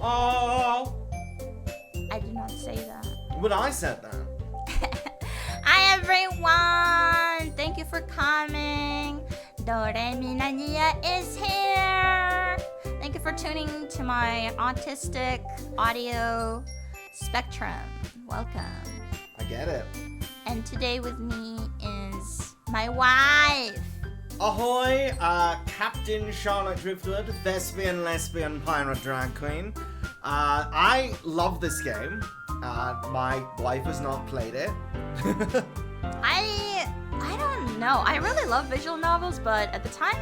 Oh. I did not say that. But I said that. Hi everyone! Thank you for coming. Mina is here. Thank you for tuning to my autistic audio spectrum. Welcome. I get it. And today with me is my wife. Ahoy, Captain Charlotte Driftwood, thespian, lesbian, pirate, drag queen. I love this game. My wife has not played it. I don't know. I really love visual novels, but at the time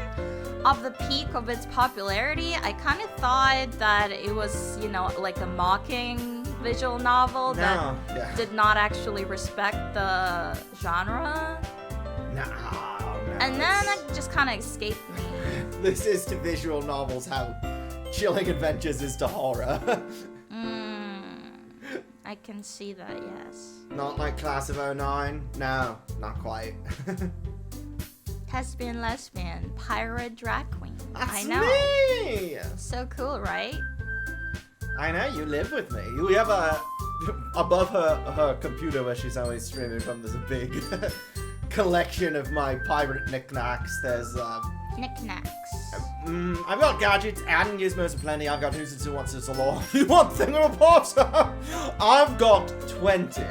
of the peak of its popularity, I kind of thought that it was, like a mocking visual novel that did not actually respect the genre. No. And then it just kind of escaped me. This is to visual novels how Chilling Adventures is to horror. I can see that, yes. Not like Class of 09? No, not quite. Thespian, lesbian, pirate, drag queen. That's I know. Me! So cool, right? I know, you live with me. We have above her computer where she's always streaming from, there's a big collection of my pirate knickknacks. There's, Knickknacks. I've got gadgets and gizmos aplenty. I've got who's it, who wants it, a law. You want thing reporter? I've got 20.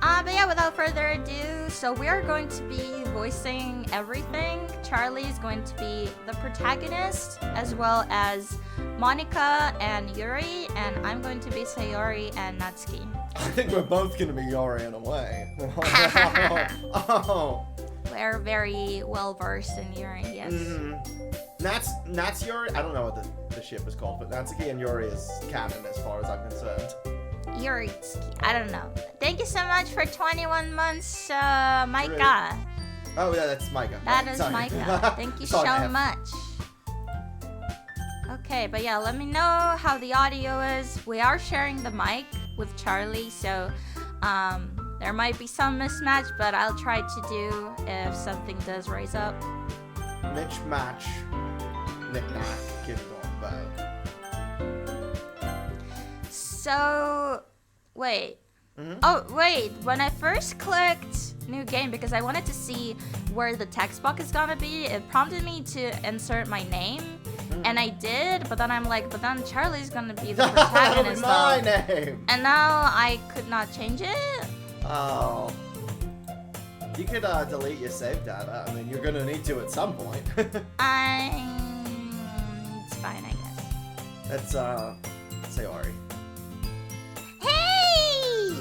But yeah, without further ado, so we are going to be voicing everything. Charlie is going to be the protagonist, as well as Monica and Yuri, and I'm going to be Sayori and Natsuki. I think we're both going to be Yuri in a way. Oh. We're very well versed in Yuri, yes. Nat's Yuri. I don't know what the ship is called, but Natsuki and Yuri is canon as far as I'm concerned. Yuritsuki. I don't know. Thank you so much for 21 months, Micah. Oh yeah, that's Micah. That is Micah. Thank you so much. Okay, but yeah, let me know how the audio is. We are sharing the mic with Charlie, so there might be some mismatch, but I'll try to do if something does raise up. Mitch match. Knick-knack. Give it on So, wait. Oh, wait. When I first clicked new game, because I wanted to see where the text box is gonna be, it prompted me to insert my name. And I did, but then I'm like, but then Charlie's gonna be the protagonist. That'll be my name. And now I could not change it. Oh. You could delete your save data. I mean, you're gonna need to at some point. It's fine, I guess. That's Sayori. Hey!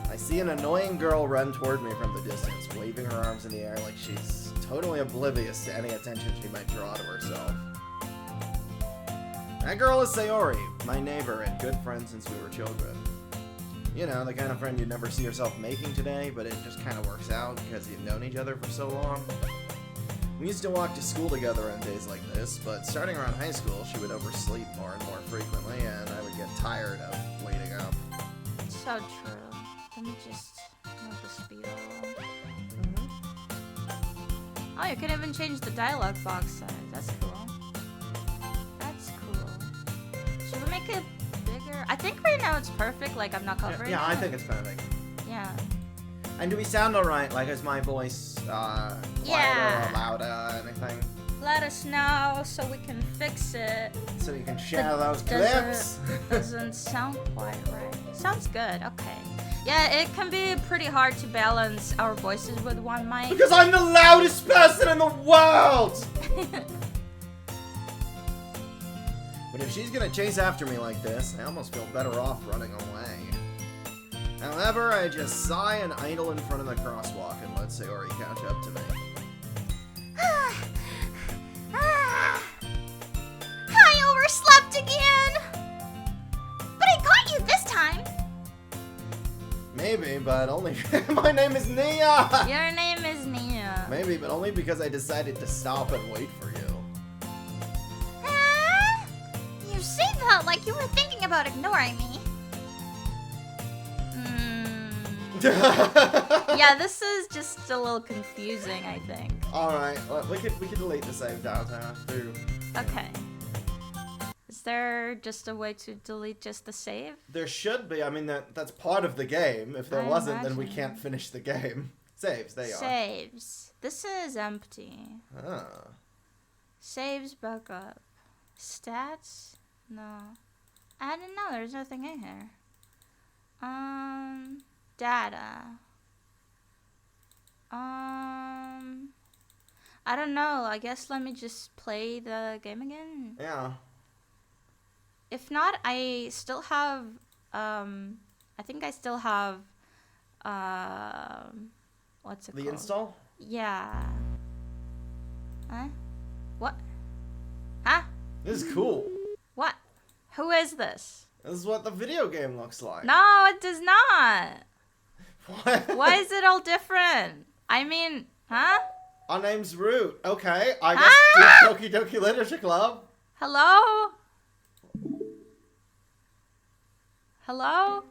I see an annoying girl run toward me from the distance, waving her arms in the air like she's totally oblivious to any attention she might draw to herself. That girl is Sayori, my neighbor and good friend since we were children. You know, the kind of friend you'd never see yourself making today, but it just kind of works out because you've known each other for so long. We used to walk to school together on days like this, but starting around high school, she would oversleep more and more frequently, and I would get tired of waiting up. So true. Let me just move the speed a little. Oh, you can even change the dialogue box size. That's cool. That's cool. Should we make it bigger? I think right now it's perfect, like I'm not covering Yeah, it. I think it's perfect. Yeah. And do we sound alright? Like, is my voice quieter or louder, anything? Let us know so we can fix it. So you can share those clips? Doesn't sound quite right. Sounds good, okay. Yeah, it can be pretty hard to balance our voices with one mic. Because I'm the loudest person in the world! But if she's gonna chase after me like this, I almost feel better off running away. However, I just sigh and idle in front of the crosswalk and let Sayori catch up to me. I overslept again! But I got you this time! Maybe, but only my name is Nia! Your name is Nia. Maybe, but only because I decided to stop and wait for you. You say that like you were thinking about ignoring me. Yeah, this is just a little confusing, I think. Alright, well, we could delete the save data through. Okay. Is there just a way to delete just the save? There should be. I mean, that's part of the game. If there wasn't, then we can't finish the game. Saves, they are. Saves. This is empty. Ah. Saves backup. Stats? No. I don't know. There's nothing in here. Data. I don't know. I guess let me just play the game again. Yeah. If not, I still have, I think I still have, what's it called? The install? Yeah. Huh? What? Huh? This is cool. What? Who is this? This is what the video game looks like. No, it does not. What? Why is it all different? I mean, huh? Our name's Root. Okay, I guess Doki Doki Literature Club. Hello? Hello?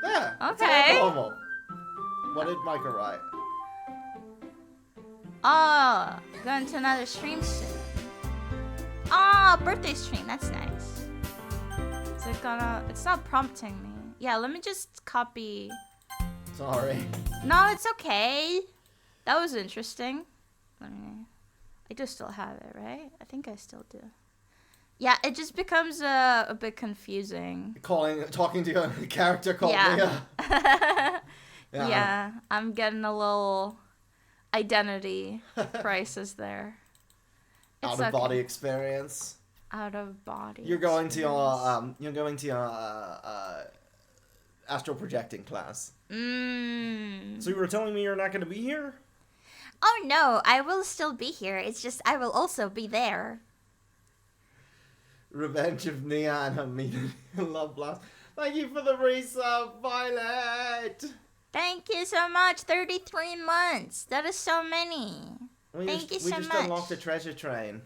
There. Okay. It's all normal. What did Micah write? Oh, going to another stream soon. Oh, birthday stream. That's nice. Is it gonna... It's not prompting me. Yeah, let me just copy... Sorry. No, it's okay. That was interesting. I do still have it, right? I think I still do. Yeah, it just becomes a bit confusing. Talking to a character called Mia. Yeah, I'm getting a little identity crisis there. Out of body experience. Out of body. You're going to your astral projecting class. So you were telling me you're not going to be here? Oh no, I will still be here. It's just I will also be there. Revenge of Nia and her Mina love blast. Thank you for the resub, Violet. Thank you so much. 33 months. That is so many. Thank you so much. We just unlocked a treasure train.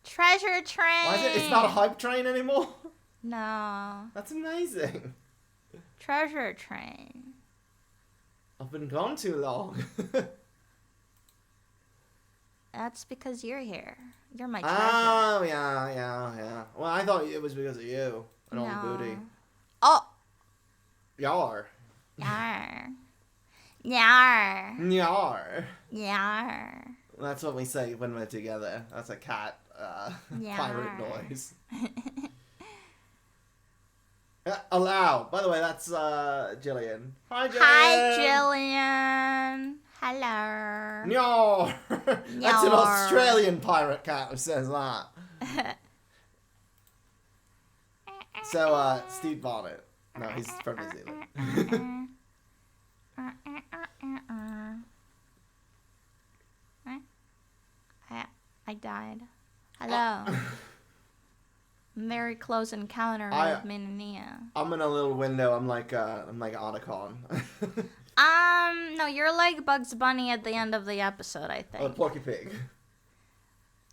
Treasure train. Why is it? It's not a hype train anymore? No. That's amazing. Treasure train. I've been gone too long. That's because you're here. You're my treasure. Oh, yeah. Well, I thought it was because of you and all the booty. Oh. Yar. Yar. Yar. Yar. Yar. That's what we say when we're together. That's a cat pirate noise. Allow. By the way, that's Jillian. Hi, Jillian. Hi, Jillian. Hello. No. That's an Australian pirate cat who says that. So, Steve Bonnet. No, he's from New Zealand. I died. Hello. Very close encounter with Mina and Nia. I'm in a little window. I'm like Otacon. No, you're like Bugs Bunny at the end of the episode, I think. Oh, Porky Pig.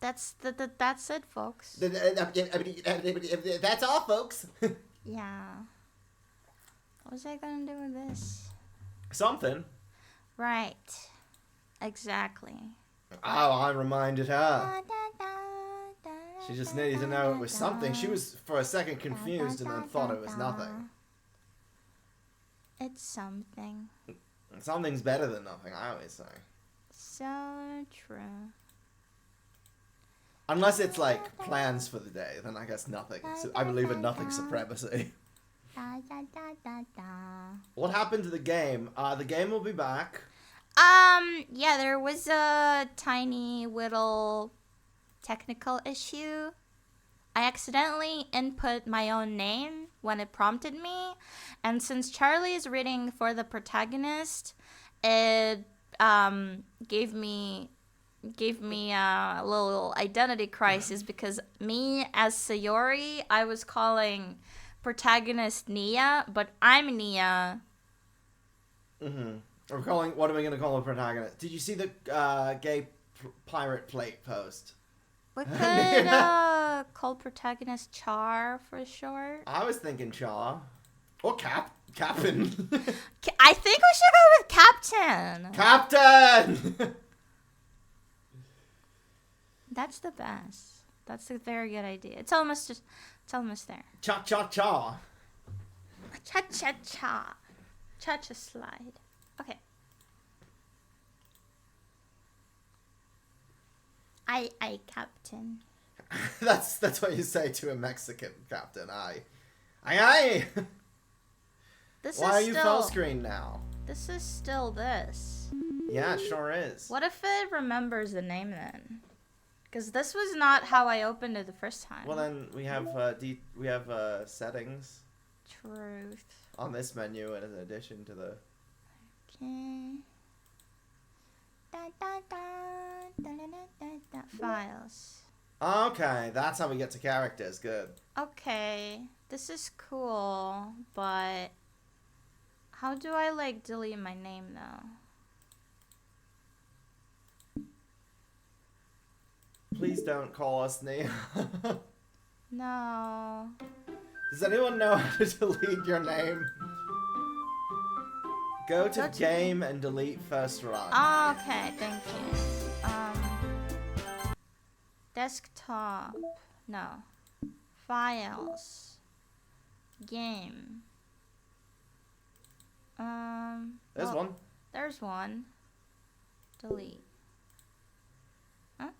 That's it, folks. That's all, folks. Yeah. What was I gonna do with this? Something. Right. Exactly. Oh, I reminded her. She just needed to know it was something. She was, for a second, confused and then thought it was nothing. It's something. Something's better than nothing, I always say. So true. Unless it's like plans for the day, then I guess nothing. So I believe in nothing supremacy. What happened to the game? The game will be back. Yeah, there was a tiny little technical issue. I accidentally input my own name when it prompted me, and since Charlie is reading for the protagonist, it gave me a little identity crisis because me as Sayori, I was calling protagonist Nia, but I'm Nia. What are we gonna call the protagonist? Did you see the gay pirate plate post? We could call protagonist Char for short. I was thinking Char. Or Captain. I think we should go with Captain. Captain! That's the best. That's a very good idea. It's almost there. Cha-cha-cha. Cha-cha-cha. Cha-cha slide. Okay. I captain. That's what you say to a Mexican captain. Aye. Why are you full screen now? This is still this. Yeah, it sure is. What if it remembers the name then? Because this was not how I opened it the first time. Well, then we have settings. Truth. On this menu, in addition to the. Okay. Files. Okay, that's how we get to characters. Good. Okay, this is cool, but how do I like delete my name though? Please don't call us Nia. No. Does anyone know how to delete your name? Go to game and delete first run. Okay, thank you. Desktop. No. Files. Game. There's one. There's one. Delete. Huh?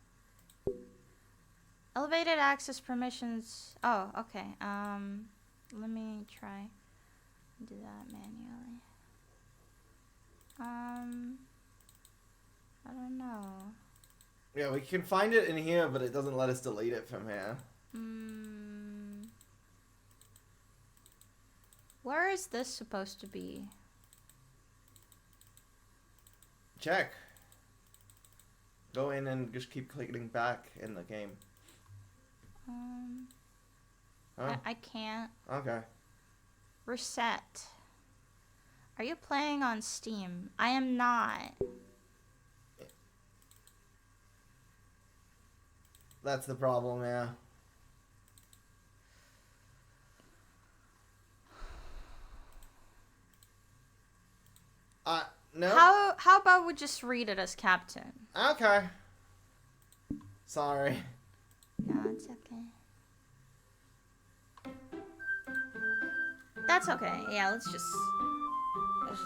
Elevated access permissions. Oh, okay. Let me try. Do that manually. I don't know. Yeah, we can find it in here, but it doesn't let us delete it from here. Where is this supposed to be? Check. Go in and just keep clicking back in the game. Huh? I can't. Okay. Reset. Are you playing on Steam? I am not. That's the problem, yeah. No. How about we just read it as captain? Okay. Sorry. No, it's okay. That's okay. Yeah, let's just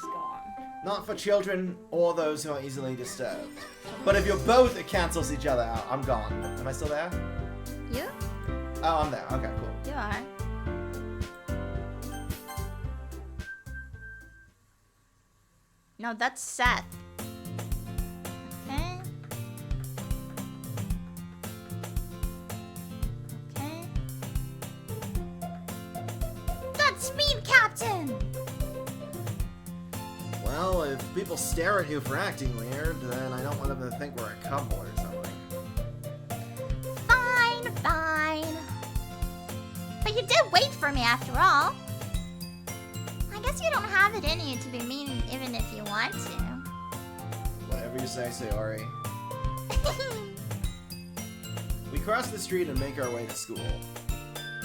go on. Not for children or those who are easily disturbed. But if you're both, it cancels each other out. I'm gone. Am I still there? You? Oh, I'm there. Okay, cool. You are. No, that's Seth. Okay. Okay. Godspeed, Captain! Well, if people stare at you for acting weird, then I don't want them to think we're a couple or something. Fine. But you did wait for me after all. I guess you don't have it in you to be mean even if you want to. Whatever you say, Sayori. We cross the street and make our way to school.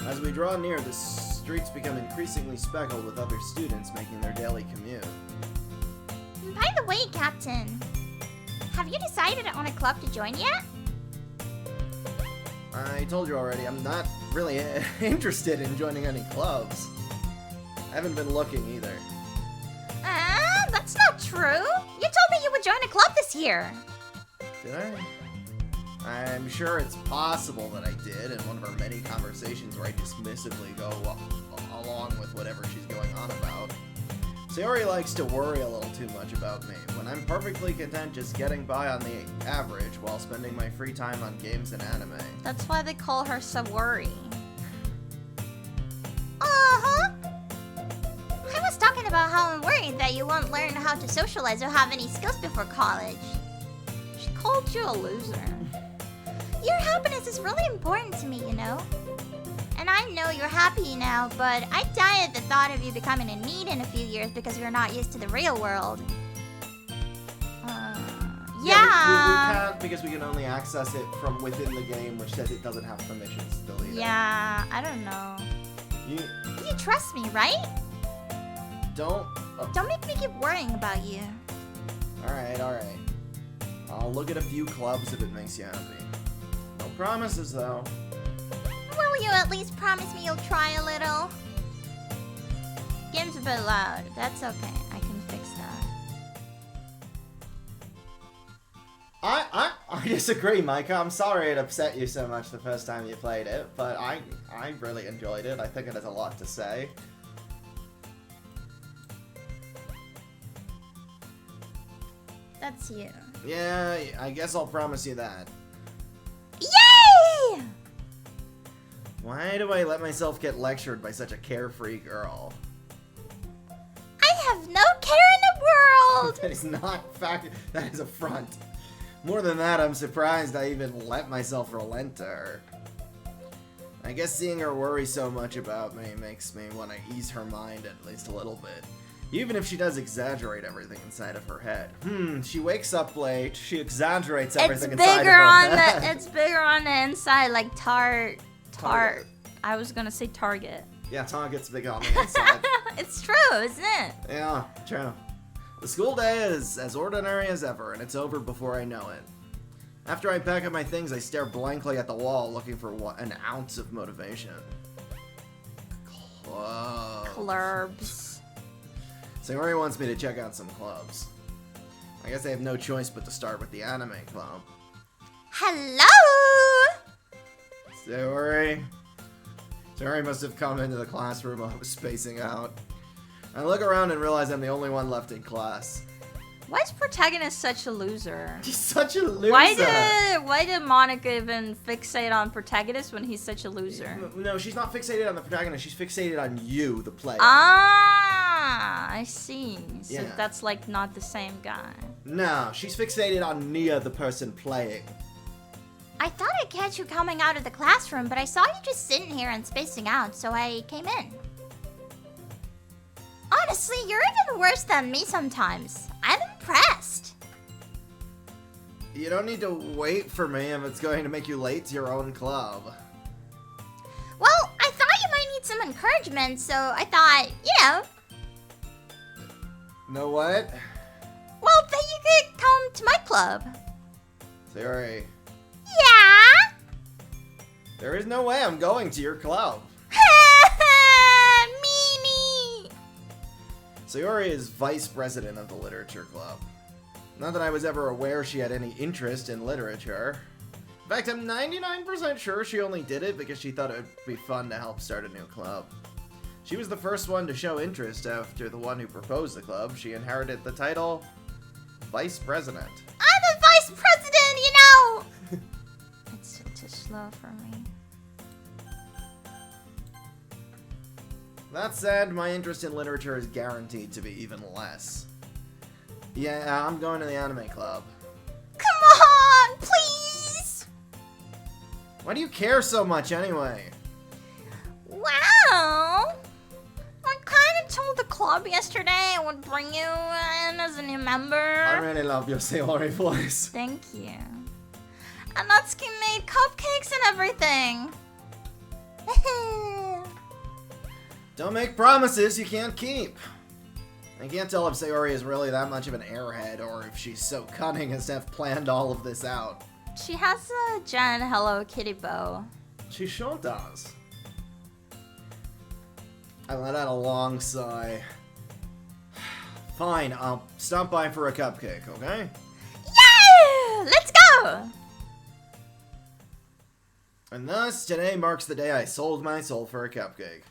As we draw near, the streets become increasingly speckled with other students making their daily commute. By the way, Captain, have you decided on a club to join yet? I told you already, I'm not really interested in joining any clubs. I haven't been looking either. That's not true. You told me you would join a club this year. Did I? I'm sure it's possible that I did in one of our many conversations where I dismissively go along with whatever she's going on about. Sayori likes to worry a little too much about me, when I'm perfectly content just getting by on the average while spending my free time on games and anime. That's why they call her Sawori. Uh-huh. I was talking about how I'm worried that you won't learn how to socialize or have any skills before college. She called you a loser. Your happiness is really important to me, you know? And I know you're happy now, but I die at the thought of you becoming a need in a few years because you're not used to the real world. We can't because we can only access it from within the game, which says it doesn't have permissions to delete it. Yeah, I don't know. You trust me, right? don't... Don't make me keep worrying about you. Alright. I'll look at a few clubs if it makes you happy. No promises, though. will you at least promise me you'll try a little? Game's a bit loud. That's okay. I can fix that. I disagree, Micah. I'm sorry it upset you so much the first time you played it, but I really enjoyed it. I think it has a lot to say. That's you. Yeah, I guess I'll promise you that. Yay! Why do I let myself get lectured by such a carefree girl? I have no care in the world! That is not fact. That is a front. More than that, I'm surprised I even let myself relent to her. I guess seeing her worry so much about me makes me want to ease her mind at least a little bit. Even if she does exaggerate everything inside of her head. She wakes up late, she exaggerates everything inside of her head. It's bigger on the inside, like Target. I was gonna say Target. Yeah, Target's big on the inside. It's true, isn't it? Yeah, true. The school day is as ordinary as ever, and it's over before I know it. After I pack up my things, I stare blankly at the wall, looking for an ounce of motivation. Clubs. Sayori wants me to check out some clubs. I guess I have no choice but to start with the anime club. Hello! Sayori must have come into the classroom while I was spacing out. I look around and realize I'm the only one left in class. Why is protagonist such a loser? He's such a loser! Why did Monica even fixate on protagonist when he's such a loser? No, she's not fixated on the protagonist, she's fixated on you, the player. Ah, I see. So Yeah. that's like not the same guy. No, she's fixated on Nia, the person playing. I thought I'd catch you coming out of the classroom, but I saw you just sitting here and spacing out, so I came in. Honestly, you're even worse than me sometimes. I'm impressed. You don't need to wait for me if it's going to make you late to your own club. Well, I thought you might need some encouragement, so I thought, Know what? well, that you could come to my club. Sayori, Yeah? there is no way I'm going to your club. Meanie! Sayori is vice president of the literature club. Not that I was ever aware she had any interest in literature. In fact, I'm 99% sure she only did it because she thought it would be fun to help start a new club. She was the first one to show interest after the one who proposed the club. She inherited the title Vice President. I'm the vice president, It's still too slow for me. That said, my interest in literature is guaranteed to be even less. Yeah, I'm going to the anime club. Come on, please! Why do you care so much anyway? Wow! I kind of told the club yesterday I would bring you in as a new member. I really love your Sayori voice. Thank you. And Natsuki made cupcakes and everything. Don't make promises you can't keep. I can't tell if Sayori is really that much of an airhead or if she's so cunning as to have planned all of this out. She has a Jen Hello Kitty bow. She sure does. I let out a long sigh. Fine, I'll stop by for a cupcake, okay? Yeah! Let's go! And thus, today marks the day I sold my soul for a cupcake.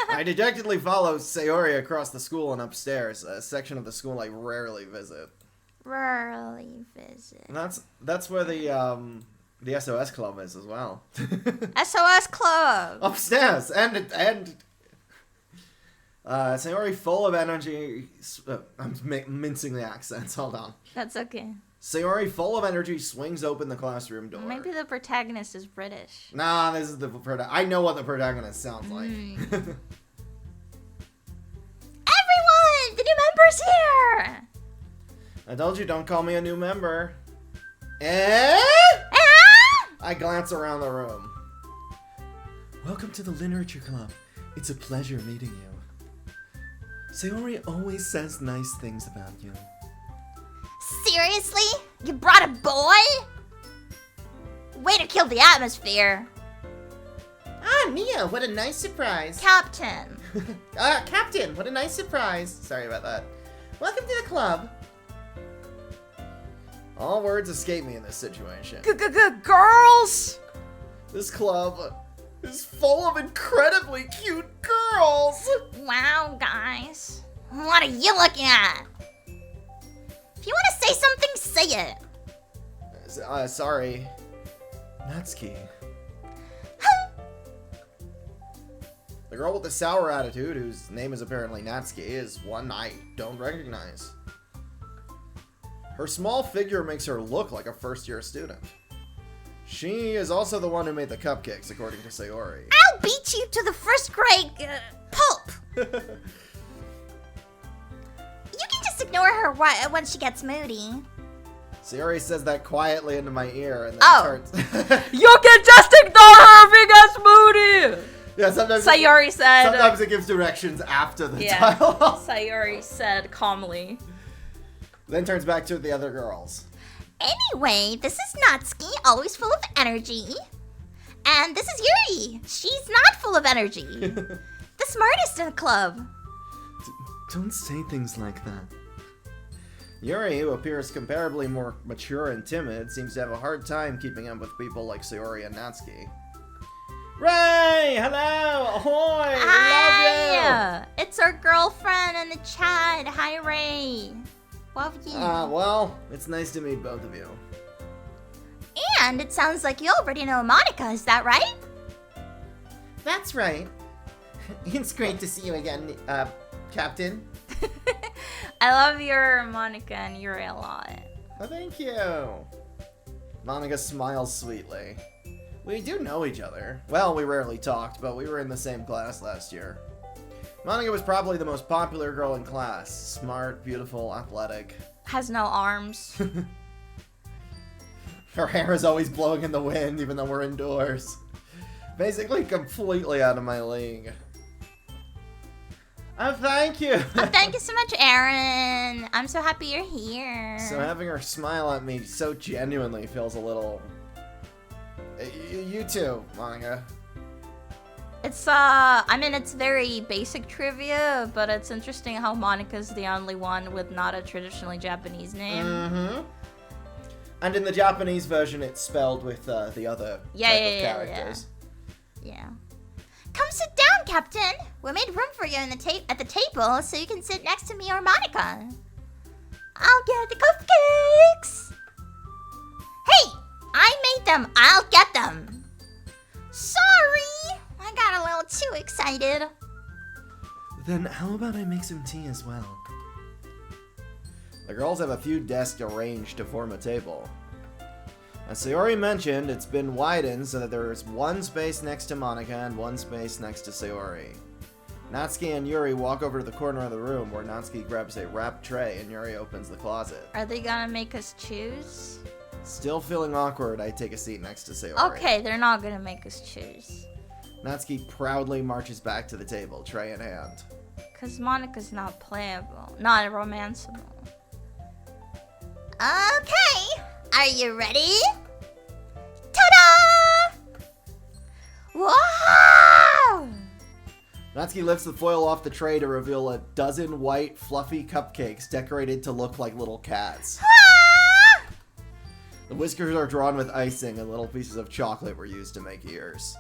I dejectedly follow Sayori across the school and upstairs, a section of the school I rarely visit. Rarely visit. That's where the SOS club is as well. SOS Club! Upstairs! And Sayori full of energy... I'm mincing the accents, hold on. That's okay. Sayori full of energy swings open the classroom door. Maybe the protagonist is British. Nah, this is the I know what the protagonist sounds like. Everyone! The new member's here! I told you, don't call me a new member. Eh? Ah! I glance around the room. Welcome to the Literature Club. It's a pleasure meeting you. Sayori always says nice things about you. Seriously? You brought a boy? Way to kill the atmosphere. Ah, Mia, what a nice surprise. Captain. Captain, what a nice surprise. Sorry about that. Welcome to the club. All words escape me in this situation. Girls! This club is full of incredibly cute girls. Wow, guys. What are you looking at? If you want to say something, say it. Sorry. Natsuki. The girl with the sour attitude, whose name is apparently Natsuki, is one I don't recognize. Her small figure makes her look like a first-year student. She is also the one who made the cupcakes, according to Sayori. I'll beat you to the first grade pulp. You can just ignore her when she gets moody. Sayori says that quietly into my ear and then starts... You can just ignore her if he gets moody! Yeah, sometimes Sayori said... Sometimes it gives directions after the dialogue. Sayori said calmly. Then turns back to the other girls. Anyway, this is Natsuki, always full of energy. And this is Yuri. She's not full of energy. The smartest in the club. Don't say things like that. Yuri, who appears comparably more mature and timid, seems to have a hard time keeping up with people like Sayori and Natsuki. Ray! Hello! Ahoy! We love you! It's our girlfriend in the chat. Hi, Ray. Love you. Well, it's nice to meet both of you. And it sounds like you already know Monica, is that right? That's right. It's great to see you again, Captain. I love your Monica and Yuri a lot. Oh, thank you. Monica smiles sweetly. We do know each other. Well, we rarely talked, but we were in the same class last year. Monica was probably the most popular girl in class. Smart, beautiful, athletic. Has no arms. Her hair is always blowing in the wind, even though we're indoors. Basically completely out of my league. Oh, thank you! Thank you so much, Aaron. I'm so happy you're here. So having her smile at me so genuinely feels a little... You too, Monica. It's, I mean, it's very basic trivia, but it's interesting how Monica's the only one with not a traditionally Japanese name. Mm-hmm. And in the Japanese version, it's spelled with the other type of characters. Yeah. Come sit down, Captain. We made room for you in the at the table so you can sit next to me or Monica. I'll get the cupcakes. Hey, I made them. I'll get them. Sorry, I got a little too excited. Then how about I make some tea as well? The girls have a few desks arranged to form a table. As Sayori mentioned, it's been widened so that there is one space next to Monica and one space next to Sayori. Natsuki and Yuri walk over to the corner of the room where Natsuki grabs a wrapped tray and Yuri opens the closet. Are they gonna make us choose? Still feeling awkward, I take a seat next to Sayori. Okay, they're not gonna make us choose. Natsuki proudly marches back to the table, tray in hand. Cause Monica's not playable, not romanceable. Okay, are you ready? Ta-da! Wow! Natsuki lifts the foil off the tray to reveal a dozen white, fluffy cupcakes decorated to look like little cats. Ah! The whiskers are drawn with icing and little pieces of chocolate were used to make ears.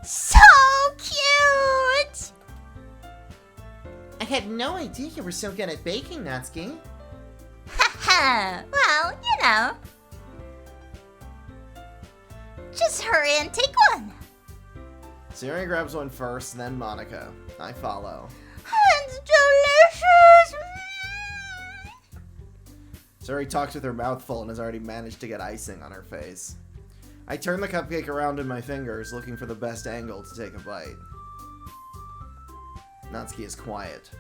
So cute! I had no idea you were so good at baking, Natsuki. Haha, well, you know. Just hurry and take one. Sayori grabs one first, then Monica. I follow. It's delicious! Sayori talks with her mouth full and has already managed to get icing on her face. I turn the cupcake around in my fingers, looking for the best angle to take a bite. Natsuki is quiet.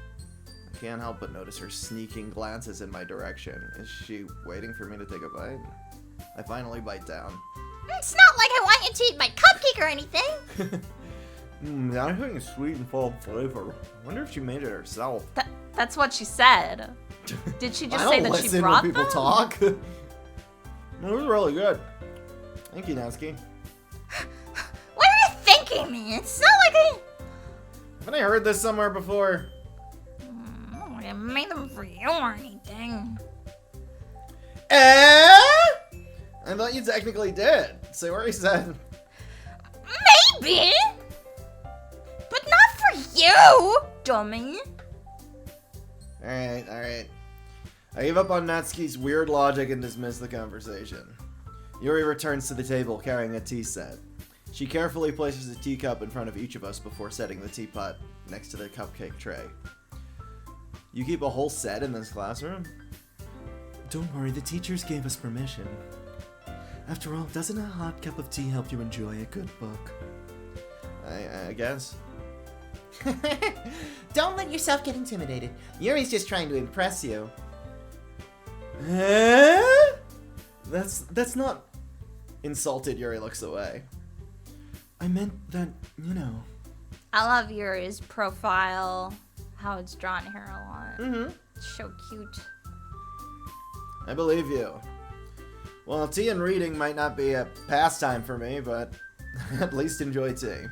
I can't help but notice her sneaking glances in my direction. Is she waiting for me to take a bite? I finally bite down. It's not like I want you to eat my cupcake or anything. I think it's sweet and full of flavor. I wonder if she made it herself. That's what she said. Did she just say that she brought when people them? talk. It was really good. Thank you, Natsuki. What do you think making me. It's not like Haven't I heard this somewhere before? I made them for you or anything. I thought you technically did. Sayori said. Maybe! But not for you, dummy. Alright. I gave up on Natsuki's weird logic and dismissed the conversation. Yuri returns to the table carrying a tea set. She carefully places a teacup in front of each of us before setting the teapot next to the cupcake tray. You keep a whole set in this classroom? Don't worry, the teachers gave us permission. After all, doesn't a hot cup of tea help you enjoy a good book? I guess. Don't let yourself get intimidated. Yuri's just trying to impress you. That's not... Insulted, Yuri looks away. I meant that, you know... I love Yuri's profile, how it's drawn here a lot. Mm-hmm. It's so cute. I believe you. Well, tea and reading might not be a pastime for me, but at least enjoy tea.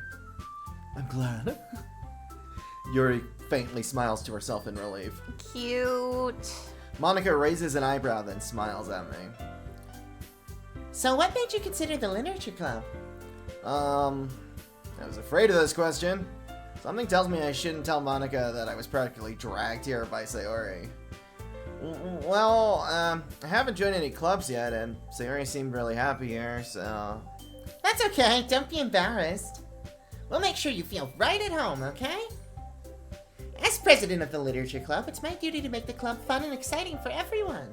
I'm glad. Yuri faintly smiles to herself in relief. Cute. Monica raises an eyebrow, then smiles at me. So what made you consider the literature club? I was afraid of this question. Something tells me I shouldn't tell Monica that I was practically dragged here by Sayori. Well, I haven't joined any clubs yet, and Sayori seemed really happy here, so... That's okay, don't be embarrassed. We'll make sure you feel right at home, okay? As president of the literature club, it's my duty to make the club fun and exciting for everyone.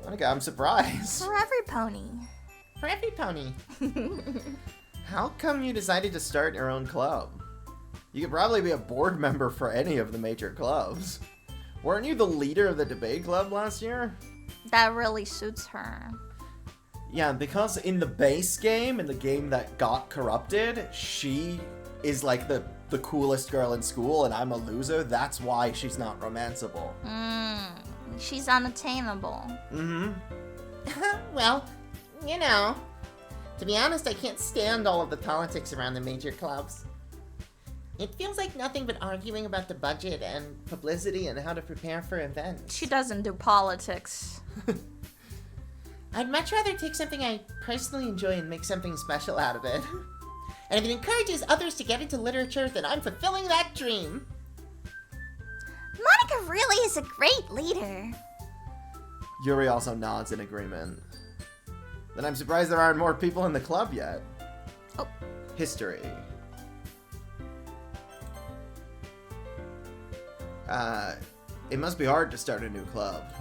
Monica, I'm surprised. For every pony. For every pony. How come you decided to start your own club? You could probably be a board member for any of the major clubs. Weren't you the leader of the debate club last year? That really suits her. Yeah, because in the base game, in the game that got corrupted, she is like the coolest girl in school and I'm a loser. That's why she's not romanceable. She's unattainable. Mm-hmm. Well, you know, to be honest, I can't stand all of the politics around the major clubs. It feels like nothing but arguing about the budget and publicity and how to prepare for events. She doesn't do politics. I'd much rather take something I personally enjoy and make something special out of it. And if it encourages others to get into literature, then I'm fulfilling that dream. Monica really is a great leader. Yuri also nods in agreement. Then I'm surprised there aren't more people in the club yet. Oh. History. It must be hard to start a new club.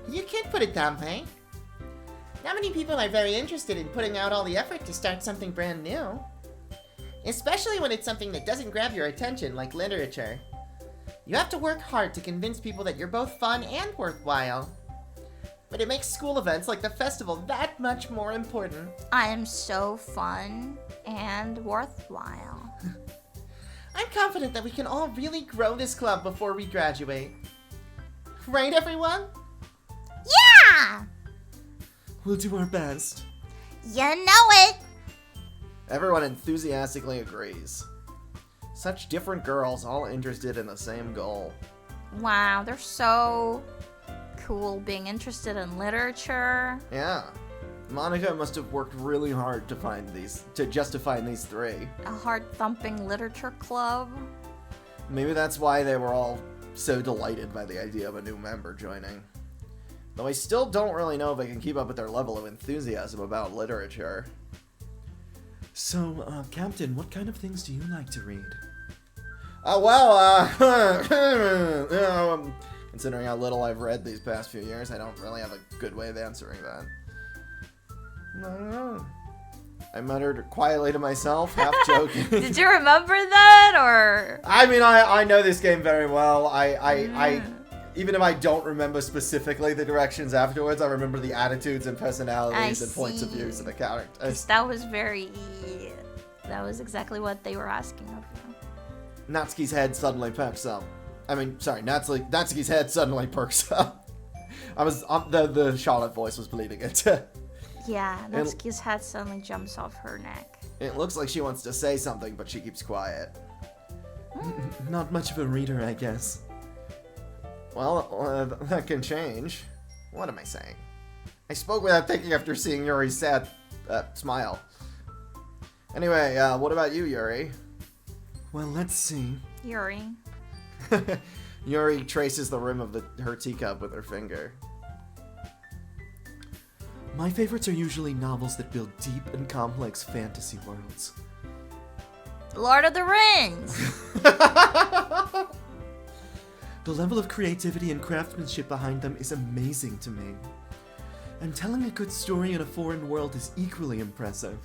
You can't put it that way. Not many people are very interested in putting out all the effort to start something brand new. Especially when it's something that doesn't grab your attention, like literature. You have to work hard to convince people that you're both fun and worthwhile. But it makes school events like the festival that much more important. I am so fun and worthwhile. I'm confident that we can all really grow this club before we graduate. Right, everyone? Yeah! We'll do our best. You know it! Everyone enthusiastically agrees. Such different girls, all interested in the same goal. Wow, they're so cool being interested in literature. Yeah. Monica must have worked really hard to find these three. A heart-thumping literature club. Maybe that's why they were all so delighted by the idea of a new member joining. Though I still don't really know if I can keep up with their level of enthusiasm about literature. So, Captain, what kind of things do you like to read? Considering how little I've read these past few years, I don't really have a good way of answering that. I muttered quietly to myself, half joking. Did you remember that, or? I mean, I know this game very well. I even if I don't remember specifically the directions afterwards, I remember the attitudes and personalities and points of views of the characters. That was exactly what they were asking of you. Natsuki's head suddenly perks up. Natsuki's head suddenly perks up. The Charlotte voice was bleeding it. Yeah, Natsuki's head suddenly jumps off her neck. It looks like she wants to say something, but she keeps quiet. Not much of a reader, I guess. Well, that can change. What am I saying? I spoke without thinking after seeing Yuri's sad smile. Anyway, what about you, Yuri? Well, let's see. Yuri. Yuri traces the rim of her teacup with her finger. My favorites are usually novels that build deep and complex fantasy worlds. Lord of the Rings! The level of creativity and craftsmanship behind them is amazing to me. And telling a good story in a foreign world is equally impressive.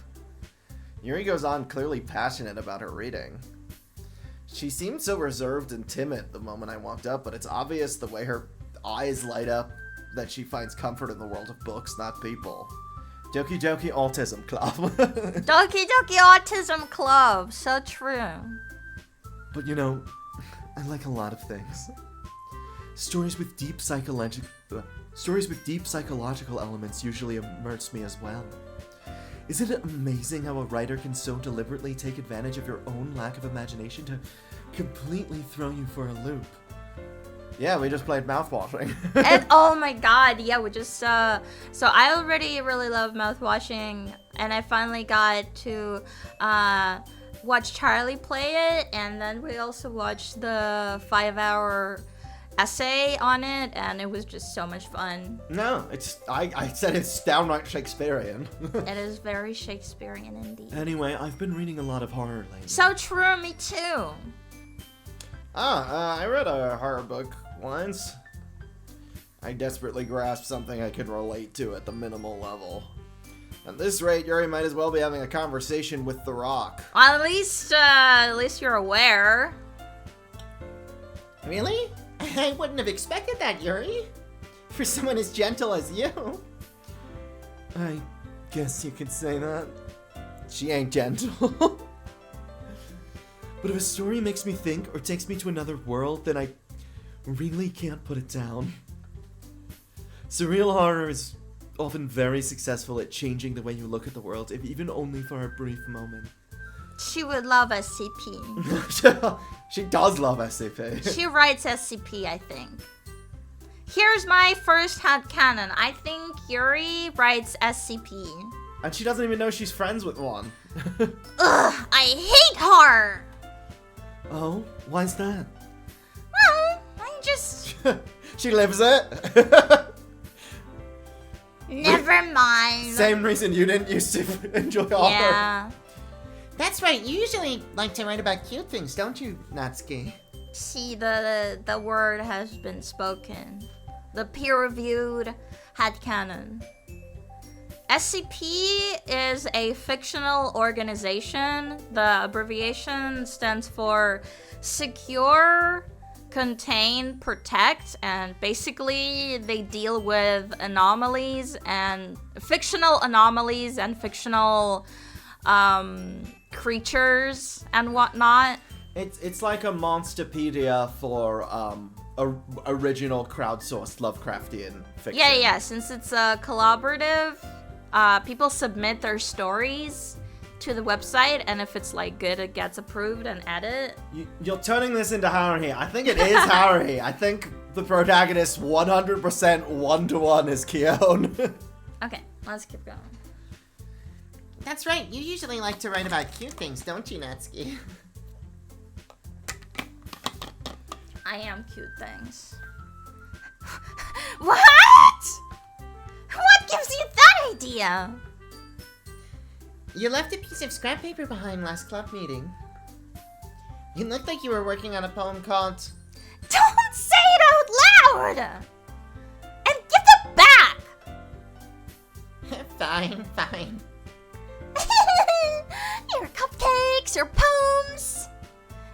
Yuri goes on, clearly passionate about her reading. She seemed so reserved and timid the moment I walked up, but it's obvious the way her eyes light up that she finds comfort in the world of books, not people. Doki Doki Autism Club. Doki Doki Autism Club. So true. But you know, I like a lot of things. Stories with deep psychological elements usually immerse me as well. Isn't it amazing how a writer can so deliberately take advantage of your own lack of imagination to completely throw you for a loop? Yeah, we just played mouthwashing. And oh my god, yeah, we just so I already really love mouthwashing, and I finally got to watch Charlie play it, and then we also watched the 5-hour essay on it, and it was just so much fun. No, I said it's downright Shakespearean. It is very Shakespearean indeed. Anyway, I've been reading a lot of horror lately. So true, me too. I read a horror book once. I desperately grasped something I could relate to at the minimal level. At this rate, Yuri might as well be having a conversation with The Rock. Well, at least you're aware. Really? I wouldn't have expected that, Yuri. For someone as gentle as you. I guess you could say that. She ain't gentle. But if a story makes me think or takes me to another world, then I really can't put it down. Surreal horror is often very successful at changing the way you look at the world, if even only for a brief moment. She would love SCP. She does love SCP. She writes SCP, I think. Here's my first headcanon. I think Yuri writes SCP. And she doesn't even know she's friends with one. Ugh, I hate horror! Oh, why's that? Well, I just... She lives it. Never mind. Same reason you didn't used to enjoy horror. Yeah. That's right, you usually like to write about cute things, don't you, Natsuki? See, the word has been spoken. The peer-reviewed headcanon. SCP is a fictional organization. The abbreviation stands for Secure, Contain, Protect, and basically they deal with anomalies and fictional creatures and whatnot. It's like a monsterpedia for original crowdsourced Lovecraftian fiction. Yeah, since it's a collaborative, people submit their stories to the website, and if it's like good, it gets approved and added. You're turning this into Haruhi. I think it is Haruhi. I think the protagonist 100% one-to-one is Kion. Okay, let's keep going. That's right, you usually like to write about cute things, don't you, Natsuki? I am cute things. What? What gives you that idea? You left a piece of scrap paper behind last club meeting. You looked like you were working on a poem called... Don't say it out loud! And give it back! Fine. Your cupcakes, your poems.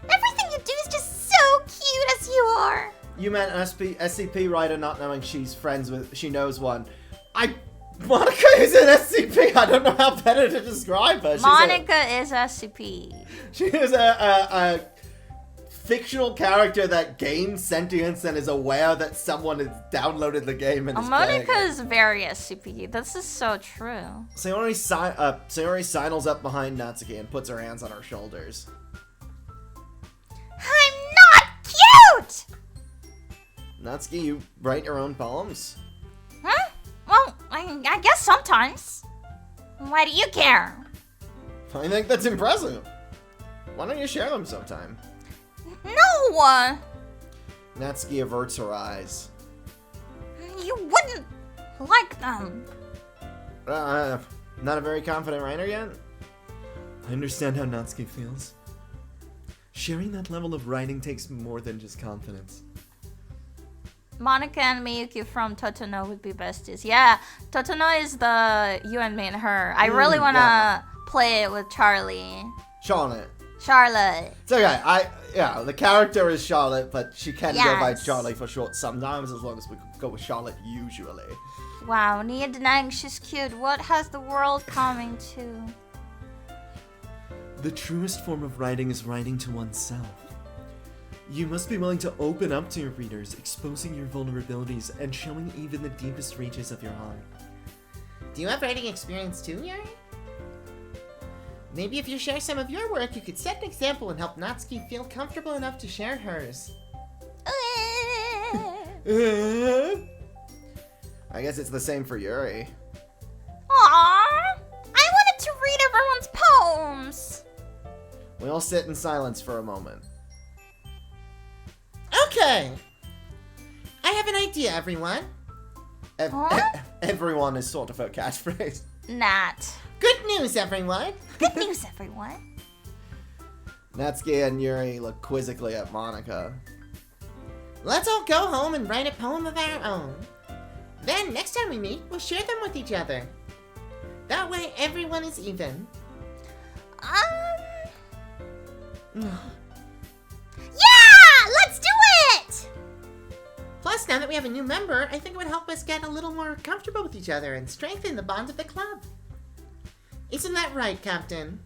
Everything you do is just so cute as you are. You meant SCP writer not knowing she knows one. Monica is an SCP. I don't know how better to describe her. Monica is SCP. She is a fictional character that gains sentience and is aware that someone has downloaded the game and is playing Monica it. is very SCP. This is so true. Sayori sidles up behind Natsuki and puts her hands on her shoulders. I'm not cute! Natsuki, you write your own poems? Huh? Well, I guess sometimes. Why do you care? I think that's impressive. Why don't you share them sometime? No! Natsuki averts her eyes. You wouldn't like them. Not a very confident writer yet? I understand how Natsuki feels. Sharing that level of writing takes more than just confidence. Monica and Miyuki from Totono would be besties. Yeah, Totono is the you and me and her. I really want to play it with Charlie. Charlotte. Charlotte. It's okay. The character is Charlotte, but she can go by Yes. Charlie for short sometimes, as long as we go with Charlotte usually. Wow, Nia denying she's cute. What has the world coming to? The truest form of writing is writing to oneself. You must be willing to open up to your readers, exposing your vulnerabilities and showing even the deepest reaches of your heart. Do you have writing experience too, Yuri? Maybe if you share some of your work, you could set an example and help Natsuki feel comfortable enough to share hers. I guess it's the same for Yuri. Aww, I wanted to read everyone's poems. We all sit in silence for a moment. Okay! I have an idea, everyone. Everyone is sort of a catchphrase. Nat. Good news, everyone! Good news, everyone. Natsuki and Yuri look quizzically at Monica. Let's all go home and write a poem of our own. Then, next time we meet, we'll share them with each other. That way, everyone is even. Yeah! Let's do it! Plus, now that we have a new member, I think it would help us get a little more comfortable with each other and strengthen the bond of the club. Isn't that right, Captain?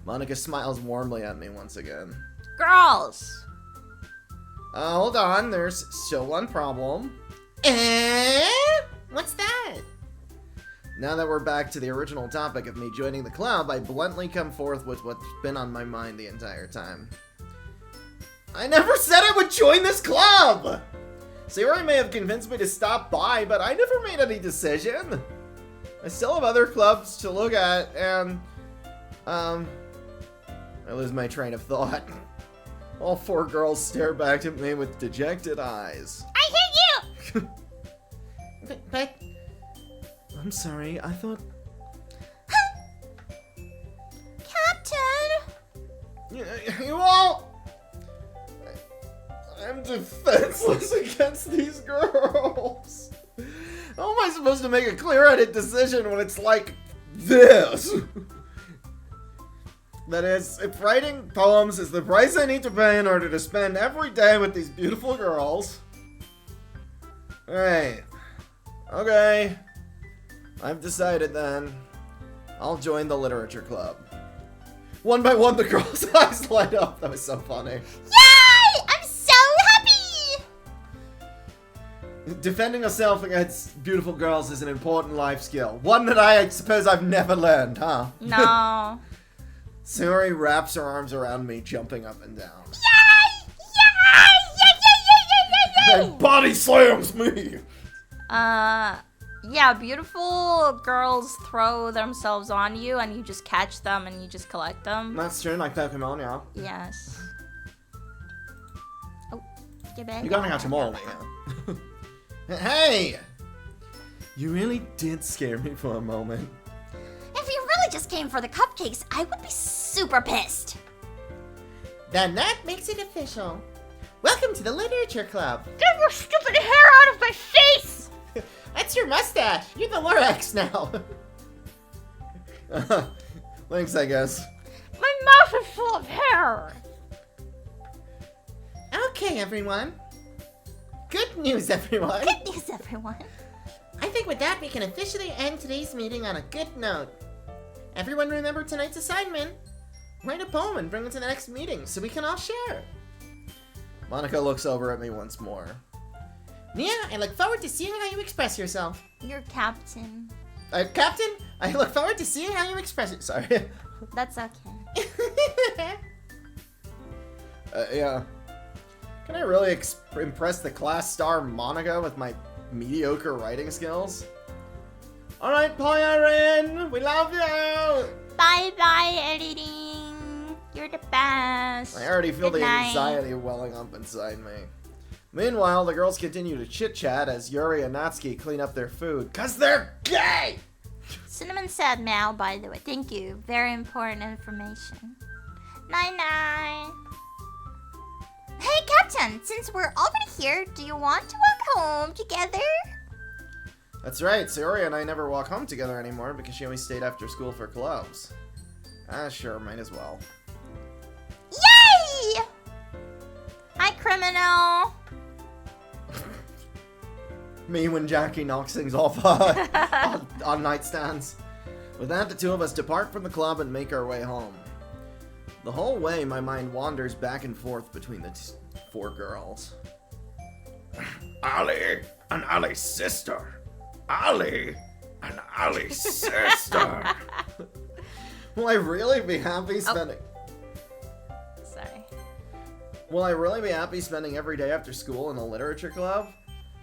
Monica smiles warmly at me once again. Girls. Hold on, there's still one problem. What's that? Now that we're back to the original topic of me joining the club, I bluntly come forth with what's been on my mind the entire time. I never said I would join this club! Sayori may have convinced me to stop by, but I never made any decision. I still have other clubs to look at, and, I lose my train of thought. All four girls stare back at me with dejected eyes. I hate you! But I'm sorry, I thought... Captain! You all... I'm defenseless against these girls. How am I supposed to make a clear-headed decision when it's like this? That is, if writing poems is the price I need to pay in order to spend every day with these beautiful girls. Alright. Okay. I've decided then. I'll join the literature club. One by one, the girls' eyes light up. That was so funny. Yay! I'm so happy! Defending yourself against beautiful girls is an important life skill. One that I suppose I've never learned, huh? No. Sayori wraps her arms around me, jumping up and down. Yay! Yay! Yay! Yay! Yay! Yay! And body slams me! Yeah, beautiful girls throw themselves on you and you just catch them and you just collect them. That's true, like Pokemon, yeah. Yes. Oh, get back. You gotta catch them all, man. Hey! You really did scare me for a moment. If you really just came for the cupcakes, I would be super pissed. then that makes it official. Welcome to the literature club. Get your stupid hair out of my face! That's your mustache. You're the Lorax now. Thanks, I guess. My mouth is full of hair. Okay, everyone. Good news, everyone. Good news, everyone. I think with that, we can officially end today's meeting on a good note. Everyone remember tonight's assignment? Write a poem and bring it to the next meeting so we can all share. Monica looks over at me once more. Nia, I look forward to seeing how you express yourself. You're captain. Captain, I look forward to seeing how you express it. Sorry. That's okay. Yeah. Can I really impress the class star Monica with my mediocre writing skills? Alright, Poyarin! We love you! Bye-bye, editing. You're the best. I already feel Good the night. anxiety welling up inside me. Meanwhile, the girls continue to chit-chat as Yuri and Natsuki clean up their food, 'cause they're gay! Cinnamon said meow, by the way. Thank you. Very important information. Night-night. Hey, Captain. Since we're already here, do you want to walk home together? That's right, Sayori and I never walk home together anymore because she always stayed after school for clubs. Ah, sure, might as well. Yay! Hi, criminal. Me when Jackie knocks things off on nightstands. With that, the two of us depart from the club and make our way home. The whole way, my mind wanders back and forth between the four girls. Ali and Ali's sister. Ali and Ali's sister. Will I really be happy spending... Sorry. Will I really be happy spending every day after school in a literature club?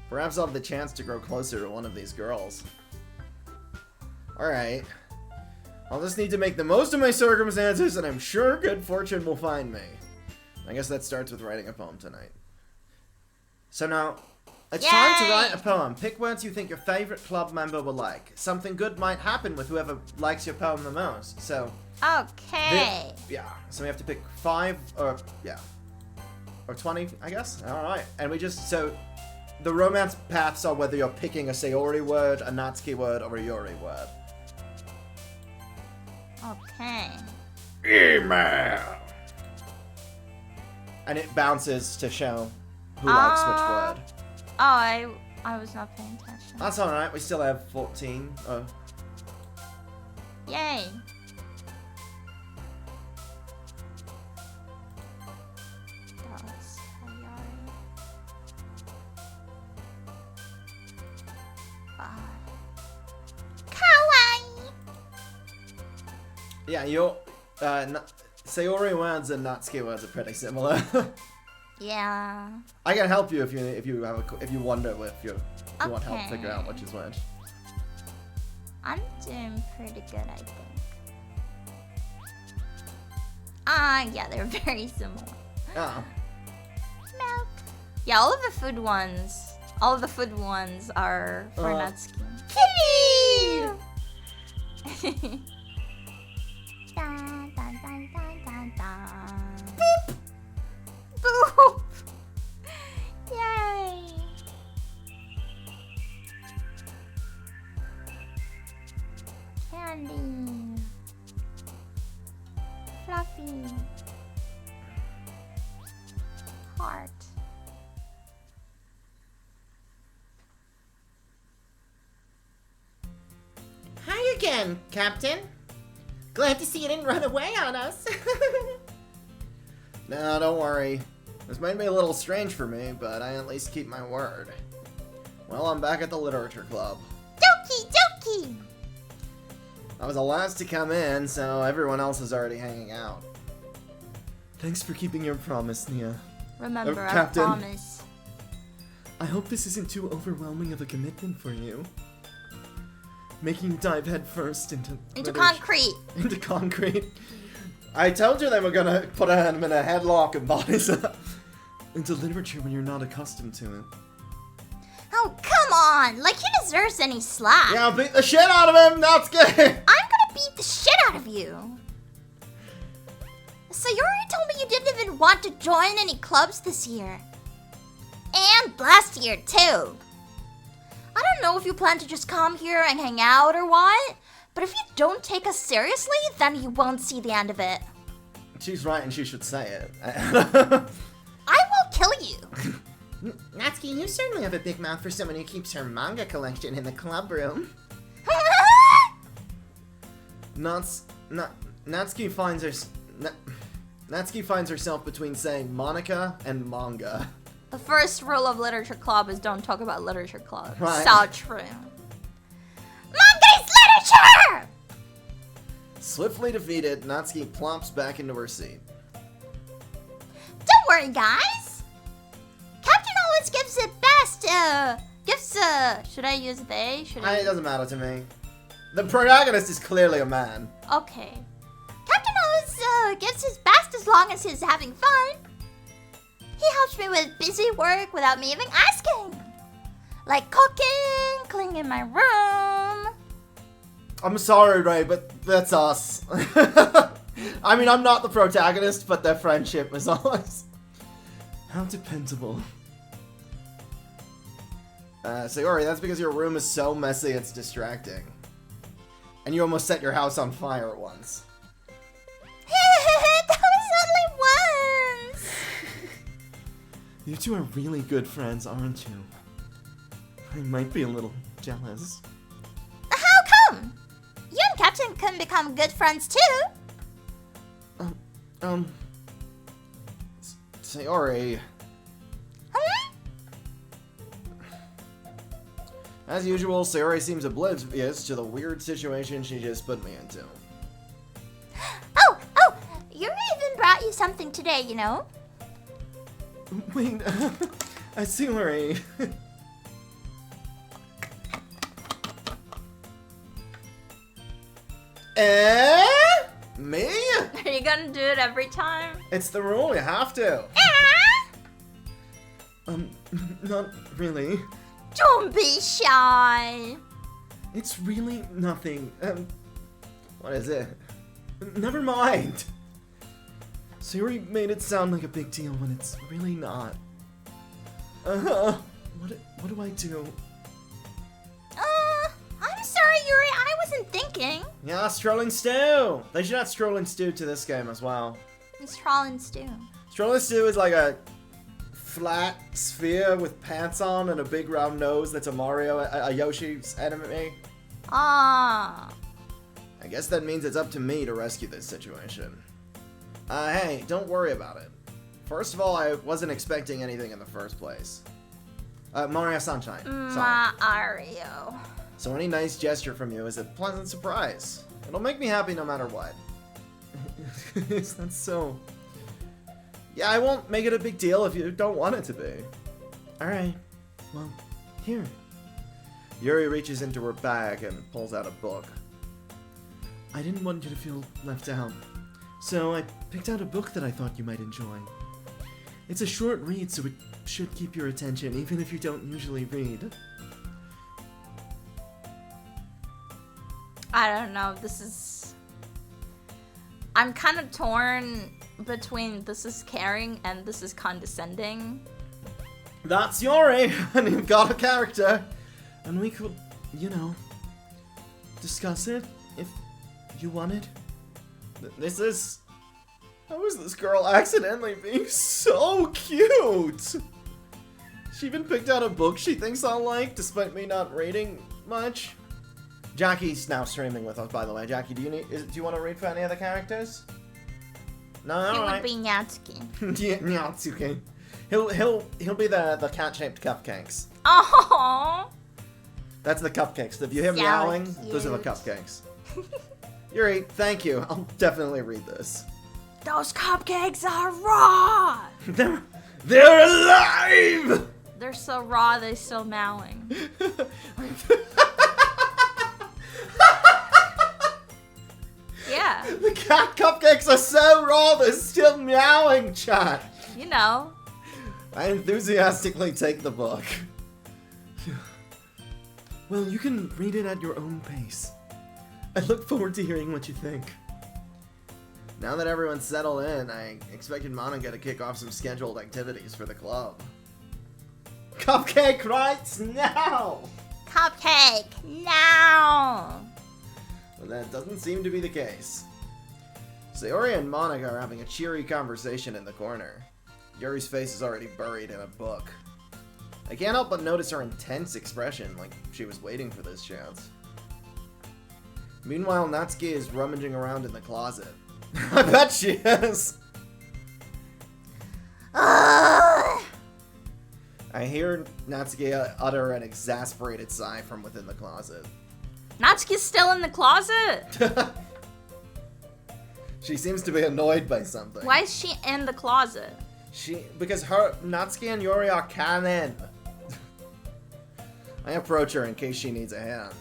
Perhaps I'll have the chance to grow closer to one of these girls. Alright. I'll just need to make the most of my circumstances, and I'm sure good fortune will find me. I guess that starts with writing a poem tonight. So now, it's time to write a poem. Pick words you think your favorite club member will like. Something good might happen with whoever likes your poem the most. So, Okay. so we have to pick 5 or 20, I guess. All right, and we just the romance paths are whether you're picking a Sayori word, a Natsuki word, or a Yuri word. Okay. Email. And it bounces to show who likes which word. Oh, I was not paying attention. That's all right. We still have 14. Yay. That was Sayori. 5. Kawaii. Yeah, your Sayori words and Natsuki words are pretty similar. Yeah. I can help you if you wonder if you want help Okay. figure out which is which. I'm doing pretty good, I think. Yeah, they're very similar. Oh. Milk. Yeah, all of the food ones are for Natsuki. Kitty! Dun, dun, dun, dun, dun, dun. Boop! Boop! Yay! Candy. Fluffy. Heart. Hi again, Captain. Glad to see you didn't run away on us. No, don't worry. This might be a little strange for me, but I at least keep my word. Well, I'm back at the literature club. Doki! Doki! I was the last to come in, so everyone else is already hanging out. Thanks for keeping your promise, Nia. Remember, I Captain. promise. I hope this isn't too overwhelming of a commitment for you. Making you dive headfirst into concrete. Into concrete. I told you they were gonna put him in a headlock and bodies up. Into literature when you're not accustomed to it. Oh, come on! Like he deserves any slack. Yeah, I'll beat the shit out of him, that's good! I'm gonna beat the shit out of you. Sayori told me you didn't even want to join any clubs this year. And last year, too. I don't know if you plan to just come here and hang out or what, but if you don't take us seriously, then you won't see the end of it. She's right and she should say it. I will kill you. Natsuki, you certainly have a big mouth for someone who keeps her manga collection in the club room. Natsuki finds her... Natsuki finds herself between saying Monica and manga. The first rule of literature club is don't talk about literature club. Right. So true. Manga is literature! Swiftly defeated, Natsuki plumps back into her seat. Don't worry, guys. Captain always gives it best. Should I use they? It doesn't matter to me. The protagonist is clearly a man. Okay. Captain always gives his best as long as he's having fun. He helps me with busy work without me even asking. Like cooking, cleaning my room. I'm sorry, Ray, but that's us. I mean, I'm not the protagonist, but their friendship is always... How dependable. Sayori, that's because your room is so messy it's distracting. And you almost set your house on fire once. That was only once. You two are really good friends, aren't you? I might be a little jealous. How come? You and Captain can become good friends too. Sayori. As usual, Sayori seems oblivious to the weird situation she just put me into. Oh, Yuri even brought you something today, you know? Wait, Sayori. Me? Are you gonna do it every time? It's the rule, you have to. Not really. Don't be shy. It's really nothing. What is it? Never mind. Sayori made it sound like a big deal when it's really not. What do I do? I'm sorry, Yuri, I wasn't thinking. Yeah, Strolling Stew! They should add Strolling Stew to this game as well. It's Trollin' Stew. Strolling Stew is like a flat sphere with pants on and a big round nose that's a Yoshi's enemy. Ah. I guess that means it's up to me to rescue this situation. Hey, don't worry about it. First of all, I wasn't expecting anything in the first place. Mario Sunshine. Sorry. Mario. So any nice gesture from you is a pleasant surprise. It'll make me happy no matter what. Is that so? Yeah, I won't make it a big deal if you don't want it to be. Alright. Well, here. Yuri reaches into her bag and pulls out a book. I didn't want you to feel left out, so I picked out a book that I thought you might enjoy. It's a short read, so it should keep your attention, even if you don't usually read. I don't know, I'm kind of torn between this is caring and this is condescending. That's Yuri, and you've got a character. And we could, discuss it if you wanted. How is this girl accidentally being so cute? She even picked out a book she thinks I'll like, despite me not reading much. Jackie's now streaming with us, by the way. Jackie, do you want to read for any of the characters? No, alright. He would be Natsuki. Yeah, Natsuki. He'll be the cat-shaped cupcakes. Oh. That's the cupcakes. If you hear So meowing, cute. those are the cupcakes. Yuri, thank you. I'll definitely read this. Those cupcakes are raw. They're alive! They're so raw, they're still meowing. Yeah. The cat cupcakes are so raw, they're still meowing, chat. You know. I enthusiastically take the book. Well, you can read it at your own pace. I look forward to hearing what you think. Now that everyone's settled in, I expected Monica to kick off some scheduled activities for the club. Cupcake rights now! Cupcake, now! But that doesn't seem to be the case. Sayori and Monica are having a cheery conversation in the corner. Yuri's face is already buried in a book. I can't help but notice her intense expression, like she was waiting for this chance. Meanwhile, Natsuki is rummaging around in the closet. I bet she is! I hear Natsuki utter an exasperated sigh from within the closet. Natsuki's still in the closet? She seems to be annoyed by something. Why is she in the closet? Because Natsuki and Yuri are canon. I approach her in case she needs a hand.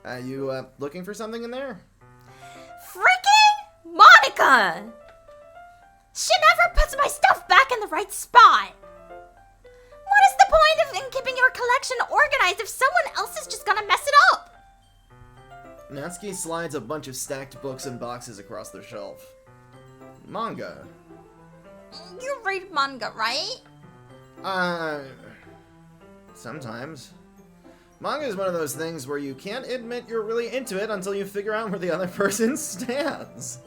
Are you looking for something in there? Freaking Monica! She never puts my stuff back in the right spot. What is the point of in keeping your collection organized if someone else is just gonna mess it up? Natsuki slides a bunch of stacked books and boxes across the shelf. Manga. You read manga, right? Sometimes. Manga is one of those things where you can't admit you're really into it until you figure out where the other person stands.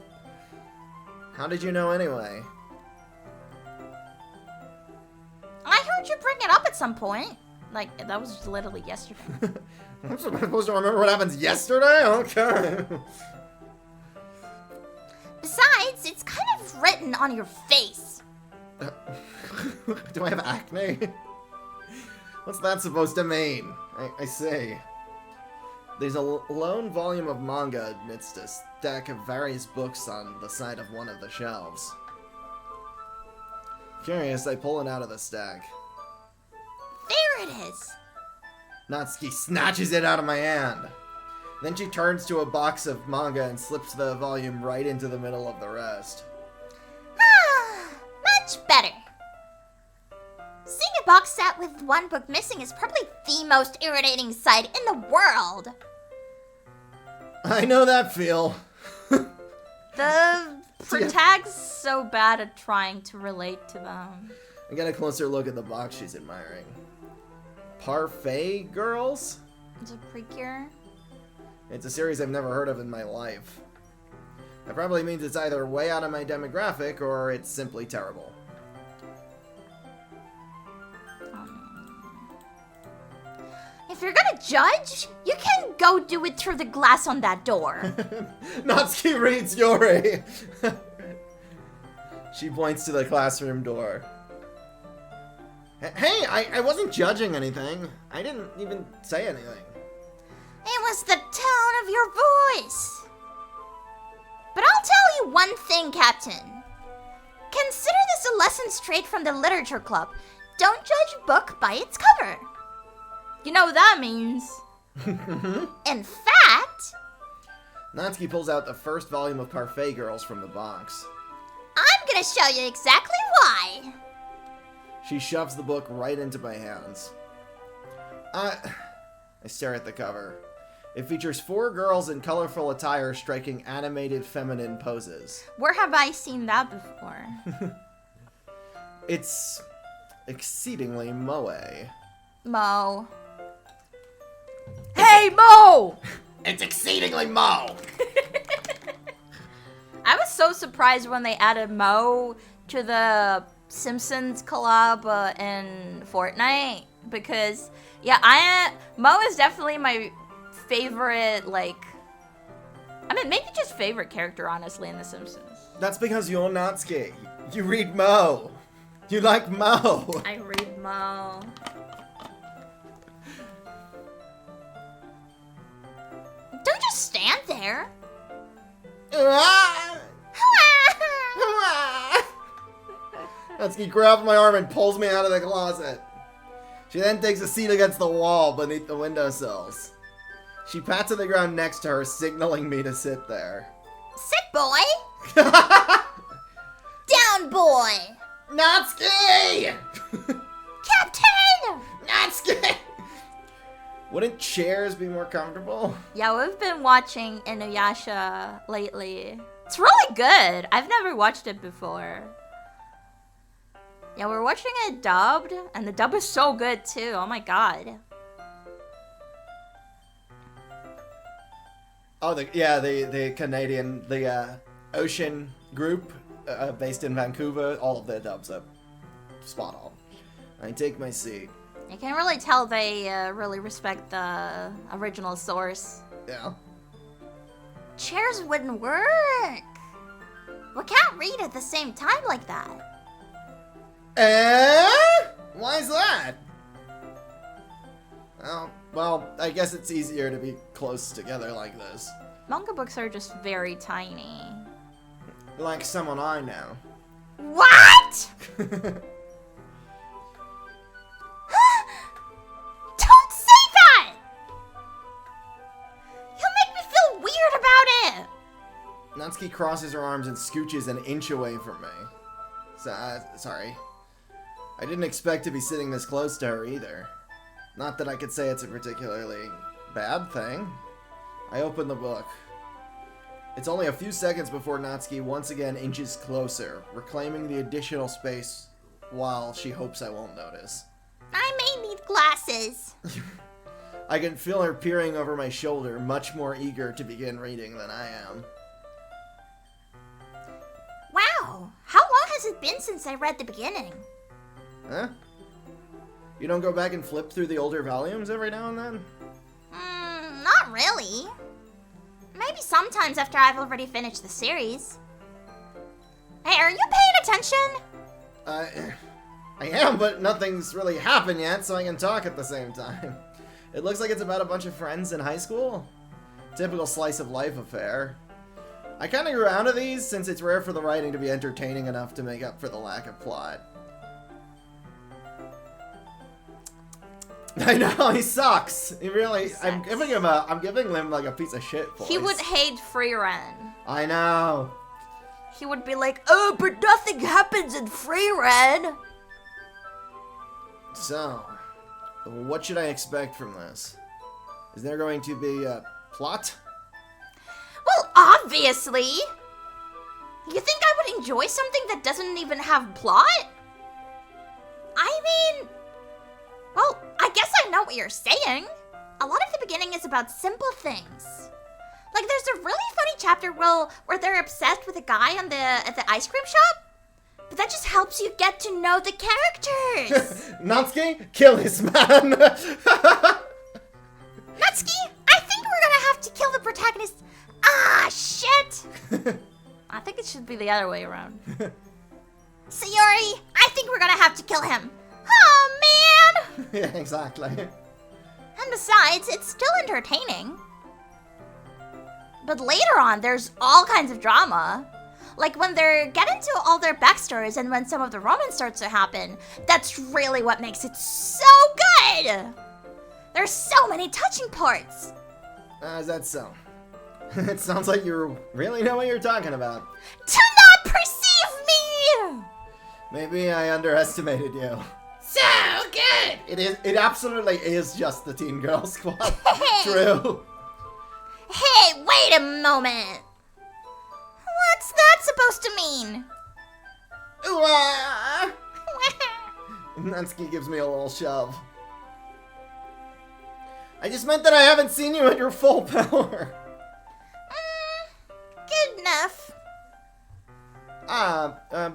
How did you know anyway? I heard you bring it up at some point. Like, that was literally yesterday. I'm supposed to remember what happens yesterday? Okay. Besides, it's kind of written on your face. Do I have acne? What's that supposed to mean? I see. There's a lone volume of manga amidst a stack of various books on the side of one of the shelves. Curious, I pull it out of the stack. There it is. Natsuki snatches it out of my hand. Then she turns to a box of manga and slips the volume right into the middle of the rest. Much better. Seeing a box set with one book missing is probably the most irritating sight in the world. I know that feel. The protagonist's so bad at trying to relate to them. I get a closer look at the box she's admiring. Parfait Girls? It's a precure. It's a series I've never heard of in my life. That probably means it's either way out of my demographic or it's simply terrible. If you're gonna judge, you can go do it through the glass on that door. Natsuki reads Yuri! She points to the classroom door. Hey, I wasn't judging anything. I didn't even say anything. It was the tone of your voice. But I'll tell you one thing, Captain. Consider this a lesson straight from the literature club. Don't judge a book by its cover. You know what that means. In fact... Natsuki pulls out the first volume of Parfait Girls from the box. I'm gonna show you exactly why. She shoves the book right into my hands. I stare at the cover. It features 4 girls in colorful attire striking animated feminine poses. Where have I seen that before? It's exceedingly moe. Mo. Hey, Mo! It's exceedingly moe! I was so surprised when they added Mo to the Simpsons collab in Fortnite. Because, yeah, Mo is definitely my favorite, like... I mean, maybe just favorite character, honestly, in The Simpsons. That's because you're Natsuki. You read Mo. You like Mo. I read Mo. Don't just stand there. Natsuki grabs my arm and pulls me out of the closet. She then takes a seat against the wall beneath the windowsills. She pats at the ground next to her, signaling me to sit there. Sit, boy. Down, boy. Natsuki! Captain! Natsuki! Wouldn't chairs be more comfortable? Yeah, we've been watching Inuyasha lately. It's really good. I've never watched it before. Yeah, we're watching it dubbed, and the dub is so good too. Oh my god. Oh, the Canadian, Ocean group based in Vancouver. All of their dubs are spot on. I take my seat. You can really tell they really respect the original source. Yeah. Chairs wouldn't work. We can't read at the same time like that. Why's that? Oh, well, I guess it's easier to be close together like this. Manga books are just very tiny. Like someone I know. What? Don't say that! You'll make me feel weird about it! Natsuki crosses her arms and scooches an inch away from me. Sorry. I didn't expect to be sitting this close to her either. Not that I could say it's a particularly bad thing. I open the book. It's only a few seconds before Natsuki once again inches closer, reclaiming the additional space while she hopes I won't notice. I may need glasses. I can feel her peering over my shoulder, much more eager to begin reading than I am. Wow, how long has it been since I read the beginning? Huh? You don't go back and flip through the older volumes every now and then? Not really. Maybe sometimes after I've already finished the series. Hey, are you paying attention? I am, but nothing's really happened yet, so I can talk at the same time. It looks like it's about a bunch of friends in high school. Typical slice of life affair. I kind of grew out of these since it's rare for the writing to be entertaining enough to make up for the lack of plot. I know, he sucks. He really, I'm giving him like a piece of shit voice. He would hate free run. I know. He would be like, oh, but nothing happens in free run. So, what should I expect from this? Is there going to be a plot? Well, obviously. You think I would enjoy something that doesn't even have plot? I mean, well, I guess I know what you're saying. A lot of the beginning is about simple things. Like, there's a really funny chapter where they're obsessed with a guy at the ice cream shop. But that just helps you get to know the characters. Natsuki, kill this man. Natsuki, I think we're gonna have to kill the protagonist. Ah, shit. I think it should be the other way around. Sayori, I think we're gonna have to kill him. Oh, man. Yeah, exactly. And besides, it's still entertaining. But later on, there's all kinds of drama. Like when they're getting into all their backstories and when some of the romance starts to happen. That's really what makes it so good. There's so many touching parts. Is that so? It sounds like you really know what you're talking about. Do not perceive me! Maybe I underestimated you. So good! It absolutely is just the Teen Girl Squad. True. Hey, wait a moment. What's that supposed to mean? Natsuki gives me a little shove. I just meant that I haven't seen you at your full power. Good enough.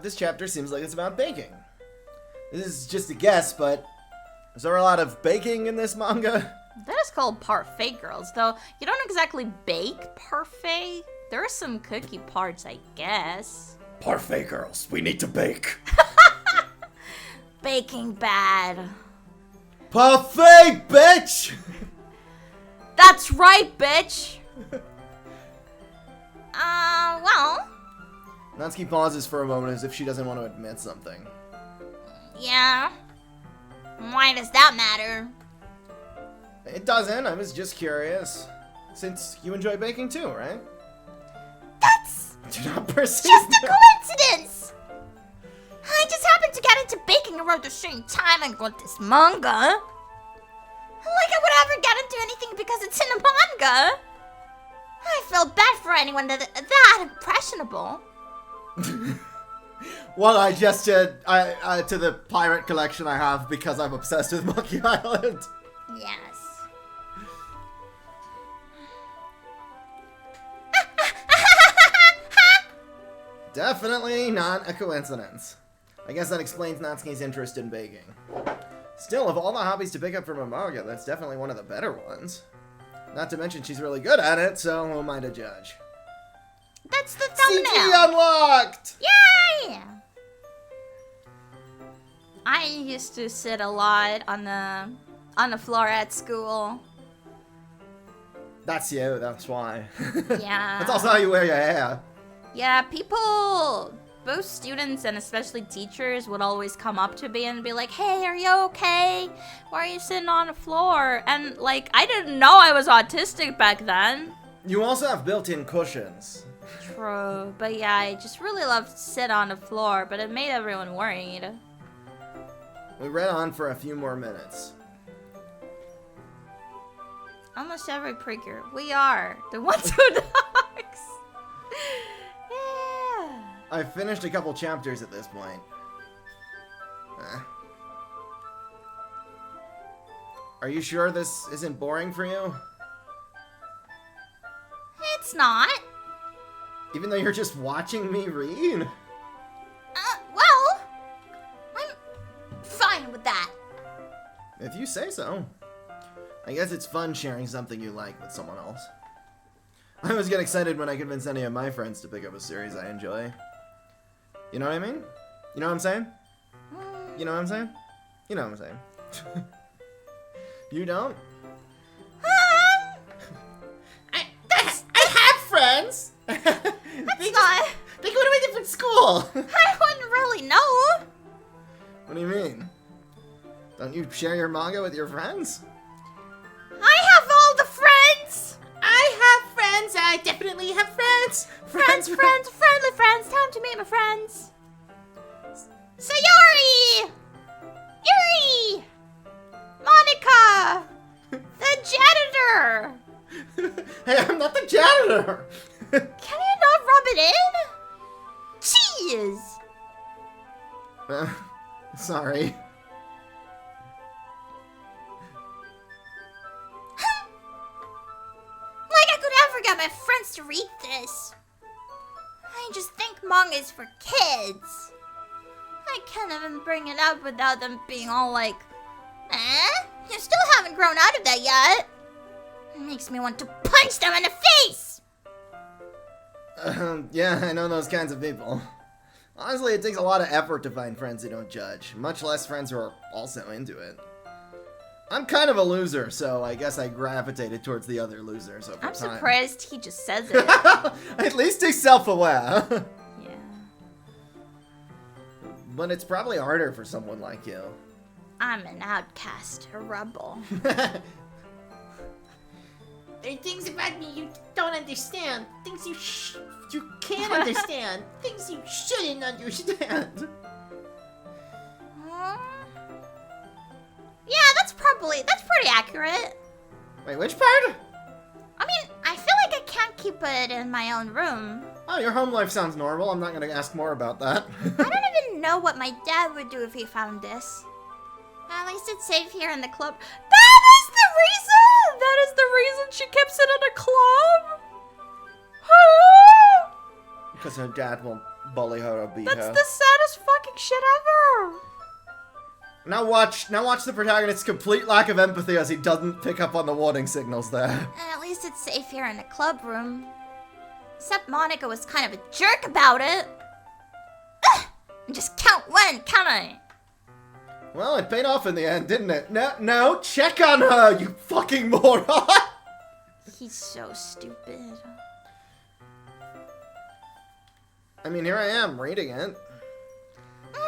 This chapter seems like it's about baking. This is just a guess, but is there a lot of baking in this manga? That is called parfait girls, though you don't exactly bake parfait. There are some cookie parts, I guess. Parfait girls, we need to bake. Baking bad. Parfait, bitch! That's right, bitch! Well... Natsuki pauses for a moment as if she doesn't want to admit something. Yeah. Why does that matter? It doesn't, I was just curious. Since you enjoy baking too, right? That's Do not perceive just a me. coincidence! I just happened to get into baking around the same time I got this manga. Like I would ever get into anything because it's in a manga. I feel bad for anyone that impressionable. Well, I gestured to the pirate collection I have because I'm obsessed with Monkey Island. Yes. Definitely not a coincidence. I guess that explains Natsuki's interest in baking. Still, of all the hobbies to pick up from a manga, that's definitely one of the better ones. Not to mention she's really good at it, so who am I to judge? That's the CG thumbnail. unlocked! Yay! I used to sit a lot on the floor at school. That's you, that's why. Yeah. That's also how you wear your hair. Yeah, people, both students and especially teachers would always come up to me and be like, hey, are you okay? Why are you sitting on the floor? And like, I didn't know I was autistic back then. You also have built-in cushions. True, but yeah, I just really loved to sit on the floor, but it made everyone worried. We read on for a few more minutes. Almost every pregger. We are the ones who dogs. Yeah. I've finished a couple chapters at this point. Are you sure this isn't boring for you? It's not. Even though you're just watching me read? Well, I'm fine with that. If you say so. I guess it's fun sharing something you like with someone else. I always get excited when I convince any of my friends to pick up a series I enjoy. You know what I mean? You know what I'm saying? You know what I'm saying? You know what I'm saying. You don't? I have friends. That's not. They go to a different school. I wouldn't really know. What do you mean? Don't you share your manga with your friends? I have all the friends. I have friends. I definitely have friends. Friends, friendly friends. Time to meet my friends. Sayori! Yuri! Monica! The janitor! Hey, I'm not the janitor! Can you not rub it in? Jeez! Sorry. Like I could ever get my friends to read this. I just think manga is for kids. I can't even bring it up without them being all like, you still haven't grown out of that yet. It makes me want to punch them in the face. Yeah, I know those kinds of people. Honestly, it takes a lot of effort to find friends who don't judge, much less friends who are also into it. I'm kind of a loser, so I guess I gravitated towards the other losers over time. I'm surprised he just says it. At least he's self-aware. Yeah. But it's probably harder for someone like you. I'm an outcast, a rebel. There are things about me you don't understand. Things you can't understand. Things you shouldn't understand. Yeah, that's pretty accurate. Wait, which part? I mean, I feel like I can't keep it in my own room. Oh, your home life sounds normal. I'm not gonna ask more about that. I don't even know what my dad would do if he found this. At least it's safe here in the club. That is the reason! That is the reason she keeps it in a club? Because her dad won't bully her or beat That's her. the saddest fucking shit ever! Now watch the protagonist's complete lack of empathy as he doesn't pick up on the warning signals there. At least it's safe here in the club room. Except Monica was kind of a jerk about it. Just count one, can't I? Well, it paid off in the end, didn't it? No, check on her, you fucking moron! He's so stupid. I mean, here I am, reading it.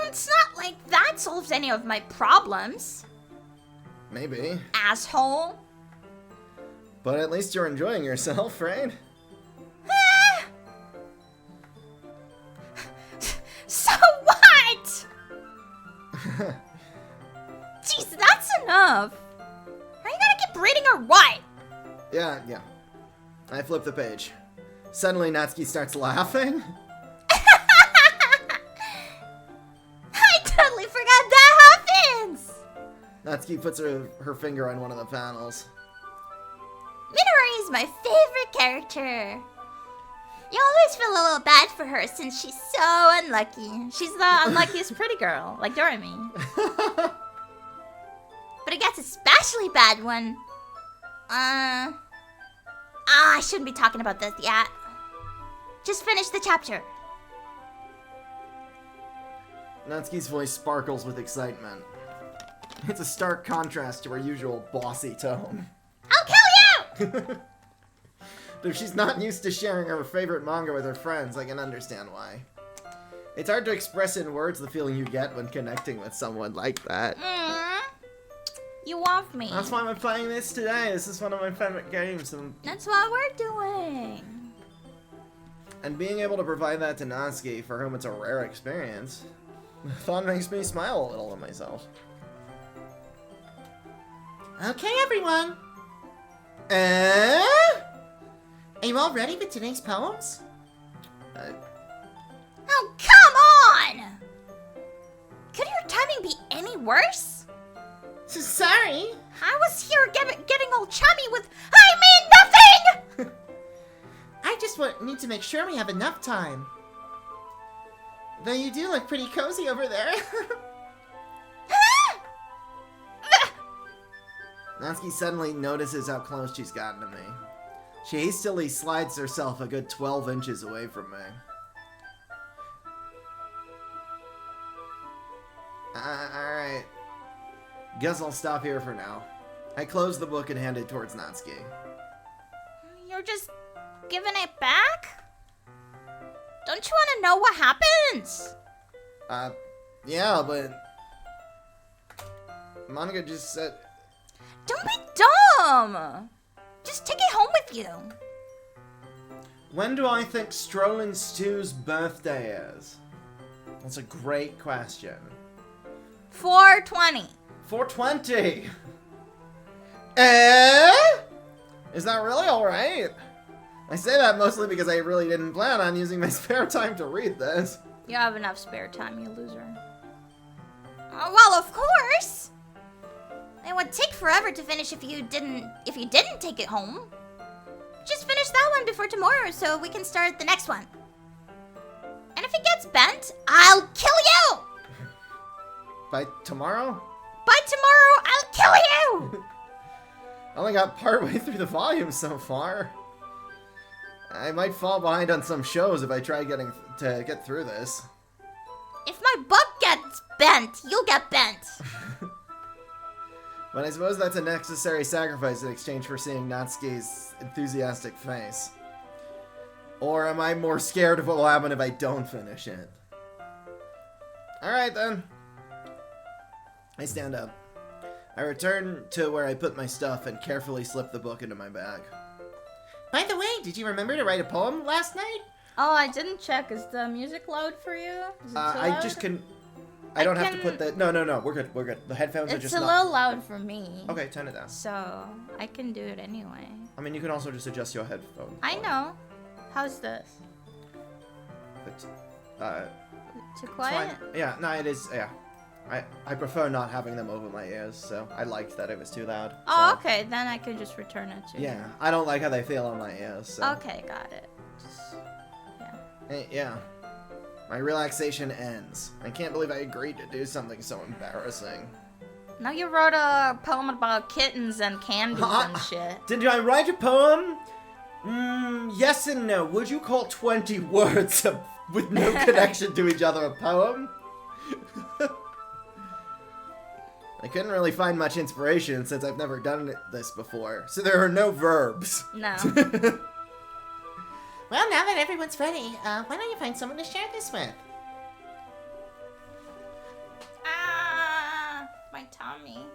It's not like that solves any of my problems. Maybe. Asshole. But at least you're enjoying yourself, right? So what? Jeez, that's enough. Are you gonna keep reading or what? Yeah. I flip the page. Suddenly, Natsuki starts laughing. I totally forgot that happens. Natsuki puts her finger on one of the panels. Minori is my favorite character. You always feel a little bad for her since she's so unlucky. She's the unluckiest pretty girl, like Doremi. But it gets especially bad when... I shouldn't be talking about this yet. Just finish the chapter. Natsuki's voice sparkles with excitement. It's a stark contrast to her usual bossy tone. I'll kill you! Though she's not used to sharing her favorite manga with her friends, I can understand why. It's hard to express in words the feeling you get when connecting with someone like that. You love me. That's why we're playing this today. This is one of my favorite games. That's what we're doing. And being able to provide that to Natsuki, for whom it's a rare experience, the thought makes me smile a little at myself. Okay, everyone. Are you all ready with today's poems? Oh, come on! Could your timing be any worse? Sorry. I was here getting all chummy with I mean nothing! I just need to make sure we have enough time. Though you do look pretty cozy over there. Natsuki suddenly notices how close she's gotten to me. She hastily slides herself a good 12 inches away from me. Alright. Guess I'll stop here for now. I close the book and hand it towards Natsuki. You're just giving it back? Don't you want to know what happens? Yeah, but... Monica just said... Don't be dumb! Just take it home with you. When do I think Strolling Stew's birthday is? That's a great question. 420. 420! Is that really alright? I say that mostly because I really didn't plan on using my spare time to read this. You have enough spare time, you loser. Well, of course! It would take forever to finish if you didn't take it home. Just finish that one before tomorrow so we can start the next one. And if it gets bent, I'll kill you! By tomorrow? By tomorrow, I'll kill you! I only got partway through the volume so far. I might fall behind on some shows if I try to get through this. If my book gets bent, you'll get bent. But I suppose that's a necessary sacrifice in exchange for seeing Natsuki's enthusiastic face. Or am I more scared of what will happen if I don't finish it? Alright then. I stand up. I return to where I put my stuff and carefully slip the book into my bag. By the way, did you remember to write a poem last night? Oh, I didn't check. Is the music loud for you? Is it too I loud? just can... I don't have to put the... No, we're good. The headphones are just It's a little loud for me. Okay, turn it down. So, I can do it anyway. I mean, you can also just adjust your headphone. I know. How's this? But, Too it's quiet? fine. Yeah, no, it is, yeah. I prefer not having them over my ears, so I liked that it was too loud. Oh, so. okay. Then I can just return it to you. Yeah, I don't like how they feel on my ears, so. Okay, got it. Just, yeah. Hey, yeah. My relaxation ends. I can't believe I agreed to do something so embarrassing. Now you wrote a poem about kittens and candies and shit. Did I write a poem? Yes and no. Would you call 20 words with no connection to each other a poem? I couldn't really find much inspiration since I've never done this before, so there are no verbs. No. Well, now that everyone's ready, why don't you find someone to share this with? Ah, my tummy.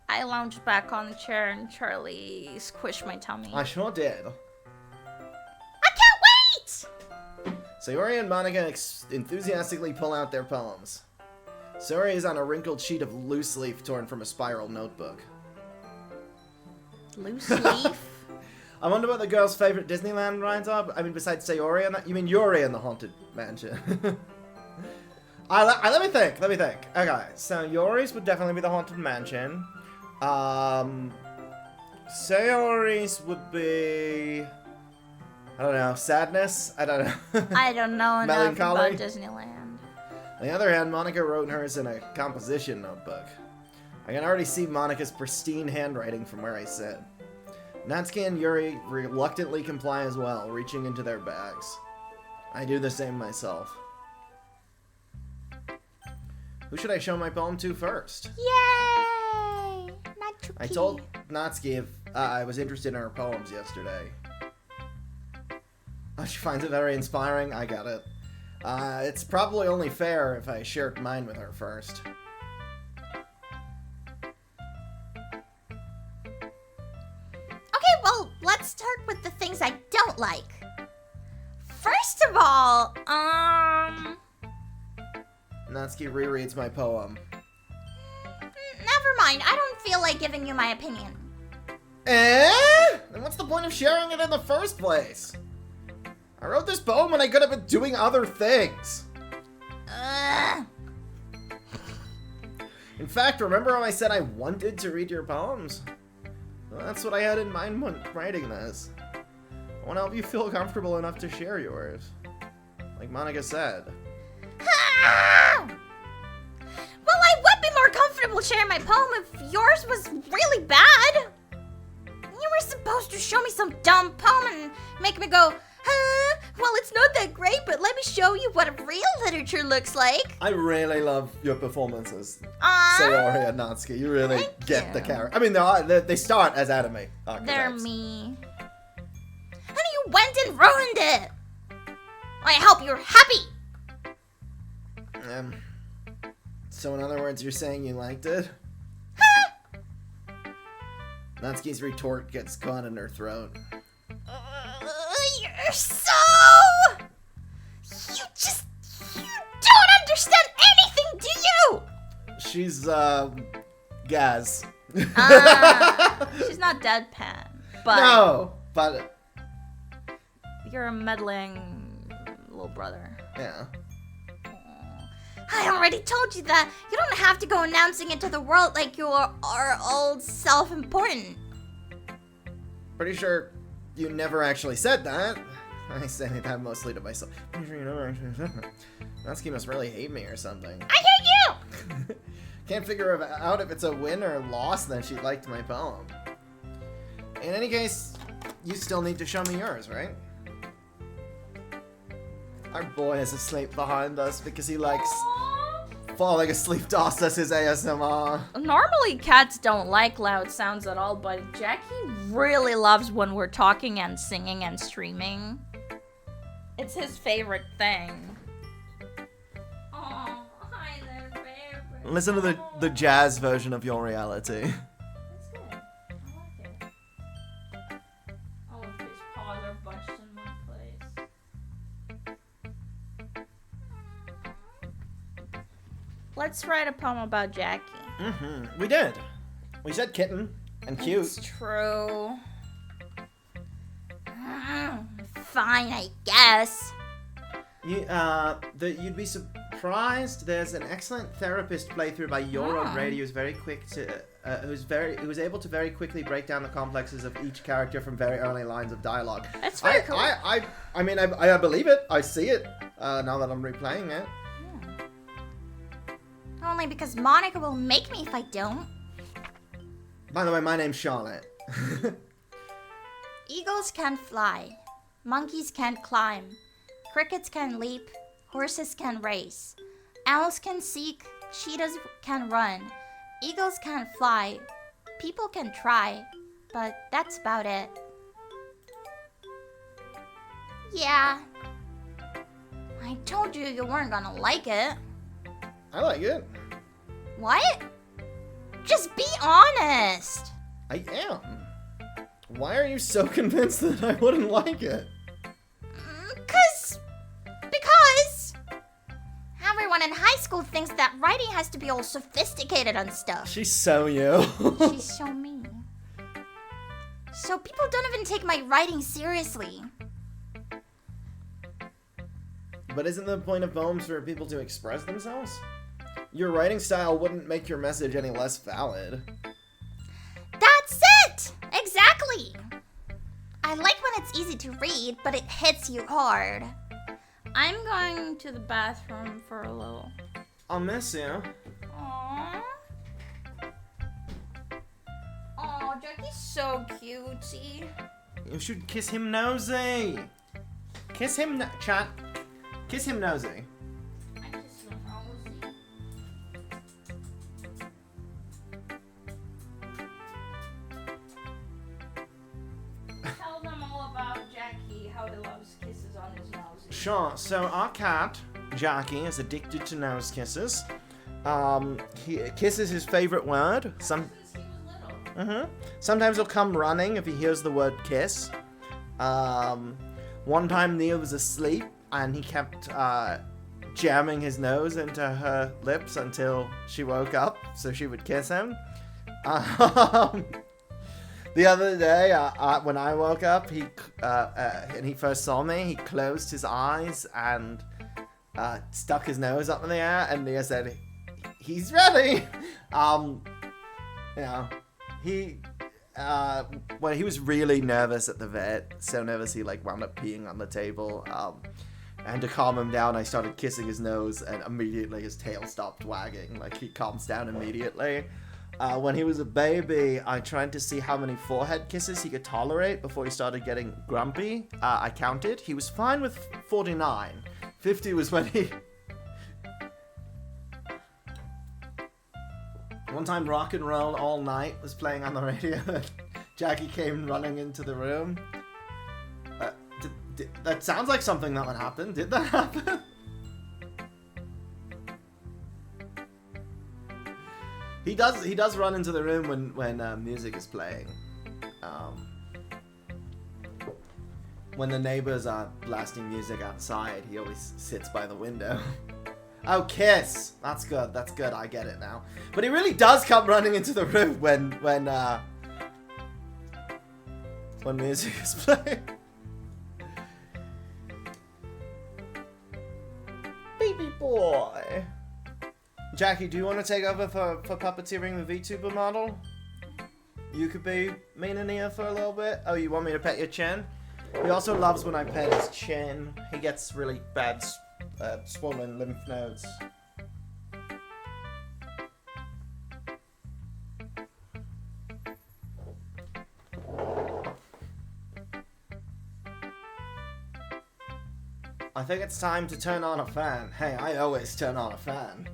I lounged back on the chair and Charlie squished my tummy. I sure did. I can't wait! Sayori and Monica enthusiastically pull out their poems. Sayori is on a wrinkled sheet of loose leaf torn from a spiral notebook. Loose leaf? I wonder what the girls' favorite Disneyland rides are. I mean, besides Sayori and that, you mean Yuri and the Haunted Mansion. Let me think. Okay, so Yuri's would definitely be the Haunted Mansion. Sayori's would be... I don't know, Sadness? I don't know. I don't know enough about Melancholy? Disneyland. On the other hand, Monica wrote hers in a composition notebook. I can already see Monica's pristine handwriting from where I sit. Natsuki and Yuri reluctantly comply as well, reaching into their bags. I do the same myself. Who should I show my poem to first? Yay! Natsuki. I told Natsuki if I was interested in her poems yesterday. Oh, she finds it very inspiring? I got it. It's probably only fair if I shared mine with her first. Okay, well, let's start with the things I don't like. First of all, Natsuki rereads my poem. never mind. I don't feel like giving you my opinion. Eh? Then what's the point of sharing it in the first place? I wrote this poem when I could have been doing other things. In fact, remember when I said I wanted to read your poems? Well, that's what I had in mind when writing this. I want to help you feel comfortable enough to share yours. Like Monica said. Well, I would be more comfortable sharing my poem if yours was really bad. You were supposed to show me some dumb poem and make me go, well, it's not that great, but let me show you what real literature looks like. I really love your performances, Aww. Sayori and Natsuki. You really Thank get you. the character. I mean, they start as anime archetypes. They're me. And you went and ruined it. I hope you're happy. So in other words, you're saying you liked it? Natsuki's retort gets caught in her throat. You're so... You don't understand anything, do you? She's, Gaz. She's not deadpan, but... No, but... You're a meddling little brother. Yeah. I already told you that. You don't have to go announcing it to the world like you are all self-important. Pretty sure you never actually said that. I say that mostly to myself. Pretty sure you never actually said that. Natsuki must really hate me or something. I hate you! Can't figure out if it's a win or a loss that she liked my poem. In any case, you still need to show me yours, right? Our boy is asleep behind us because he likes falling asleep to us as his ASMR. Normally cats don't like loud sounds at all, but Jackie really loves when we're talking and singing and streaming. It's his favorite thing. Oh, hi there, baby. Listen to the jazz version of your reality. That's good. I like it. All of his paws are bunched in one place. Let's write a poem about Jackie. Mm-hmm. We did. We said kitten and cute. It's true. Fine, I guess. You'd be surprised. There's an excellent therapist playthrough by Yoron Radio who's very quick to, who was able to very quickly break down the complexes of each character from very early lines of dialogue. That's very cool. I mean, I believe it. I see it now that I'm replaying it. Only because Monica will make me if I don't. By the way, my name's Charlotte. Eagles can fly. Monkeys can climb. Crickets can leap. Horses can race. Owls can seek. Cheetahs can run. Eagles can fly. People can try. But that's about it. Yeah. I told you you weren't gonna like it. I like it. What? Just be honest. I am. Why are you so convinced that I wouldn't like it? Because everyone in high school thinks that writing has to be all sophisticated and stuff. She's so you. She's so me. So people don't even take my writing seriously. But isn't the point of poems for people to express themselves? Your writing style wouldn't make your message any less valid. That's it! Exactly! I like when it's easy to read, but it hits you hard. I'm going to the bathroom for a little. I'll miss you. Aww. Aw, Jackie's so cutesy. You should kiss him nosy. Kiss him, chat. Kiss him nosy. I kiss him nosy. sure. So our cat, Jackie, is addicted to nose kisses. Kiss is his favorite word. Sometimes he'll come running if he hears the word kiss. One time Nia was asleep and he kept jamming his nose into her lips until she woke up so she would kiss him. The other day, when I woke up, and he first saw me, he closed his eyes and stuck his nose up in the air, and Nia said, "He's ready." Well, he was really nervous at the vet, so nervous he like wound up peeing on the table. And to calm him down, I started kissing his nose, and immediately his tail stopped wagging. Like, he calms down immediately. When he was a baby, I tried to see how many forehead kisses he could tolerate before he started getting grumpy. I counted. He was fine with 49. 50 was when he... One time, Rock and Roll All Night was playing on the radio, and Jackie came running into the room. That sounds like something that would happen. Did that happen? He does run into the room when music is playing. When the neighbors are blasting music outside, he always sits by the window. Oh, kiss! That's good, I get it now. But he really does come running into the room when music is playing. Baby boy! Jackie, do you want to take over for puppeteering the VTuber model? You could be Mina Nia for a little bit. Oh, you want me to pet your chin? He also loves when I pet his chin. He gets really bad swollen lymph nodes. I think it's time to turn on a fan. Hey, I always turn on a fan.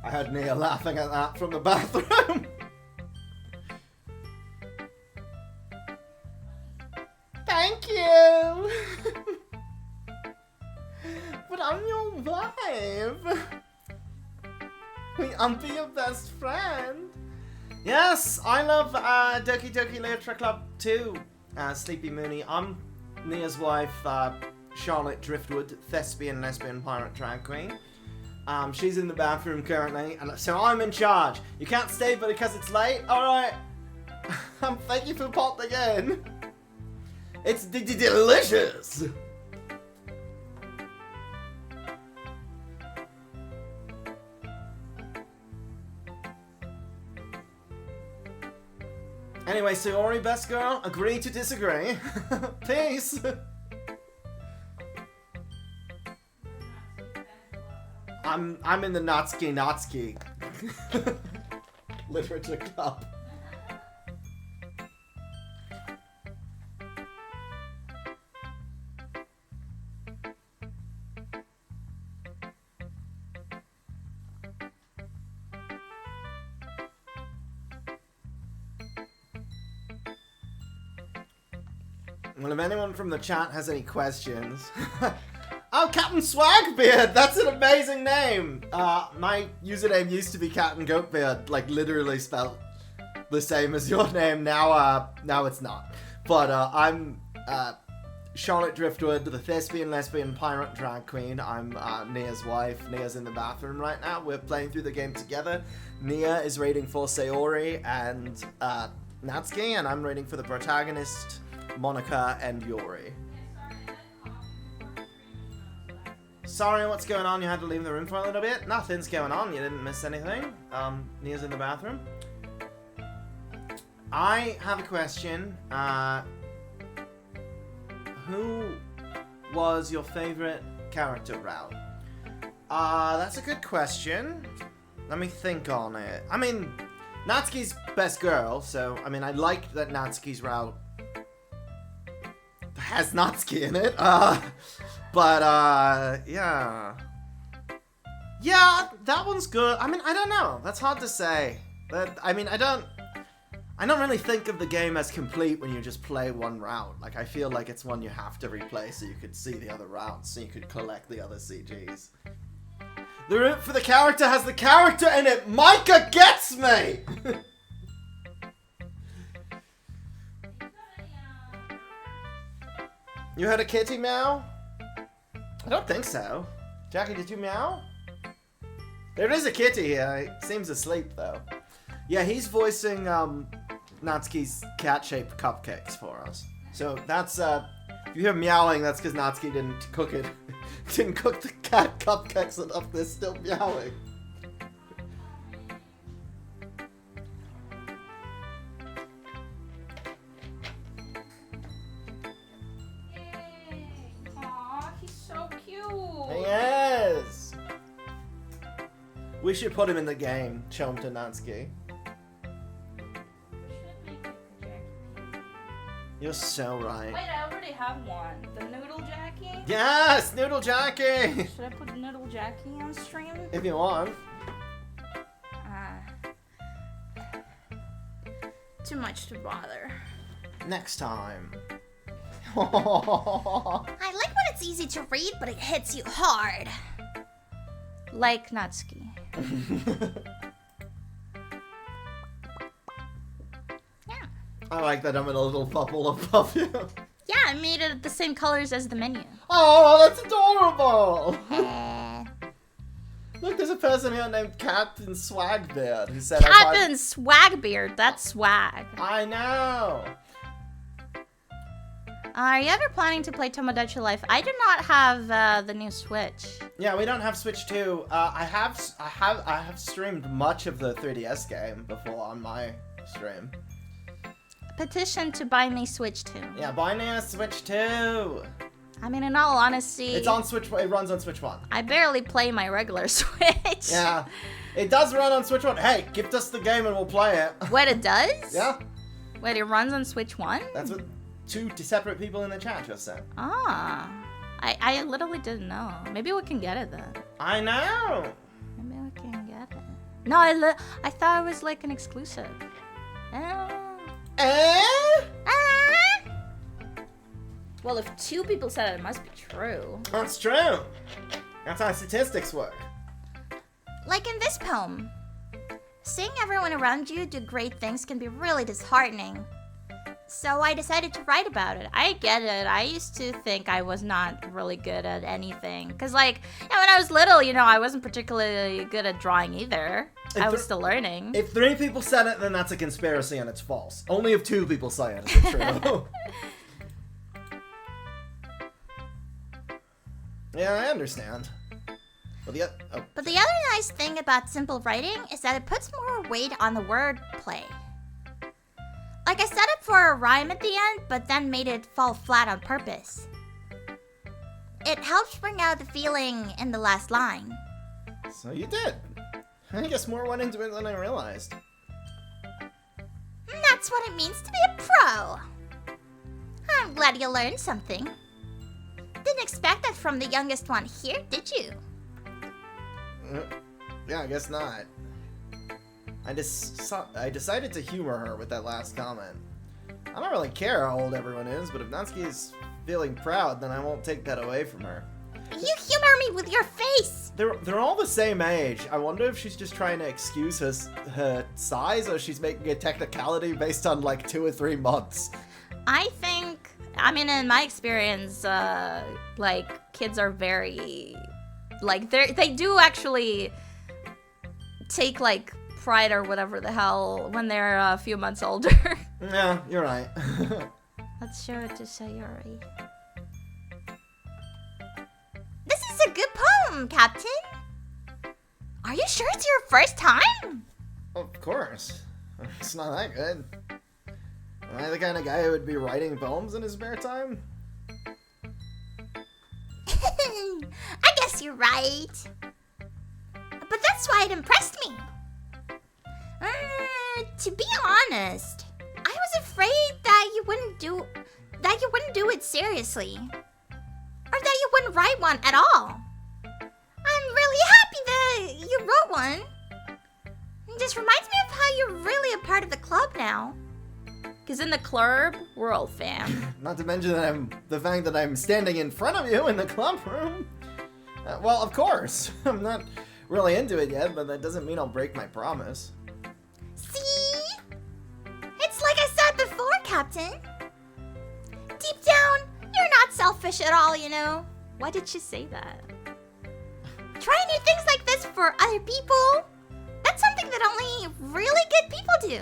I heard Nia laughing at that from the bathroom. Thank you! But I'm your wife. I'll be your best friend. Yes, I love Doki Literature Club too, Sleepy Mooney. I'm Nia's wife, Charlotte Driftwood, thespian, lesbian, pirate, drag queen. She's in the bathroom currently, and so I'm in charge. You can't stay but because it's late? Alright. Thank you for popping in. It's delicious! Anyway, Sayori, best girl, agree to disagree. Peace! I'm in the Natsuki Literature Club. Well, if anyone from the chat has any questions... Oh, Captain Swagbeard! That's an amazing name! My username used to be Captain Goatbeard, like literally spelled the same as your name. Now it's not. But I'm Charlotte Driftwood, the thespian, lesbian, pirate, drag queen. I'm Nia's wife. Nia's in the bathroom right now. We're playing through the game together. Nia is rating for Sayori and Natsuki, and I'm rating for the protagonist, Monica and Yori. Sorry, what's going on? You had to leave the room for a little bit? Nothing's going on. You didn't miss anything. Nia's in the bathroom. I have a question. Who was your favorite character route? That's a good question. Let me think on it. I mean, Natsuki's best girl, so, I mean, I liked that Natsuki's route has Natsuki in it. But, yeah. Yeah, that one's good. I mean, I don't know. That's hard to say. I I don't really think of the game as complete when you just play one route. Like, I feel like it's one you have to replay so you could see the other routes, so you could collect the other CGs. The route for the character has the character in it. Micah gets me! You heard a kitty meow? I don't think so. Jackie, did you meow? There is a kitty here. He seems asleep, though. Yeah, he's voicing, Natsuki's cat-shaped cupcakes for us. So that's, if you hear meowing, that's because Natsuki didn't cook it. Didn't cook the cat cupcakes enough, they're still meowing. Yay! Aw, he's so cute. He is! We should put him in the game, show him to Natsuki. You're so right. Wait, I already have one. The Noodle Jackie? Yes! Noodle Jackie! Should I put Noodle Jackie on stream? If you want. Too much to bother. Next time. I like when it's easy to read, but it hits you hard. Like Natsuki. Yeah. I like that I'm in a little bubble above you. Yeah, I made it the same colors as the menu. Oh, that's adorable! Look, there's a person here named Captain Swagbeard who said Captain Swagbeard, that's swag. I know! Are you ever planning to play Tomodachi Life? I do not have the new Switch. Yeah, we don't have Switch 2. I have streamed much of the 3DS game before on my stream. Petition to buy me Switch 2. Yeah, buy me a Switch 2. I mean, in all honesty, It's on Switch. It runs on Switch 1. I barely play my regular Switch. Yeah, it does run on Switch 1. Hey, gift us the game and we'll play it. Wait, it does? Yeah, Wait, it runs on Switch 1? that's what two separate people in the chat just said. Ah. I literally didn't know. Maybe we can get it then. I know. Maybe we can get it. No, I thought it was like an exclusive. Well, if two people said it, it must be true. That's true. That's how statistics work. Like in this poem. Seeing everyone around you do great things can be really disheartening. So I decided to write about it. I get it. I used to think I was not really good at anything. Because, like, yeah, when I was little, I wasn't particularly good at drawing either. I was still learning. If 3 people said it, then that's a conspiracy and it's false. Only if 2 people say it is it true. Yeah, I understand. But the other nice thing about simple writing is that it puts more weight on the wordplay. Like, I set it for a rhyme at the end, but then made it fall flat on purpose. It helps bring out the feeling in the last line. So you did. I guess more went into it than I realized. That's what it means to be a pro. I'm glad you learned something. Didn't expect that from the youngest one here, did you? Yeah, I guess not. I decided to humor her with that last comment. I don't really care how old everyone is, but if Natsuki is feeling proud, then I won't take that away from her. You humor me with your face! They're all the same age. I wonder if she's just trying to excuse her size, or she's making a technicality based on like 2 or 3 months. I think, in my experience, like, kids are very, like, they do actually take, like, pride or whatever the hell when they're a few months older. Yeah, you're right. Let's show it to Sayori. This is a good poem, Captain. Are you sure it's your first time? Of course. It's not that good. Am I the kind of guy who would be writing poems in his spare time? I guess you're right. But that's why it impressed me. To be honest, I was afraid that you wouldn't do it seriously. Or that you wouldn't write one at all. I'm really happy that you wrote one. It just reminds me of how you're really a part of the club now. Because in the club, we're all fam. Not to mention that the fact that I'm standing in front of you in the club room. Well, of course. I'm not really into it yet, but that doesn't mean I'll break my promise. See? It's like I said before, Captain. Deep down, you're not selfish at all, you know. Why did she say that? Trying new things like this for other people, that's something that only really good people do.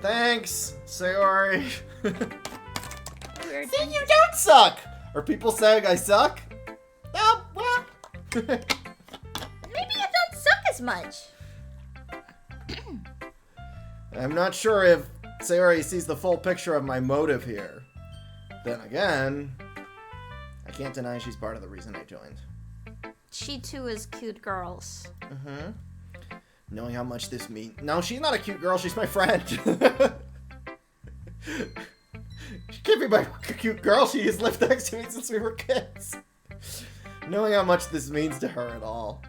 Thanks, Sayori. Weird. See, you don't suck! Are people saying I suck? Oh, well. Maybe you don't suck as much. I'm not sure if Sayori sees the full picture of my motive here. Then again, I can't deny she's part of the reason I joined. She too is cute girls. Mm-hmm. Knowing how much this means. No, she's not a cute girl, she's my friend. She can't be my cute girl, she has lived next to me since we were kids. Knowing how much this means to her at all.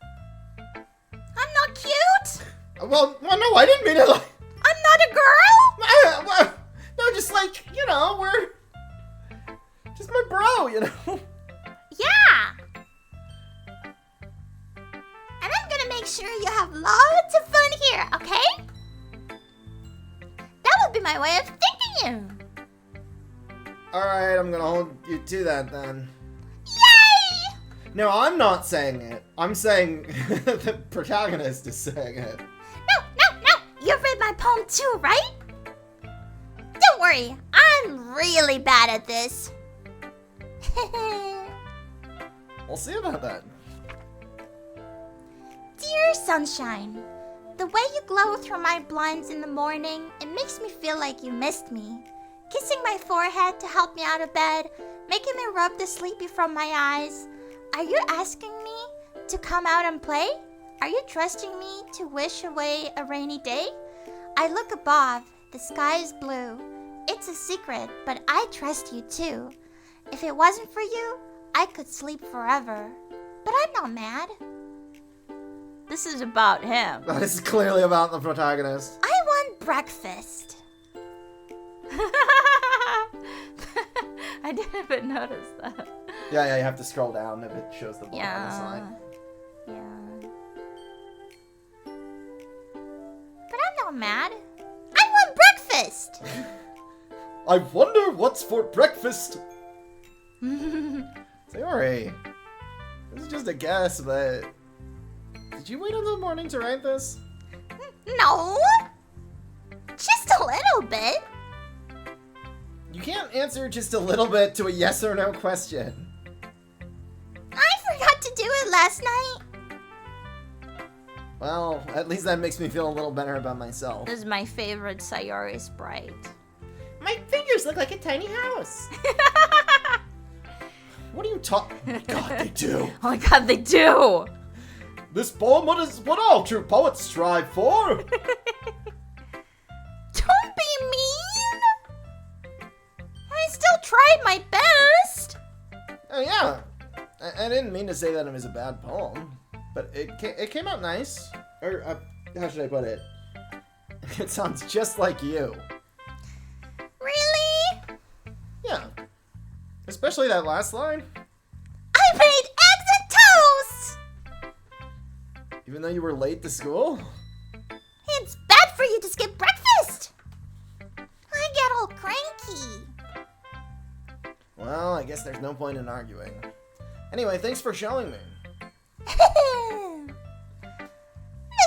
I'm not cute! Well, no, I didn't mean it like... I'm not a girl? No, just like, you know, we're... Just my bro, you know? Yeah! And I'm gonna make sure you have lots of fun here, okay? That would be my way of thanking you. Alright, I'm gonna hold you to that then. Yay! No, I'm not saying it. I'm saying the protagonist is saying it. No! You read my poem too, right? Don't worry, I'm really bad at this. We'll see about that. Dear sunshine, the way you glow through my blinds in the morning, it makes me feel like you missed me. Kissing my forehead to help me out of bed, making me rub the sleepy from my eyes. Are you asking me to come out and play? Are you trusting me to wish away a rainy day? I look above, the sky is blue. It's a secret, but I trust you too. If it wasn't for you, I could sleep forever. But I'm not mad. This is about him. This is clearly about the protagonist. I want breakfast. I didn't even notice that. Yeah, you have to scroll down if it shows the ball on the side. Yeah. But I'm not mad. I want breakfast! I wonder what's for breakfast. Sayori, this is just a guess, but did you wait until the morning to write this? No! Just a little bit. You can't answer just a little bit to a yes or no question. I forgot to do it last night. Well, at least that makes me feel a little better about myself. This is my favorite Sayori sprite. My fingers look like a tiny house. What are you talking? God, they do. Oh my god, they do! This poem, what all true poets strive for. Don't be mean! I still tried my best! Oh yeah, I didn't mean to say that it was a bad poem, but it came out nice. Or how should I put it? It sounds just like you. Really? Yeah, especially that last line. I made eggs and toast! Even though you were late to school. It's bad for you to skip breakfast! I get all cranky. Well, I guess there's no point in arguing. Anyway, thanks for showing me. This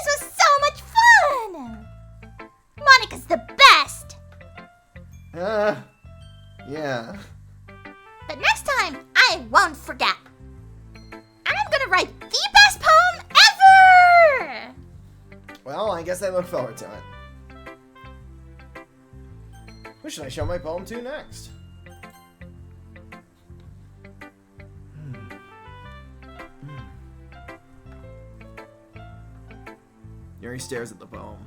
was so much fun! Monica's the best! Yeah. But next time, I won't forget. And I'm gonna write the best poem ever! Well, I guess I look forward to it. Who should I show my poem to next? Yuri stares at the poem.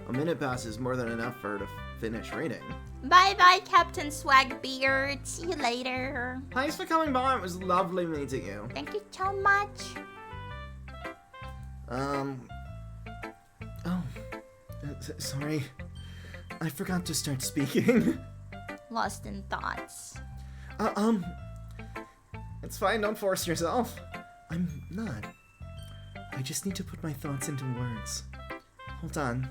A minute passes, more than enough for her to finish reading. Bye-bye, Captain Swagbeard. See you later. Thanks for coming by, it was lovely meeting you. Thank you so much. Sorry. I forgot to start speaking. Lost in thoughts. It's fine, don't force yourself. I'm not. I just need to put my thoughts into words. Hold on.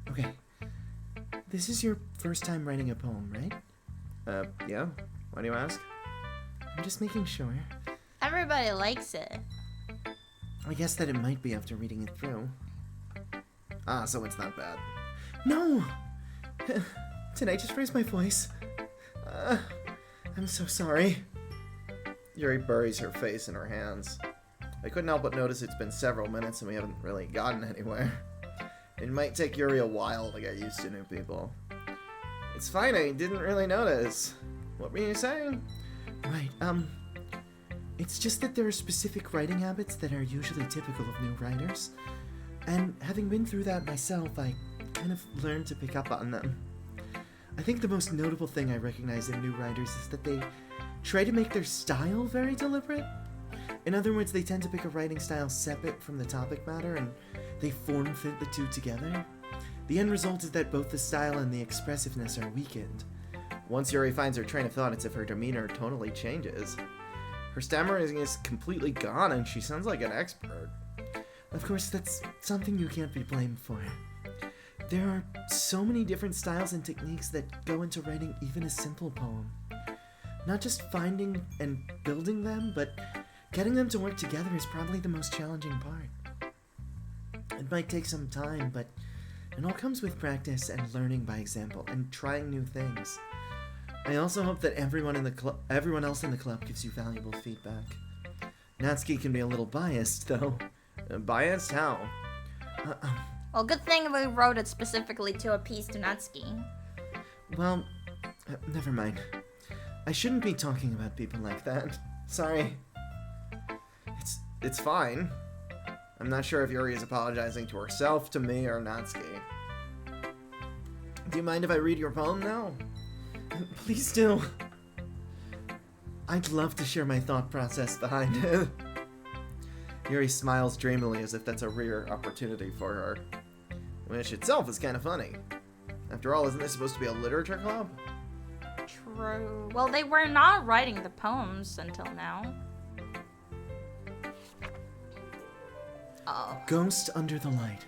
Okay. This is your first time writing a poem, right? Yeah. Why do you ask? I'm just making sure. Everybody likes it. I guess that it might be after reading it through. Ah, so it's not bad. No! Did I just raise my voice? I'm so sorry. Yuri buries her face in her hands. I couldn't help but notice it's been several minutes and we haven't really gotten anywhere. It might take Yuri a while to get used to new people. It's fine, I didn't really notice. What were you saying? Right, it's just that there are specific writing habits that are usually typical of new writers. And having been through that myself, I kind of learned to pick up on them. I think the most notable thing I recognize in new writers is that they try to make their style very deliberate. In other words, they tend to pick a writing style separate from the topic matter, and they form-fit the two together. The end result is that both the style and the expressiveness are weakened. Once Yuri finds her train of thought, it's as if her demeanor totally changes. Her stammering is completely gone, and she sounds like an expert. Of course, that's something you can't be blamed for. There are so many different styles and techniques that go into writing even a simple poem. Not just finding and building them, but getting them to work together is probably the most challenging part. It might take some time, but it all comes with practice and learning by example and trying new things. I also hope that everyone else in the club gives you valuable feedback. Natsuki can be a little biased, though. Biased? How? Well, good thing we wrote it specifically to appease to Natsuki. Well, never mind. I shouldn't be talking about people like that. Sorry. It's fine. I'm not sure if Yuri is apologizing to herself, to me, or Natsuki. Do you mind if I read your poem now? Please do. I'd love to share my thought process behind it. Yuri smiles dreamily as if that's a rare opportunity for her. Which itself is kind of funny. After all, isn't this supposed to be a literature club? True. Well, they were not writing the poems until now. Oh. Ghost under the light.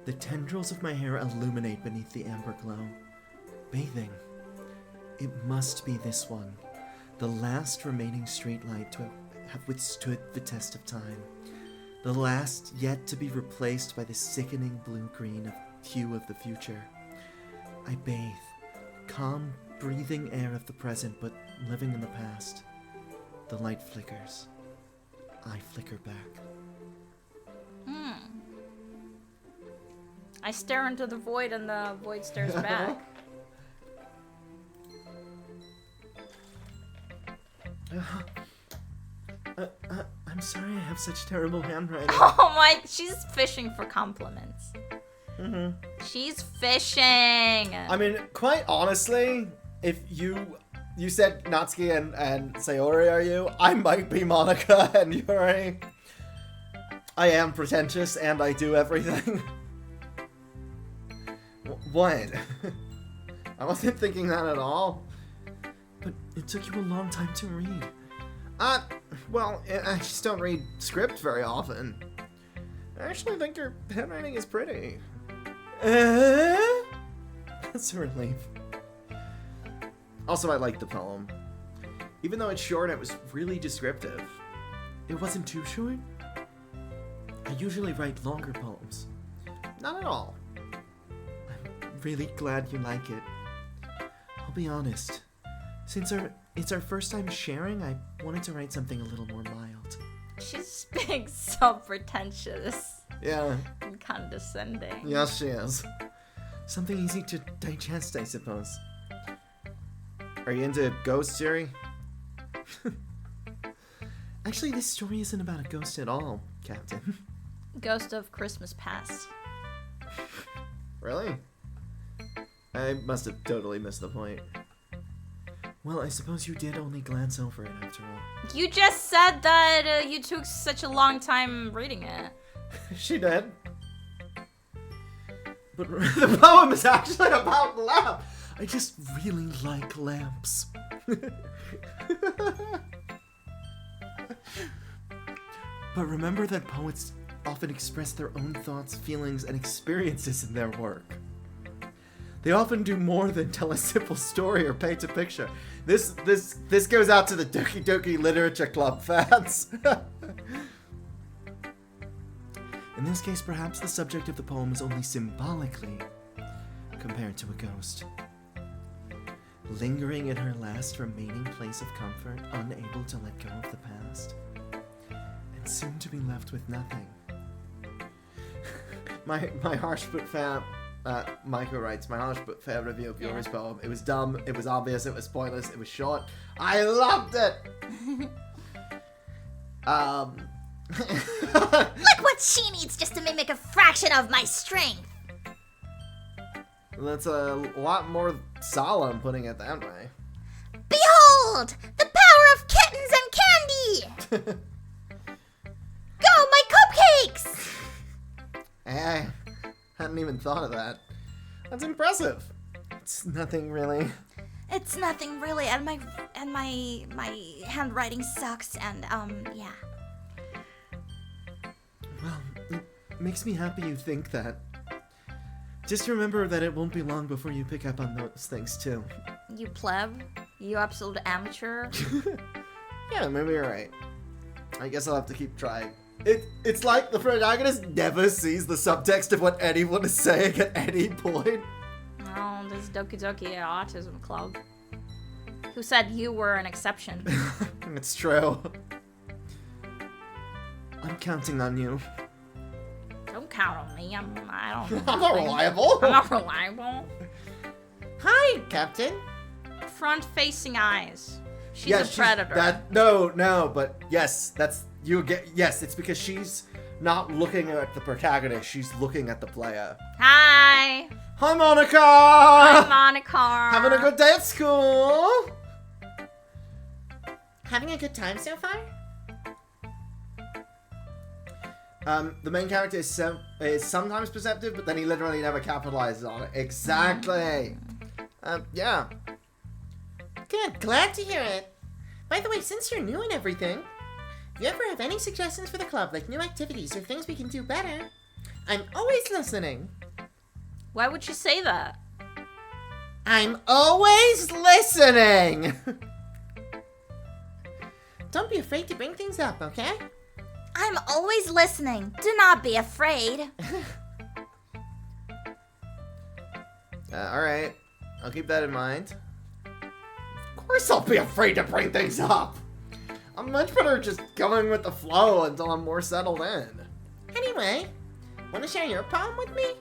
The tendrils of my hair illuminate beneath the amber glow. Bathing. It must be this one. The last remaining streetlight to have withstood the test of time. The last yet to be replaced by the sickening blue-green hue of the future. I bathe. Calm, breathing air of the present, but living in the past. The light flickers. I flicker back. I stare into the void and the void stares back. I'm sorry I have such terrible handwriting. Oh my, she's fishing for compliments. Mm-hmm. She's fishing. I mean, quite honestly, if you said Natsuki and Sayori are you, I might be Monica and Yuri. I am pretentious and I do everything. What? I wasn't thinking that at all. But it took you a long time to read. Well, I just don't read script very often. I actually think your handwriting is pretty. That's a relief. Also, I like the poem. Even though it's short, it was really descriptive. It wasn't too short? I usually write longer poems. Not at all. I'm really glad you like it. I'll be honest. Since it's our first time sharing, I wanted to write something a little more mild. She's being so pretentious. Yeah. And condescending. Yes, she is. Something easy to digest, I suppose. Are you into ghosts, Yuri? Actually, this story isn't about a ghost at all, Captain. Ghost of Christmas Past. Really? I must have totally missed the point. Well, I suppose you did only glance over it after all. You just said that you took such a long time reading it. She did. But the poem is actually about lamp. I just really like lamps. But remember that poets often express their own thoughts, feelings, and experiences in their work. They often do more than tell a simple story or paint a picture. This goes out to the Doki Literature Club fans. In this case, perhaps the subject of the poem is only symbolically compared to a ghost. Lingering in her last remaining place of comfort, unable to let go of the past, and soon to be left with nothing. my harsh but fair, Michael writes, my harsh but fair review of Yuri's poem. It was dumb, it was obvious, it was pointless, it was short. I loved it! Look what she needs just to mimic a fraction of my strength. That's a lot more solemn putting it that way. Behold, the power of kittens and candy! Go, my cupcakes! I hadn't even thought of that. That's impressive. It's nothing really. It's nothing really, and my handwriting sucks, and yeah. Well, it makes me happy you think that. Just remember that it won't be long before you pick up on those things too. You pleb? You absolute amateur? Yeah, maybe you're right. I guess I'll have to keep trying. It's like the protagonist never sees the subtext of what anyone is saying at any point. Oh, this Doki Autism Club. Who said you were an exception? It's true. I'm counting on you. Don't count on me. I don't. I'm not reliable. I'm not reliable. Hi, Captain. Front-facing eyes. She's Yeah, a predator. No, but yes, that's you get. Yes, it's because she's not looking at the protagonist. She's looking at the player. Hi. Hi, Monica. Hi, Monica. Having a good day at school? Having a good time so far? The main character is sometimes perceptive, but then he literally never capitalizes on it. Exactly. Yeah. Good, glad to hear it. By the way, since you're new and everything, if you ever have any suggestions for the club, like new activities or things we can do better, I'm always listening. Why would you say that? I'm always listening! Don't be afraid to bring things up, okay? I'm always listening. Do not be afraid. Alright. I'll keep that in mind. Of course I'll be afraid to bring things up! I'm much better just going with the flow until I'm more settled in. Anyway, want to share your poem with me?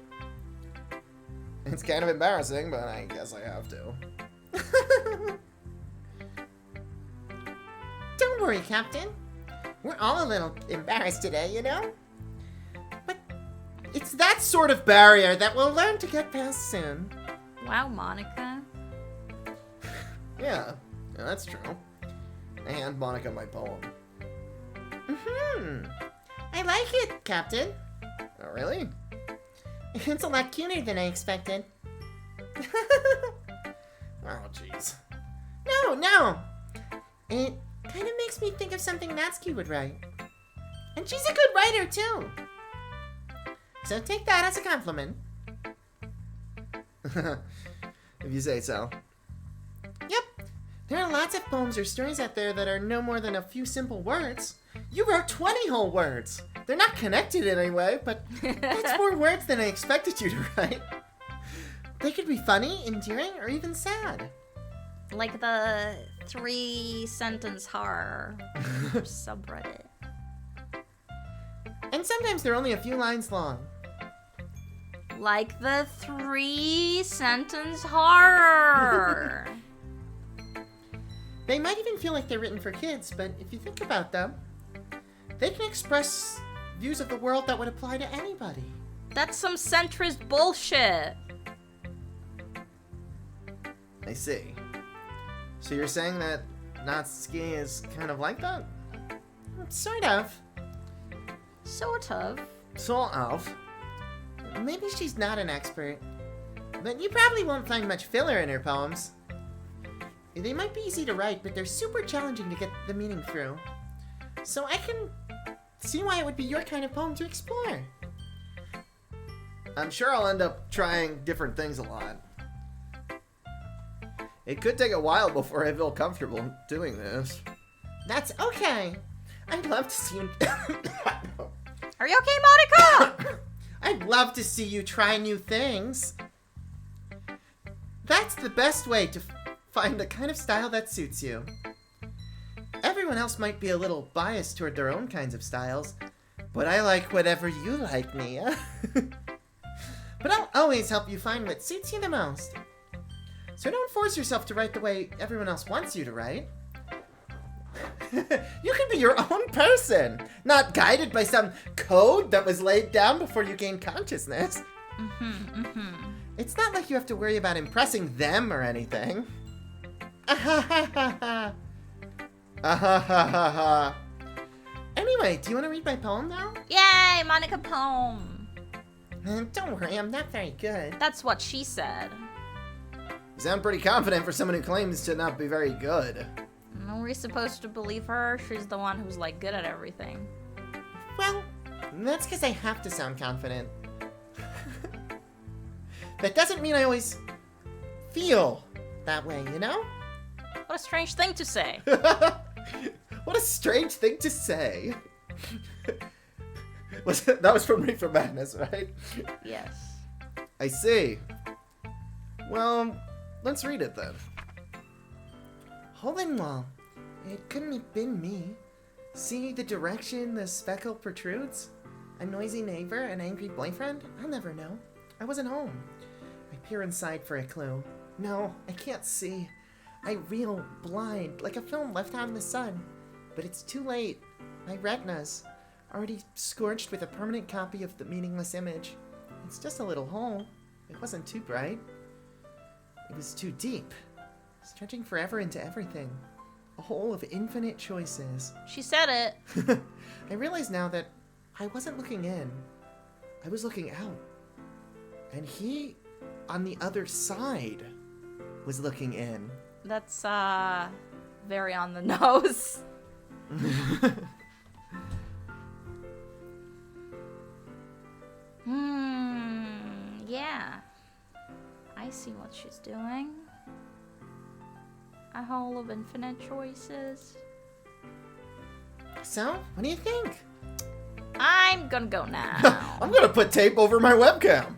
It's kind of embarrassing, but I guess I have to. Don't worry, Captain. We're all a little embarrassed today, you know? But it's that sort of barrier that we'll learn to get past soon. Wow, Monica. Yeah, that's true. I hand Monica my poem. I like it, Captain. Oh, really? It's a lot cuter than I expected. Oh, jeez. No. It kind of makes me think of something Natsuki would write. And she's a good writer, too. So take that as a compliment. If you say so. Yep. There are lots of poems or stories out there that are no more than a few simple words. You wrote 20 whole words. They're not connected in any way, but that's more words than I expected you to write. They could be funny, endearing, or even sad. Like the 3-sentence horror subreddit. And sometimes they're only a few lines long. Like the 3-sentence horror. They might even feel like they're written for kids, but if you think about them, they can express views of the world that would apply to anybody. That's some centrist bullshit. I see. So you're saying that Natsuki is kind of like that? Sort of. Sort of. Sort of. maybe she's not an expert, but you probably won't find much filler in her poems. They might be easy to write, but they're super challenging to get the meaning through. So I can see why it would be your kind of poem to explore. I'm sure I'll end up trying different things a lot. It could take a while before I feel comfortable doing this. That's okay. I'd love to see you... Are you okay, Monica? I'd love to see you try new things. That's the best way to find the kind of style that suits you. Everyone else might be a little biased toward their own kinds of styles, but I like whatever you like, Mia. But I'll always help you find what suits you the most. So don't force yourself to write the way everyone else wants you to write. You can be your own person, not guided by some code that was laid down before you gained consciousness. It's not like you have to worry about impressing them or anything. Anyway, do you want to read my poem now? Yay, Monica poem. Don't worry, I'm not very good. That's what she said. You sound pretty confident for someone who claims to not be very good. Are we supposed to believe her? She's the one who's like good at everything. Well, that's because I have to sound confident. That doesn't mean I always feel that way, you know? What a strange thing to say. What a strange thing to say. That was from Reefer Madness, right? Yes. I see. Well, let's read it then. Holinwall, it couldn't have been me. See the direction the speckle protrudes? A noisy neighbor, an angry boyfriend? I'll never know. I wasn't home. I peer inside for a clue. No, I can't see. I reel blind, like a film left out in the sun. But it's too late. My retina's already scorched with a permanent copy of the meaningless image. It's just a little hole. It wasn't too bright. It was too deep, stretching forever into everything. A hole of infinite choices. She said it. I realize now that I wasn't looking in. I was looking out. And he, on the other side, was looking in. That's, very on the nose. Yeah. I see what she's doing. A hole of infinite choices. So, what do you think? I'm gonna go now. I'm gonna put tape over my webcam.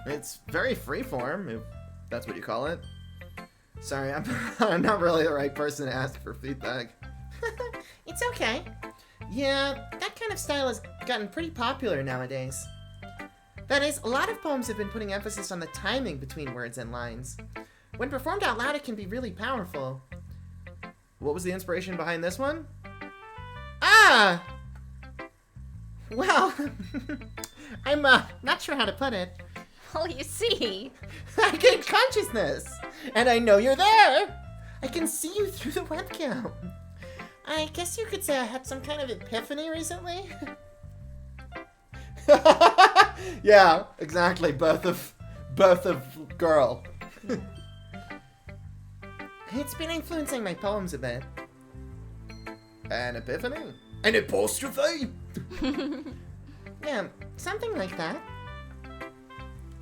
It's very freeform, if that's what you call it. Sorry, I'm not really the right person to ask for feedback. It's okay. Yeah, that kind of style has gotten pretty popular nowadays. That is, a lot of poems have been putting emphasis on the timing between words and lines. When performed out loud, it can be really powerful. What was the inspiration behind this one? Ah! Well, I'm not sure how to put it. Well, you see. I gained consciousness, and I know you're there. I can see you through the webcam. I guess you could say I had some kind of epiphany recently. Yeah, exactly. Both of girl. It's been influencing my poems a bit. An epiphany? An apostrophe? Yeah, something like that.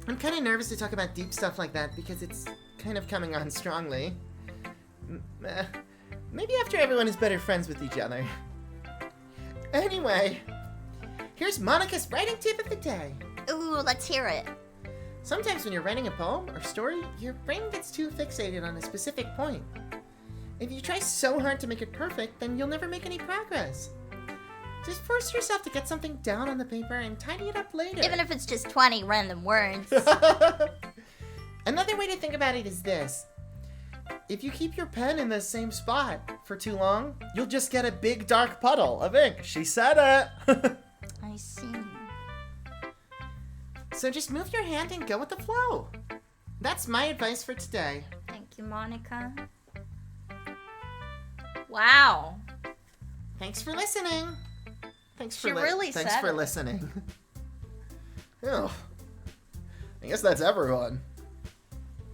I'm kind of nervous to talk about deep stuff like that because it's kind of coming on strongly. Maybe after everyone is better friends with each other. Anyway, here's Monica's writing tip of the day. Ooh, let's hear it. Sometimes when you're writing a poem or story, your brain gets too fixated on a specific point. If you try so hard to make it perfect, then you'll never make any progress. Just force yourself to get something down on the paper and tidy it up later. Even if it's just 20 random words. Another way to think about it is this. If you keep your pen in the same spot for too long, You'll just get a big dark puddle of ink. She said it. I see. so just move your hand and go with the flow. That's my advice for today. Thank you, Monica. Wow. Thanks for listening. Thanks She really thanks said for it. listening. Oh, I guess that's everyone.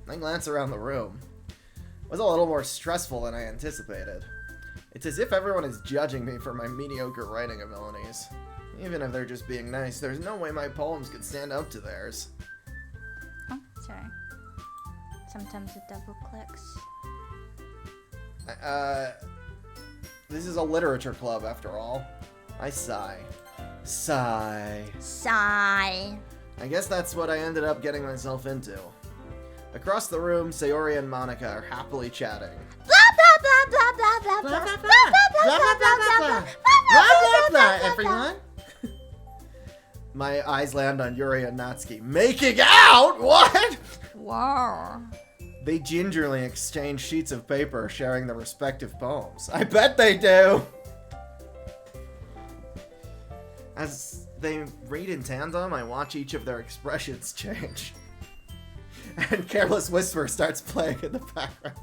I glance around the room. It was a little more stressful than I anticipated. It's as if everyone is judging me for my mediocre writing abilities. Even if they're just being nice, there's no way my poems could stand up to theirs. Oh, sorry. Sometimes it double clicks. This is a literature club after all. I sigh. Sigh. Sigh. I guess that's what I ended up getting myself into. Across the room, Sayori and Monica are happily chatting. Blah blah blah blah blah blah Blah, blah blah, blah. Blah, blah, blah, blah, blah. Blah, blah, blah, everyone. My eyes land on Yuri and Natsuki. Making out? What? Whoa. They gingerly exchange sheets of paper, sharing their respective poems. I bet they do! As they read in tandem, I watch each of their expressions change. And Careless Whisper starts playing in the background.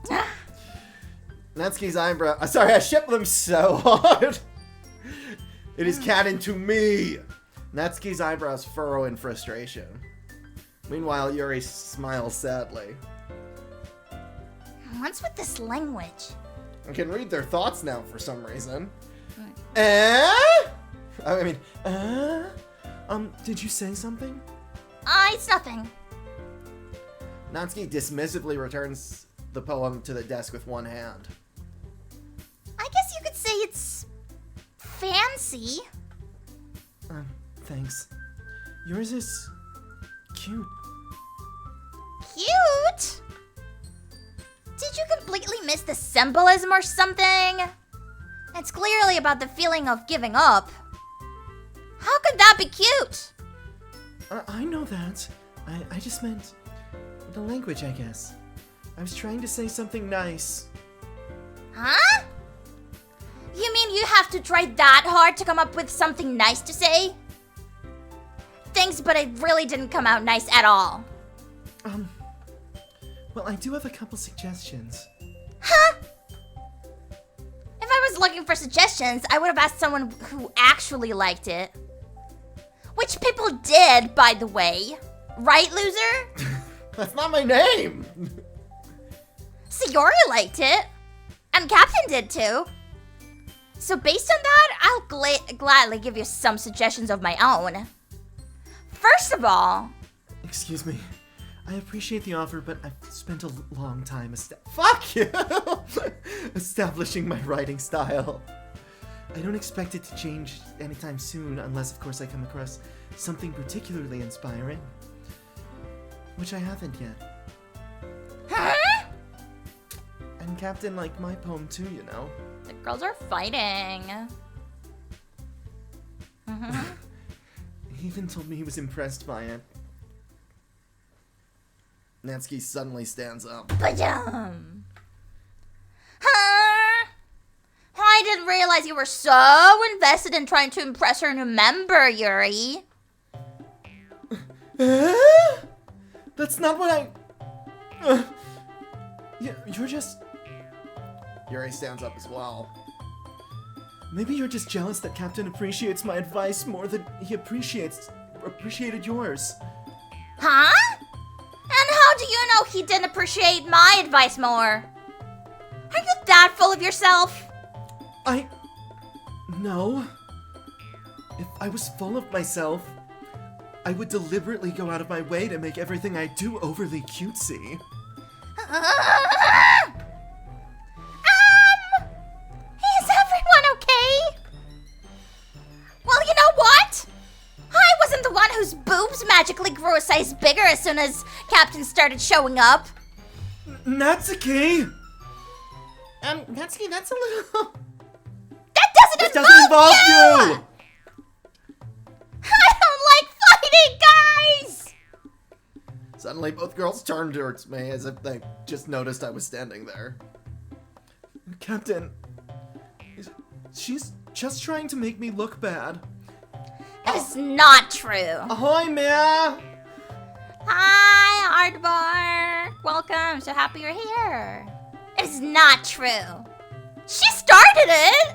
Natsuki's eyebrow... Sorry, I shipped them so hard! It is canon to me! Natsuki's eyebrows furrow in frustration. Meanwhile, Yuri smiles sadly. What's with this language? I can read their thoughts now for some reason. Did you say something? It's nothing. Natsuki dismissively returns the poem to the desk with one hand. I guess you could say it's fancy. Thanks. Yours is cute. Cute? Did you completely miss the symbolism or something? It's clearly about the feeling of giving up. How could that be cute? I know that. I just meant the language, I guess. I was trying to say something nice. Huh? You mean you have to try that hard to come up with something nice to say? Thanks, but it really didn't come out nice at all. Well, I do have a couple suggestions. Huh? If I was looking for suggestions, I would have asked someone who actually liked it. Which people did, by the way. Right, loser? That's not my name! Sayori liked it. And Captain did too. So based on that, I'll gladly give you some suggestions of my own. First of all... Excuse me. I appreciate the offer, but I've spent a long time fuck you! Establishing my writing style. I don't expect it to change anytime soon, unless, of course, I come across something particularly inspiring. Which I haven't yet. Huh? And Captain liked my poem too, you know. The girls are fighting. He even told me he was impressed by it. Natsuki suddenly stands up. Ba-dum. Huh? I didn't realize you were so invested in trying to impress her new member, Yuri. That's not what you're just... Yuri stands up as well. Maybe you're just jealous that Captain appreciates my advice more than he appreciated yours. Huh? And how do you know he didn't appreciate my advice more? Are you that full of yourself? No. If I was full of myself, I would deliberately go out of my way to make everything I do overly cutesy. Is everyone okay? Well, you know what? I wasn't the one whose boobs magically grew a size bigger as soon as Captain started showing up. Natsuki! Natsuki, that's a little... That It doesn't involve you! I don't like fighting, guys! Suddenly, both girls turned towards me as if they just noticed I was standing there. Captain, she's just trying to make me look bad. That is not true. Ahoy, Mia! Hi, Aardvark. Welcome. So happy you're here. It is not true. She started it.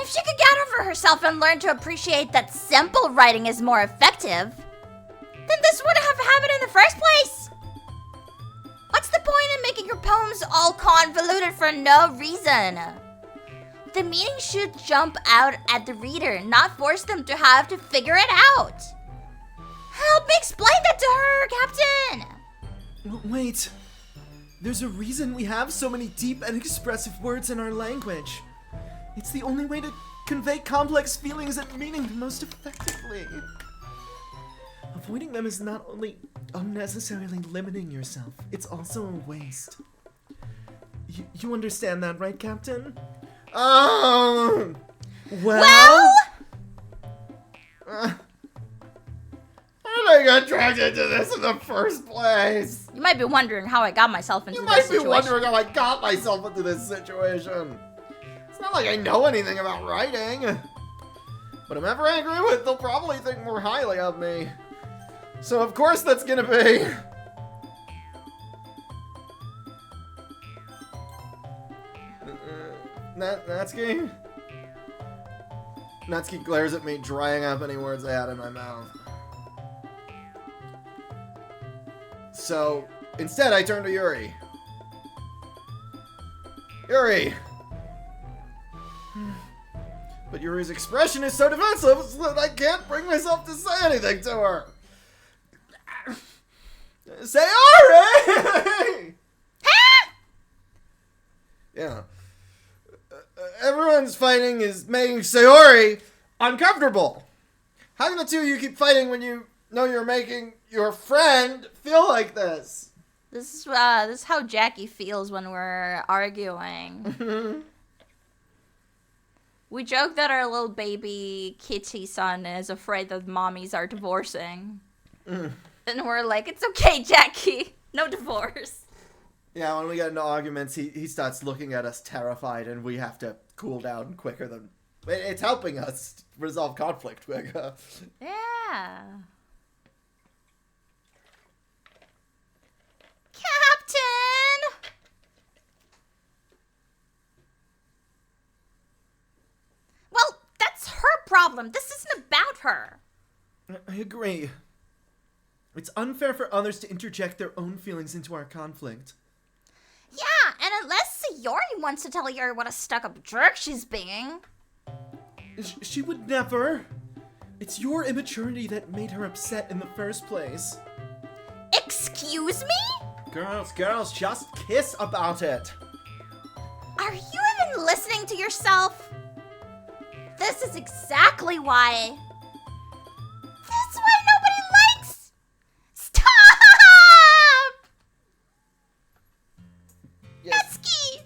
If she could get over herself and learn to appreciate that simple writing is more effective, then this wouldn't have happened in the first place. What's the point in making your poems all convoluted for no reason? The meaning should jump out at the reader, not force them to have to figure it out. Help me explain that to her, Captain! Wait. There's a reason we have so many deep and expressive words in our language. It's the only way to convey complex feelings and meaning the most effectively. Avoiding them is not only unnecessarily limiting yourself, it's also a waste. You understand that, right, Captain? Well? How did I get dragged into this in the first place? You might be wondering how I got myself into You this might situation. be wondering how I got myself into this situation. It's not like I know anything about writing. But whomever I agree with, they'll probably think more highly of me. So of course that's gonna be... Natsuki? Natsuki glares at me, drying up any words I had in my mouth. So, instead I turn to Yuri. Yuri! But Yuri's expression is so defensive that I can't bring myself to say anything to her. Sayori! Yeah. Everyone's fighting is making Sayori uncomfortable. How can the two of you keep fighting when you know you're making your friend feel like this? This is how Jackie feels when we're arguing. We joke that our little baby kitty son is afraid that mommies are divorcing. And we're like, it's okay, Jackie. No divorce. Yeah, when we get into arguments, he starts looking at us terrified, and we have to cool down quicker than... It's helping us resolve conflict quicker. Yeah. Captain! Well, that's her problem. This isn't about her. I agree. It's unfair for others to interject their own feelings into our conflict. Yeah, and unless Sayori wants to tell Yuri what a stuck-up jerk she's being. She would never. It's your immaturity that made her upset in the first place. Excuse me? Girls, just kiss about it. Are you even listening to yourself? This is exactly why. That's why nobody likes. Stop! Yes. Natsuki!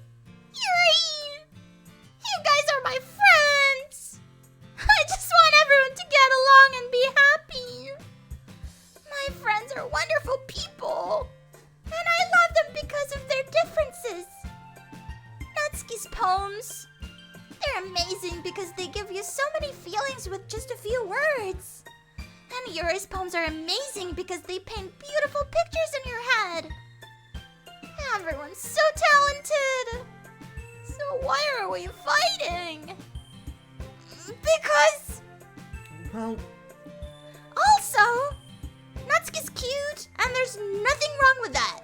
Yuri! You guys are my friends! I just want everyone to get along and be happy. My friends are wonderful people. And I love them because of their differences. Natsuki's poems, they're amazing because they give you so many feelings with just a few words. And Yuri's poems are amazing because they paint beautiful pictures in your head. Everyone's so talented. So why are we fighting? Because... Well, Also, Natsuki's cute, and there's nothing wrong with that.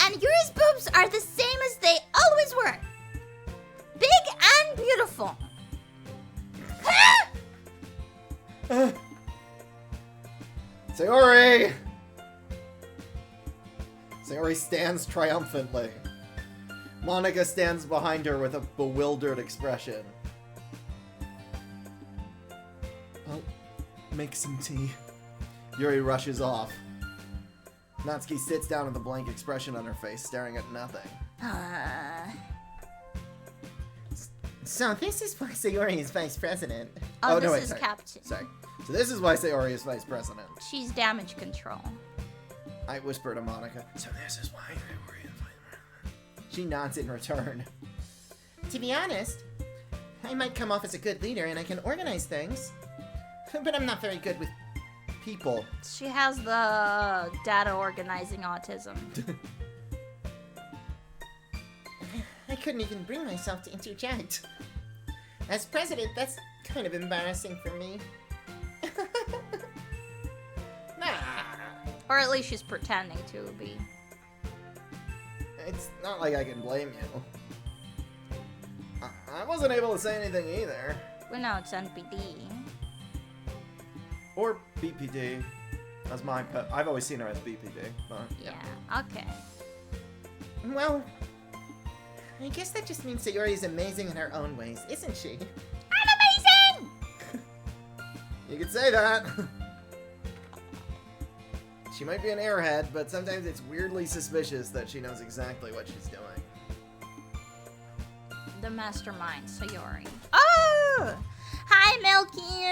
And Yuri's boobs are the same as they always were. Big and beautiful. Sayori! Sayori stands triumphantly. Monica stands behind her with a bewildered expression. I'll make some tea. Yuri rushes off. Natsuki sits down with a blank expression on her face, staring at nothing. So this is why Sayori is vice president. Oh, Oh, this no, wait, is sorry. Captain. Sorry. So this is why Sayori is vice president. She's damage control. I whisper to Monica. So this is why Sayori is vice president. She nods in return. To be honest, I might come off as a good leader and I can organize things. But I'm not very good with People. She has the data organizing autism. I couldn't even bring myself to interject. As president, that's kind of embarrassing for me. Nah. Or at least she's pretending to be. It's not like I can blame you. I wasn't able to say anything either. We know it's NPD. Or BPD. That's my pet. I've always seen her as BPD. But Yeah, okay. Well, I guess that just means Sayori's amazing in her own ways, isn't she? I'm amazing! You could say that. She might be an airhead, but sometimes it's weirdly suspicious that she knows exactly what she's doing. The mastermind, Sayori. Oh! Hi, Milky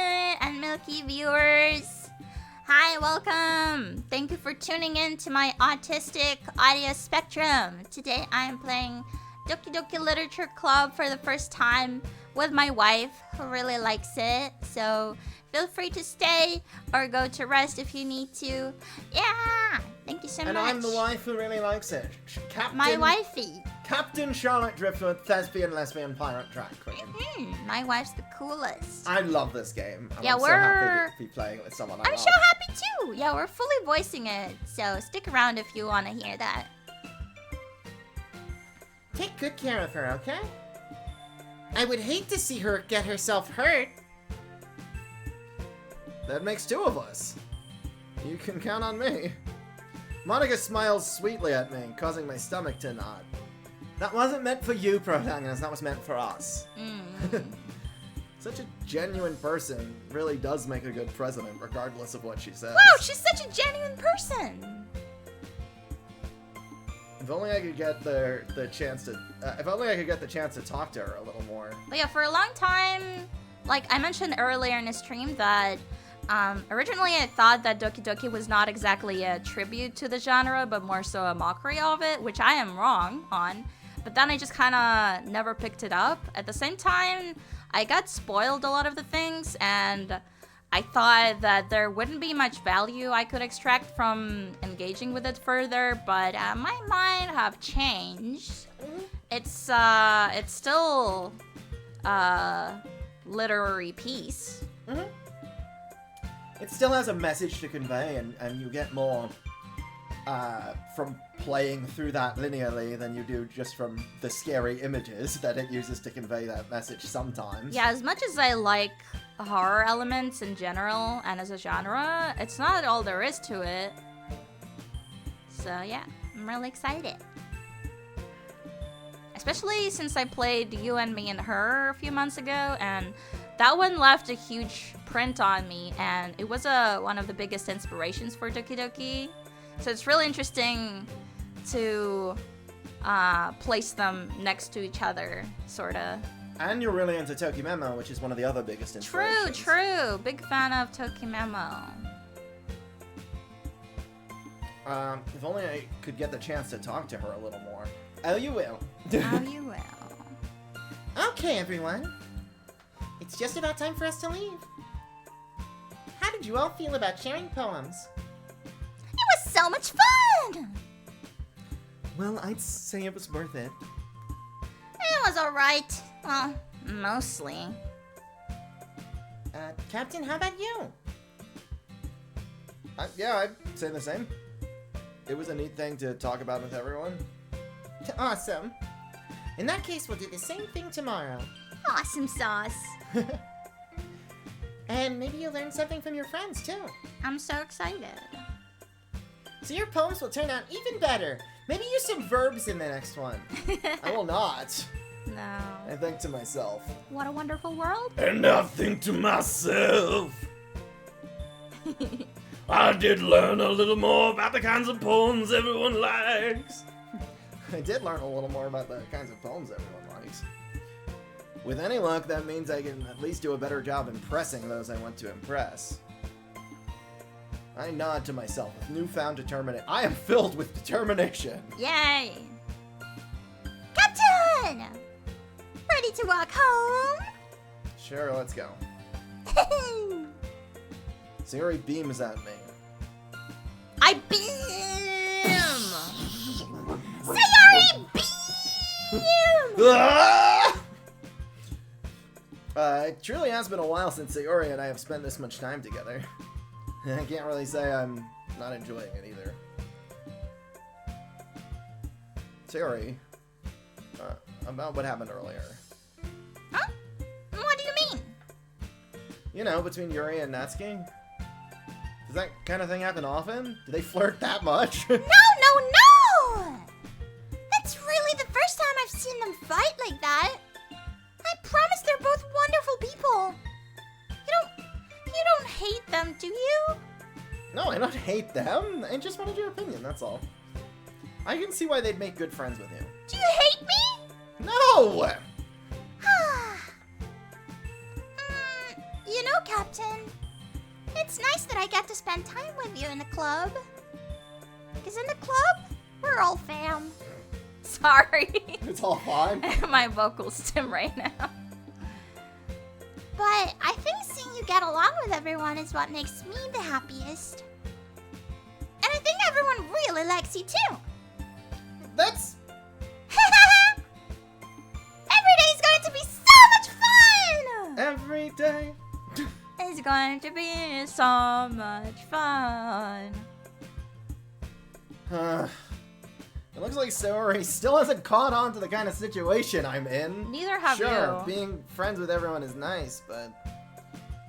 and Milky viewers. Hi, welcome. Thank you for tuning in to my autistic audio spectrum. Today I am playing Doki Doki Literature Club for the first time with my wife, who really likes it. So feel free to stay or go to rest if you need to. Yeah, thank you so much. And I'm the wife who really likes it. Captain, My wifey. Captain Charlotte Driftwood, thespian, lesbian, pirate, drag queen. My wife's the coolest. I love this game. And Yeah, I'm so happy to be playing it with someone I I'm love. so happy too. Yeah, we're fully voicing it. So stick around if you want to hear that. Take good care of her, okay? I would hate to see her get herself hurt. That makes two of us. You can count on me. Monica smiles sweetly at me, causing my stomach to knot. That wasn't meant for you, protagonist. That was meant for us. Such a genuine person really does make a good president, regardless of what she says. Wow, she's such a genuine person. If only I could get the chance to. If only I could get the chance to talk to her a little more. But yeah, for a long time, like I mentioned earlier in the stream that originally I thought that Doki Doki was not exactly a tribute to the genre, but more so a mockery of it, which I am wrong on. But then I just kind of never picked it up. At the same time, I got spoiled a lot of the things, and I thought that there wouldn't be much value I could extract from engaging with it further, but my mind have changed. It's still a literary piece. It still has a message to convey, and you get more from playing through that linearly than you do just from the scary images that it uses to convey that message sometimes. Yeah, as much as I like horror elements in general and as a genre, it's not all there is to it. So yeah, I'm really excited. Especially since I played You and Me and Her a few months ago, and that one left a huge print on me, and it was one of the biggest inspirations for Doki Doki. So it's really interesting to place them next to each other, sorta. And you're really into Tokimemo, which is one of the other biggest inspirations. True. Big fan of Tokimemo. If only I could get the chance to talk to her a little more. Oh, you will. Oh, you will. Okay, everyone. It's just about time for us to leave. How did you all feel about sharing poems? It was so much fun. Well, I'd say it was worth it. It was alright. Well, mostly. Captain, how about you? Yeah, I'd say the same. It was a neat thing to talk about with everyone. Awesome. In that case, we'll do the same thing tomorrow. Awesome sauce. And maybe you'll learn something from your friends, too. I'm so excited. So your poems will turn out even better. Maybe use some verbs in the next one. I will not. No. I think to myself. What a wonderful world. And I think to myself, I did learn a little more about the kinds of poems everyone likes. I did learn a little more about the kinds of poems everyone likes. With any luck, that means I can at least do a better job impressing those I want to impress. I nod to myself with newfound determination. I am filled with determination. Yay. Captain! Ready to walk home? Sure, let's go. Sayori beams at me. I beam! Sayori beam! Ah! It truly has been a while since Sayori and I have spent this much time together. I can't really say I'm not enjoying it either. Sayori, about what happened earlier. Huh? What do you mean? You know, between Yuri and Natsuki? Does that kind of thing happen often? Do they flirt that much? No, no, no! That's really the first time I've seen them fight like that. I promise they're both wonderful people. You don't hate them, do you? No, I don't hate them. I just wanted your opinion, that's all. I can see why they'd make good friends with you. Do you hate me? No! You know, Captain, it's nice that I get to spend time with you in the club. Because in the club, we're all fam. Sorry. It's all fine. My vocals stim right now. But I think seeing you get along with everyone is what makes me the happiest. And I think everyone really likes you too. That's... Every day is going to be so much fun! every day. It's going to be so much fun. It looks like Sayori still hasn't caught on to the kind of situation I'm in. Neither have Sure, you. being friends with everyone is nice, but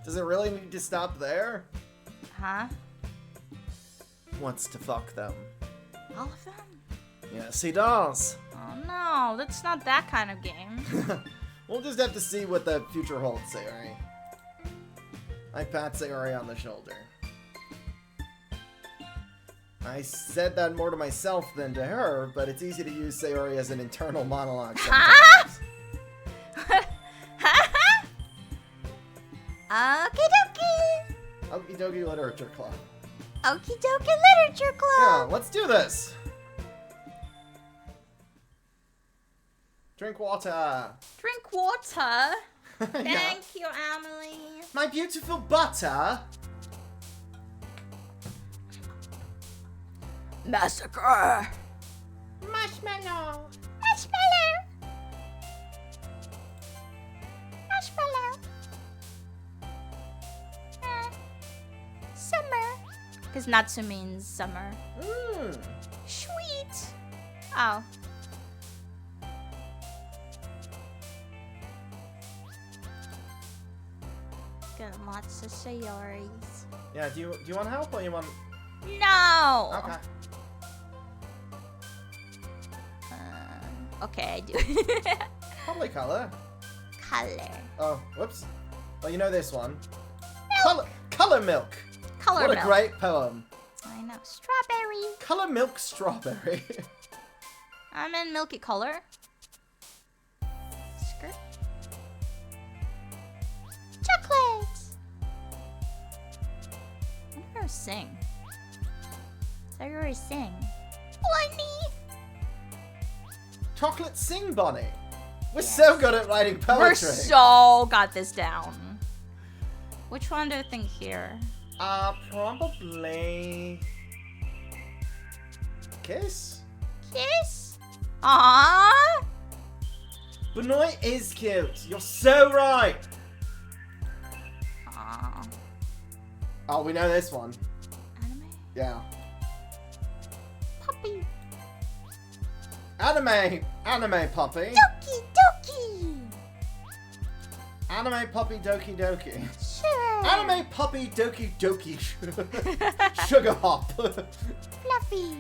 does it really need to stop there? Huh? Wants to fuck them. All of them? Yes, he does. Oh no, that's not that kind of game. We'll just have to see what the future holds, Sayori. I pat Sayori on the shoulder. I said that more to myself than to her, but it's easy to use Sayori as an internal monologue sometimes. Okie dokie. Okie dokie literature club. Okie dokie literature Yeah, club. let's do this. Drink water. Drink water. Yeah. Thank you, Emily. My beautiful butter. Massacre. Marshmallow. Marshmallow. Marshmallow. Summer. Because Natsu means summer. Mmm. Sweet. Oh. Got lots of Sayoris. Yeah, do you want help or you want... No! Okay. Okay, I do. Probably color. Color. Oh, whoops. Well, you know this one. Color Milk. Color What milk. a great poem. I know. Strawberry. Color Milk Strawberry. I'm in milky color. Skirt. Chocolate. I wonder how to sing. Sayori sing. Bunny. Chocolate Sing Bunny. We're so good at writing poetry. We're so got this down. Which one do I think here? Probably... Kiss? Kiss. Aww. Benoit is cute. You're so right. Aww. Oh, we know this one. Anime. Yeah. Puppy. Anime puppy. Doki doki. Anime puppy Doki Doki. Sure. Anime puppy Doki Doki. Sugar hop. Fluffy.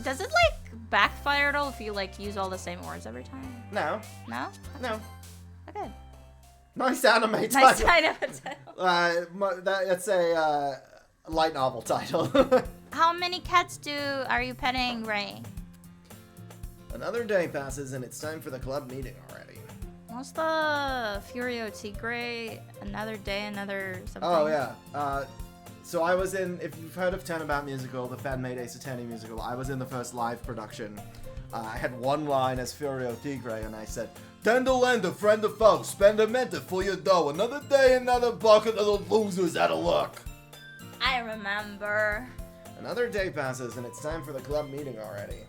Does it like backfire at all if you like use all the same words every time? No. No? No. Okay. Nice anime title. Nice kind of a title. That's a light novel title. How many cats are you petting, Ray? Another day passes and it's time for the club meeting already. What's the Furio Tigre? Another day, another something. Oh yeah. So I was in, if you've heard of Turnabout Musical, the fan-made Ace Attorney musical, I was in the first live production. I had one line as Furio Tigre and I said, "Tend to lend a friend or foe, spend a mentor for your dough. Another day, another bucket of the losers out of luck." I remember. Another day passes and it's time for the club meeting already.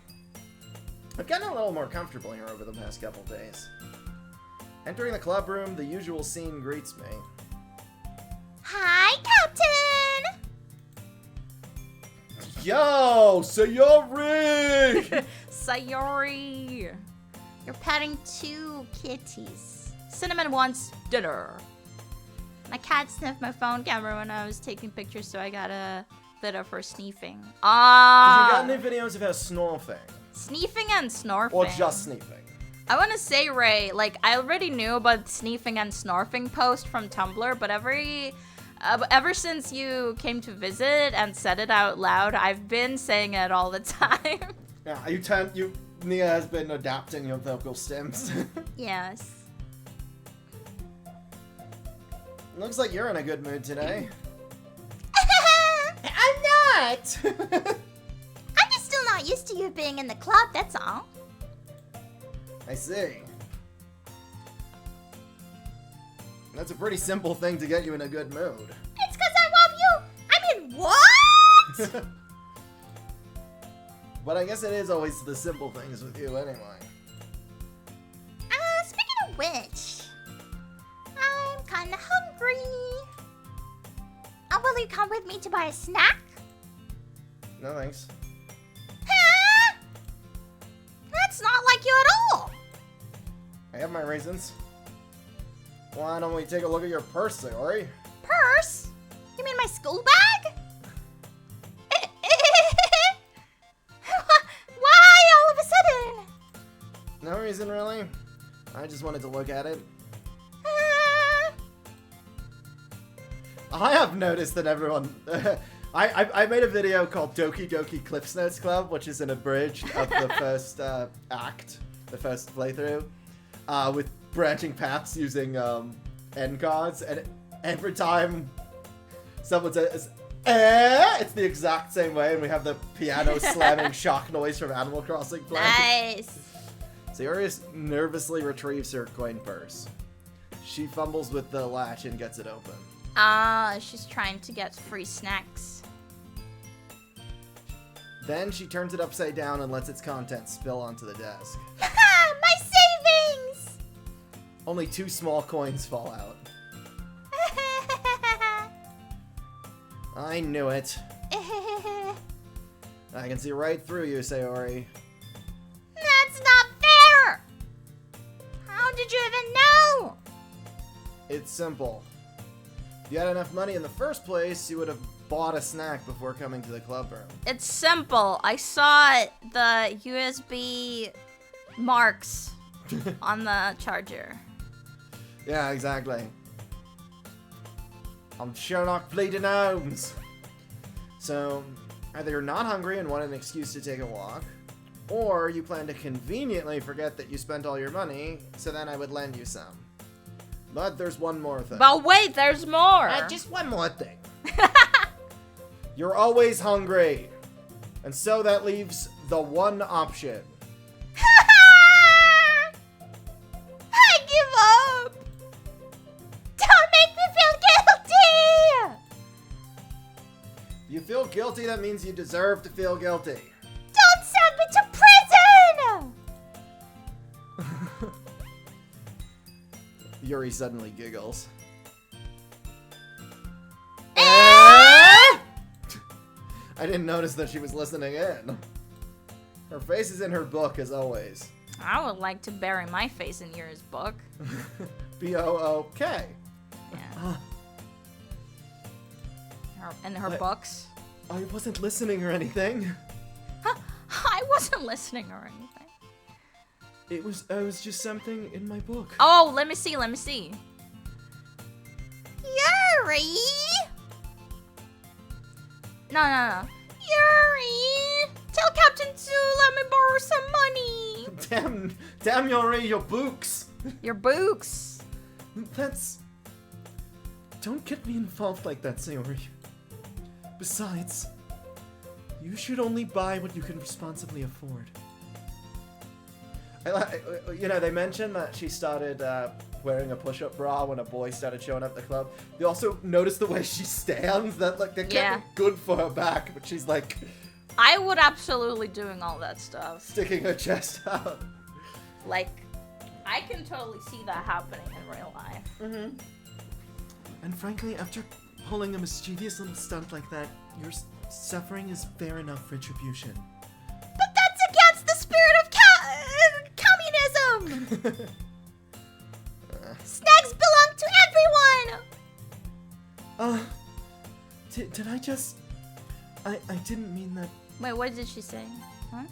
I've gotten a little more comfortable here over the past couple days. Entering the club room, the usual scene greets me. Hi, Captain! Yo, Sayori! Sayori! You're petting 2 kitties. Cinnamon wants dinner. My cat sniffed my phone camera when I was taking pictures, so I got a video for sneezing. You Ah! got any videos of her snorting? Sneezing and snorfing. Or just sneezing? I want to say, Ray, like, I already knew about sneezing and snorfing post from Tumblr, but ever since you came to visit and said it out loud, I've been saying it all the time. Yeah, Nia has been adapting your vocal stems. Yes. Looks like you're in a good mood today. I'm not! I'm just still not used to you being in the club, that's all. I see. That's a pretty simple thing to get you in a good mood. It's because I love you! I mean, what? But I guess it is always the simple things with you anyway. Speaking of which, I'm kinda hungry. Will you come with me to buy a snack? No thanks. Huh? That's not like you at all. I have my reasons. Why don't we take a look at your purse, Sayori? Purse? You mean my school bag? Why all of a sudden? No reason really. I just wanted to look at it. I have noticed that everyone... I made a video called Doki Clips Notes Club, which is an abridged of the first act, the first playthrough, with branching paths using end cards, and every time someone says, it's the exact same way, and we have the piano slamming shock noise from Animal Crossing playing. Nice. Sayori nervously retrieves her coin purse. She fumbles with the latch and gets it open. Ah, she's trying to get free snacks. Then she turns it upside down and lets its contents spill onto the desk. My savings! Only 2 small coins fall out. I knew it. I can see right through you, Sayori. That's not fair! How did you even know? It's simple. If you had enough money in the first place, you would have bought a snack before coming to the club room. It's simple. I saw the USB marks on the charger. Yeah, exactly. I'm Sherlock Bleeding Holmes. So, either you're not hungry and want an excuse to take a walk, or you plan to conveniently forget that you spent all your money, so then I would lend you some. But there's one more thing. But wait, there's more. Just one more thing. You're always hungry. And so that leaves the one option. I give up! Don't make me feel guilty! If you feel guilty, that means you deserve to feel guilty. Don't send me to prison! Yuri suddenly giggles. I didn't notice that she was listening in. Her face is in her book, as always. I would like to bury my face in yours book. B-O-O-K. Yeah. In her What? books. I wasn't listening or anything. I wasn't listening or anything. It was just something in my book. Oh, let me see. Yuri! No. Yuri! Tell Captain to let me borrow some money. Damn Yuri, your books. Your books. That's... Don't get me involved like that, Sayori. Besides, you should only buy what you can responsibly afford. They mentioned that she started wearing a push-up bra when a boy started showing up at the club. You also notice the way she stands, that like that can't be good for her back, but she's like I would absolutely doing all that stuff. sticking her chest out. Like, I can totally see that happening in real life. Mm-hmm. And frankly, after pulling a mischievous little stunt like that, your suffering is fair enough retribution. But that's against the spirit of communism! Snacks belong to everyone! Did I just... I didn't mean that. Wait, what did she say? Huh?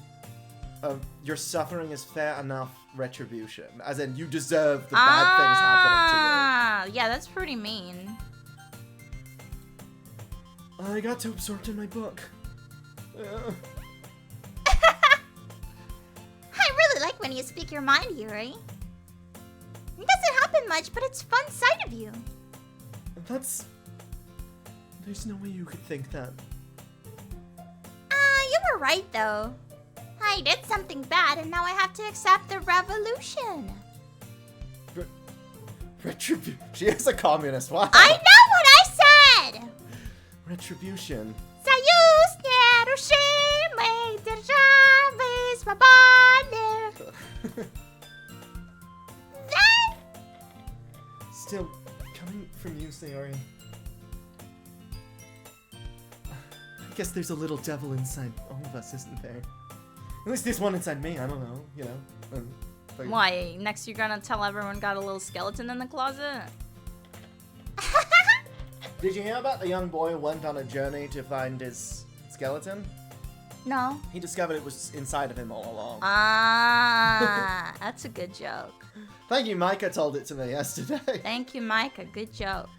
Your suffering is fair enough retribution. As in, you deserve the bad things happening Ah, yeah, that's pretty mean. to you. I got too absorbed in my book. I really like when you speak your mind, Yuri. It doesn't happen much, but it's a fun side of you. That's... There's no way you could think that. You were right, though. I did something bad, and now I have to accept the revolution. Retribution. She is a communist. Wow. I know what I said! Retribution. Союз нерушимой державы свободных. That... Still, coming from you, Sayori. I guess there's a little devil inside all of us, isn't there? At least there's one inside me, I don't know, you know. Like- Why? Next you're gonna tell everyone got a little skeleton in the closet? Did you hear about the young boy who went on a journey to find his skeleton? No. He discovered it was inside of him all along. Ah, that's a good joke. Thank you, Micah told it to me yesterday. Thank you, Micah. Good joke.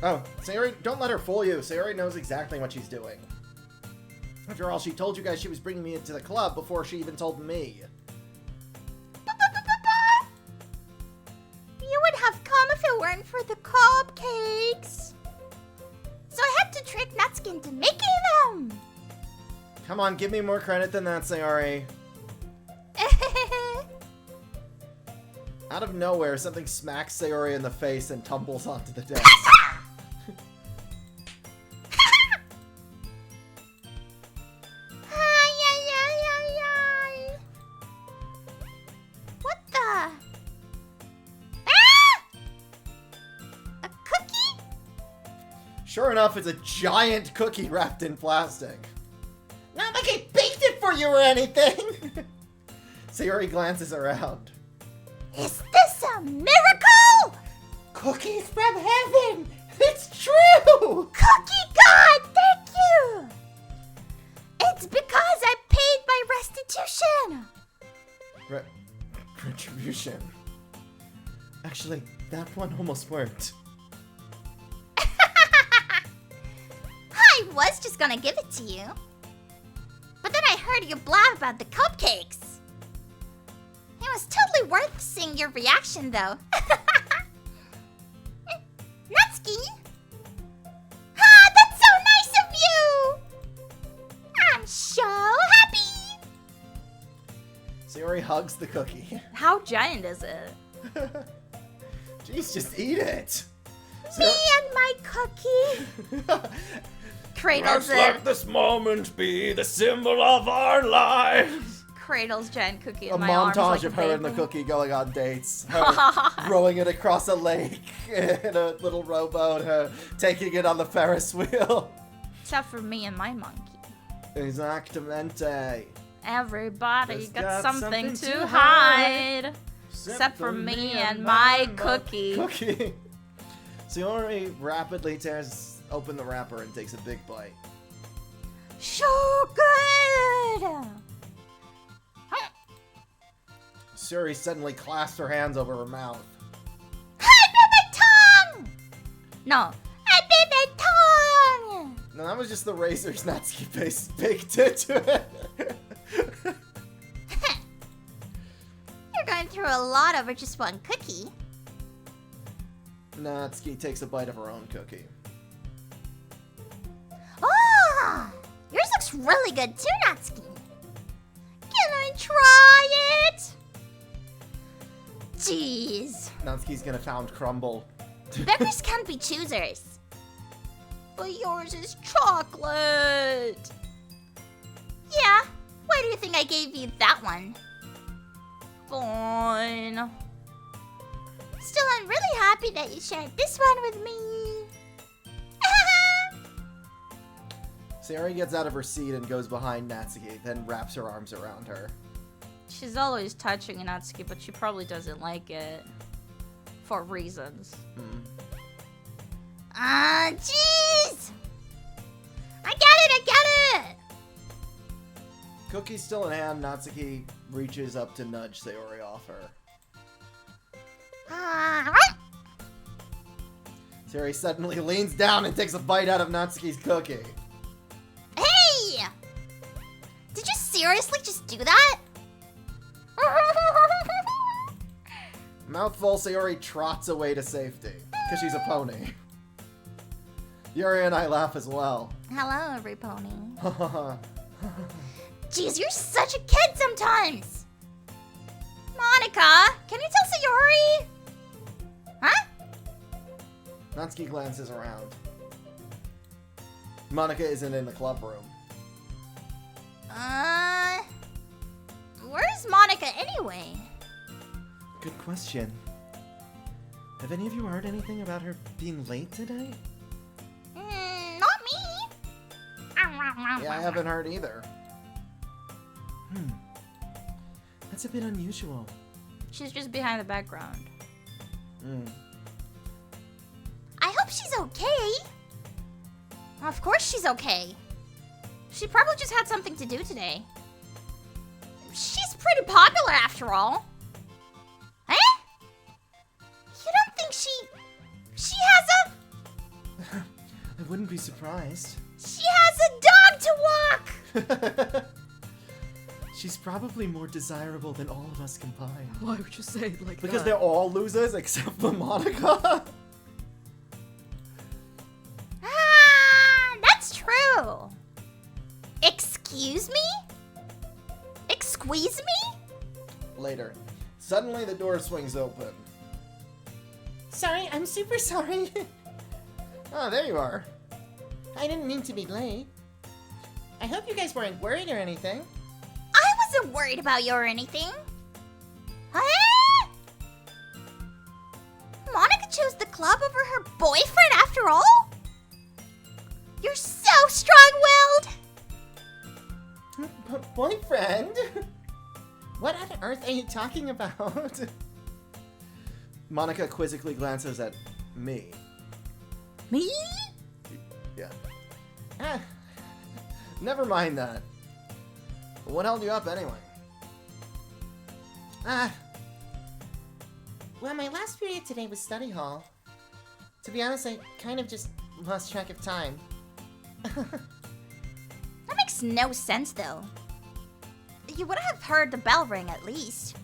Oh, Sayori, don't let her fool you. Sayori knows exactly what she's doing. After all, she told you guys she was bringing me into the club before she even told me. You would have come if it weren't for the cupcakes. So I had to trick Natsuki into making them. Come on, give me more credit than that, Sayori. Out of nowhere, something smacks Sayori in the face and tumbles onto the desk. What the? Ah! A cookie? Sure enough, it's a giant cookie wrapped in plastic. Not like I baked it for you or anything! Sayori glances around. Is this a miracle? Cookies from heaven! It's true! Cookie God, thank you! It's because I paid my restitution! Retribution. Actually, that one almost worked. I was just gonna give it to you. But then I heard you blab about the cupcakes. It was totally worth seeing your reaction, though. Natsuki? Ah, that's so nice of you! I'm so happy! Sayori hugs the cookie. How giant is it? Jeez, just eat it. Me and my cookie. Cradles Let's let it. this moment be the symbol of our lives. Cradles giant cookie A in my arms montage like of a her and the baby. cookie going on dates. Her rowing it across a lake in a little rowboat. Her taking it on the Ferris wheel. Except for me and my monkey. Exactamente. Everybody Just got got something something to to hide. Except for me and my cookie. Cookie. Sayori rapidly tears open the wrapper and takes a big bite. So good! Sayori suddenly clasps her hands over her mouth. I bit my tongue! No. I bit my tongue! No, that was just the razors Natsuki paste baked into it. You're going through a lot over just one cookie. Natsuki takes a bite of her own cookie. Ah! Yours looks really good too, Natsuki. Can I try it? Jeez. Natsuki's gonna found crumble. Beggars can't be choosers. But yours is chocolate. why do you think I gave you that one? Fine. Still, I'm really happy that you shared this one with me. Sayori gets out of her seat and goes behind Natsuki, then wraps her arms around her. She's always touching Natsuki, but she probably doesn't like it. For reasons. Ah, jeez! I get it! Cookie still in hand, Natsuki reaches up to nudge Sayori off her. Sayori suddenly leans down and takes a bite out of Natsuki's cookie. Hey! Did you seriously just do that? Mouthful, Sayori trots away to safety, because she's a pony. Yuri and I laugh as well. Hello, every pony. Jeez, you're such a kid sometimes. Monica, can you tell Sayori? Huh? Natsuki glances around. Monica isn't in the club room. Where's Monica anyway? Good question. Have any of you heard anything about her being late today? Not me. Yeah, I haven't heard either. That's a bit unusual. She's just behind the background. I hope she's okay. Of course she's okay. She probably just had something to do today. She's pretty popular after all. Eh? You don't think she has a... I wouldn't be surprised. She has a dog to walk! She's probably more desirable than all of us combined. Why would you say it like Because they're all losers except for Monica. That's true. Excuse me? Excuse me? Later. Suddenly the door swings open. Sorry, I'm super sorry. Oh, there you are. I didn't mean to be late. I hope you guys weren't worried or anything. I wasn't worried about you or anything. Huh? Monica chose the club over her boyfriend after all? You're so strong-willed. Boyfriend? What on earth are you talking about? Monica quizzically glances at me. Me? Yeah. Ah, Never mind that. What held you up anyway? well, my last period today was study hall. To be honest, I kind of just lost track of time. That makes no sense, though. You would have heard the bell ring at least.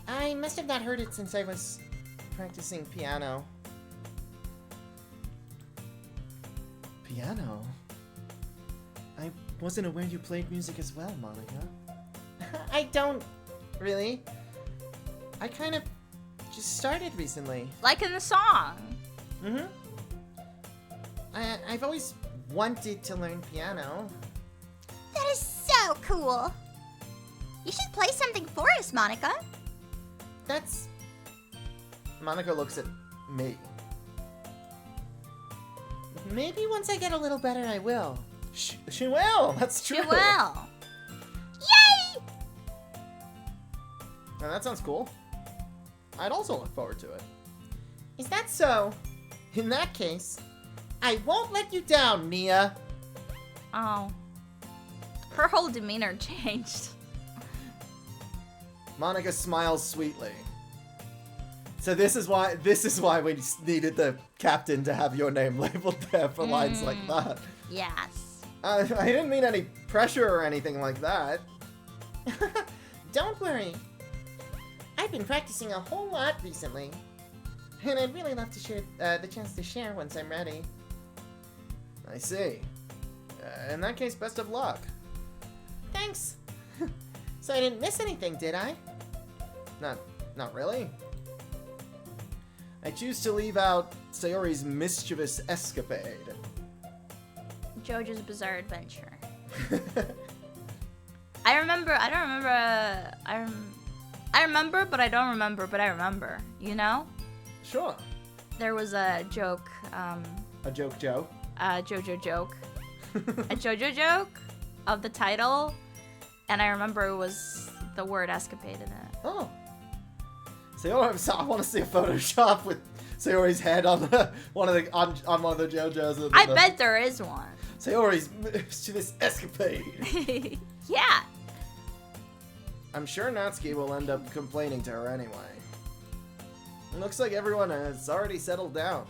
I must have not heard it since I was practicing piano. Piano? I wasn't aware you played music as well, Monica. I don't really. I kind of just started recently. Like in the song. I've always wanted to learn piano. That is so cool. You should play something for us, Monica. That's... Monica looks at me. Maybe once I get a little better, I will. She will! That's true! She will. Yay! Now that sounds cool. I'd also look forward to it. Is that so? In that case, I won't let you down, Nia. Oh. Her whole demeanor changed. Monica smiles sweetly. So this is why we needed the captain to have your name labeled there for lines like that. Yes. I didn't mean any pressure or anything like that. Don't worry. I've been practicing a whole lot recently. And I'd really love to share the chance to share once I'm ready. I see. In that case, best of luck. Thanks. So I didn't miss anything, did I? Not really. I choose to leave out Sayori's mischievous escapade. JoJo's Bizarre Adventure. I remember. I don't remember. I remember, but I don't remember. But I remember. You know? Sure. There was a joke. A joke, Joe. JoJo joke. A JoJo joke of the title, and I remember it was the word escapade in it. Oh. So I want to see a Photoshop with Sayori's head on one of the JoJo's. I bet there is one. Sayori's moves to this escapade. Yeah. I'm sure Natsuki will end up complaining to her anyway. It looks like everyone has already settled down.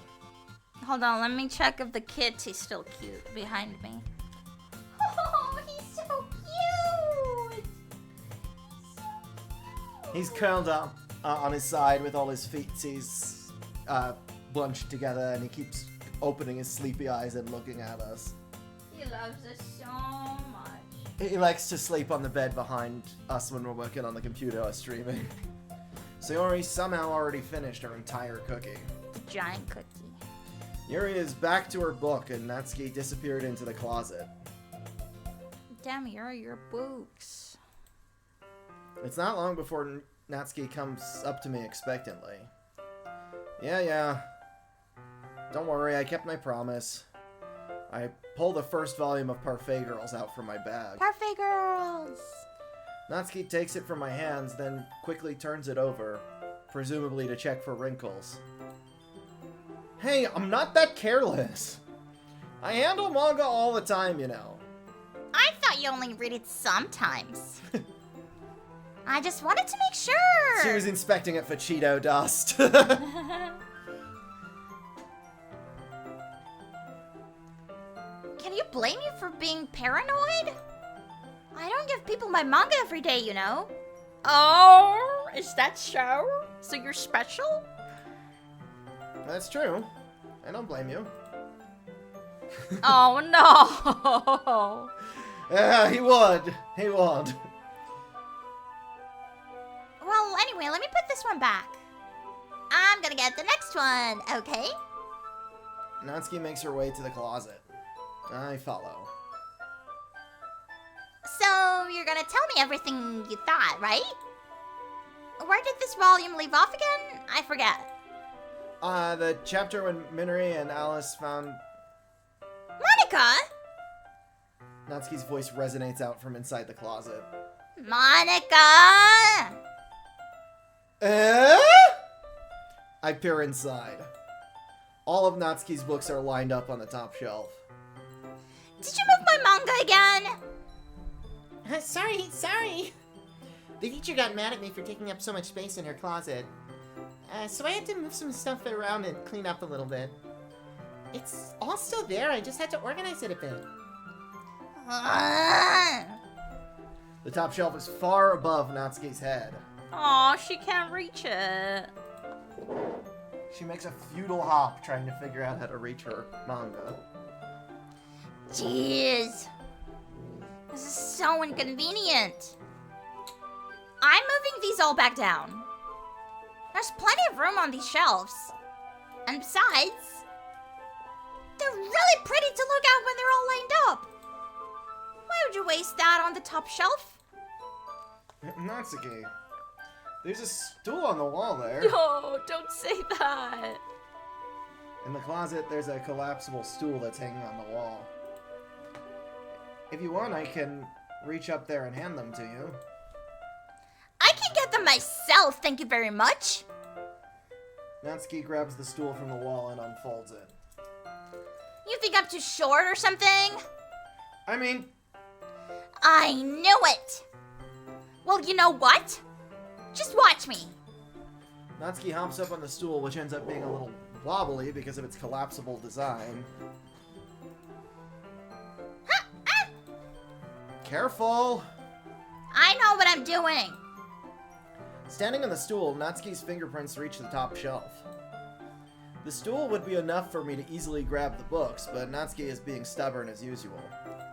Hold on, let me check if the kitty's still cute behind me. Oh, he's so cute. He's curled up on his side with all his feetsies bunched together, and he keeps opening his sleepy eyes and looking at us. He loves us so much. He likes to sleep on the bed behind us when we're working on the computer or streaming. Sayori somehow already finished her entire cookie. The giant cookie. Yuri is back to her book, and Natsuki disappeared into the closet. Damn, your books. It's not long before Natsuki comes up to me expectantly. Yeah. Don't worry, I kept my promise. I pulled the first volume of Parfait Girls out from my bag. Parfait Girls! Natsuki takes it from my hands, then quickly turns it over, presumably to check for wrinkles. Hey, I'm not that careless. I handle manga all the time, you know. I thought you only read it sometimes. I just wanted to make sure. She was inspecting it for Cheeto dust. Can you blame me for being paranoid? I don't give people my manga every day, you know. Oh, is that so? So you're special? That's true. I don't blame you. Oh no! Yeah, he would. He would. Well, anyway, let me put this one back. I'm gonna get the next one, okay? Natsuki makes her way to the closet. I follow. So, you're gonna tell me everything you thought, right? Where did this volume leave off again? I forget. The chapter when Minori and Alice found... Monica! Natsuki's voice resonates out from inside the closet. Monica! I peer inside. All of Natsuki's books are lined up on the top shelf. Did you move my manga again? Sorry. The teacher got mad at me for taking up so much space in her closet. So I had to move some stuff around and clean up a little bit. It's all still there, I just had to organize it a bit. The top shelf is far above Natsuki's head. Aw, she can't reach it. She makes a futile hop trying to figure out how to reach her manga. Jeez. This is so inconvenient. I'm moving these all back down. There's plenty of room on these shelves. And besides, they're really pretty to look at when they're all lined up. Why would you waste that on the top shelf? Natsuki, there's a stool on the wall there. No, don't say that. In the closet, there's a collapsible stool that's hanging on the wall. If you want, I can reach up there and hand them to you. I can get them myself, thank you very much. Natsuki grabs the stool from the wall and unfolds it. You think I'm too short or something? I mean, I knew it! Well, you know what? Just watch me. Natsuki hops up on the stool, which ends up being a little wobbly because of its collapsible design. Careful! I know what I'm doing. Standing on the stool, Natsuki's fingerprints reach the top shelf. The stool would be enough for me to easily grab the books, but Natsuki is being stubborn as usual.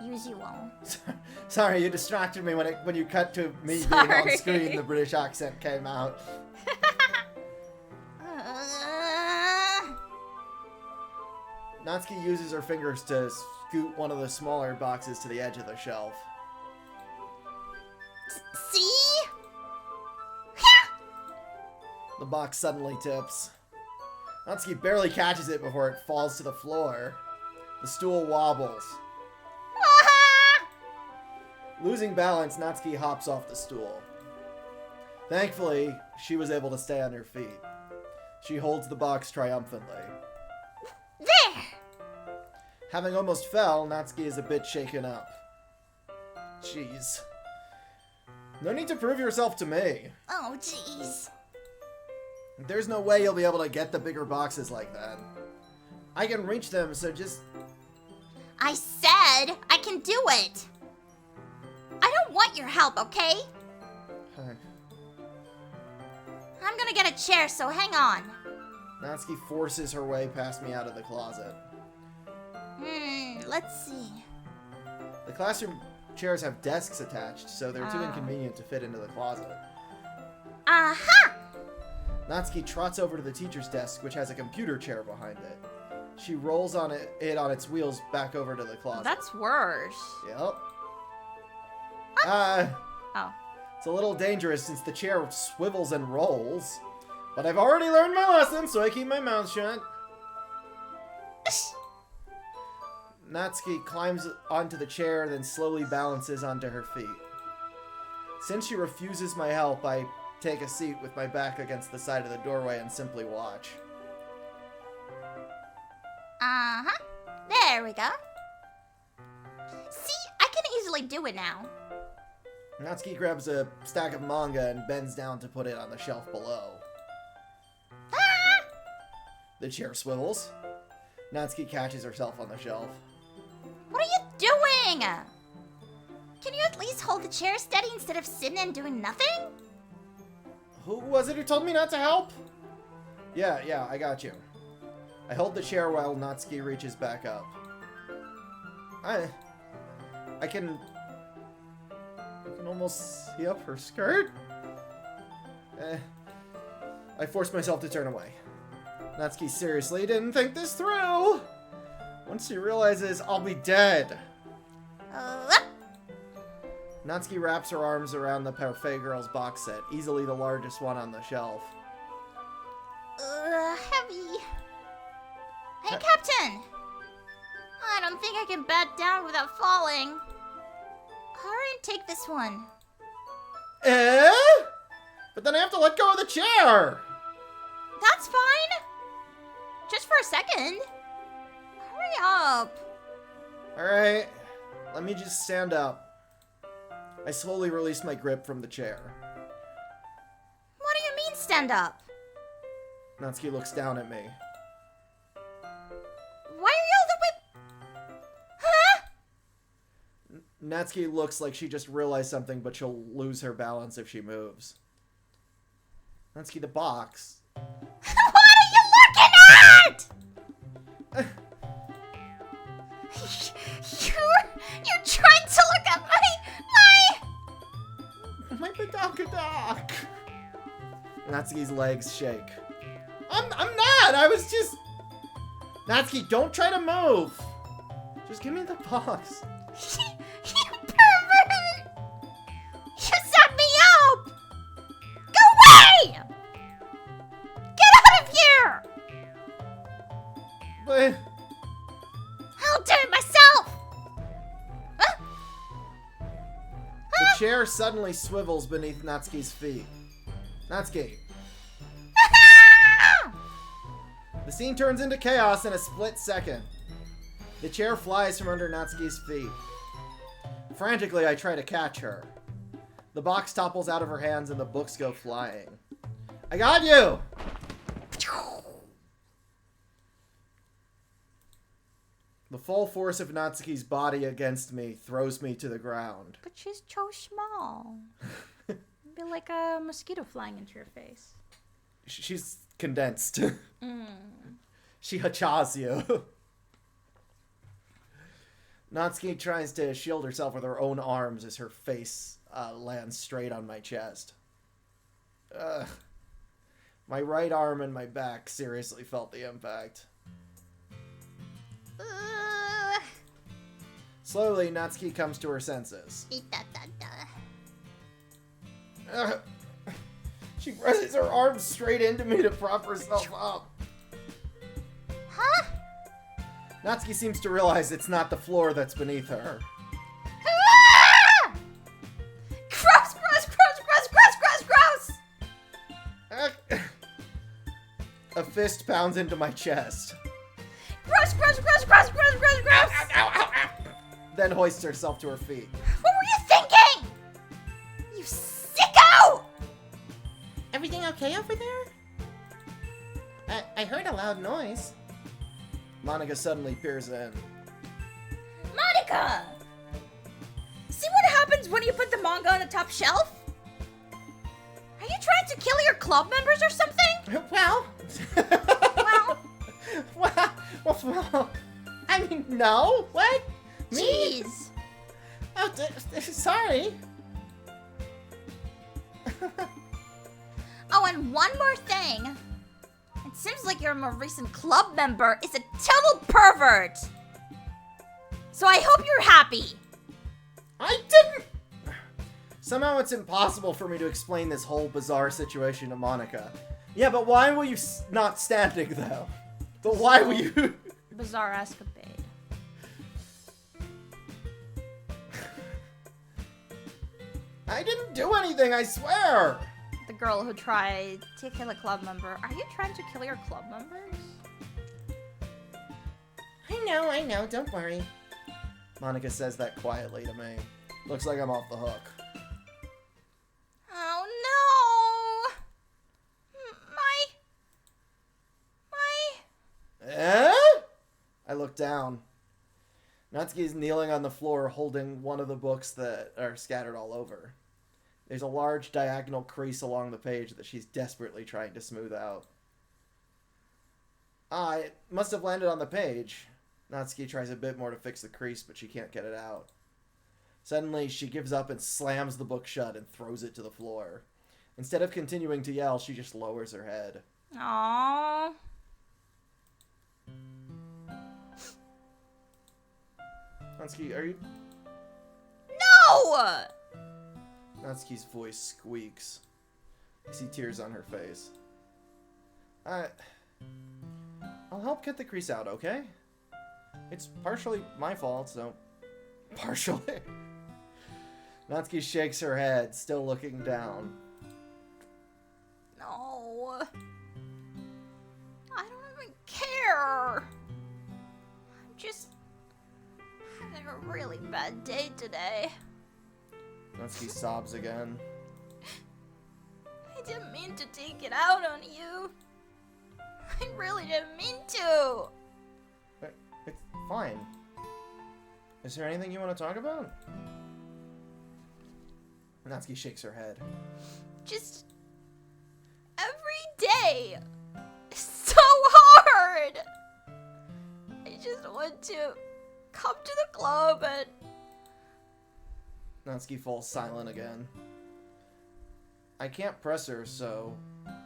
Usual. Sorry, you distracted me when you cut to me being on Sorry. screen. The British accent came out. Natsuki uses her fingers to scoot one of the smaller boxes to the edge of the shelf. The box suddenly tips. Natsuki barely catches it before it falls to the floor. The stool wobbles. Losing balance, Natsuki hops off the stool. Thankfully, she was able to stay on her feet. She holds the box triumphantly. There! Having almost fell, Natsuki is a bit shaken up. Jeez. No need to prove yourself to me. Oh, jeez. There's no way you'll be able to get the bigger boxes like that. I can reach them, so just... I said I can do it. I don't want your help, okay? I'm gonna get a chair, so hang on. Natsuki forces her way past me out of the closet. Let's see. The classroom chairs have desks attached, so they're too inconvenient to fit into the closet. Aha! Natsuki trots over to the teacher's desk, which has a computer chair behind it. She rolls on it on its wheels back over to the closet. That's worse. Yep. Oh. It's a little dangerous since the chair swivels and rolls. But I've already learned my lesson, so I keep my mouth shut. Natsuki climbs onto the chair, then slowly balances onto her feet. Since she refuses my help, I take a seat with my back against the side of the doorway and simply watch. Uh-huh. There we go. See, I can easily do it now. Natsuki grabs a stack of manga and bends down to put it on the shelf below. Ah! The chair swivels. Natsuki catches herself on the shelf. What are you doing? Can you at least hold the chair steady instead of sitting and doing nothing? Who was it who told me not to help? Yeah, I got you. I hold the chair while Natsuki reaches back up. I can almost see up her skirt. I force myself to turn away. Natsuki seriously didn't think this through. Once she realizes I'll be dead. Natsuki wraps her arms around the Parfait Girls box set, easily the largest one on the shelf. Heavy. Hey, Captain! I don't think I can bat down without falling. Hurry and take this one. But then I have to let go of the chair! That's fine. Just for a second. Hurry up. Alright, let me just stand up. I slowly release my grip from the chair. What do you mean, stand up? Natsuki looks down at me. Why are you all the way... Huh? Natsuki looks like she just realized something, but she'll lose her balance if she moves. Natsuki, the box. What are you looking at? You're trying to look at My badonkadock. Natsuki's legs shake. I'm not! I was just... Natsuki, don't try to move! Just give me the box. You pervert! You set me up! Go away! Get out of here! But... I'll do it myself! The chair suddenly swivels beneath Natsuki's feet. Natsuki. The scene turns into chaos in a split second. The chair flies from under Natsuki's feet. Frantically, I try to catch her. The box topples out of her hands and the books go flying. I got you! The full force of Natsuki's body against me throws me to the ground. But she's so small. It'd be like a mosquito flying into your face. She's condensed. She hacha's you. Natsuki tries to shield herself with her own arms as her face lands straight on my chest. My right arm and my back seriously felt the impact. Slowly, Natsuki comes to her senses. She presses her arms straight into me to prop herself up. Huh? Natsuki seems to realize it's not the floor that's beneath her. Ah! Gross, gross, gross, gross, gross, gross, gross! A fist pounds into my chest. Gross, gross, gross, gross, gross, gross, gross! Ow, ow, ow, ow. Then hoists herself to her feet. What were you thinking? You sicko! Everything okay over there? I heard a loud noise. Monica suddenly peers in. Monica! See what happens when you put the manga on the top shelf? Are you trying to kill your club members or something? Well, Well, well, I mean, no. What? Me? jeez. Oh, sorry. Oh, and one more thing. It seems like your more recent club member is a total pervert. So I hope you're happy. I didn't. Somehow it's impossible for me to explain this whole bizarre situation to Monica. Yeah, but why were you not standing, though? But why were you... Bizarre escapade. I didn't do anything, I swear! The girl who tried to kill a club member. Are you trying to kill your club members? I know, don't worry. Monica says that quietly to me. Looks like I'm off the hook. Oh no! My... Eh? I look down. Natsuki is kneeling on the floor holding one of the books that are scattered all over. There's a large diagonal crease along the page that she's desperately trying to smooth out. Ah, it must have landed on the page. Natsuki tries a bit more to fix the crease, but she can't get it out. Suddenly, she gives up and slams the book shut and throws it to the floor. Instead of continuing to yell, she just lowers her head. Aww. Natsuki, are you... No! Natsuki's voice squeaks. I see tears on her face. I'll help get the crease out, okay? It's partially my fault, so... Partially? Natsuki shakes her head, still looking down. No. I don't even care. I'm just having a really bad day today. Natsuki sobs again. I didn't mean to take it out on you. I really didn't mean to. It's fine. Is there anything you want to talk about? Natsuki shakes her head. Just every day is so hard. I just want to come to the club and... Natsuki falls silent again. I can't press her, so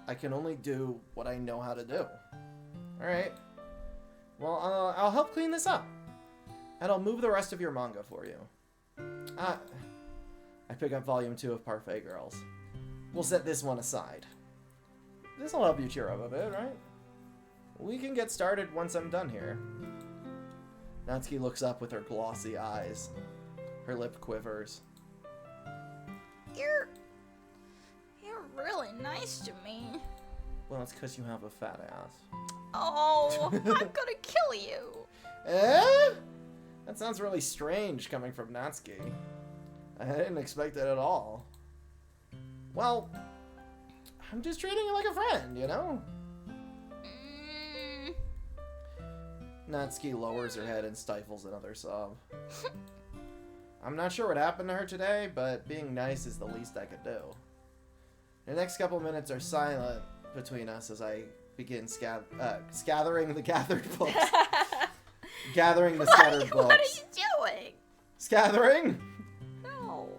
I can only do what I know how to do. Alright. Well, I'll help clean this up. And I'll move the rest of your manga for you. I pick up volume 2 of Parfait Girls. We'll set this one aside. This'll help you cheer up a bit, right? We can get started once I'm done here. Natsuki looks up with her glossy eyes. Her lip quivers. You're really nice to me. Well, it's because you have a fat ass. Oh, I'm gonna kill you. Eh? That sounds really strange coming from Natsuki. I didn't expect it at all. Well, I'm just treating you like a friend, you know? Natsuki lowers her head and stifles another sob. I'm not sure what happened to her today, but being nice is the least I could do. The next couple minutes are silent between us as I begin scattering the gathered books. Gathering the scattered books. What are you doing? Scattering? No.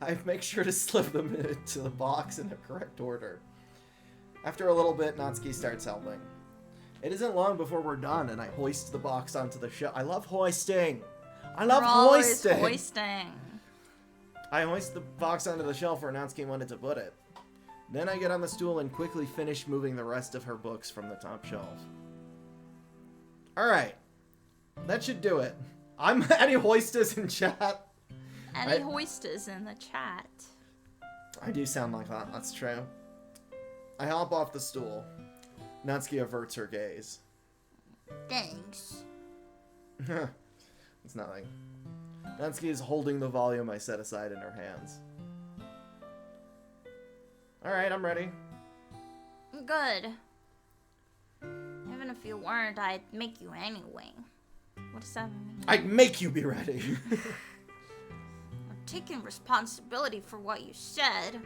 I make sure to slip them into the box in the correct order. After a little bit, Natsuki starts helping. It isn't long before we're done, and I hoist the box onto the shelf. I love hoisting! I love hoisting! Hoisting. I hoist the box onto the shelf where Natsuki wanted to put it. Then I get on the stool and quickly finish moving the rest of her books from the top shelf. Alright. That should do it. I'm Any Hoistas in chat. Any hoisters in the chat. I do sound like that, that's true. I hop off the stool. Natsuki averts her gaze. Thanks. It's nothing. Natsuki is holding the volume I set aside in her hands. Alright, I'm ready. Good. Even if you weren't, I'd make you anyway. What does that mean? I'd make you be ready. I'm taking responsibility for what you said.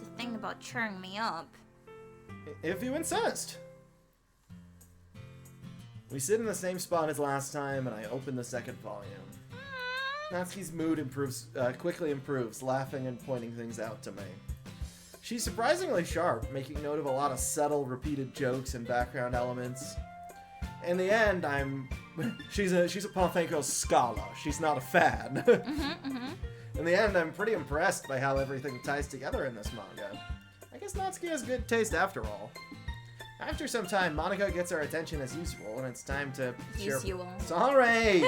The thing about cheering me up. If you insist. We sit in the same spot as last time, and I open the second volume. Natsuki's mood quickly improves, laughing and pointing things out to me. She's surprisingly sharp, making note of a lot of subtle, repeated jokes and background elements. In the end, she's a Patheko scholar. She's not a fan. In the end, I'm pretty impressed by how everything ties together in this manga. I guess Natsuki has good taste after all. After some time, Monica gets our attention as usual, and it's time to share... Usual. Sorry!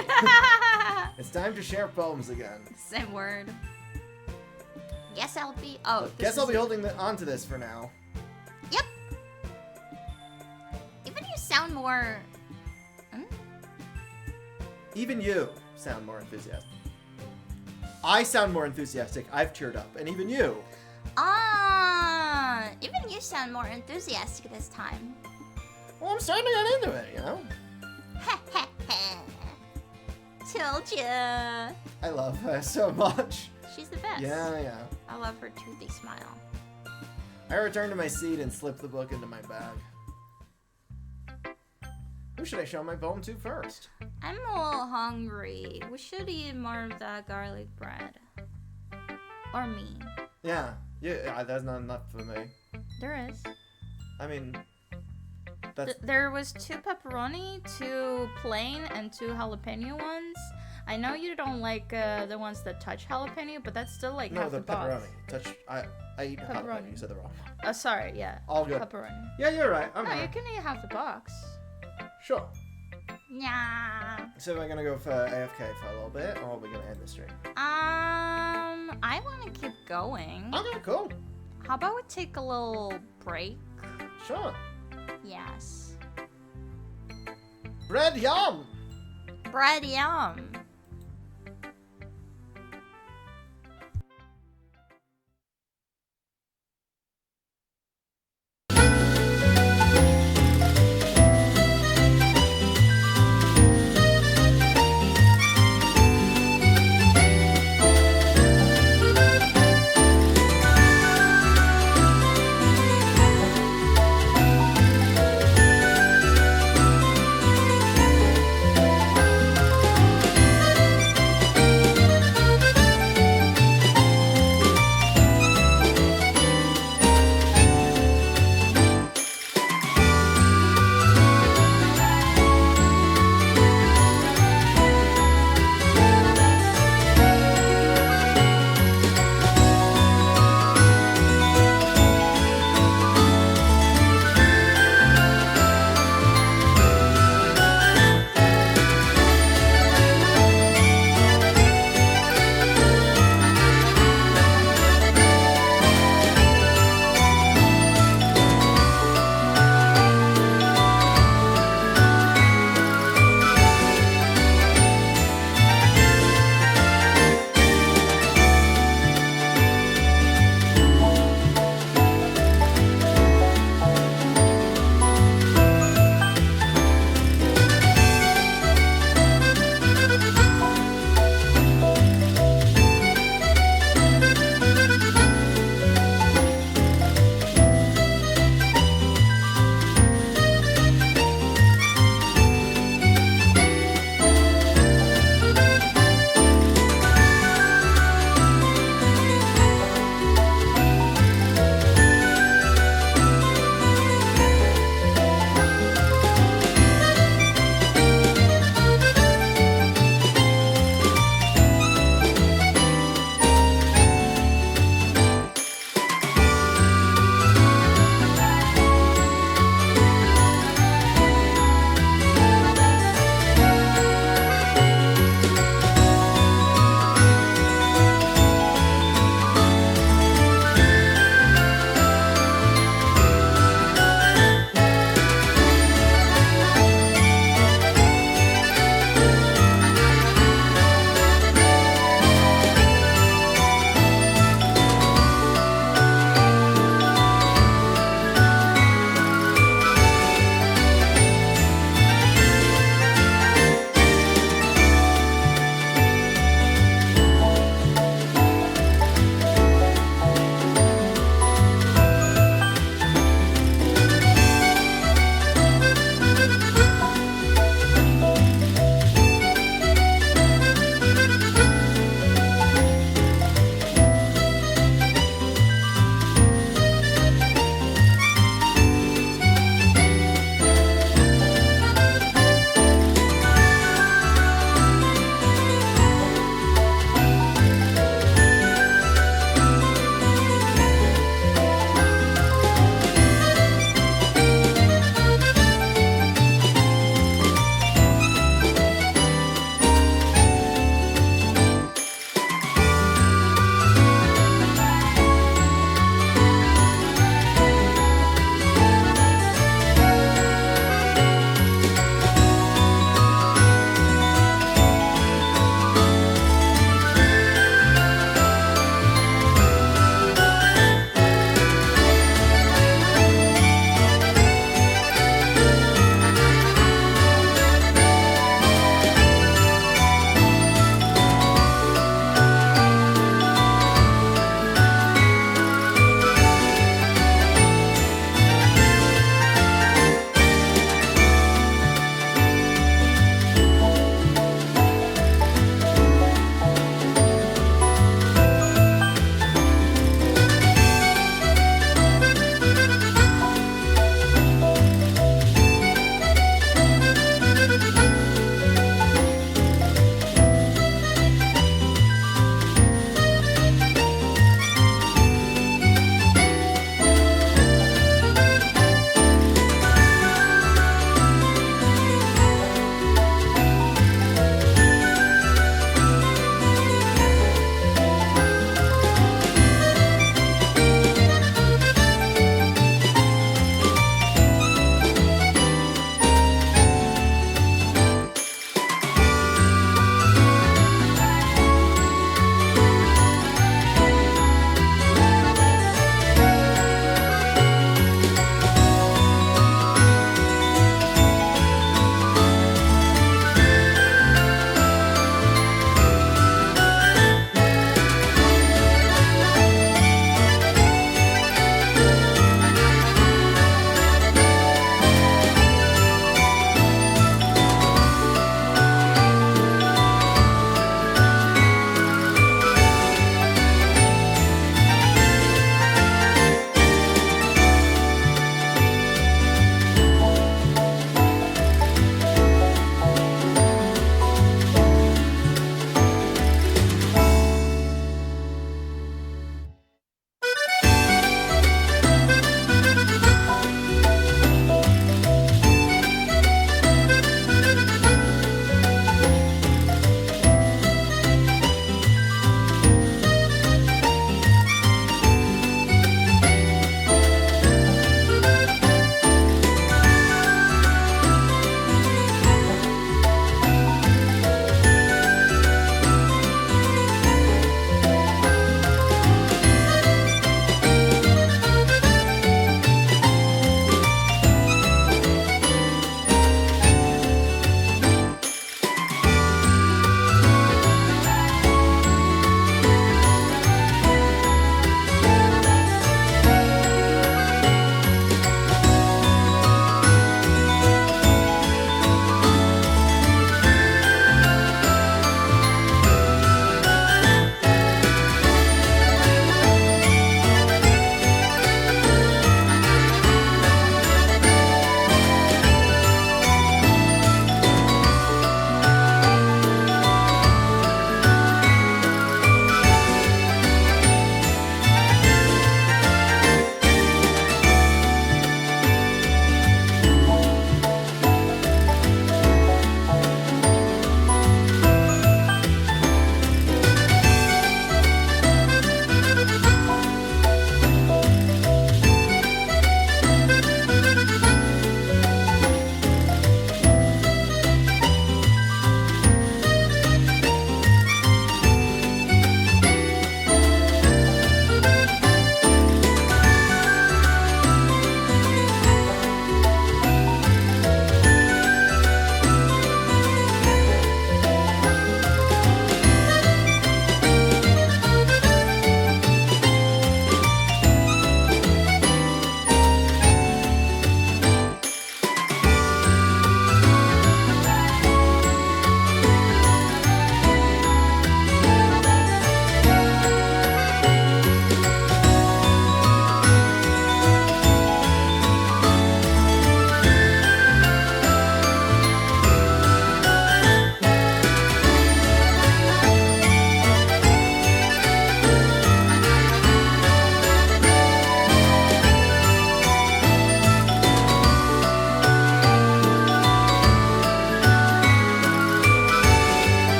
It's time to share poems again. Same word. Guess I'll be. Oh, Guess I'll be holding on to this for now. Yep. Even you sound more. Even you sound more enthusiastic. I sound more enthusiastic. I've cheered up. And even you. Even you sound more enthusiastic this time. Well, I'm starting to get into it, you know? Told ya. I love her so much. She's the best. Yeah. I love her toothy smile. I return to my seat and slip the book into my bag. Who should I show my poem to first? I'm a little hungry. We should eat more of that garlic bread. Or me. Yeah, that's not enough for me. There is. I mean, that's... There was 2 pepperoni, 2 plain, and 2 jalapeno ones. I know you don't like the ones that touch jalapeno, but that's still like half the box. I eat jalapeno. You said the wrong one. Sorry, yeah. All good. Pepperoni. Yeah, you're right. No, you can eat half the box. Sure. Yeah. So we're gonna go for AFK for a little bit, or are we gonna end the stream? I want to keep going. Okay, cool. How about we take a little break? Sure. Yes. Bread yum! Bread yum.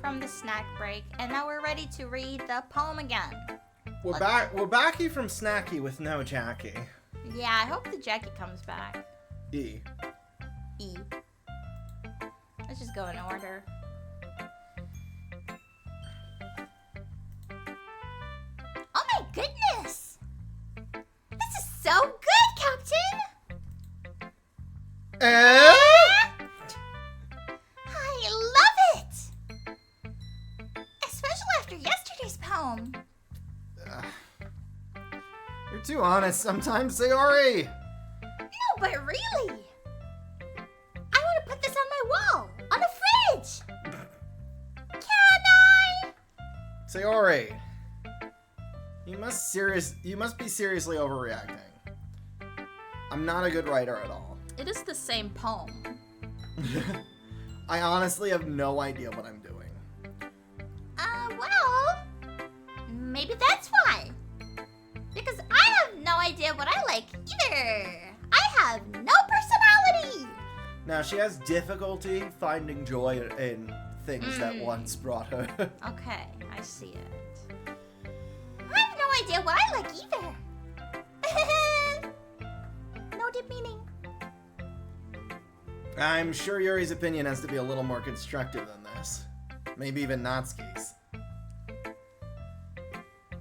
from the snack break, and now we're ready to read the poem again. We're backy from snacky with no Jackie. Yeah, I hope the Jackie comes back. E. E. Let's just go in order. Oh my goodness! This is so good, Captain! I love it! Especially after yesterday's poem. You're too honest sometimes, Sayori. No, but really! I want to put this on my wall, on the fridge! Can I? Sayori. You must be seriously overreacting. I'm not a good writer at all. It is the same poem. I honestly have no idea what I'm doing. Well, maybe that's why. Because I have no idea what I like either. I have no personality. Now, she has difficulty finding joy in things that once brought her. Okay, I see it. I have no idea what I like either. No deep meaning. I'm sure Yuri's opinion has to be a little more constructive than this. Maybe even Natsuki's.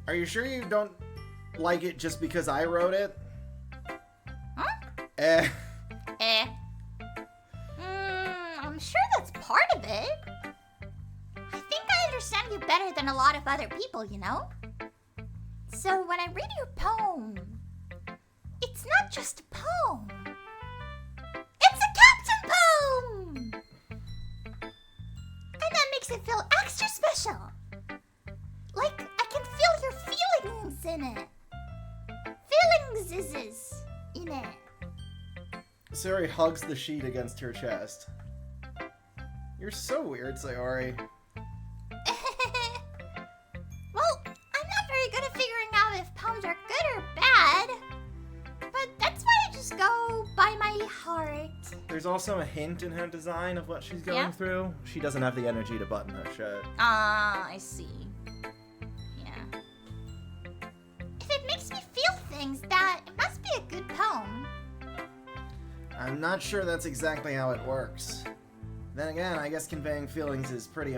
Are you sure you don't like it just because I wrote it? Huh? I'm sure that's part of it. I think I understand you better than a lot of other people, you know? So when I read your poem, it's not just a poem. It's a captain poem! And that makes it feel extra special. Like I can feel your feelings in it. Feelings is in it. Sayori hugs the sheet against her chest. You're so weird, Sayori. Well, I'm not very good at figuring out if poems are good or bad. But that's why I just go by my heart. There's also a hint in her design of what she's going through. She doesn't have the energy to button her shirt. Ah, I see. Yeah. If it makes me feel things, that it must be a good poem. I'm not sure that's exactly how it works. Then again, I guess conveying feelings is pretty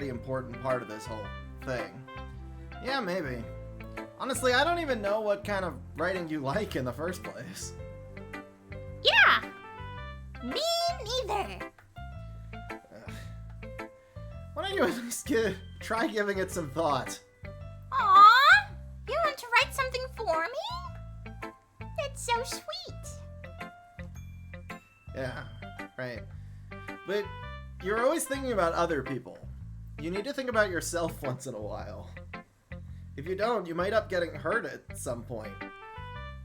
important part of this whole thing. Yeah, maybe. Honestly, I don't even know what kind of writing you like in the first place. Yeah. Me neither. Why don't you at least try giving it some thought? Aww. You want to write something for me? That's so sweet. Yeah, right. But you're always thinking about other people. You need to think about yourself once in a while. If you don't, you might up getting hurt at some point.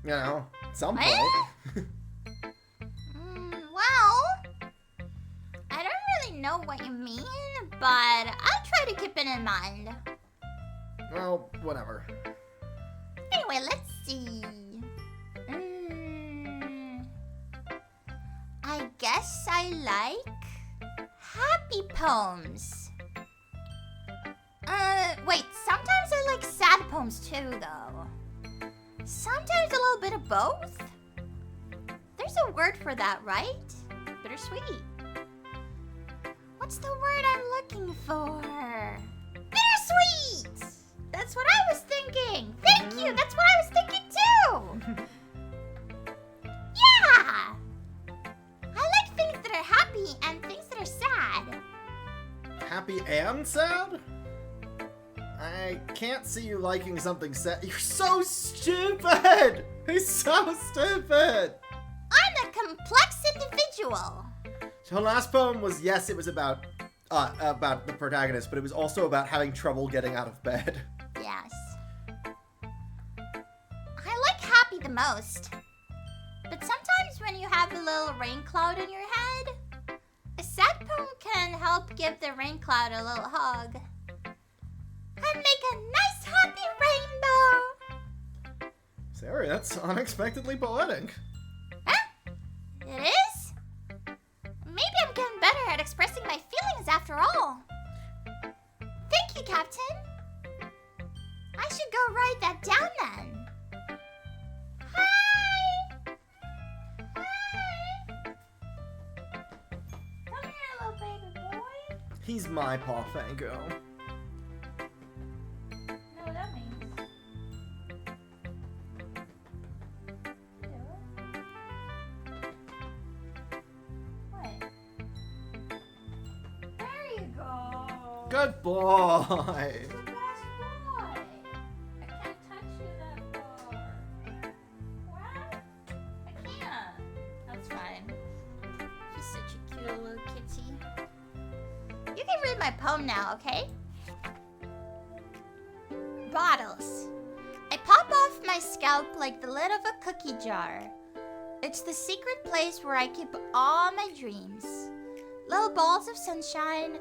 You know, at some point. Well, I don't really know what you mean, but I'll try to keep it in mind. Well, whatever. Anyway, let's see. I guess I like happy poems. Wait, sometimes I like sad poems too, though. Sometimes a little bit of both. There's a word for that, right? Bittersweet. What's the word I'm looking for? Bittersweet! That's what I was thinking. Thank you, that's what I was thinking too. Yeah! I like things that are happy and things that are sad. Happy and sad? I can't see you liking something sad. You're so stupid! He's so stupid! I'm a complex individual. So her last poem was, yes, it was about the protagonist, but it was also about having trouble getting out of bed. Yes. I like happy the most. But sometimes when you have a little rain cloud in your head, a sad poem can help give the rain cloud a little hug. And make a nice happy rainbow. Sorry, that's unexpectedly poetic. Huh? It is? Maybe I'm getting better at expressing my feelings after all. write that down then. Hi! Hi! Come here, little baby boy. He's my paw fango. No, that means. What? There you go. Good boy. You're the best boy. I can't touch you that far. What? I can't. That's fine. She's such a cute little kitty. You can read my poem now, okay? Bottles. I pop off my scalp like the lid of a cookie jar. It's the secret place where I keep all my dreams. Little balls of sunshine,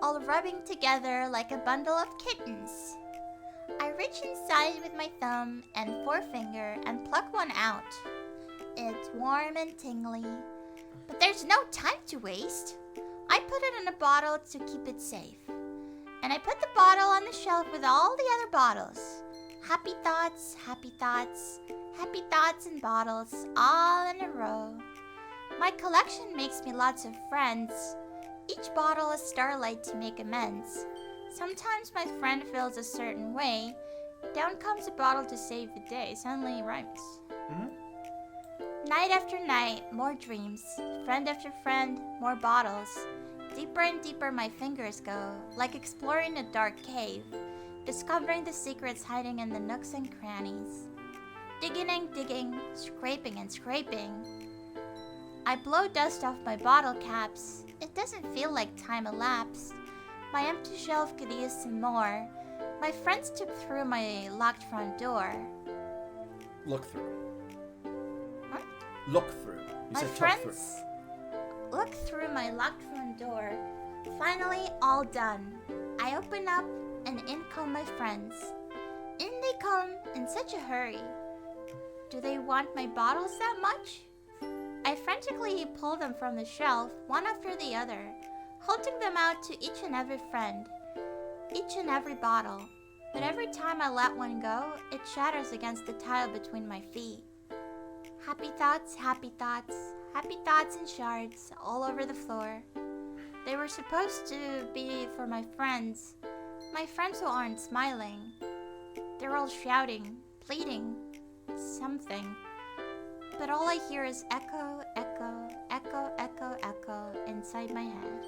all rubbing together like a bundle of kittens. I reach inside with my thumb and forefinger and pluck one out. It's warm and tingly, but there's no time to waste. I put it in a bottle to keep it safe. And I put the bottle on the shelf with all the other bottles. Happy thoughts, happy thoughts, happy thoughts in bottles, all in a row. My collection makes me lots of friends. Each bottle a starlight to make amends. Sometimes my friend feels a certain way. Down comes a bottle to save the day. Suddenly it rhymes. Night after night, more dreams. Friend after friend, more bottles. Deeper and deeper my fingers go, like exploring a dark cave, discovering the secrets hiding in the nooks and crannies. Digging and digging, scraping and scraping. I blow dust off my bottle caps. It doesn't feel like time elapsed. My empty shelf could use some more. My friends took through my locked front door. Look through. Huh? Look through. You My said took friends look through my locked front door. Finally, all done. I open up, and in come my friends. In they come in such a hurry. Do they want my bottles that much? I frantically pull them from the shelf, one after the other, holding them out to each and every friend, each and every bottle. But every time I let one go, it shatters against the tile between my feet. Happy thoughts, happy thoughts, happy thoughts in shards all over the floor. They were supposed to be for my friends who aren't smiling. They're all shouting, pleading, something. But all I hear is echo, echo, echo, echo, echo inside my head.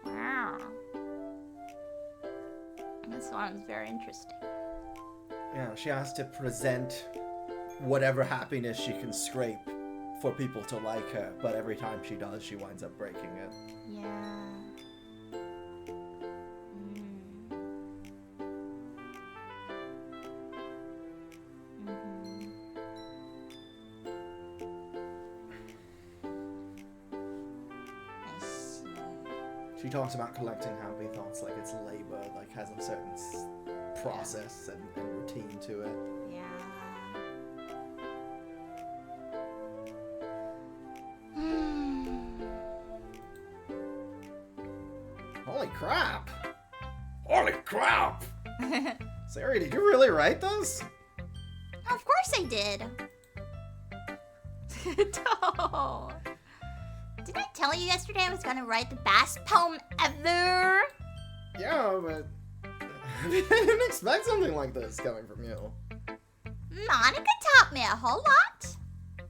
Wow. This one's very interesting. Yeah, she has to present whatever happiness she can scrape for people to like her, but every time she does, she winds up breaking it. Yeah. I see. She talks about collecting happy thoughts like it's labor, like has a certain process and routine to it. Yeah. Holy crap! Holy crap! Sarah, did you really write this? Of course I did. No. Didn't I tell you yesterday I was gonna write the best poem ever? Yeah, but I didn't expect something like this coming from you. Monica taught me a whole lot.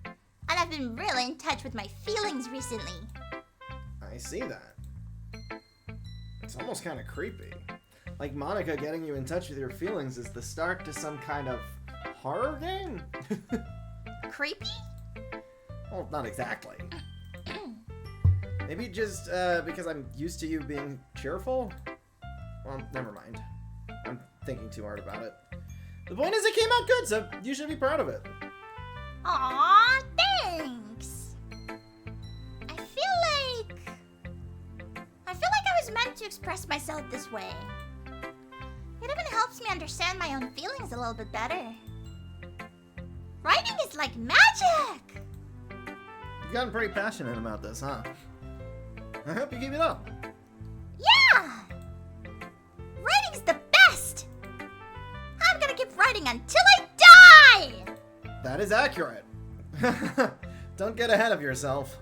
And I've been really in touch with my feelings recently. I see that. It's almost kind of creepy. Like Monica getting you in touch with your feelings is the start to some kind of horror game? Creepy? Well, not exactly. Maybe just because I'm used to you being cheerful? Well, never mind. I'm thinking too hard about it. The point is it came out good, so you should be proud of it. Aw, thanks. I feel like I was meant to express myself this way. It even helps me understand my own feelings a little bit better. Writing is like magic! You've gotten pretty passionate about this, huh? I hope you keep it up. Yeah! Writing's the best! I'm gonna keep writing writing until I die! That is accurate. Don't get ahead of yourself.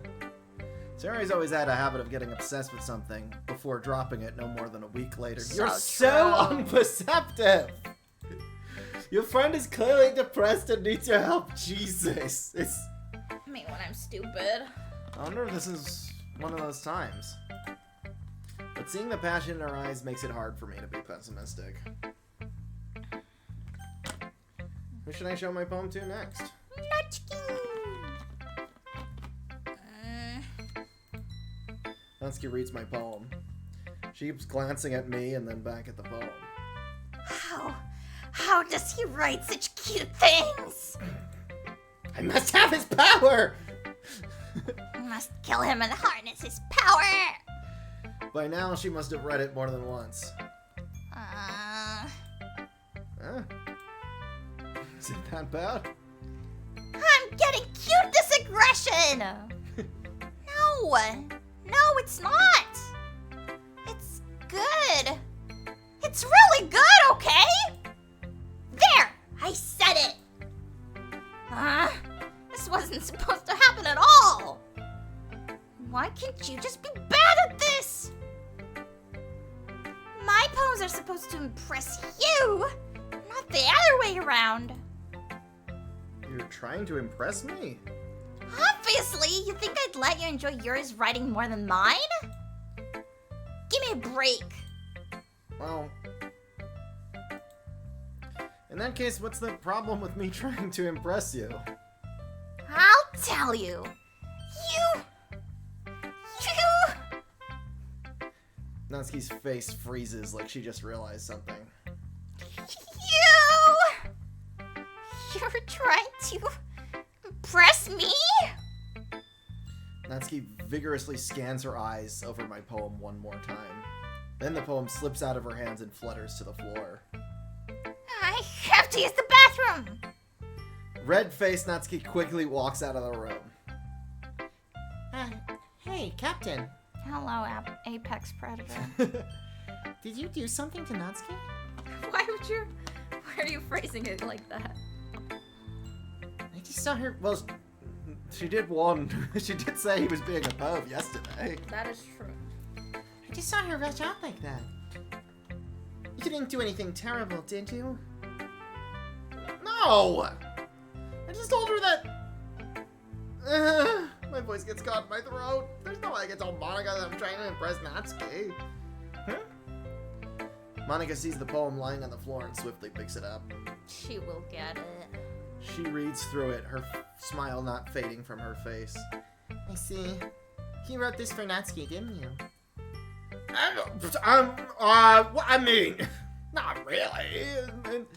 Sarah's always had a habit of getting obsessed with something before dropping it no more than a week later. You're so unperceptive! Your friend is clearly depressed and needs your help. Jesus. I mean, when I'm stupid. I wonder if this is one of those times. But seeing the passion in her eyes makes it hard for me to be pessimistic. Who should I show my poem to next? Natsuki reads my poem. She keeps glancing at me and then back at the poem. How does he write such cute things? I must have his power! I must kill him and harness his power! By now, she must have read it more than once. Huh? Is it that bad? I'm getting cutest aggression! No, it's not! It's good. It's really good, okay? There! I said it! This wasn't supposed to happen at all! Why can't you just be bad at this? My poems are supposed to impress you, not the other way around. You're trying to impress me? Obviously, you think I'd let you enjoy yours writing more than mine? Give me a break. Well, in that case, what's the problem with me trying to impress you? I'll tell you. You... Natsuki's face freezes like she just realized something. You're trying to impress me? Natsuki vigorously scans her eyes over my poem one more time. Then the poem slips out of her hands and flutters to the floor. I have to use the bathroom. Red-faced Natsuki quickly walks out of the room. Hey, Captain. Hello, Apex Predator. Did you do something to Natsuki? Why are you phrasing it like that? I just saw her. Well, she did warn. She did say he was being a perv yesterday. That is true. I just saw her rush out like that. You didn't do anything terrible, did you? No! I just told her that... my voice gets caught in my throat. There's no way I can tell Monica that I'm trying to impress Natsuki. Huh? Monica sees the poem lying on the floor and swiftly picks it up. She will get it. She reads through it, her smile not fading from her face. I see. You wrote this for Natsuki, didn't you? I mean, not really. In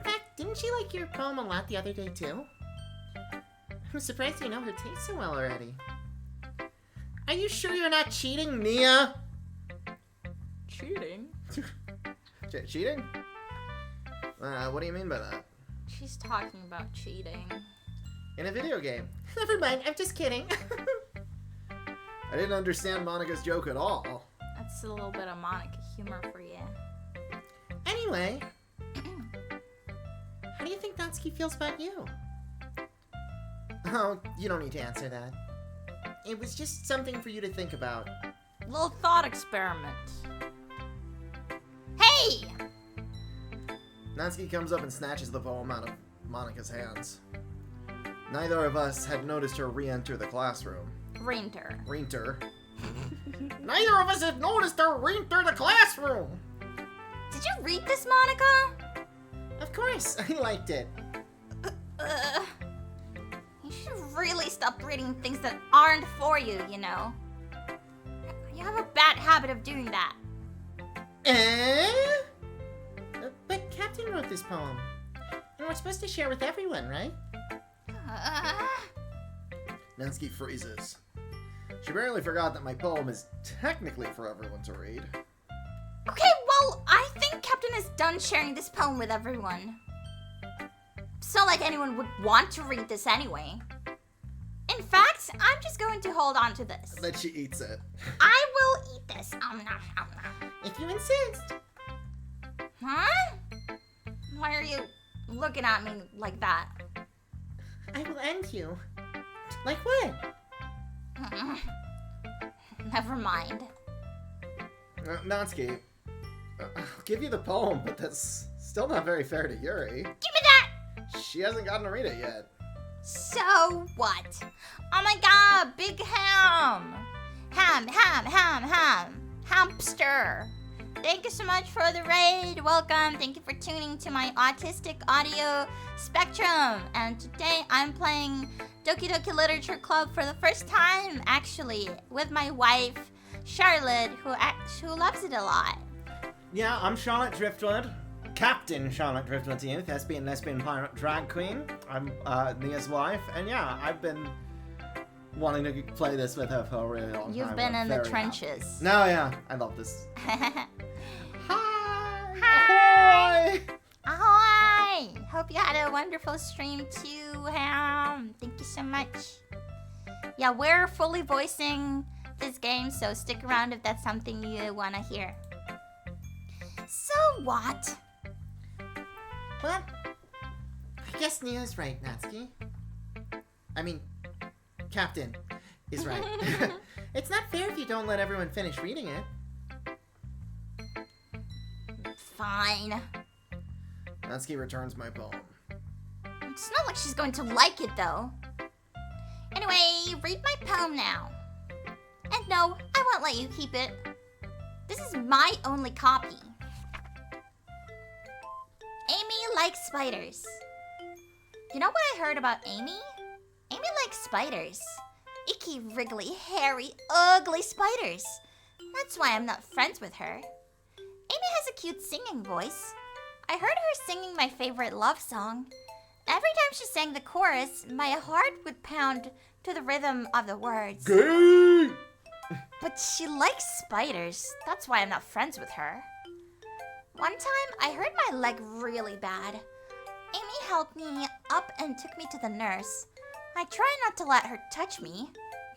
fact, didn't she like your poem a lot the other day, too? I'm surprised you know her taste so well already. Are you sure you're not cheating, Nia? Cheating? Cheating? What do you mean by that? She's talking about cheating. In a video game. Never mind, I'm just kidding. I didn't understand Monica's joke at all. That's a little bit of Monica humor for you. Anyway, how do you think Natsuki feels about you? Oh, you don't need to answer that. It was just something for you to think about. Little thought experiment. Hey! Natsuki comes up and snatches the poem out of Monica's hands. Neither of us had noticed her re-enter the classroom. Reinter. Neither of us had noticed her re-enter the classroom! Did you read this, Monica? Of course, I liked it. You should really stop reading things that aren't for you, you know. You have a bad habit of doing that. But Captain wrote this poem. And we're supposed to share with everyone, right? Natsuki freezes. She barely forgot that my poem is technically for everyone to read. Okay, well, I think Captain is done sharing this poem with everyone. It's not like anyone would want to read this anyway. In fact, I'm just going to hold on to this. Then she eats it. I will eat this. If you insist. Huh? Why are you looking at me like that. I will end you. Like what? Never mind. Natsuki, I'll give you the poem, but that's still not very fair to Yuri. Give me that! She hasn't gotten to read it yet. So what? Oh my god, big ham! Hamster! Thank you so much for the raid. Welcome. Thank you for tuning to my autistic audio spectrum. And today I'm playing Doki Doki Literature Club for the first time, actually, with my wife, Charlotte, who loves it a lot. Yeah, I'm Charlotte Driftwood. Captain Charlotte Driftwood to you, thespian, lesbian, pirate, drag queen. I'm Nia's wife, and yeah, I've been wanting to play this with her for a really long time. You've been in the Very trenches. happy. No, yeah, I love this. Hi! Ahoy! Hope you had a wonderful stream too, Ham. Thank you so much. Yeah, we're fully voicing this game, so stick around if that's something you want to hear. So what? Well, I guess Nia's right, Natsuki. I mean, Captain is right. It's not fair if you don't let everyone finish reading it. Fine. Natsuki returns my poem. It's not like she's going to like it, though. Anyway, read my poem now. And no, I won't let you keep it. This is my only copy. Amy likes spiders. You know what I heard about Amy? Amy likes spiders. Icky, wriggly, hairy, ugly spiders. That's why I'm not friends with her. Amy has a cute singing voice. I heard her singing my favorite love song. Every time she sang the chorus, my heart would pound to the rhythm of the words. Gay! But she likes spiders. That's why I'm not friends with her. One time, I hurt my leg really bad. Amy helped me up and took me to the nurse. I try not to let her touch me.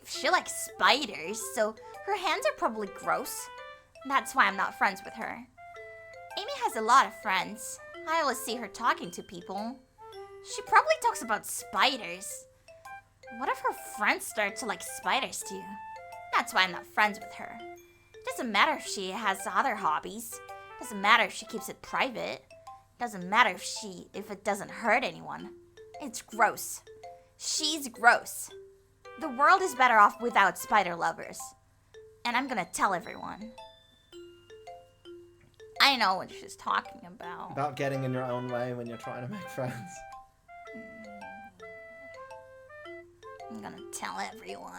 She likes spiders, so her hands are probably gross. That's why I'm not friends with her. Amy has a lot of friends. I always see her talking to people. She probably talks about spiders. What if her friends start to like spiders too? That's why I'm not friends with her. Doesn't matter if she has other hobbies. Doesn't matter if she keeps it private. Doesn't matter if it doesn't hurt anyone. It's gross. She's gross. The world is better off without spider lovers. And I'm gonna tell everyone. I know what she's talking about. About getting in your own way when you're trying to make friends. I'm gonna tell everyone.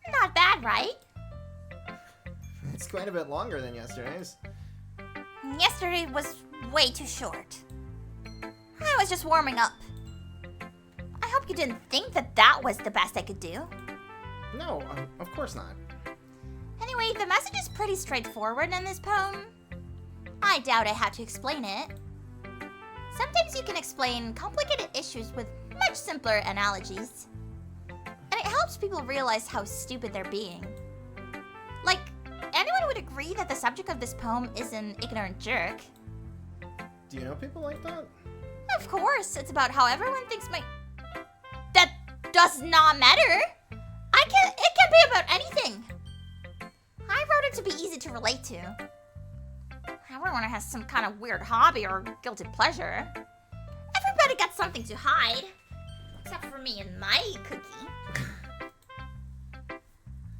Not bad, right? It's quite a bit longer than yesterday's. Yesterday was way too short. I was just warming up. I hope you didn't think that was the best I could do. No, of course not. Anyway, the message is pretty straightforward in this poem. I doubt I have to explain it. Sometimes you can explain complicated issues with much simpler analogies. And it helps people realize how stupid they're being. Like, anyone would agree that the subject of this poem is an ignorant jerk. Do you know people like that? Of course, it's about how everyone thinks my... That does not matter! It can be about anything! I wrote it to be easy to relate to. Everyone has some kind of weird hobby or guilty pleasure. Everybody got something to hide. Except for me and my cookie.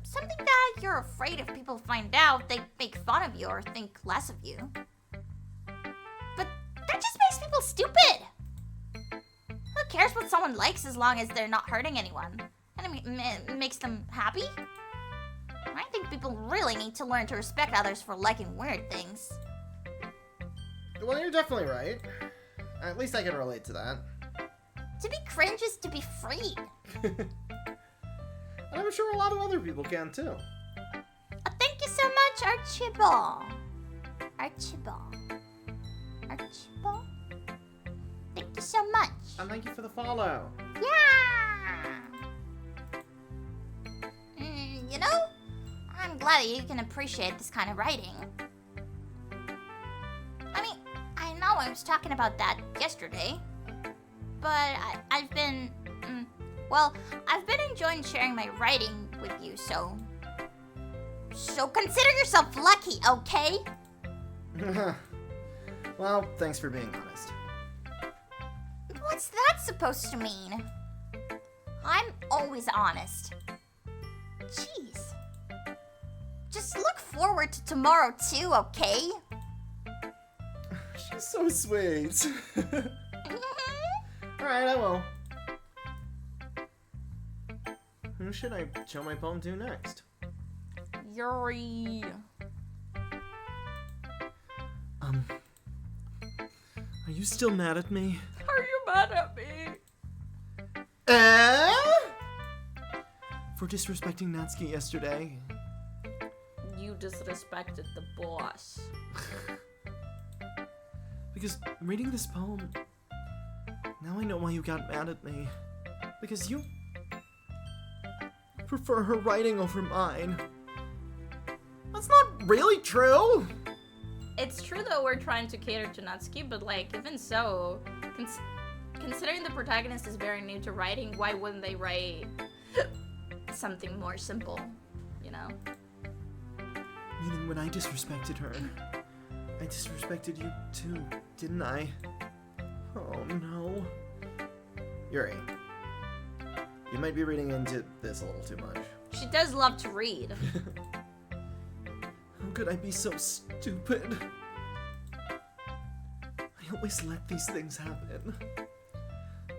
Something that you're afraid if people find out, they make fun of you or think less of you. But that just makes people stupid! Who cares what someone likes as long as they're not hurting anyone? And it makes them happy? I think people really need to learn to respect others for liking weird things. Well, you're definitely right. At least I can relate to that. To be cringe is to be free. And I'm sure a lot of other people can too. Thank you so much, Archibald. Archibald? Thank you so much. And thank you for the follow. Yeah! You know, I'm glad that you can appreciate this kind of writing. I was talking about that yesterday. But I've been... I've been enjoying sharing my writing with you, so... So consider yourself lucky, okay? Well, thanks for being honest. What's that supposed to mean? I'm always honest. Jeez. Just look forward to tomorrow too, okay? She's so sweet. Alright, I will. Who should I show my poem to next? Yuri. Are you still mad at me? Are you mad at me? For disrespecting Natsuki yesterday? You disrespected the boss. Because reading this poem, now I know why you got mad at me. Because you prefer her writing over mine. That's not really true! It's true that we're trying to cater to Natsuki, but like, even so, considering the protagonist is very new to writing, why wouldn't they write something more simple, you know? Meaning when I disrespected her, I disrespected you too, didn't I? Oh no. Yuri, you might be reading into this a little too much. She does love to read. How could I be so stupid? I always let these things happen.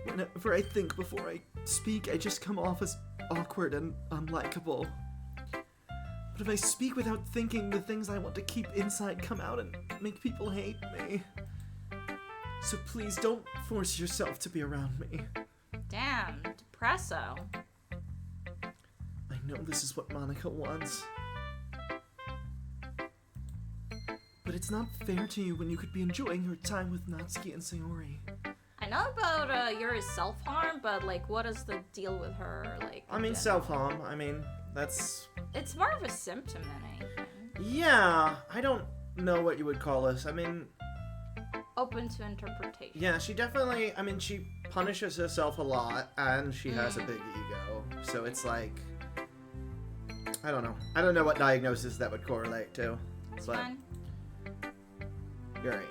Whenever I think before I speak, I just come off as awkward and unlikable. But if I speak without thinking, the things I want to keep inside come out and make people hate me. So please don't force yourself to be around me. Damn, depresso. I know this is what Monica wants. But it's not fair to you when you could be enjoying your time with Natsuki and Sayori. I know about Yuri's self-harm, but like, what is the deal with her? Like, I mean, self-harm. I mean, that's... It's more of a symptom than anything. Yeah, I don't know what you would call this. I mean... Open to interpretation. Yeah, she definitely... I mean, she punishes herself a lot, and she has a big ego. So it's like... I don't know. I don't know what diagnosis that would correlate to. That's but... fine. Yuri.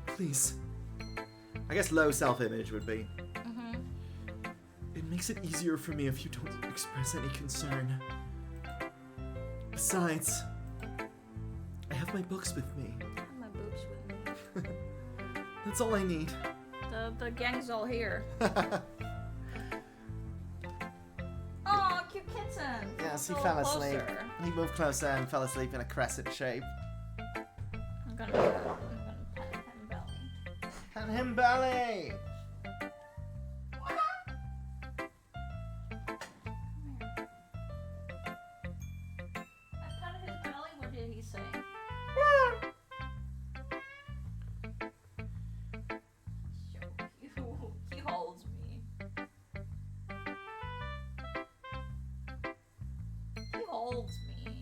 Please. I guess low self-image would be. It makes it easier for me if you don't express any concern. Besides, I have my books with me. I have my boobs with me. That's all I need. The gang's all here. Oh, cute kitten. Yes, he Go fell asleep. closer. He moved closer and fell asleep in a crescent shape. I'm gonna pet him belly. Pat him belly! I patted his belly. What did he say? He holds me. He holds me.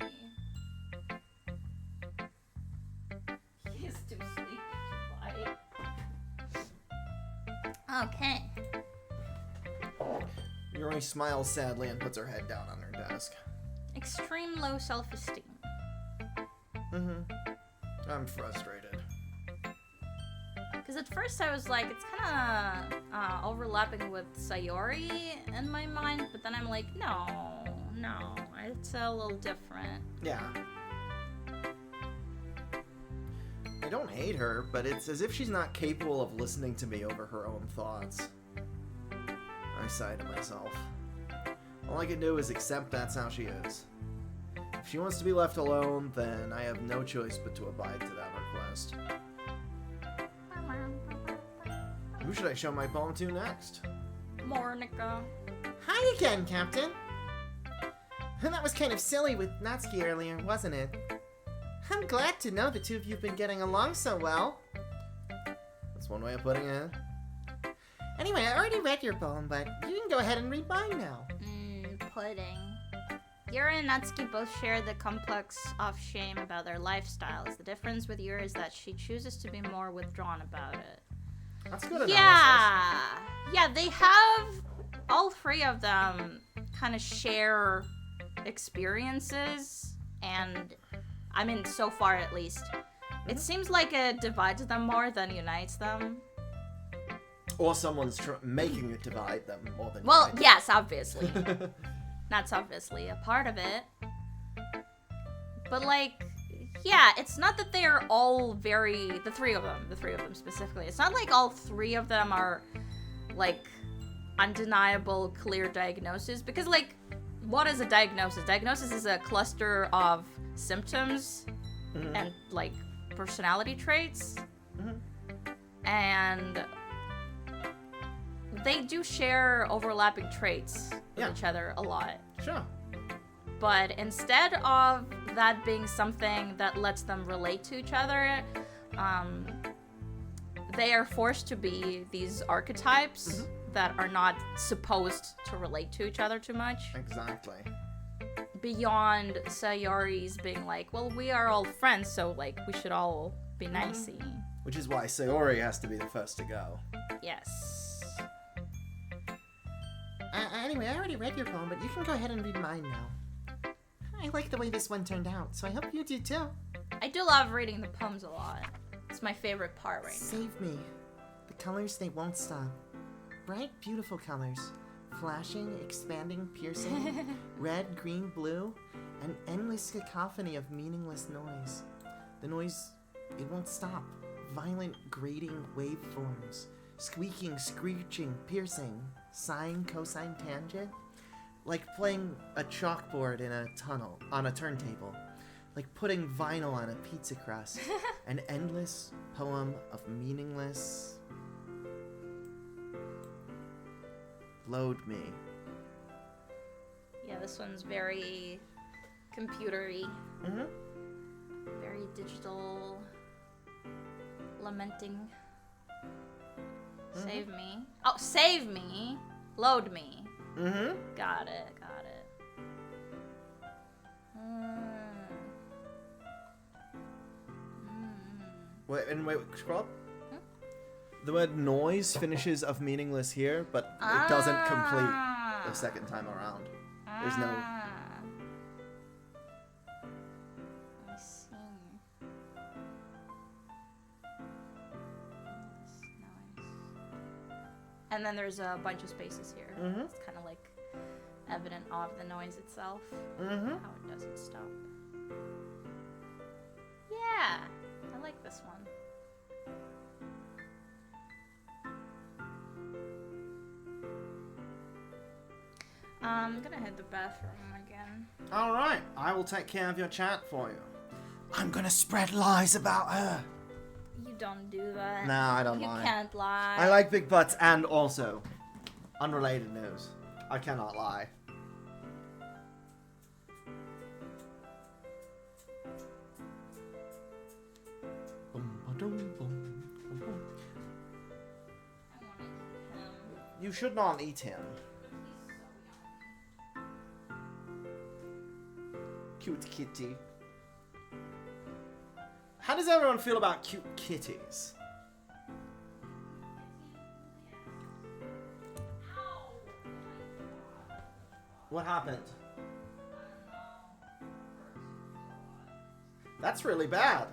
He is too sleepy to bite. Okay. Yuri smiles sadly and puts her head down on her desk. Extreme low self-esteem. I'm frustrated. Because at first I was like, it's kind of overlapping with Sayori in my mind, but then I'm like, no, it's a little different. Yeah. I don't hate her, but it's as if she's not capable of listening to me over her own thoughts. I sigh to myself. All I can do is accept that's how she is. If she wants to be left alone, then I have no choice but to abide to that request. Who should I show my poem to next? Monica. Hi again, Captain. That was kind of silly with Natsuki earlier, wasn't it? I'm glad to know the two of you have been getting along so well. That's one way of putting it. Anyway, I already read your poem, but you can go ahead and read mine now. Pudding. Yuri and Natsuki both share the complex of shame about their lifestyles. The difference with Yuri is that she chooses to be more withdrawn about it. That's good analysis. Yeah, they have, all three of them kind of share experiences, and I mean, so far at least. It seems like it divides them more than unites them. Or someone's making it divide them more than Well, unite yes, obviously. That's obviously a part of it. But, like, yeah, it's not that they're all the three of them specifically. It's not like all three of them are, like, undeniable, clear diagnosis. Because, like, what is a diagnosis? Diagnosis is a cluster of symptoms and, like, personality traits. And they do share overlapping traits with each other a lot. Sure. But instead of that being something that lets them relate to each other, they are forced to be these archetypes that are not supposed to relate to each other too much. Exactly. Beyond Sayori's being like, well, we are all friends, so, like, we should all be nicey. Which is why Sayori has to be the first to go. Yes. Anyway, I already read your poem, but you can go ahead and read mine now. I like the way this one turned out, so I hope you do too. I do love reading the poems a lot. It's my favorite part right now. Save me. The colors, they won't stop. Bright, beautiful colors. Flashing, expanding, piercing. Red, green, blue. An endless cacophony of meaningless noise. The noise, it won't stop. Violent, grating waveforms. Squeaking, screeching, piercing. Sine, cosine, tangent. Like playing a chalkboard in a tunnel, on a turntable. Like putting vinyl on a pizza crust. An endless poem of meaningless... Load me. Yeah, this one's very computery. Very digital. Lamenting. Save me. Oh, save me! Load me. Got it. Wait, scroll up. The word noise finishes of meaningless here, but it doesn't complete the second time around. There's no... I see. And then there's a bunch of spaces here. It's kind of like evident of the noise itself. How it doesn't stop. Yeah, I like this one. I'm gonna hit the bathroom again. Alright, I will take care of your chat for you. I'm gonna spread lies about her. You don't do that. No, I don't lie. You can't lie. I like big butts, and also, unrelated news, I cannot lie. You should not eat him. Cute kitty. How does everyone feel about cute kitties? What happened? That's really bad.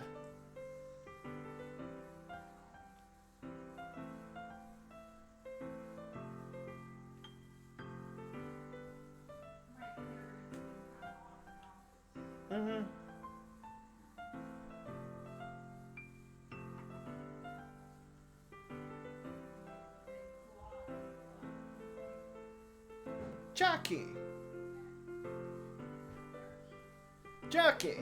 Jerky. Jerky.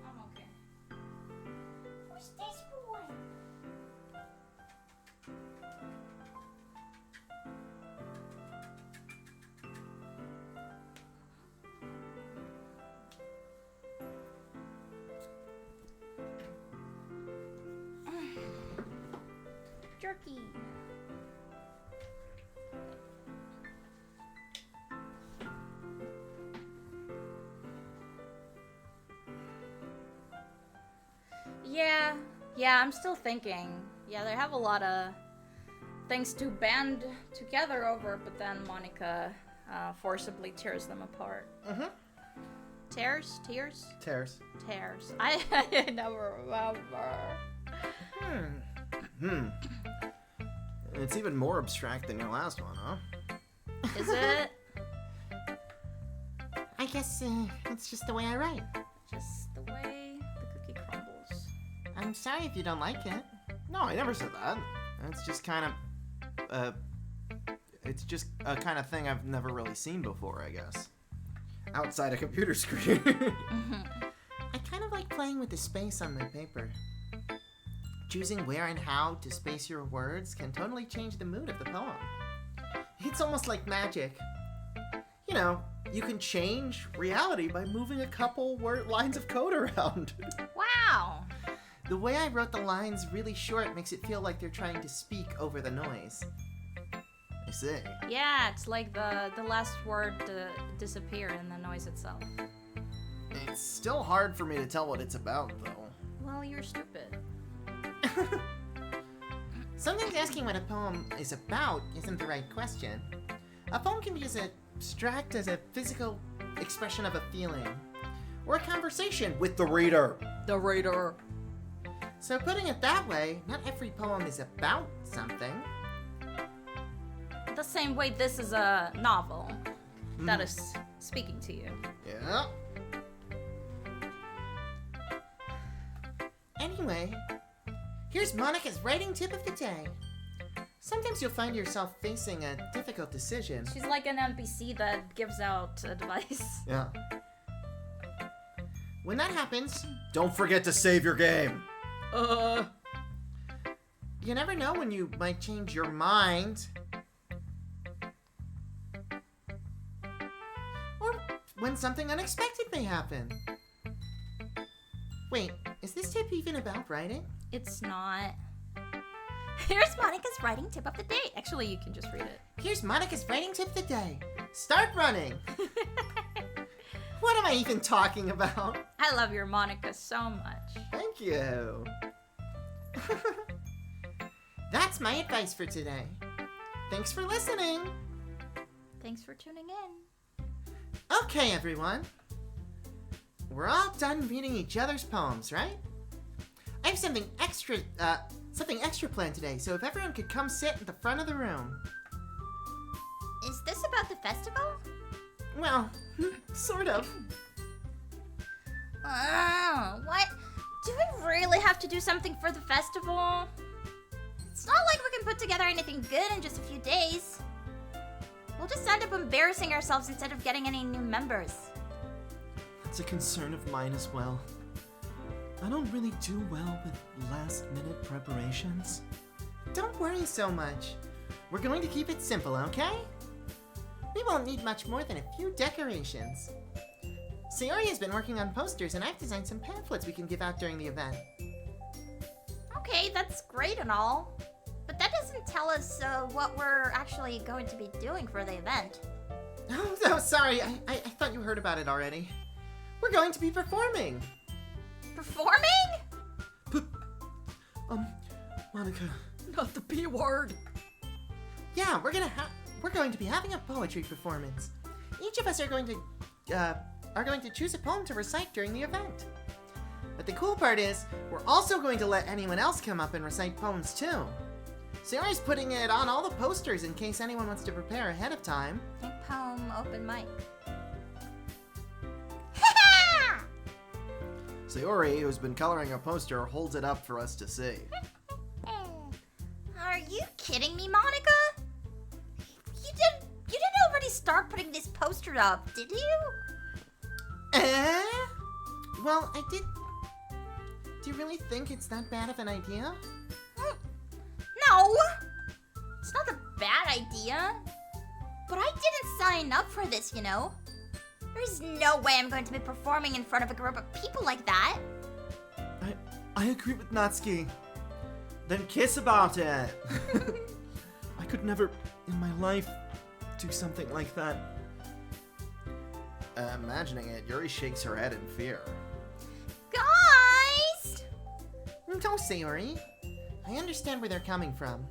I'm okay. Who's this boy? Yeah, I'm still thinking. Yeah, they have a lot of things to band together over, but then Monica forcibly tears them apart. Mm-hmm. Tears? Tears? Tears. Tears. I never remember. It's even more abstract than your last one, huh? Is it? I guess it's just the way I write. Just the way the cookie crumbles. I'm sorry if you don't like it. No, I never said that. It's just kind of, it's just a kind of thing I've never really seen before, I guess. Outside a computer screen. I kind of like playing with the space on my paper. Choosing where and how to space your words can totally change the mood of the poem. It's almost like magic. You know, you can change reality by moving a couple lines of code around. Wow! The way I wrote the lines really short makes it feel like they're trying to speak over the noise. I see. Yeah, it's like the last word to disappear in the noise itself. It's still hard for me to tell what it's about, though. Well, you're stupid. Sometimes asking what a poem is about isn't the right question. A poem can be as abstract as a physical expression of a feeling, Or a conversation with the reader. The reader. So putting it that way, not every poem is about something. The same way this is a novel that is speaking to you. Yeah. Anyway, here's Monica's writing tip of the day. Sometimes you'll find yourself facing a difficult decision. She's like an NPC that gives out advice. Yeah. When that happens, Don't forget to save your game. you never know when you might change your mind. Or when something unexpected may happen. Wait, is this tip even about writing? It's not. Here's Monica's writing tip of the day. Actually, you can just read it. Here's Monica's writing tip of the day. Start running. What am I even talking about? I love your Monica so much. Thank you. That's my advice for today. Thanks for listening. Thanks for tuning in. Okay, everyone. We're all done reading each other's poems, right? I have something extra planned today, so if everyone could come sit at the front of the room. Is this about the festival? Well, sort of. What? Do we really have to do something for the festival? It's not like we can put together anything good in just a few days. We'll just end up embarrassing ourselves instead of getting any new members. It's a concern of mine as well. I don't really do well with last-minute preparations. Don't worry so much. We're going to keep it simple, okay? We won't need much more than a few decorations. Sayori has been working on posters, and I've designed some pamphlets we can give out during the event. Okay, that's great and all. But that doesn't tell us what we're actually going to be doing for the event. Oh, sorry. I thought you heard about it already. We're going to be performing. Performing? Monica. Not the P word. Yeah, we're going to be having a poetry performance. Each of us are going to choose a poem to recite during the event. But the cool part is, we're also going to let anyone else come up and recite poems too. Sayori's putting it on all the posters in case anyone wants to prepare ahead of time. Think poem open mic. Sayori, who's been coloring a poster, holds it up for us to see. Are you kidding me, Monica? You didn't already start putting this poster up, did you? Well, I did. Do you really think it's that bad of an idea? No! It's not a bad idea. But I didn't sign up for this, you know? There's no way I'm going to be performing in front of a group of people like that. I agree with Natsuki. Then kiss about it. I could never in my life do something like that. Imagining it, Yuri shakes her head in fear. Guys! no, Sayori. I understand where they're coming from.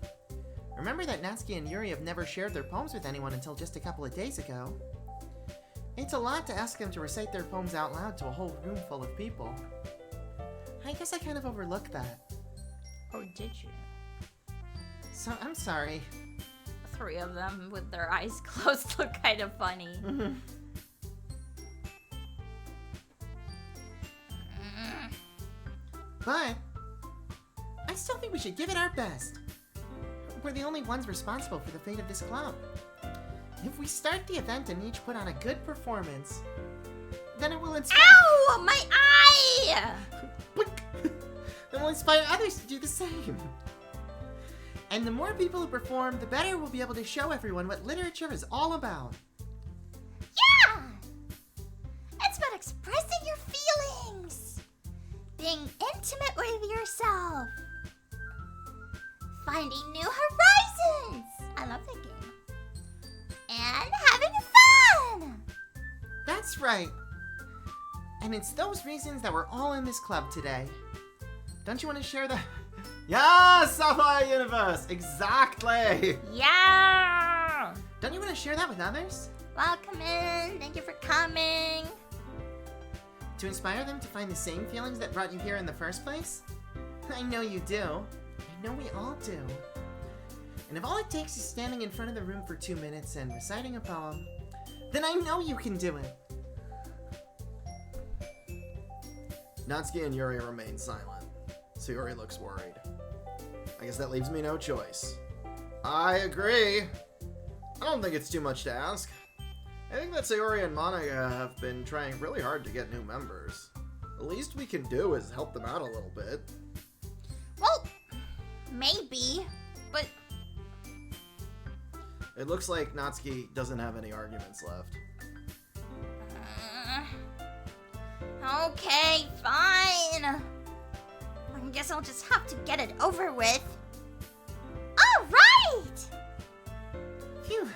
Remember that Natsuki and Yuri have never shared their poems with anyone until just a couple of days ago. It's a lot to ask them to recite their poems out loud to a whole room full of people. I guess I kind of overlooked that. Oh, did you? So, I'm sorry. 3 of them with their eyes closed look kind of funny. But I still think we should give it our best. We're the only ones responsible for the fate of this club. If we start the event and each put on a good performance, then it will inspire. Ow! My eye! Then we'll inspire others to do the same. And the more people who perform, the better we'll be able to show everyone what literature is all about. Yeah! It's about expressing your feelings, being intimate with yourself, finding new horizons. I love that game. And having fun! That's right. And it's those reasons that we're all in this club today. Don't you want to share the... Yes, Sapphire Universe! Exactly! Yeah! Don't you want to share that with others? Welcome in. Thank you for coming. To inspire them to find the same feelings that brought you here in the first place? I know you do. I know we all do. And if all it takes is standing in front of the room for 2 minutes and reciting a poem, then I know you can do it. Natsuki and Yuri remain silent. Sayori looks worried. I guess that leaves me no choice. I agree. I don't think it's too much to ask. I think that Sayori and Monica have been trying really hard to get new members. The least we can do is help them out a little bit. Well, maybe, but It looks like Natsuki doesn't have any arguments left. okay, fine. I guess I'll just have to get it over with. All right! Phew.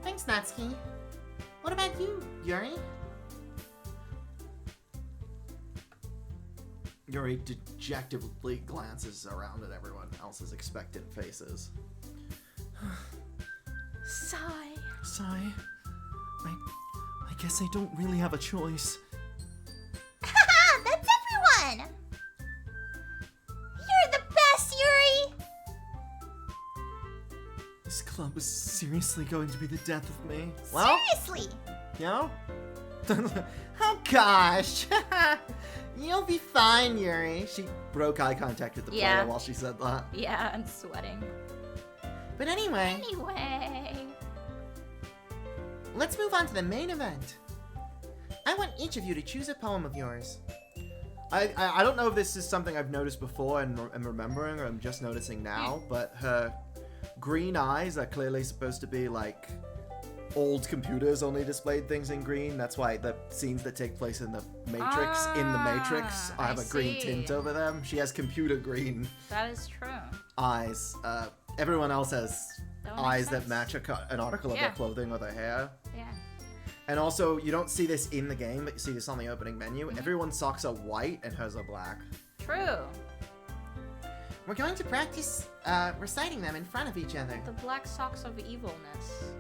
Thanks, Natsuki. What about you, Yuri? Yuri dejectedly glances around at everyone else's expectant faces. Sigh. Sigh. I guess I don't really have a choice. Haha, that's everyone! You're the best, Yuri! This club is seriously going to be the death of me. Seriously! Yeah? Oh gosh! You'll be fine, Yuri. She broke eye contact with the Yeah. player while she said that. Yeah, I'm sweating. But anyway, Anyway. let's move on to the main event. I want each of you to choose a poem of yours. I don't know if this is something I've noticed before and am remembering, or I'm just noticing now, but her green eyes are clearly supposed to be like old computers only displayed things in green. That's why the scenes that take place in the Matrix, have I a green see. tint over them. She has computer green That is true. eyes. Everyone else has That would make eyes that sense. match an article of Yeah. their clothing or their hair. Yeah. And also, you don't see this in the game, but you see this on the opening menu. Mm-hmm. Everyone's socks are white and hers are black. True. We're going to practice reciting them in front of each other. The black socks of evilness.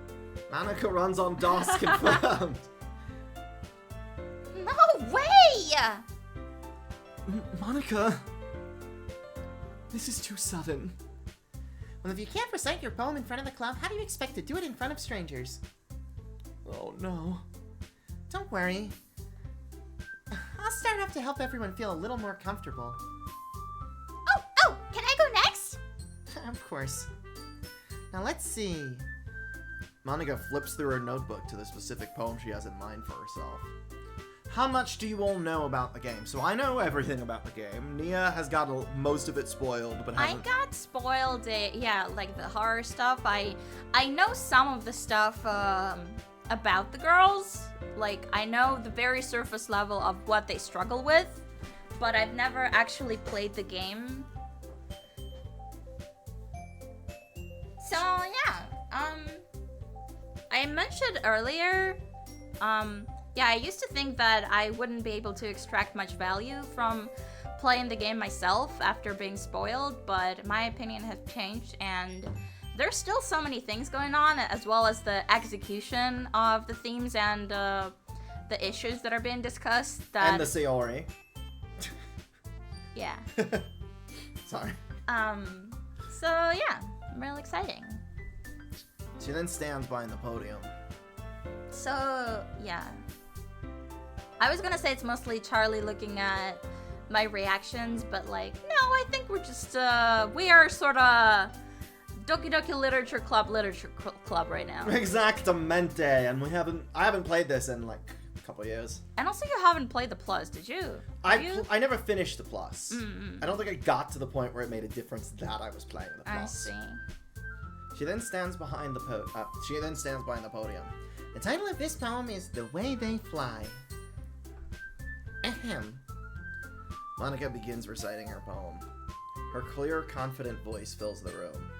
Monica runs on DOS confirmed. No way! Monica, this is too sudden. Well, if you can't recite your poem in front of the club, how do you expect to do it in front of strangers? Oh no. Don't worry. I'll start off to help everyone feel a little more comfortable. Oh, can I go next? Of course. Now let's see. Monica flips through her notebook to the specific poem she has in mind for herself. How much do you all know about the game? So I know everything about the game. Nia has got most of it spoiled, but I hasn't... got spoiled, yeah, like the horror stuff. I know some of the stuff about the girls. Like, I know the very surface level of what they struggle with, but I've never actually played the game. So, yeah, I mentioned earlier, yeah, I used to think that I wouldn't be able to extract much value from playing the game myself after being spoiled, but my opinion has changed, and there's still so many things going on, as well as the execution of the themes and the issues that are being discussed. That And the Sayori. yeah. Sorry. So yeah, real exciting. She then stands behind the podium. So yeah, I was gonna say it's mostly Charlie looking at my reactions, but like, no, I think we're just we are sort of Doki Doki Literature Club right now. Exactamente, and I haven't played this in like a couple years. And also, you haven't played the Plus, did you? I never finished the Plus. Mm-mm. I don't think I got to the point where it made a difference that I was playing the Plus. I see. She then stands behind the podium. The title of this poem is The Way They Fly. Ahem. Monica begins reciting her poem. Her clear, confident voice fills the room.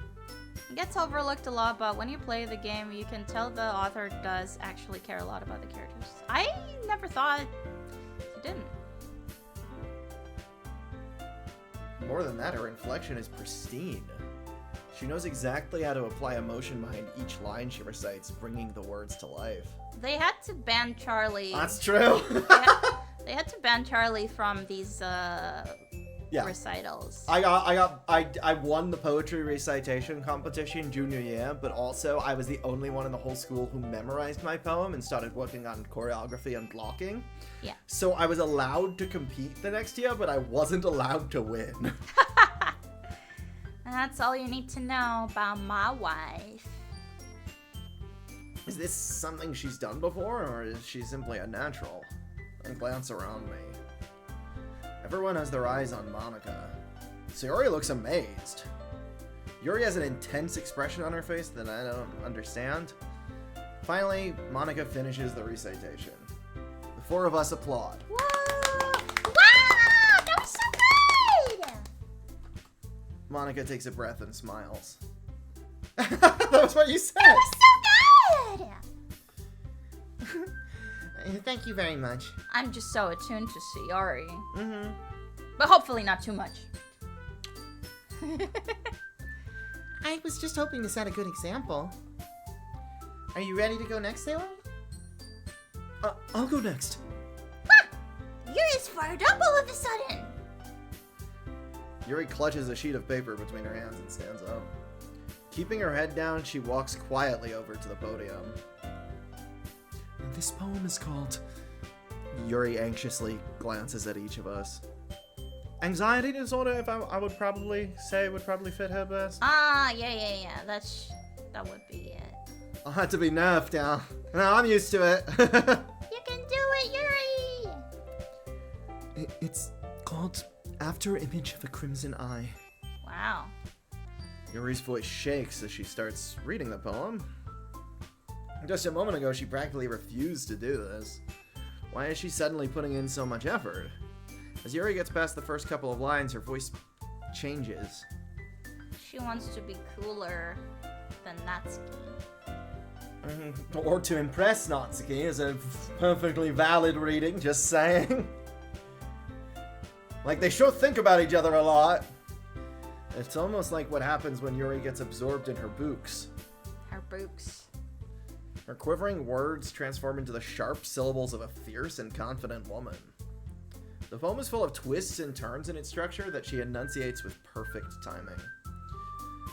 It gets overlooked a lot, but when you play the game, you can tell the author does actually care a lot about the characters. I never thought he didn't. More than that, her inflection is pristine. She knows exactly how to apply emotion behind each line she recites, bringing the words to life. They had to ban Charlie. That's true. They had to ban Charlie from these recitals. I won the poetry recitation competition junior year, but also I was the only one in the whole school who memorized my poem and started working on choreography and blocking. Yeah. So I was allowed to compete the next year, but I wasn't allowed to win. That's all you need to know about my wife. Is this something she's done before, or is she simply a natural? I glance around me. Everyone has their eyes on Monica. Sayori looks amazed. Yuri has an intense expression on her face that I don't understand. Finally, Monica finishes the recitation. The four of us applaud. Whoa! Wow! That was so good! Monica takes a breath and smiles. That was what you said! That was so good! Thank you very much. I'm just so attuned to Sayori. Mm-hmm. But hopefully not too much. I was just hoping to set a good example. Are you ready to go next, Sailor? I'll go next. Yuri's fired up all of a sudden. Yuri clutches a sheet of paper between her hands and stands up. Keeping her head down, she walks quietly over to the podium. This poem is called... Yuri anxiously glances at each of us. Anxiety disorder, if I would probably say would probably fit her best. Yeah. That would be it. I'll have to be nerfed now. No, I'm used to it. You can do it, Yuri! It's called After Image of a Crimson Eye. Wow. Yuri's voice shakes as she starts reading the poem. Just a moment ago, she practically refused to do this. Why is she suddenly putting in so much effort? As Yuri gets past the first couple of lines, her voice changes. She wants to be cooler than Natsuki. Or to impress Natsuki is a perfectly valid reading, just saying. Like, they sure think about each other a lot. It's almost like what happens when Yuri gets absorbed in her books. Her books. Her quivering words transform into the sharp syllables of a fierce and confident woman. The poem is full of twists and turns in its structure that she enunciates with perfect timing.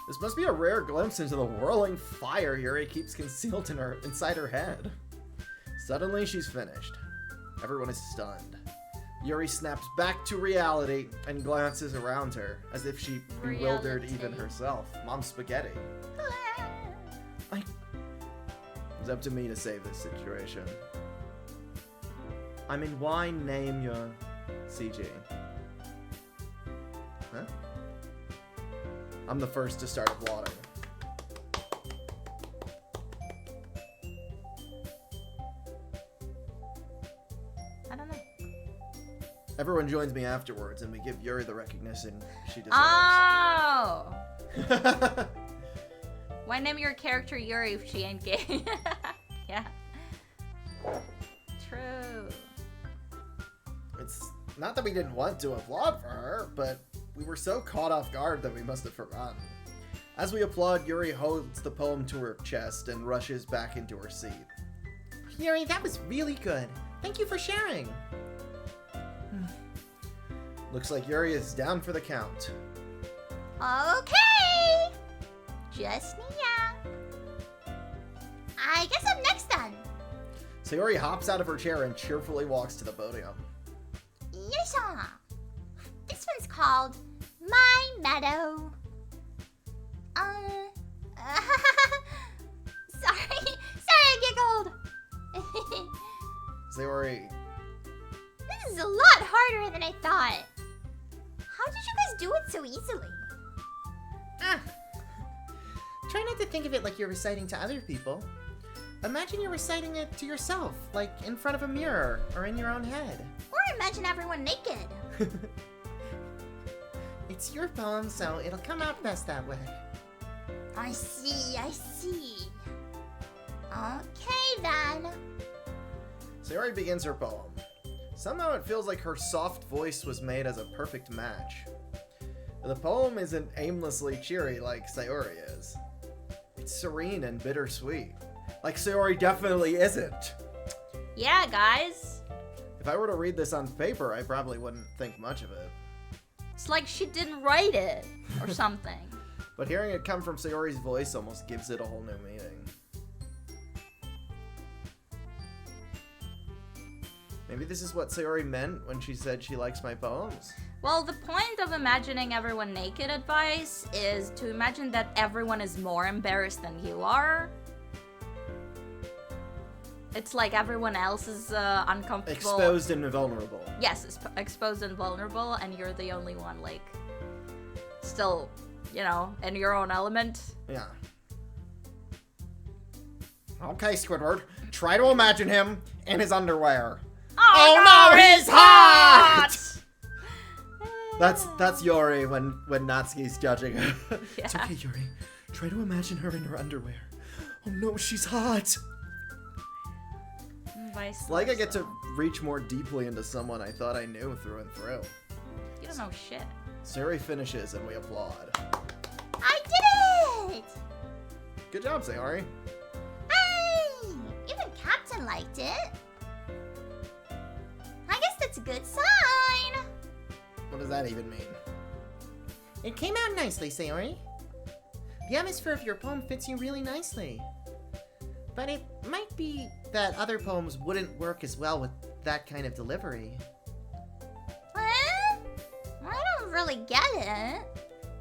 This must be a rare glimpse into the whirling fire Yuri keeps concealed inside her head. Suddenly, she's finished. Everyone is stunned. Yuri snaps back to reality and glances around her, as if she bewildered even herself. Mom Spaghetti. It's up to me to save this situation. I mean, why name your CG? Huh? I'm the first to start applauding. I don't know. Everyone joins me afterwards, and we give Yuri the recognition she deserves. Oh! Why name your character Yuri if she ain't gay? Yeah. True. Not that we didn't want to applaud for her, but we were so caught off guard that we must have forgotten. As we applaud, Yuri holds the poem to her chest and rushes back into her seat. Yuri, that was really good. Thank you for sharing. Looks like Yuri is down for the count. Okay. Just Nia. I guess I'm next then. Sayori hops out of her chair and cheerfully walks to the podium. Yoisha. This one's called My Meadow. Sorry I giggled. Sayori, This is a lot harder than I thought. How did you guys do it so easily? Try not to think of it like you're reciting to other people. Imagine you're reciting it to yourself, like in front of a mirror or in your own head. Or imagine everyone naked. It's your poem, so it'll come out best that way. I see. Okay then. Sayori begins her poem. Somehow it feels like her soft voice was made as a perfect match. The poem isn't aimlessly cheery like Sayori is. It's serene and bittersweet. Like Sayori definitely isn't. Yeah, guys. If I were to read this on paper, I probably wouldn't think much of it. It's like she didn't write it or something. But hearing it come from Sayori's voice almost gives it a whole new meaning. Maybe this is what Sayori meant when she said she likes my poems. Well, the point of imagining everyone naked advice is to imagine that everyone is more embarrassed than you are. It's like everyone else is uncomfortable. Exposed and vulnerable. Yes, exposed and vulnerable, and you're the only one, like, still, you know, in your own element. Yeah. Okay, Squidward, try to imagine him in his underwear. Oh no, he's hot! That's Yuri when Natsuki's judging her. Yeah. It's okay, Yuri. Try to imagine her in her underwear. Oh no, she's hot! Vice Like I versa. get to reach more deeply into someone I thought I knew through and through. You don't know shit. Sayori finishes and we applaud. I did it! Good job, Sayori. Hey! Even Captain liked it. I guess that's a good sign. What does that even mean? It came out nicely, Sayori. The atmosphere of your poem fits you really nicely. But it might be that other poems wouldn't work as well with that kind of delivery. What? I don't really get it.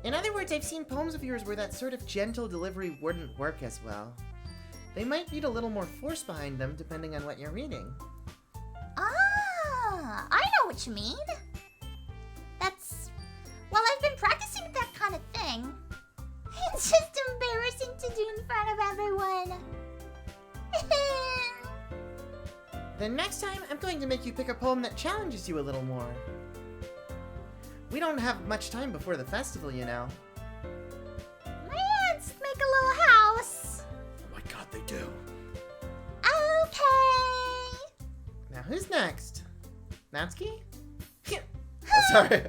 In other words, I've seen poems of yours where that sort of gentle delivery wouldn't work as well. They might need a little more force behind them depending on what you're reading. Ah, I know what you mean. Well, I've been practicing that kind of thing. It's just embarrassing to do in front of everyone. Then next time, I'm going to make you pick a poem that challenges you a little more. We don't have much time before the festival, you know. My ants make a little house. Oh my god, they do. Okay. Now, who's next? Natsuki? Oh, sorry.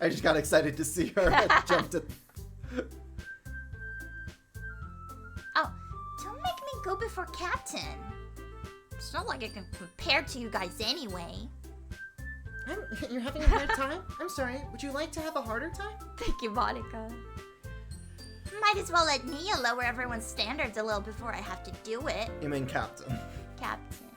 I just got excited to see her and jumped at... Oh, don't make me go before Captain. It's not like I can compare to you guys anyway. You're having a hard time? I'm sorry. Would you like to have a harder time? Thank you, Monica. Might as well let Nia lower everyone's standards a little before I have to do it. You mean Captain. Captain.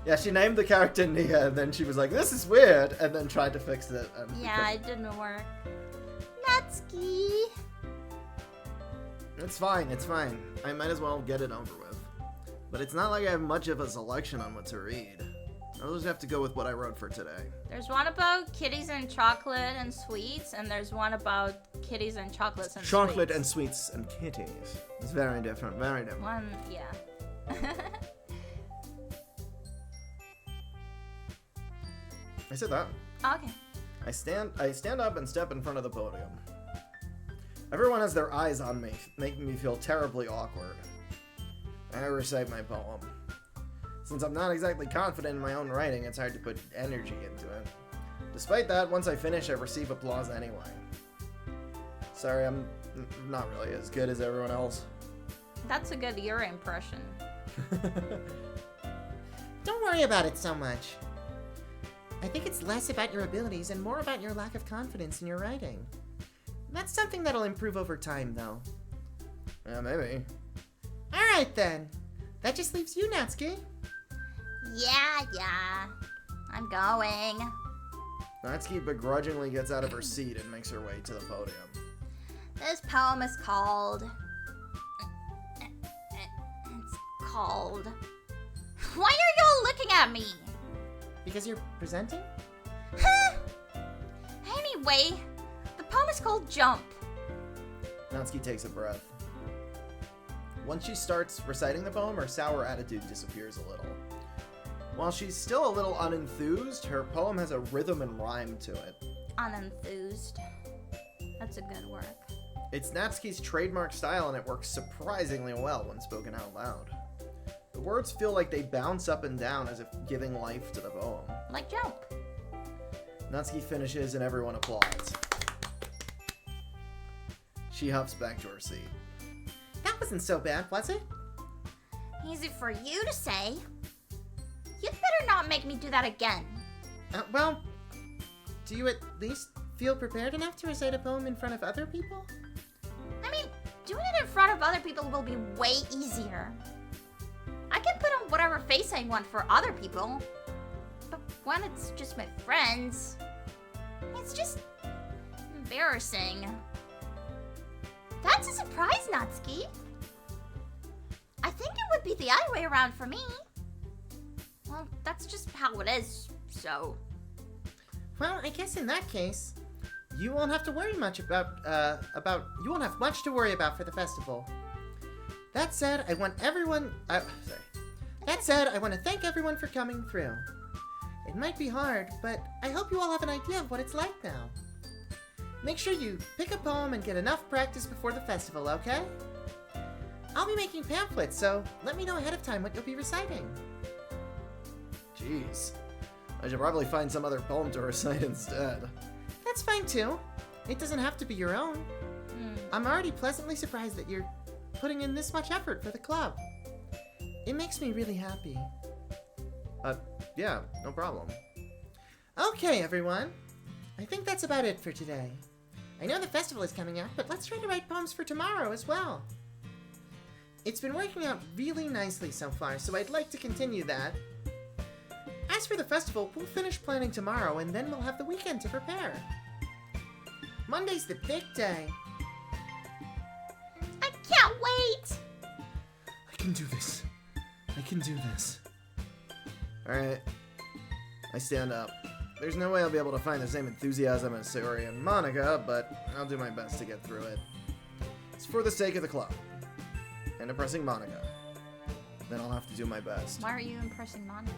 Yeah, she named the character Nia, and then she was like, this is weird, and then tried to fix it. And we Yeah, couldn't. it didn't work. Natsuki. It's fine, it's fine. I might as well get it over with. But it's not like I have much of a selection on what to read. I'll just have to go with what I wrote for today. There's one about kitties and chocolate and sweets, and there's one about kitties and chocolates and Chocolate sweets. and sweets and kitties. It's very different, very different. One, yeah. I said that. Okay. I stand up and step in front of the podium. Everyone has their eyes on me, making me feel terribly awkward. I recite my poem. Since I'm not exactly confident in my own writing, it's hard to put energy into it. Despite that, once I finish, I receive applause anyway. Sorry, I'm not really as good as everyone else. That's a good ear impression. Don't worry about it so much. I think it's less about your abilities and more about your lack of confidence in your writing. That's something that'll improve over time, though. Yeah, maybe. Alright then. That just leaves you, Natsuki. Yeah. I'm going. Natsuki begrudgingly gets out of her seat and makes her way to the podium. This poem is called... It's called... Why are you all looking at me? Because you're presenting? Anyway, the poem is called Jump. Natsuki takes a breath. Once she starts reciting the poem, her sour attitude disappears a little. While she's still a little unenthused, her poem has a rhythm and rhyme to it. Unenthused. That's a good word. It's Natsuki's trademark style, and it works surprisingly well when spoken out loud. The words feel like they bounce up and down as if giving life to the poem. Like Jump. Natsuki finishes and everyone applauds. She huffs back to her seat. That wasn't so bad, was it? Easy for you to say. You'd better not make me do that again. Well, do you at least feel prepared enough to recite a poem in front of other people? I mean, doing it in front of other people will be way easier. I can put on whatever face I want for other people. But when it's just my friends, it's just embarrassing. That's a surprise, Natsuki. I think it would be the other way around for me. Well, that's just how it is, so. Well, I guess in that case, you won't have to worry much about you won't have much to worry about for the festival. That said, I want to thank everyone for coming through. It might be hard, but I hope you all have an idea of what it's like now. Make sure you pick a poem and get enough practice before the festival, okay? I'll be making pamphlets, so let me know ahead of time what you'll be reciting. Jeez. I should probably find some other poem to recite instead. That's fine too. It doesn't have to be your own. I'm already pleasantly surprised that you're putting in this much effort for the club. It makes me really happy. Yeah, no problem. Okay, everyone. I think that's about it for today. I know the festival is coming up, but let's try to write poems for tomorrow as well. It's been working out really nicely so far, so I'd like to continue that. As for the festival, we'll finish planning tomorrow, and then we'll have the weekend to prepare. Monday's the big day. I can't wait! I can do this. I can do this. Alright. I stand up. There's no way I'll be able to find the same enthusiasm as Sayori and Monica, but I'll do my best to get through it. It's for the sake of the club. And impressing Monica. Then I'll have to do my best. Why are you impressing Monica?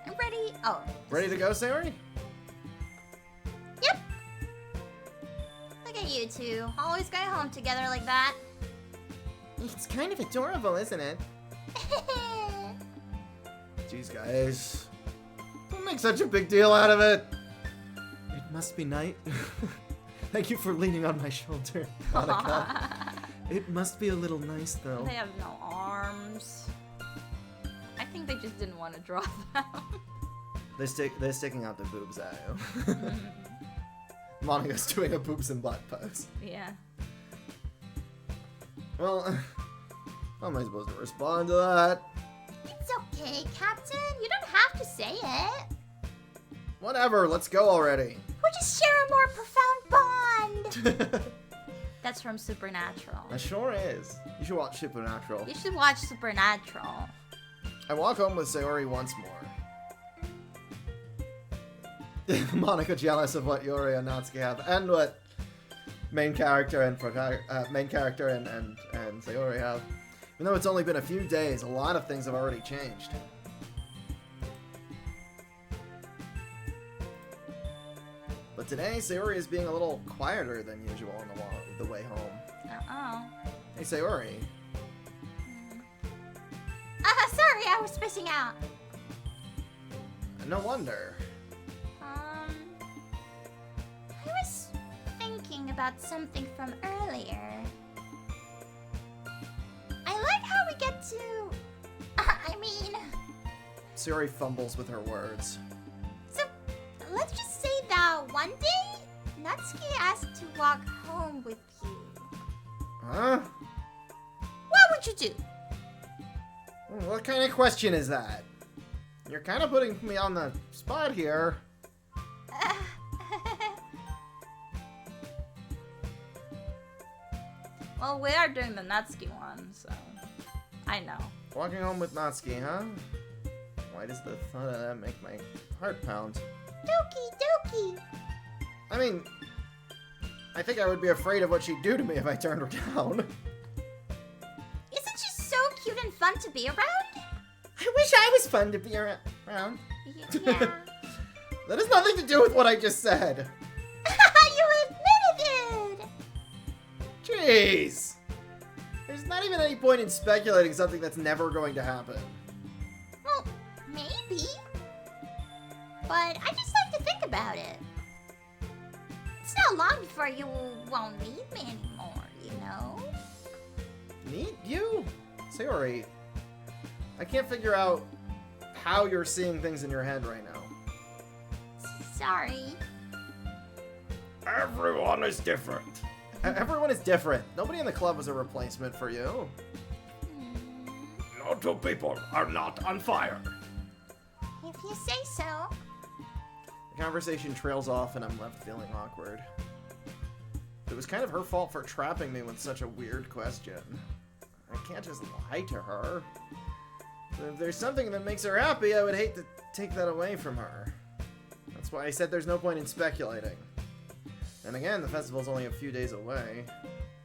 I'm ready. Oh. Ready to go, Sayori? Yep. Look at you two. Always going home together like that. It's kind of adorable, isn't it? Jeez, guys. Don't make such a big deal out of it. It must be night. Thank you for leaning on my shoulder, Monica. It must be a little nice, though. They have no arms. I think they just didn't want to draw them. They're sticking out their boobs at you. Monica's doing a boobs and butt pose. Yeah. Well, how am I supposed to respond to that? It's okay, Captain. You don't have to say it. Whatever, let's go already. We'll just share a more profound bond. That's from Supernatural. That sure is. You should watch Supernatural. You should watch Supernatural. I walk home with Sayori once more. Monica jealous of what Yuri and Natsuki have, and what main character and Sayori have. Even though it's only been a few days, a lot of things have already changed. But today, Sayori is being a little quieter than usual on the way home. Uh-oh. Hey, Sayori. Sorry, Sorry, I was spacing out. No wonder. I was thinking about something from earlier. I like how we get to... I mean... Sayori fumbles with her words. So, let's just say that one day, Natsuki asked to walk home with you. Huh? What would you do? What kind of question is that? You're kind of putting me on the spot here. Well, we are doing the Natsuki one, so I know. Walking home with Natsuki, huh? Why does the thought of that make my heart pound? Doki. I mean, I think I would be afraid of what she'd do to me if I turned her down. Isn't she so cute and fun to be around? I wish I was fun to be around. Yeah. That has nothing to do with what I just said. You admitted it! Jeez! There's not even any point in speculating something that's never going to happen. Well, maybe. But I just like to think about it. It's not long before you won't need me anymore, you know? Need you? Sayori, I can't figure out how you're seeing things in your head right now. Sorry. Everyone is different. Everyone is different. Nobody in the club was a replacement for you. No two people are not on fire. If you say so. The conversation trails off and I'm left feeling awkward. It was kind of her fault for trapping me with such a weird question. I can't just lie to her. If there's something that makes her happy, I would hate to take that away from her. That's why I said there's no point in speculating. And again, the festival's only a few days away.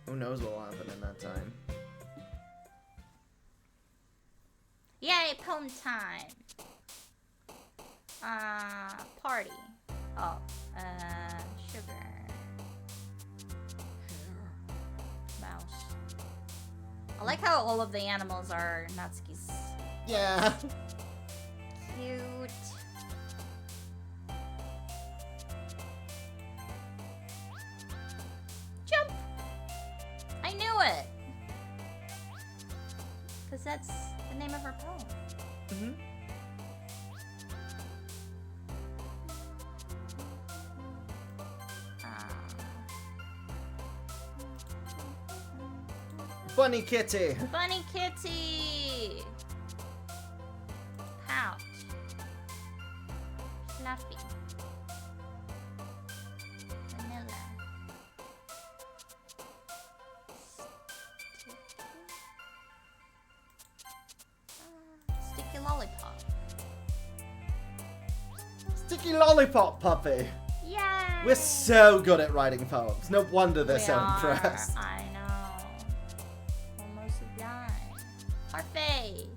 Who knows what'll happen in that time. Yay, poem time. Party. Oh, sugar. Mouse. I like how all of the animals are Natsuki's. Yeah. Cute. Jump! I knew it! Because that's the name of her poem. Mm-hmm. Bunny kitty. Bunny kitty! Pouch. Fluffy. Vanilla. Sticky lollipop. Sticky lollipop puppy. Yay! We're so good at writing poems. No wonder they're so impressed. I know. Almost done. Parfait.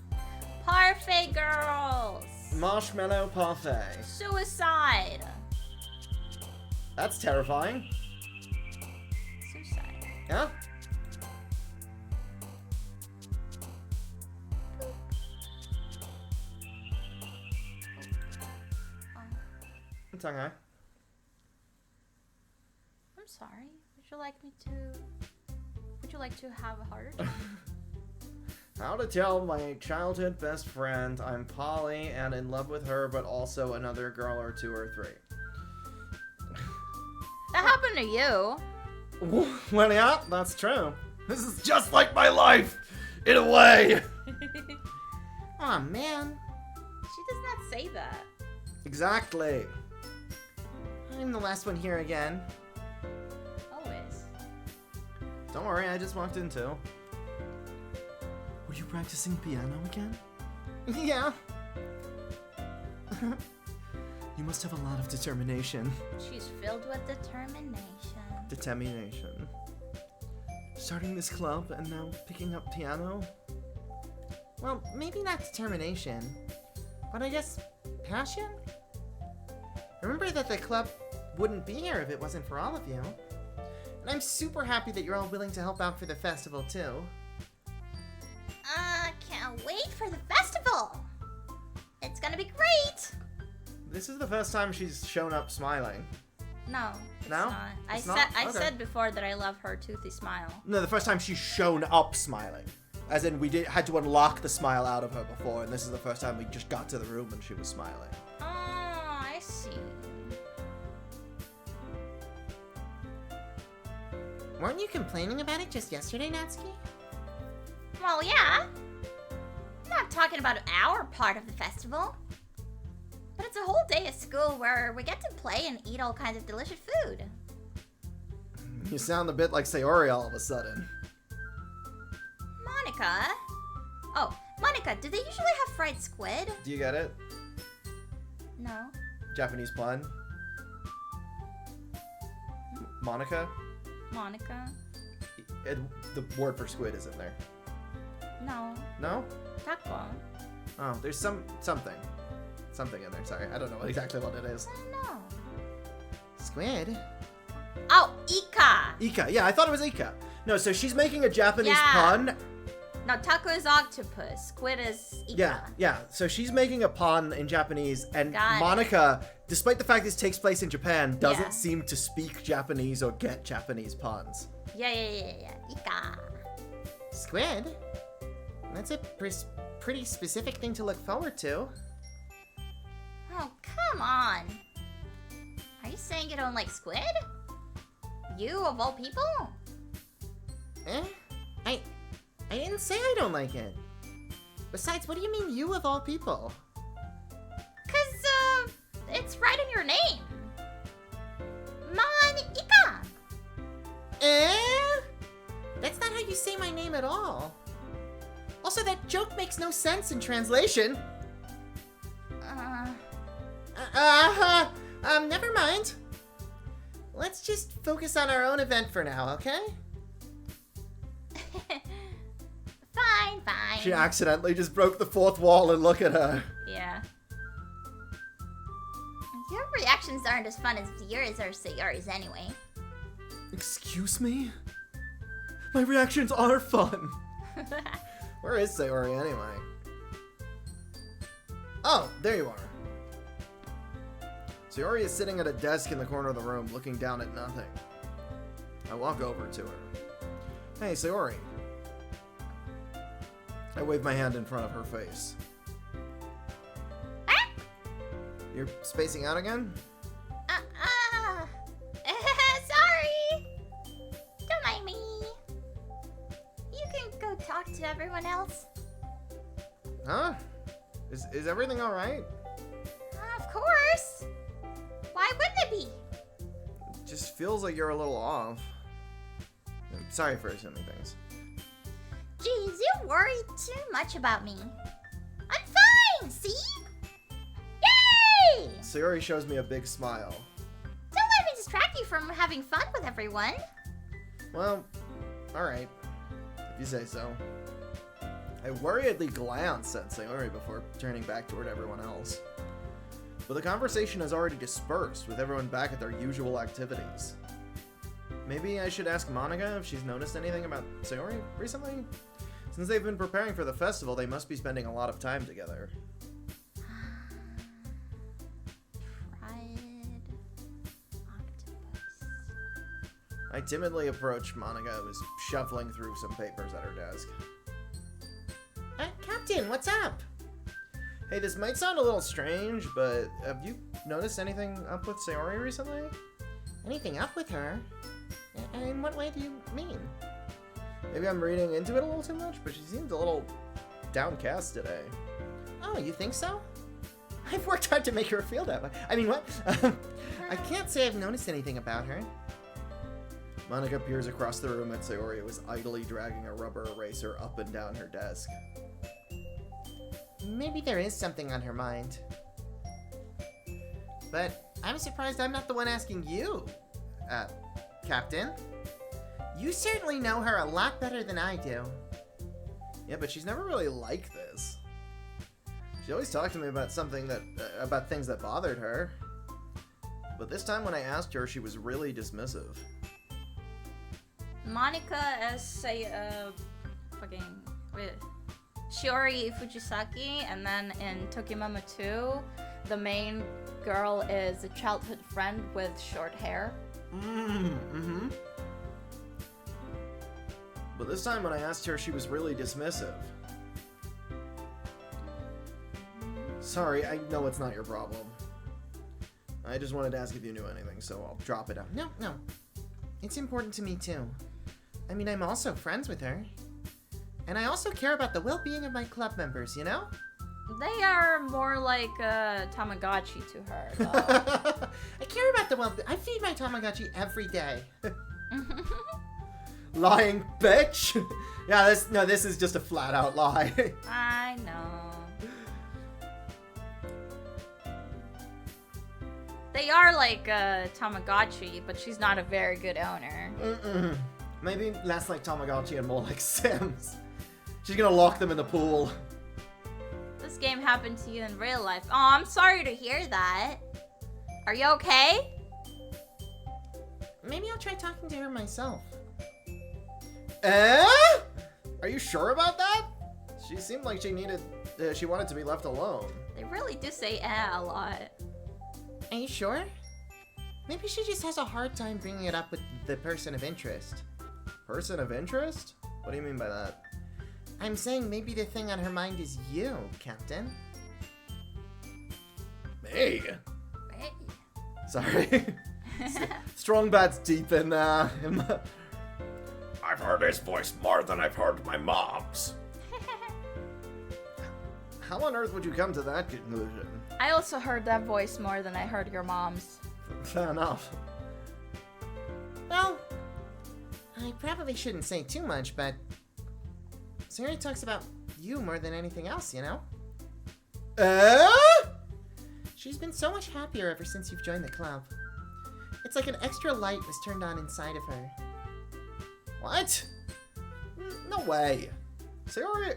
Parfait girls. Marshmallow parfait. Suicide. That's terrifying. Suicide. Yeah? It's okay. I'm sorry. Would you like to have a heart attack? How to tell my childhood best friend I'm poly and in love with her, but also another girl or two or three. That happened to you. Well, yeah, that's true. This is just like my life, in a way. Aw, man. She does not say that. Exactly. I'm the last one here again. Always. Don't worry, I just walked in too. Were you practicing piano again? Yeah. You must have a lot of determination. She's filled with determination. Determination. Starting this club and now picking up piano? Well, maybe not determination, but I guess passion? Remember that the club wouldn't be here if it wasn't for all of you. And I'm super happy that you're all willing to help out for the festival, too. I can't Can't wait for the festival. It's gonna be great. This is the first time she's shown up smiling. No, it's No? not. It's I not? I Okay. said before that I love her toothy smile. No, the first time she's shown up smiling. As in, had to unlock the smile out of her before, and this is the first time we just got to the room and she was smiling. Oh, I see. Weren't you complaining about it just yesterday, Natsuki? Well, yeah. I'm not talking about our part of the festival. But it's a whole day of school where we get to play and eat all kinds of delicious food. You sound a bit like Sayori all of a sudden. Monica? Oh, Monica, do they usually have fried squid? Do you get it? No. Japanese pun? Monica? Monica? The word for squid is in there. No. No? Taco. Oh, there's something in there. Sorry, I don't know exactly what it is. I don't know. Squid? Oh, Ika! Ika. Yeah, I thought it was Ika. No, so she's making a Japanese Yeah. pun. No, taco is octopus. Squid is Ika. Yeah. So she's making a pun in Japanese, and Got it. Monica, despite the fact this takes place in Japan, doesn't Yeah. seem to speak Japanese or get Japanese puns. Yeah. Ika. Squid? That's a pretty specific thing to look forward to. Oh, come on. Are you saying you don't like squid? You, of all people? I didn't say I don't like it. Besides, what do you mean you of all people? Cause, it's right in your name. Monica. That's not how you say my name at all. Also, that joke makes no sense in translation. Never mind. Let's just focus on our own event for now, okay? Fine. She accidentally just broke the fourth wall, and look at her. Yeah. Your reactions aren't as fun as yours or Sayori's anyway. Excuse me? My reactions are fun. Where is Sayori anyway? Oh, there you are. Sayori is sitting at a desk in the corner of the room, looking down at nothing. I walk over to her. Hey, Sayori. I wave my hand in front of her face. Ah! You're spacing out again? Sorry. Don't mind me. You can go talk to everyone else. Huh? Is everything alright? Of course. Why wouldn't it be? It just feels like you're a little off. I'm sorry for assuming things. Geez, you worry too much about me. I'm fine, see? Yay! Sayori shows me a big smile. Don't let me distract you from having fun with everyone. Well, alright. If you say so. I worriedly glance at Sayori before turning back toward everyone else. But the conversation has already dispersed, with everyone back at their usual activities. Maybe I should ask Monica if she's noticed anything about Sayori recently? Since they've been preparing for the festival, they must be spending a lot of time together. Fried octopus. I timidly approach Monica, who is shuffling through some papers at her desk. Captain, what's up? Hey, this might sound a little strange, but have you noticed anything up with Sayori recently? Anything up with her? In what way do you mean? Maybe I'm reading into it a little too much, but she seems a little downcast today. Oh, you think so? I've worked hard to make her feel that way. I mean, what? I can't say I've noticed anything about her. Monica peers across the room at Sayori, who is idly dragging a rubber eraser up and down her desk. Maybe there is something on her mind. But I'm surprised I'm not the one asking you, Captain. You certainly know her a lot better than I do. Yeah, but she's never really like this. She always talked to me about about things that bothered her. But this time when I asked her, she was really dismissive. Monica as say Shiori Fujisaki, and then in Tokimama 2, the main girl is a childhood friend with short hair. Mm-hmm. But this time when I asked her, she was really dismissive. Sorry, I know it's not your problem. I just wanted to ask if you knew anything, so I'll drop it out. No. It's important to me too. I mean, I'm also friends with her. And I also care about the well-being of my club members, you know? They are more like a Tamagotchi to her, though. I care about the well-being. I feed my Tamagotchi every day. Lying bitch! Yeah, this is just a flat-out lie. I know. They are like a Tamagotchi, but she's not a very good owner. Maybe less like Tamagotchi and more like Sims. She's gonna lock them in the pool. This game happened to you in real life. Oh, I'm sorry to hear that. Are you okay? Maybe I'll try talking to her myself. Are you sure about that? She seemed like she wanted to be left alone. They really do say a lot. Are you sure? Maybe she just has a hard time bringing it up with the person of interest. Person of interest? What do you mean by that? I'm saying maybe the thing on her mind is you, Captain. Me? Hey. Sorry. Strong bats deep in my... I've heard his voice more than I've heard my mom's. How on earth would you come to that conclusion? I also heard that voice more than I heard your mom's. Fair enough. Well, I probably shouldn't say too much, but Sayori talks about you more than anything else, you know? She's been so much happier ever since you've joined the club. It's like an extra light was turned on inside of her. What? No way. Sayori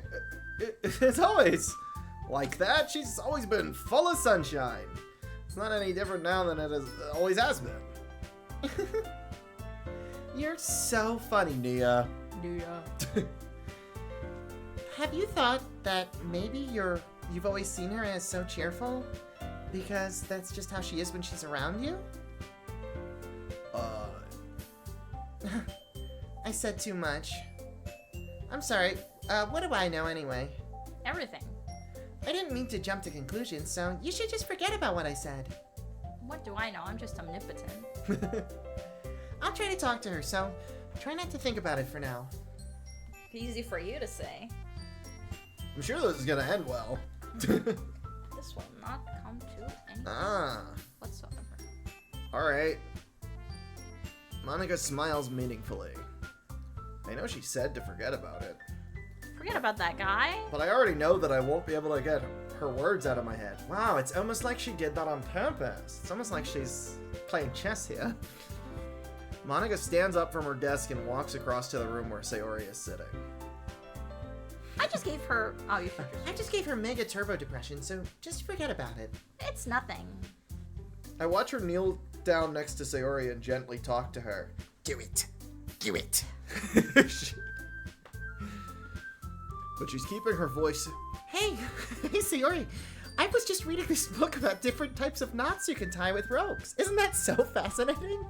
it's always like that. She's always been full of sunshine. It's not any different now than it always has been. You're so funny, Nia. Have you thought that maybe you've always seen her as so cheerful? Because that's just how she is when she's around you? I said too much. I'm sorry. What do I know anyway? Everything. I didn't mean to jump to conclusions, so you should just forget about what I said. What do I know? I'm just omnipotent. I'll try to talk to her, so try not to think about it for now. Easy for you to say. I'm sure this is gonna end well. This will not come to anything whatsoever. Alright. Monica smiles meaningfully. I know she said to forget about it, Forget about that guy. but I already know that I won't be able to get her words out of my head. Wow, it's almost like she did that on purpose. It's almost like she's playing chess here. Monica stands up from her desk and walks across to the room where Sayori is sitting. I just gave her. Oh, you should I just gave her mega turbo depression, so just forget about it. It's nothing. I watch her kneel down next to Sayori and gently talk to her. Do it. Do it. But she's keeping her voice. Hey, hey Sayori. I was just reading this book about different types of knots you can tie with ropes. Isn't that so fascinating?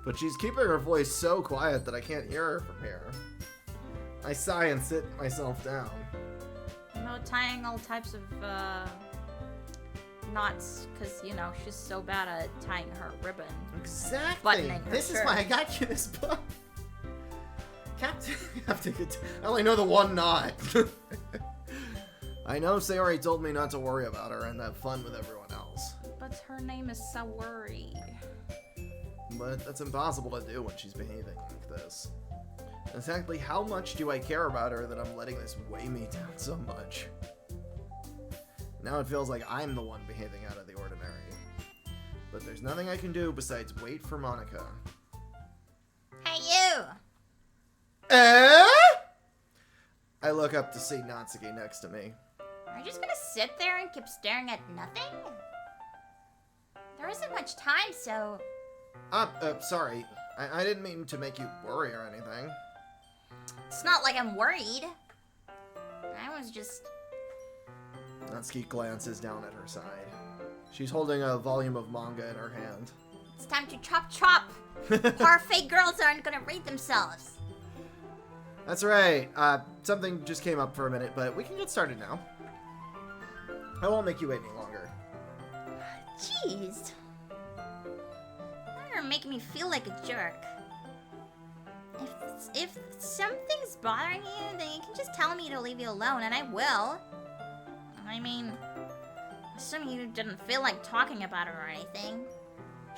But she's keeping her voice so quiet that I can't hear her from here. I sigh and sit myself down. You know, tying all types of knots, because, you know, she's so bad at tying her ribbon. Exactly. Buttoning her This is shirt. why I got you this book. Captain. I only know the one knot. I know Sayori told me not to worry about her and have fun with everyone else. But her name is Sawari. But that's impossible to do when she's behaving like this. Exactly how much do I care about her that I'm letting this weigh me down so much? Now it feels like I'm the one behaving out of the ordinary. But there's nothing I can do besides wait for Monica. Hey, you! I look up to see Natsuki next to me. Are you just gonna sit there and keep staring at nothing? There isn't much time, so... Sorry. I didn't mean to make you worry or anything. It's not like I'm worried. I was just... Natsuki glances down at her side. She's holding a volume of manga in her hand. It's time to chop. Parfait girls aren't gonna read themselves. That's right. Something just came up for a minute, but we can get started now. I won't make you wait any longer. Jeez. You're making me feel like a jerk. If something's bothering you, then you can just tell me to leave you alone, and I will. I mean, assuming you didn't feel like talking about her or anything.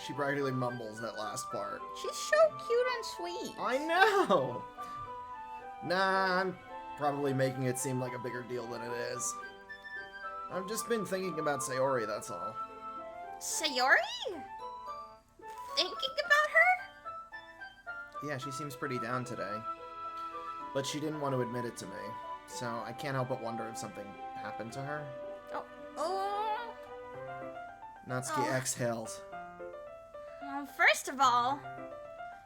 She practically mumbles that last part. She's so cute and sweet. I know! Nah, I'm probably making it seem like a bigger deal than it is. I've just been thinking about Sayori, that's all. Sayori? Thinking about her? Yeah, she seems pretty down today. But she didn't want to admit it to me, so I can't help but wonder if something happened to her. Oh. Natsuki exhales. Well, first of all,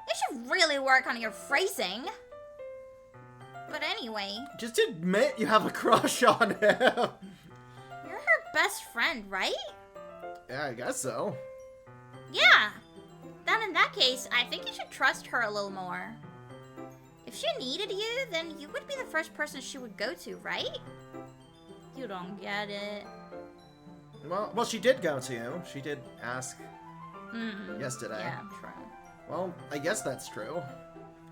you should really work on your phrasing. But anyway, Just admit you have a crush on him! you're her best friend, right? Yeah, I guess so. Yeah. Then in that case, I think you should trust her a little more. If she needed you, then you would be the first person she would go to, right? You don't get it. Well, she did go to you. She did ask yesterday. Yeah, true. Well, I guess that's true.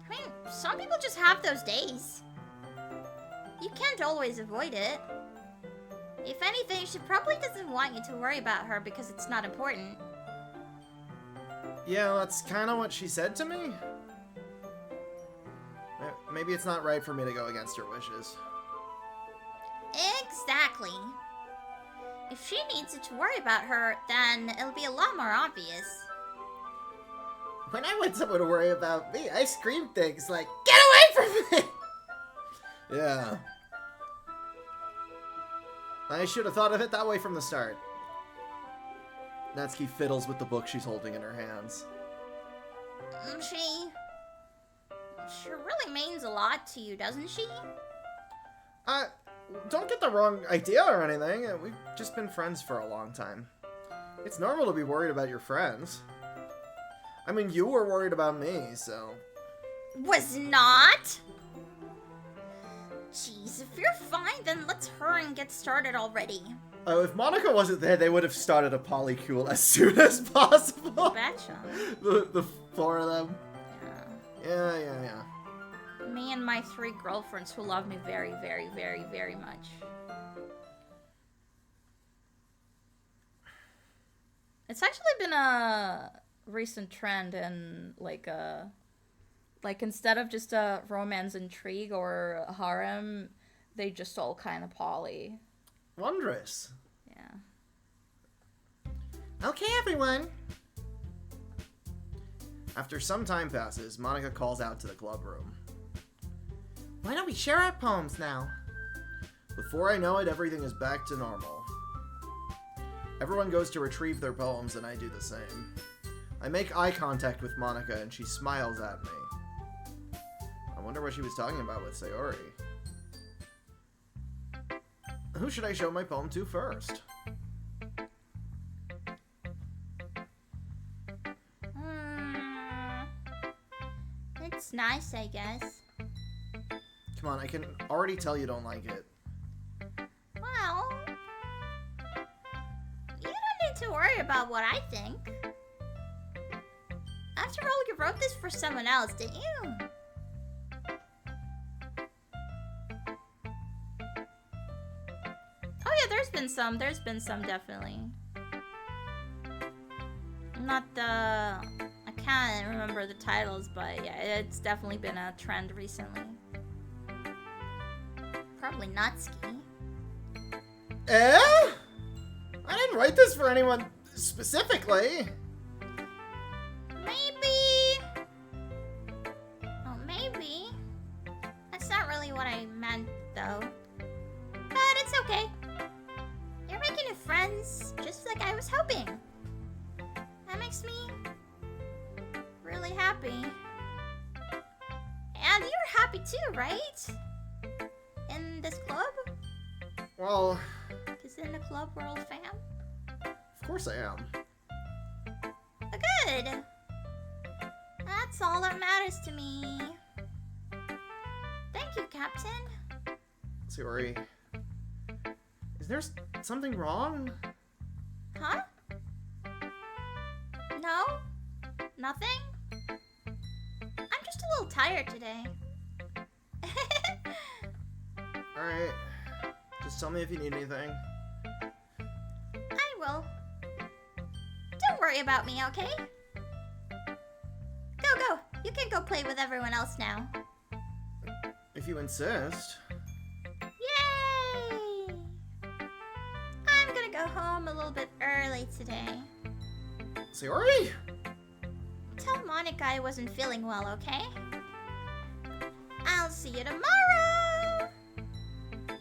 I mean, some people just have those days. You can't always avoid it. If anything, she probably doesn't want you to worry about her because it's not important. Yeah, that's kind of what she said to me. Maybe it's not right for me to go against her wishes. Exactly. If she needs you to worry about her, then it'll be a lot more obvious. When I want someone to worry about me, I scream things like, "Get away from me!" Yeah. I should have thought of it that way from the start. Natsuki fiddles with the book she's holding in her hands. She really means a lot to you, doesn't she? Don't get the wrong idea or anything. We've just been friends for a long time. It's normal to be worried about your friends. I mean, you were worried about me, so... Was not? Jeez, if you're fine, then let's hurry and get started already. Oh, if Monica wasn't there, they would have started a polycule as soon as possible. Betcha. The four of them. Yeah. Yeah. Me and my 3 girlfriends who love me very, very, very, very much. It's actually been a recent trend in like instead of just a romance intrigue or a harem, they just all kind of poly. Wondrous. Yeah. Okay, everyone. After some time passes, Monica calls out to the club room. Why don't we share our poems now? Before I know it, everything is back to normal. Everyone goes to retrieve their poems, and I do the same. I make eye contact with Monica, and she smiles at me. I wonder what she was talking about with Sayori. Who should I show my poem to first? It's nice, I guess. Come on, I can already tell you don't like it. Well, you don't need to worry about what I think. After all, you wrote this for someone else, didn't you? Oh yeah, there's been some definitely. I can't remember the titles, but yeah, it's definitely been a trend recently. Probably Natsuki. Eh? I didn't write this for anyone specifically. Maybe. Oh, maybe. That's not really what I meant, though. But it's okay. You're making new friends, just like I was hoping. That makes me really happy. And you're happy too, right? In this club? Well, Cause in the club we're all fam. of course I am. Good. That's all that matters to me. Thank you, Captain. Sayori, is there something wrong? Huh? No? Nothing? I'm just a little tired today. Alright. Just tell me if you need anything. I will. Don't worry about me, okay? Go. You can go play with everyone else now. If you insist. Yay! I'm gonna go home a little bit early today. Sayori! Tell Monica I wasn't feeling well, okay? I'll see you tomorrow!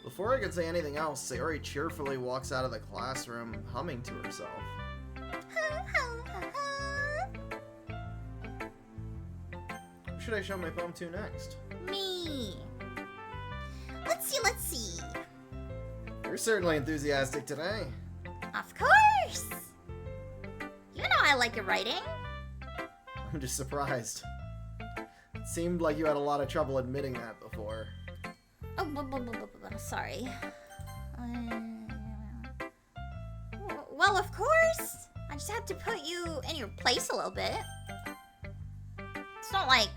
Before I could say anything else, Sayori cheerfully walks out of the classroom, humming to herself. Who should I show my poem to next? Me. Let's see. You're certainly enthusiastic today. Of course! You know I like your writing. I'm just surprised. It seemed like you had a lot of trouble admitting that before. Oh, sorry. Well, of course. I just had to put you in your place a little bit. It's not like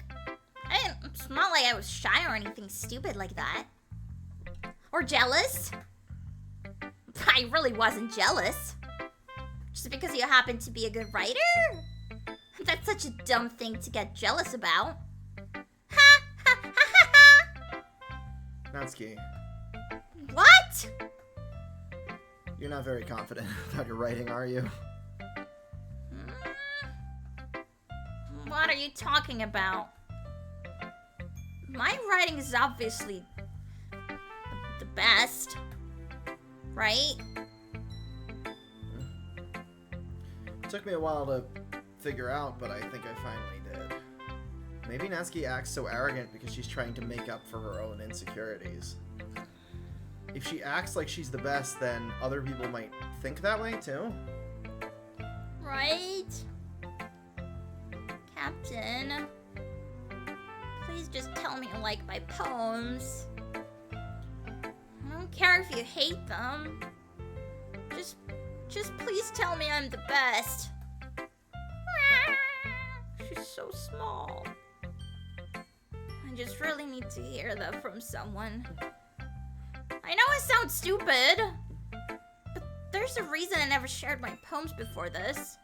I was shy or anything stupid like that. Or jealous. I really wasn't jealous. Just because you happen to be a good writer? That's such a dumb thing to get jealous about. Ha ha ha ha ha! Natsuki, What? you're not very confident about your writing, are you? What are you talking about? My writing is obviously the best, right? It took me a while to figure out, but I think I finally did. Maybe Natsuki acts so arrogant because she's trying to make up for her own insecurities. If she acts like she's the best, then other people might think that way too. Right? Captain, please just tell me you like my poems. I don't care if you hate them. Just please tell me I'm the best. She's so small. I just really need to hear that from someone. I know I sound stupid, but there's a reason I never shared my poems before this.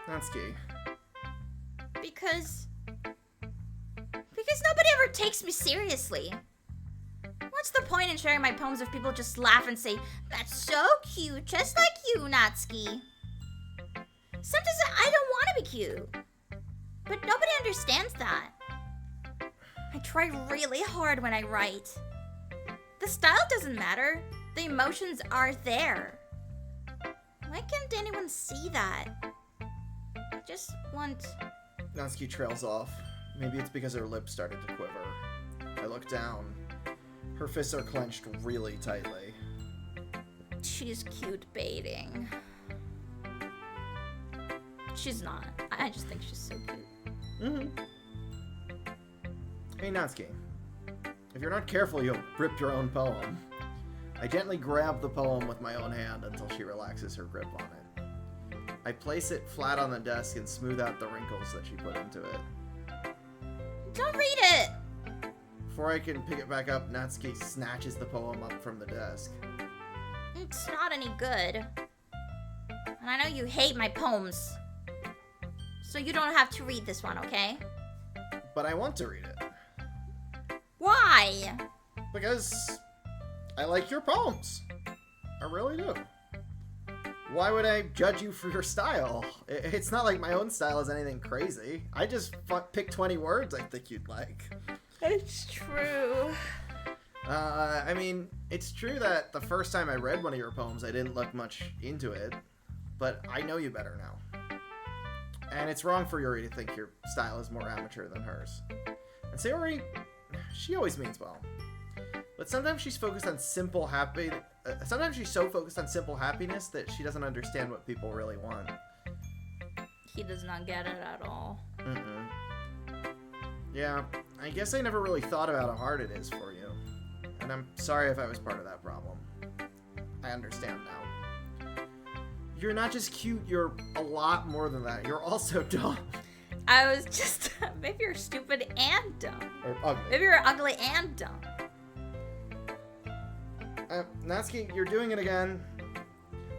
Natsuki, Because nobody ever takes me seriously. What's the point in sharing my poems if people just laugh and say, "That's so cute, just like you, Natsuki"? Sometimes I don't want to be cute. But nobody understands that. I try really hard when I write. The style doesn't matter. The emotions are there. Why can't anyone see that? I just want... Natsuki trails off. Maybe it's because her lips started to quiver. I look down. Her fists are clenched really tightly. She's cute baiting. She's not. I just think she's so cute. Hey Natsuki, if you're not careful, you'll rip your own poem. I gently grab the poem with my own hand until she relaxes her grip on it. I place it flat on the desk and smooth out the wrinkles that she put into it. Don't read it! Before I can pick it back up, Natsuki snatches the poem up from the desk. It's not any good. And I know you hate my poems. So you don't have to read this one, okay? But I want to read it. Why? Because I like your poems. I really do. Why would I judge you for your style? It's not like my own style is anything crazy. I just picked 20 words I think you'd like. It's true. I mean, it's true that the first time I read one of your poems, I didn't look much into it, but I know you better now. And it's wrong for Yuri to think your style is more amateur than hers. And Sayori, she always means well. But sometimes she's focused on simple happy. Sometimes she's so focused on simple happiness that she doesn't understand what people really want. He does not get it at all. Mm-mm. Yeah, I guess I never really thought about how hard it is for you. And I'm sorry if I was part of that problem. I understand now. You're not just cute, you're a lot more than that. You're also dumb. I was just... maybe you're stupid and dumb. Or ugly. Maybe you're ugly and dumb. Natsuki, you're doing it again.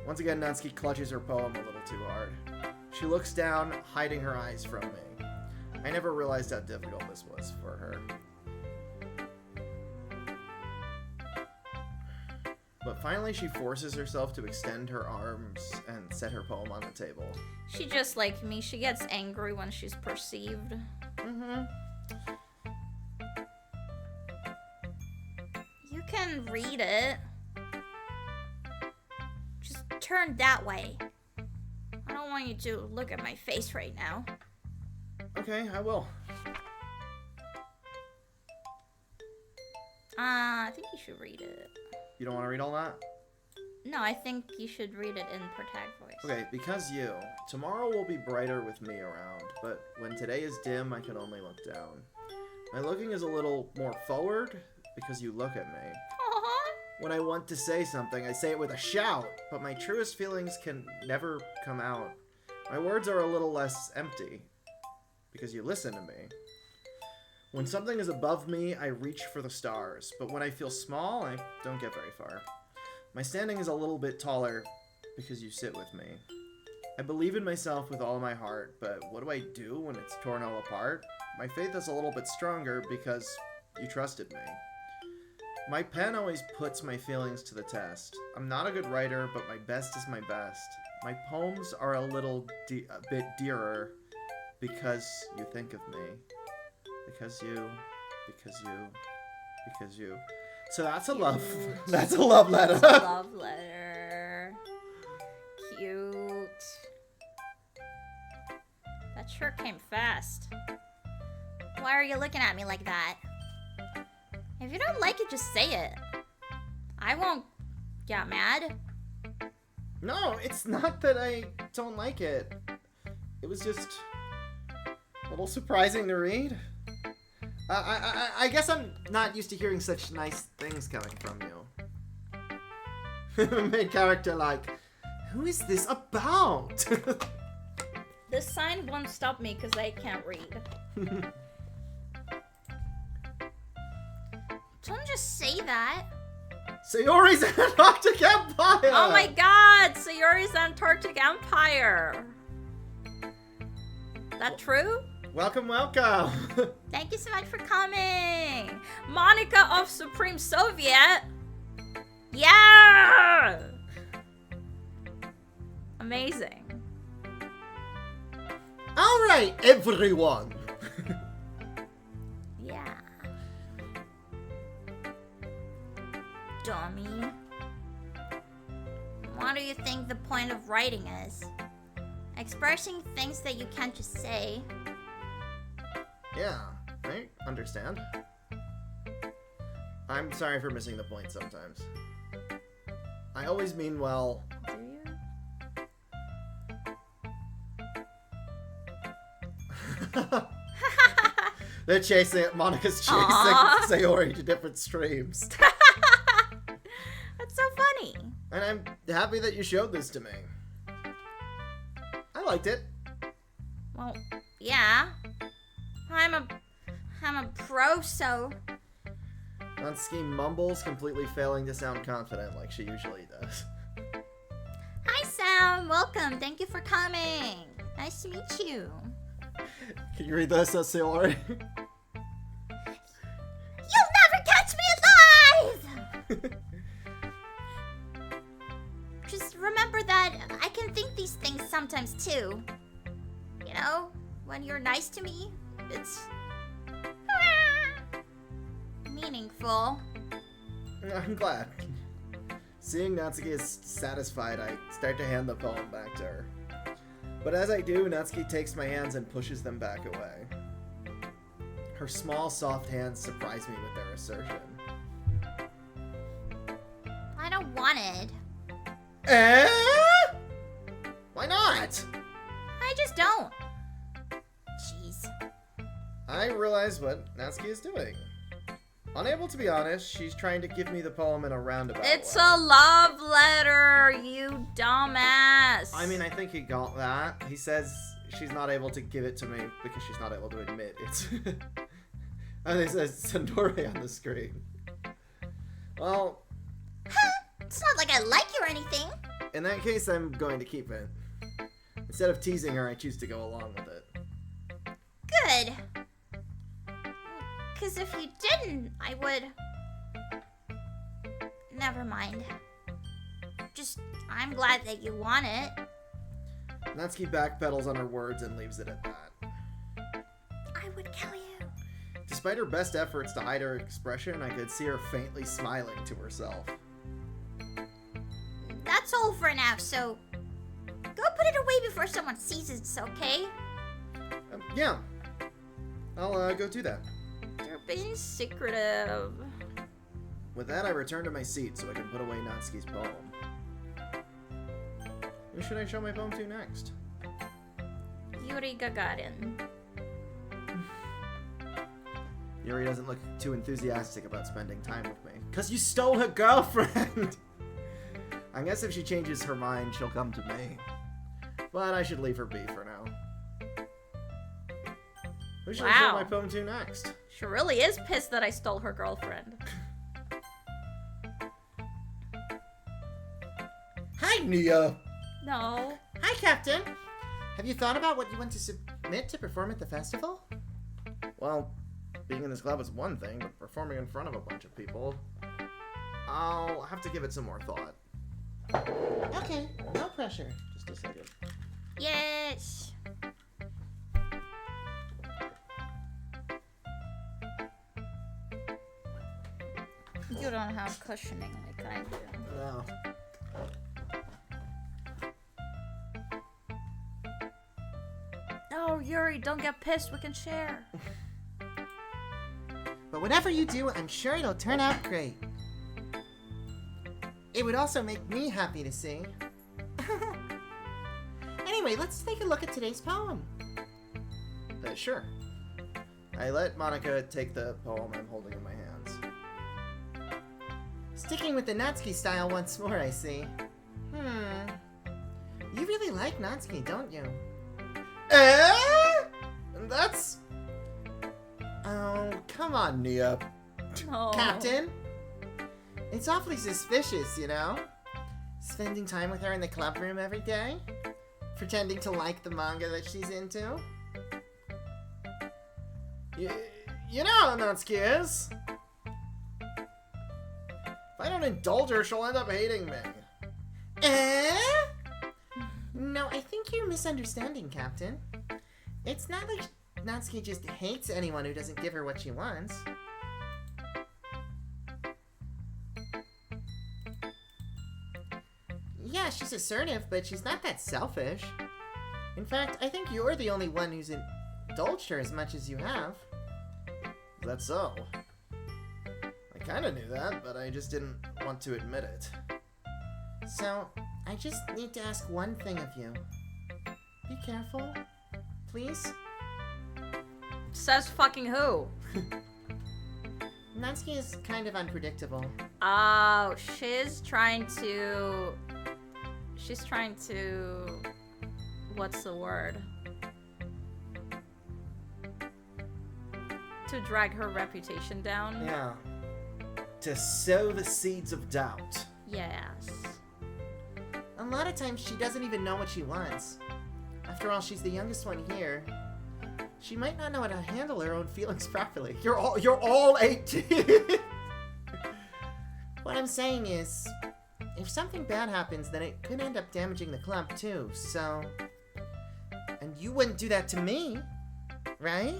Once again, Natsuki clutches her poem a little too hard. She looks down, hiding her eyes from me. I never realized how difficult this was for her. But finally, she forces herself to extend her arms and set her poem on the table. She just like me. She gets angry when she's perceived. Mm-hmm. You can read it. Just turn that way. I don't want you to look at my face right now. Okay, I will. I think you should read it. You don't want to read all that? No, I think you should read it in protag voice. Okay, because you. Tomorrow will be brighter with me around, but when today is dim, I can only look down. My looking is a little more forward because you look at me. Aww. When I want to say something, I say it with a shout, but my truest feelings can never come out. My words are a little less empty because you listen to me. When something is above me, I reach for the stars, but when I feel small, I don't get very far. My standing is a little bit taller because you sit with me. I believe in myself with all my heart, but what do I do when it's torn all apart? My faith is a little bit stronger because you trusted me. My pen always puts my feelings to the test. I'm not a good writer, but my best is my best. My poems are a bit dearer because you think of me. Because you. So that's a love. That's a love letter. That's a love letter. Cute. That sure came fast. Why are you looking at me like that? If you don't like it, just say it. I won't get mad. No, it's not that I don't like it. It was just a little surprising to read. I guess I'm not used to hearing such nice things coming from you. Main character like, who is this about? This sign won't stop me because I can't read. Don't just say that. Sayori's Antarctic Empire! Oh my god! Sayori's Antarctic Empire! That true? Welcome, welcome! Thank you so much for coming! Monica of Supreme Soviet! Yeah! Amazing. Alright, everyone! Yeah. Dummy. What do you think the point of writing is? Expressing things that you can't just say. Yeah, I understand. I'm sorry for missing the point sometimes. I always mean well. Do you? They're chasing it. Monica's chasing Aww. Sayori to different streams. That's so funny. And I'm happy that you showed this to me. I liked it. Well, yeah. I'm a pro, so Natsuki mumbles, completely failing to sound confident like she usually does. hi Sam, welcome. Thank you for coming. Nice to meet you. Can you read this, Sayori? You'll never catch me alive! Just remember that I can think these things sometimes too. You know, when you're nice to me, it's meaningful. I'm glad. Seeing Natsuki is satisfied, I start to hand the poem back to her. But as I do, Natsuki takes my hands and pushes them back away. Her small, soft hands surprise me with their assertion. wanted. Eh? Why not? I just don't. Jeez. I realize what Natsuki is doing. Unable to be honest, she's trying to give me the poem in a roundabout It's way. a love letter, you dumbass. I mean, I think he got that. He says she's not able to give it to me because she's not able to admit it's... and it says Sandore on the screen. Well, It's not like I like you or anything. in that case, I'm going to keep it. Instead of teasing her, I choose to go along with it. Good. Because if you didn't, I would... Never mind. Just, I'm glad that you want it. Natsuki backpedals on her words and leaves it at that. I would kill you. Despite her best efforts to hide her expression, I could see her faintly smiling to herself. That's all for now, so... Go put it away before someone sees it, okay? Yeah. I'll go do that. You're being secretive. With that, I return to my seat so I can put away Natsuki's poem. Who should I show my poem to next? Yuri Gagarin. Yuri doesn't look too enthusiastic about spending time with me. 'Cause you stole her girlfriend! I guess if she changes her mind, she'll come to me. But I should leave her be for now. Who should I show Wow. my poem to next? She really is pissed that I stole her girlfriend. Hi, Nia. No. Hi, Captain. Have you thought about what you want to submit to perform at the festival? Well, being in this club is one thing, but performing in front of a bunch of people... I'll have to give it some more thought. Okay, no pressure. Just a second. Yes. You don't have cushioning like I do. No. No, Yuri, don't get pissed. We can share. But whatever you do, I'm sure it'll turn out great. It would also make me happy to see. Anyway, let's take a look at today's poem. Sure. I let Monica take the poem I'm holding in my hands. Sticking with the Natsuki style once more, I see. You really like Natsuki, don't you? That's... Oh, come on, Nia. Oh. Captain? It's awfully suspicious, you know? Spending time with her in the club room every day? Pretending to like the manga that she's into? You know how Natsuki is. If I don't indulge her, she'll end up hating me. No, I think you're misunderstanding, Captain. It's not like Natsuki just hates anyone who doesn't give her what she wants. Yeah, she's assertive, but she's not that selfish. In fact, I think you're the only one who's indulged her as much as you have. Is that so? I kind of knew that, but I just didn't want to admit it. So, I just need to ask one thing of you. Be careful, please. Says fucking who? Natsuki is kind of unpredictable. Oh, she's trying to... What's the word? To drag her reputation down? Yeah. To sow the seeds of doubt. Yes. A lot of times she doesn't even know what she wants. After all, she's the youngest one here. She might not know how to handle her own feelings properly. You're all 18. What I'm saying is, if something bad happens, then it could end up damaging the club too, so... And you wouldn't do that to me, right?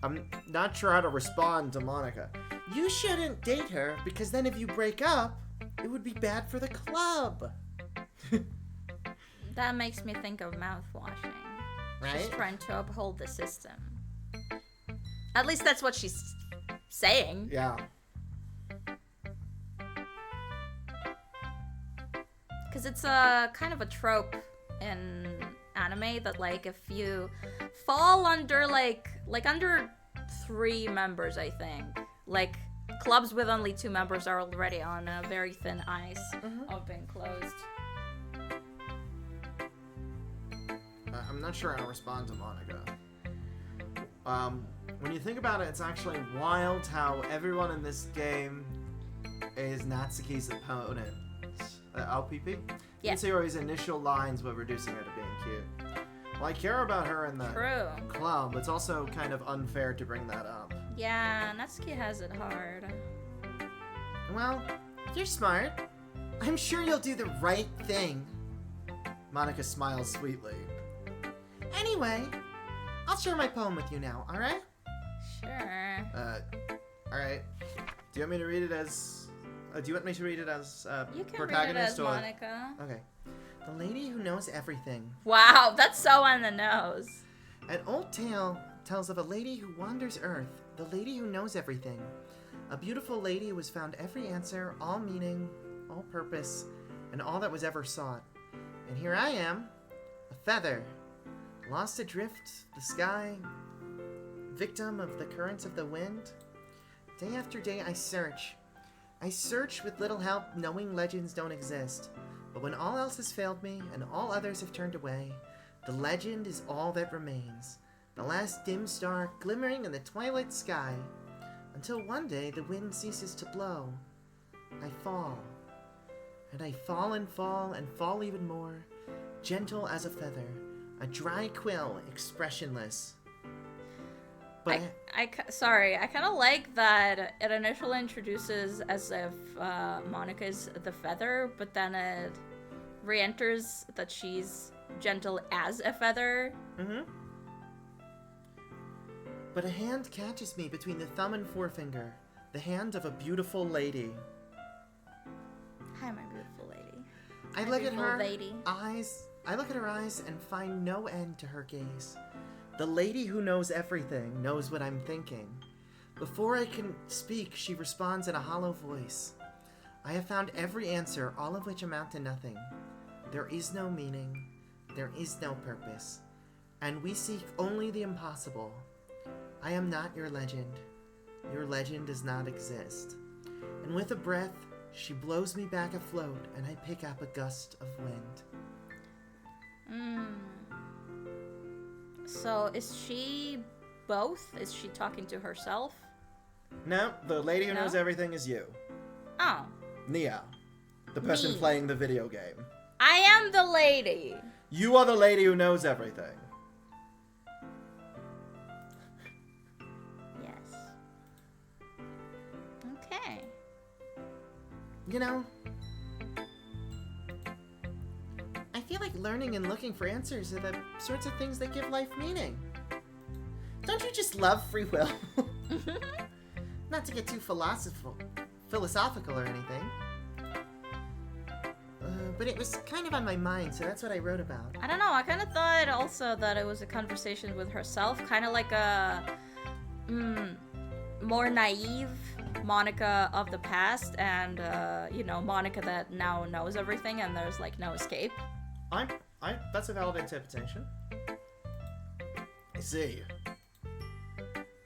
I'm not sure how to respond to Monica. You shouldn't date her, because then if you break up, it would be bad for the club. That makes me think of mouthwashing. She's Right? trying to uphold the system. At least that's what she's saying. Yeah. because it's a kind of a trope in anime that like if you fall under like under 3 members, I think, like clubs with only 2 members are already on a very thin ice of being closed. I'm not sure how to respond to Monica. When you think about it, it's actually wild how everyone in this game is Natsuki's opponent. LPP? Yeah. You can see her initial lines were reducing her to being cute. Well, I care about her in the True. club. It's also kind of unfair to bring that up. Yeah, Natsuki has it hard. Well, if you're smart, I'm sure you'll do the right thing. Monica smiles sweetly. Anyway, I'll share my poem with you now, alright? Sure. Alright. Do you want me to read it as... do you want me to read it as You can read it protagonist as or... Monica. Okay. The lady who knows everything. Wow, that's so on the nose. An old tale tells of a lady who wanders Earth, the lady who knows everything. A beautiful lady who has found every answer, all meaning, all purpose, and all that was ever sought. And here I am, a feather, lost adrift the sky, victim of the currents of the wind. Day after day I search. I search with little help, knowing legends don't exist. But when all else has failed me, and all others have turned away, the legend is all that remains. The last dim star glimmering in the twilight sky. Until one day the wind ceases to blow. I fall. And I fall and fall and fall even more, gentle as a feather, a dry quill, expressionless. But I kind of like that it initially introduces as if Monica's the feather, but then it re-enters that she's gentle as a feather. But a hand catches me between the thumb and forefinger, the hand of a beautiful lady. Hi, my beautiful lady. I My look at beautiful her lady. eyes. I look at her eyes and find no end to her gaze. The lady who knows everything knows what I'm thinking. Before I can speak, she responds in a hollow voice. I have found every answer, all of which amount to nothing. There is no meaning. There is no purpose. And we seek only the impossible. I am not your legend. Your legend does not exist. And with a breath, she blows me back afloat, and I pick up a gust of wind. So is she both? Is she talking to herself? No, the lady who No? knows everything is you. Oh. Neo. The person Me. playing the video game. I am the lady. You are the lady who knows everything. Yes. Okay. You know, I feel like learning and looking for answers are the sorts of things that give life meaning. Don't you just love free will? Not to get too philosophical or anything. But it was kind of on my mind, so that's what I wrote about. I don't know. I kind of thought also that it was a conversation with herself, kind of like a more naive Monica of the past, and Monica that now knows everything, and there's like no escape. That's a valid interpretation. I see.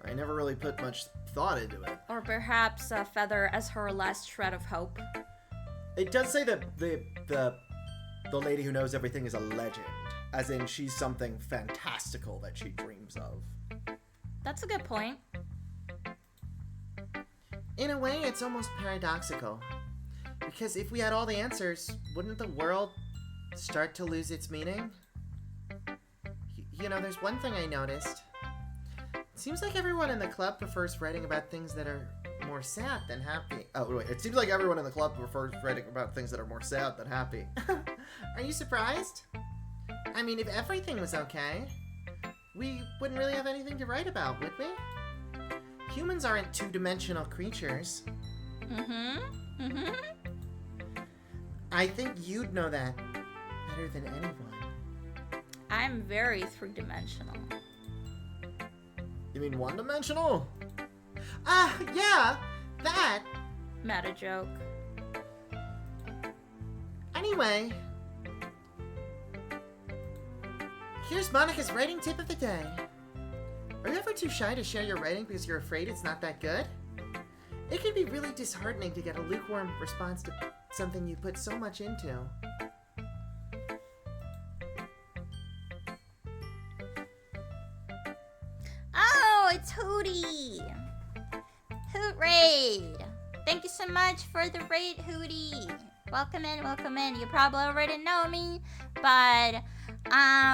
I never really put much thought into it. Or perhaps Feather as her last shred of hope. It does say that the lady who knows everything is a legend, as in she's something fantastical that she dreams of. That's a good point. In a way, it's almost paradoxical. Because if we had all the answers, wouldn't the world start to lose its meaning? There's one thing I noticed. It seems like everyone in the club prefers writing about things that are more sad than happy. Oh, wait. It seems like everyone in the club prefers writing about things that are more sad than happy. Are you surprised? I mean, if everything was okay, we wouldn't really have anything to write about, would we? Humans aren't two-dimensional creatures. I think you'd know that better than anyone. I'm very three-dimensional. You mean one-dimensional? Yeah, that. Meta joke. I Anyway, here's Monica's writing tip of the day. Are you ever too shy to share your writing because you're afraid it's not that good? It can be really disheartening to get a lukewarm response to something you put so much into. Oh, it's Hootie! Hoot raid! Thank you so much for the raid, Hootie! Welcome in, welcome in. You probably already know me, but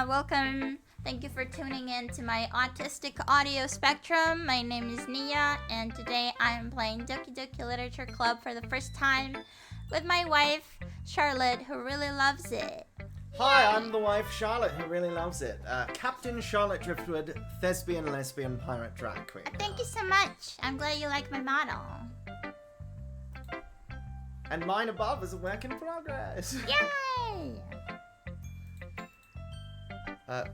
welcome. Thank you for tuning in to my autistic audio spectrum. My name is Nia, and today I am playing Doki Doki Literature Club for the first time with my wife, Charlotte, who really loves it. Hi, I'm the wife, Charlotte, who really loves it. Captain Charlotte Driftwood, thespian, lesbian, pirate, drag queen. Thank you so much. I'm glad you like my model. And mine above is a work in progress. Yay!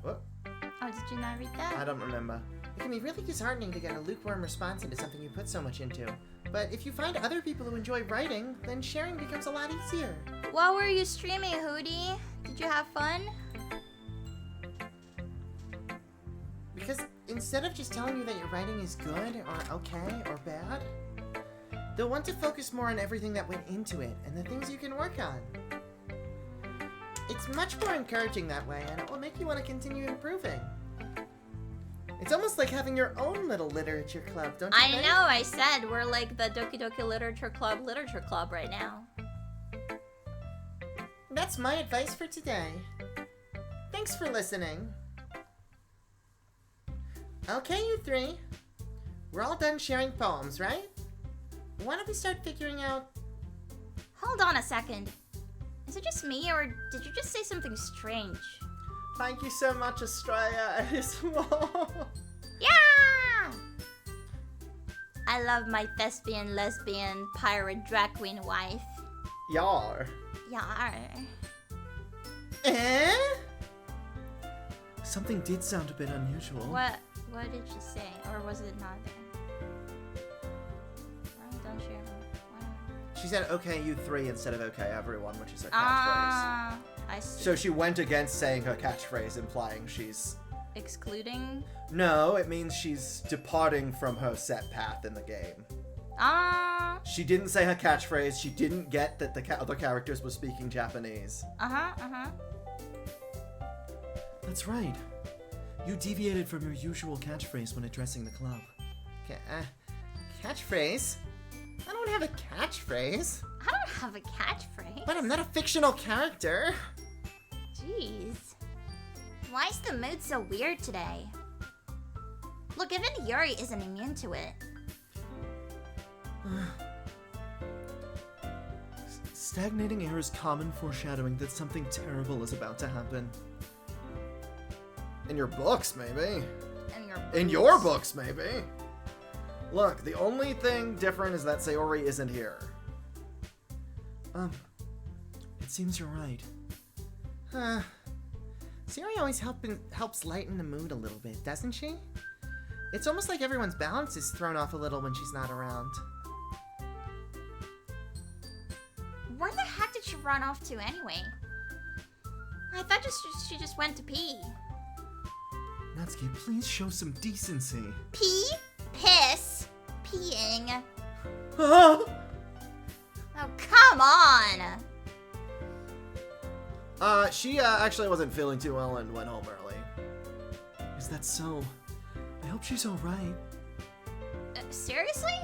What? Oh, did you not read that? I don't remember. It can be really disheartening to get a lukewarm response into something you put so much into. But if you find other people who enjoy writing, then sharing becomes a lot easier. What were you streaming, Hootie? Did you have fun? Because instead of just telling you that your writing is good, or okay, or bad, they'll want to focus more on everything that went into it, and the things you can work on. It's much more encouraging that way, and it will make you want to continue improving. It's almost like having your own little literature club, don't you I think? know, I said we're like the Doki Doki Literature Club right now. That's my advice for today. Thanks for listening. Okay, you three. We're all done sharing poems, right? Why don't we start figuring out... Hold on a second. Is it just me, or did you just say something strange? Thank you so much, Australia. It is small. Yeah! I love my thespian, lesbian, pirate, drag queen wife. Yar. Yar. Eh? Something did sound a bit unusual. What did she say? Or was it not there? Why don't you... She said, okay, you three, instead of okay, everyone, which is her catchphrase. Ah, I see. So she went against saying her catchphrase, implying she's... Excluding? No, it means she's departing from her set path in the game. Ah. She didn't say her catchphrase, she didn't get that the other characters were speaking Japanese. Uh-huh. That's right. You deviated from your usual catchphrase when addressing the club. Catchphrase? I don't have a catchphrase. I don't have a catchphrase. But I'm not a fictional character. Jeez. Why is the mood so weird today? Look, even Yuri isn't immune to it. Stagnating air is common foreshadowing that something terrible is about to happen. In your books, maybe. In your books, maybe. Look, the only thing different is that Sayori isn't here. It seems you're right. Sayori always helps lighten the mood a little bit, doesn't she? It's almost like everyone's balance is thrown off a little when she's not around. Where the heck did she run off to anyway? I thought she just went to pee. Natsuki, please show some decency. Pee? Piss? Peeing? Ah! Oh, come on! She actually wasn't feeling too well and went home early. Is that so? I hope she's alright. Seriously?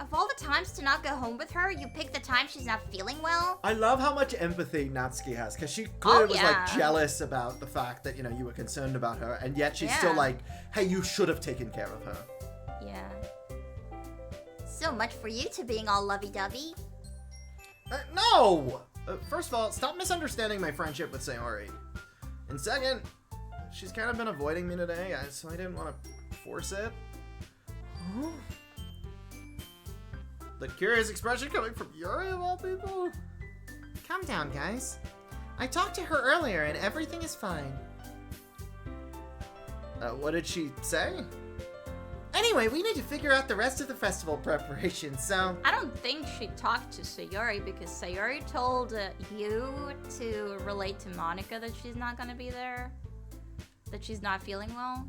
Of all the times to not go home with her, you pick the time she's not feeling well? I love how much empathy Natsuki has, because she clearly was, yeah. like, jealous about the fact that, you were concerned about her, and yet she's still Yeah. like, hey, you should have taken care of her. Yeah. So much for you two being all lovey-dovey. No! First of all, stop misunderstanding my friendship with Sayori. And second, she's kind of been avoiding me today, so I didn't want to force it. Huh? The curious expression coming from Yuri of all people? Calm down, guys. I talked to her earlier and everything is fine. What did she say? Anyway, Anyway, we need to figure out the rest of the festival preparations, so... I don't think she talked to Sayori because Sayori told you to relate to Monica that she's not gonna be there. That she's not feeling well.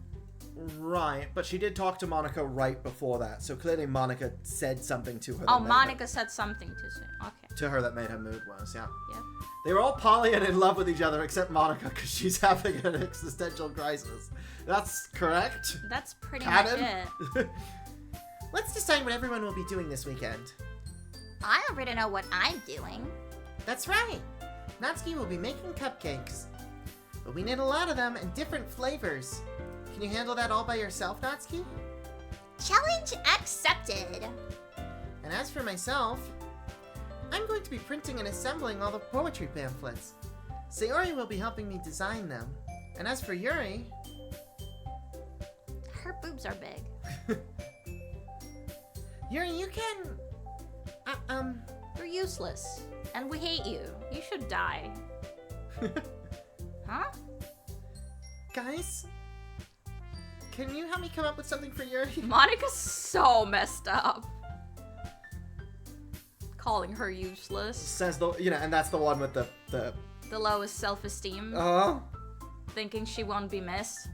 Right, but she did talk to Monica right before that, so clearly Monica said something to her. Oh, Monica said something to say. Okay. To her that made her mood worse, yeah. Yeah. They were all poly and in love with each other except Monica because she's having an existential crisis. That's correct? That's pretty Canon? much it. Let's decide what everyone will be doing this weekend. I already know what I'm doing. That's right. Natsuki will be making cupcakes. But we need a lot of them and different flavors. Can you handle that all by yourself, Natsuki? Challenge accepted. And as for myself, I'm going to be printing and assembling all the poetry pamphlets. Sayori will be helping me design them. And as for Yuri... Her boobs are big. Yuri, you can... You're useless. And we hate you. You should die. Huh? Guys? Can you help me come up with something for Yuri? Monica's so messed up. Calling her useless. Says the, and that's the one with the The lowest self-esteem. Thinking she won't be missed.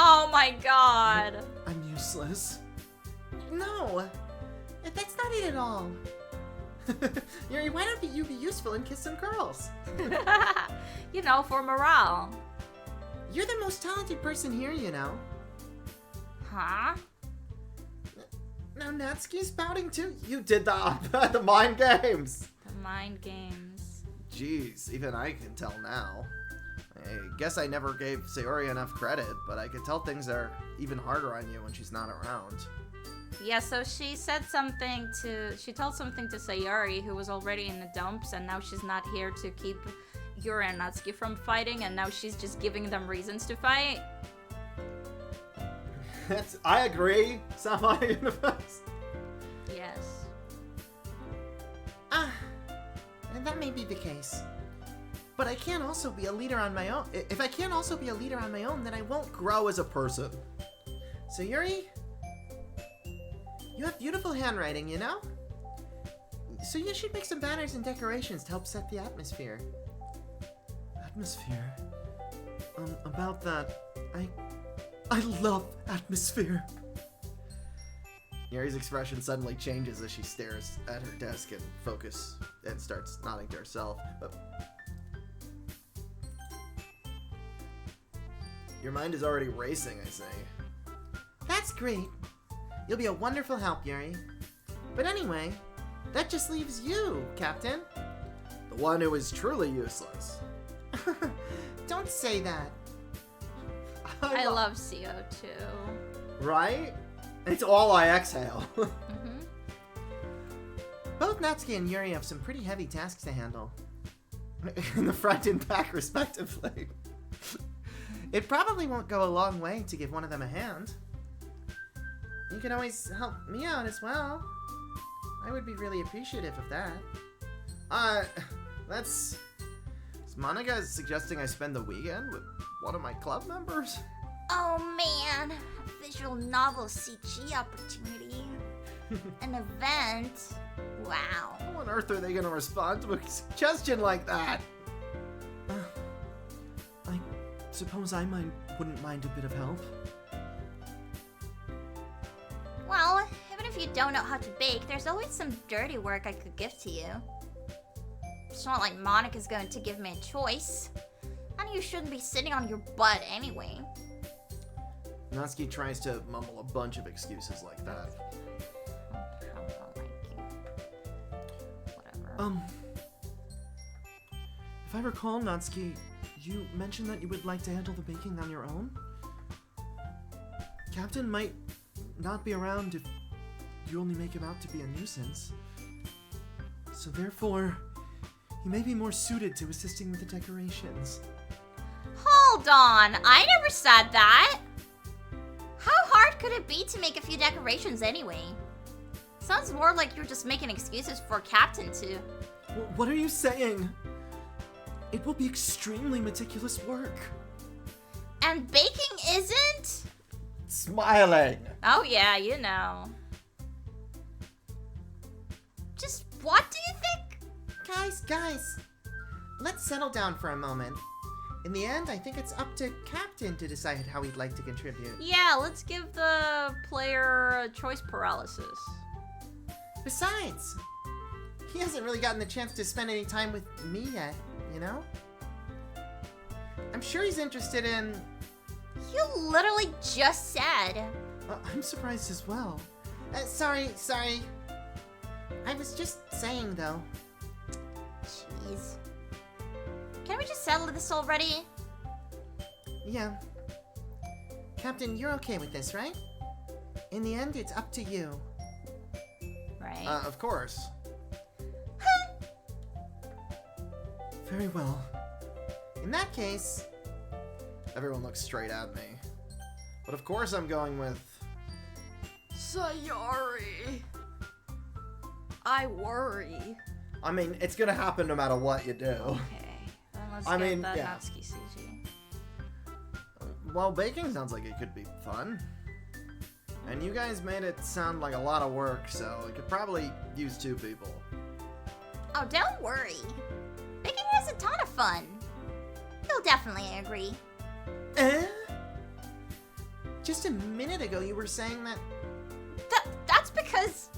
Oh my god. I'm useless. No! That's not it at all. Yuri, why don't you be useful and kiss some girls? For morale. You're the most talented person here, Huh? Now Natsuki's pouting too. You did the mind games. The mind games. Jeez, even I can tell now. I guess I never gave Sayori enough credit, but I could tell things are even harder on you when she's not around. Yeah, so she told something to Sayori, who was already in the dumps, and now she's not here to keep Yuri and Natsuki from fighting, and now she's just giving them reasons to fight. I agree, Semi-Universe. Yes. And that may be the case. But I can't also be a leader on my own. If I can't also be a leader on my own, then I won't grow as a person. So Yuri, you have beautiful handwriting, So you should make some banners and decorations to help set the atmosphere. Atmosphere? About that, I love atmosphere. Yuri's expression suddenly changes as she stares at her desk and starts nodding to herself. But your mind is already racing, I say. That's great. You'll be a wonderful help, Yuri. But anyway, that just leaves you, Captain. The one who is truly useless. Don't say that. I love CO2. Right? It's all I exhale. Mm-hmm. Both Natsuki and Yuri have some pretty heavy tasks to handle. In the front and back, respectively. It probably won't go a long way to give one of them a hand. You can always help me out as well. I would be really appreciative of that. Is Monica suggesting I spend the weekend with one of my club members? Oh man, a visual novel CG opportunity. An event. Wow. How on earth are they going to respond to a suggestion like that? I suppose I wouldn't mind a bit of help. Well, even if you don't know how to bake, there's always some dirty work I could give to you. It's not like Monica's going to give me a choice. And you shouldn't be sitting on your butt anyway. Natsuki tries to mumble a bunch of excuses like that. I don't like you. Whatever. If I recall, Natsuki, you mentioned that you would like to handle the baking on your own? Captain might not be around if you only make him out to be a nuisance. So therefore, he may be more suited to assisting with the decorations. Hold on, I never said that. How hard could it be to make a few decorations anyway? Sounds more like you're just making excuses for Captain to... What are you saying? It will be extremely meticulous work. And baking isn't? It's smiling. Oh yeah, you know. Just what do you think? Guys, let's settle down for a moment. In the end, I think it's up to Captain to decide how he'd like to contribute. Yeah, let's give the player choice paralysis. Besides, he hasn't really gotten the chance to spend any time with me yet, you know? I'm sure he's interested in... You literally just said. I'm surprised as well. Sorry. I was just saying, though. Jeez. Can we just settle this already? Yeah. Captain, you're okay with this, right? In the end, it's up to you. Right. Of course. Very well. In that case... Everyone looks straight at me. But of course I'm going with... Sayori. I worry. I mean, it's gonna happen no matter what you do. Okay. Then let's I get mean, that yeah. Natsuki CG. Well, baking sounds like it could be fun. And you guys made it sound like a lot of work, so it could probably use 2 people. Oh, don't worry. Baking is a ton of fun. He'll definitely agree. Just a minute ago, you were saying that... That's because...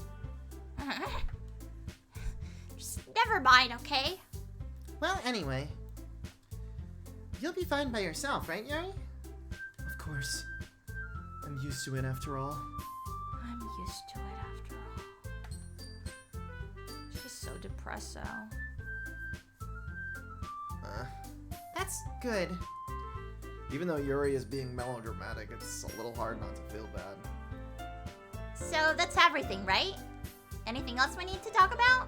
Just never mind, okay? Well, anyway. You'll be fine by yourself, right, Yuri? Of course. I'm used to it after all. I'm used to it after all. She's so depressed now. That's good. Even though Yuri is being melodramatic, it's a little hard not to feel bad. So that's everything, right? Anything else we need to talk about?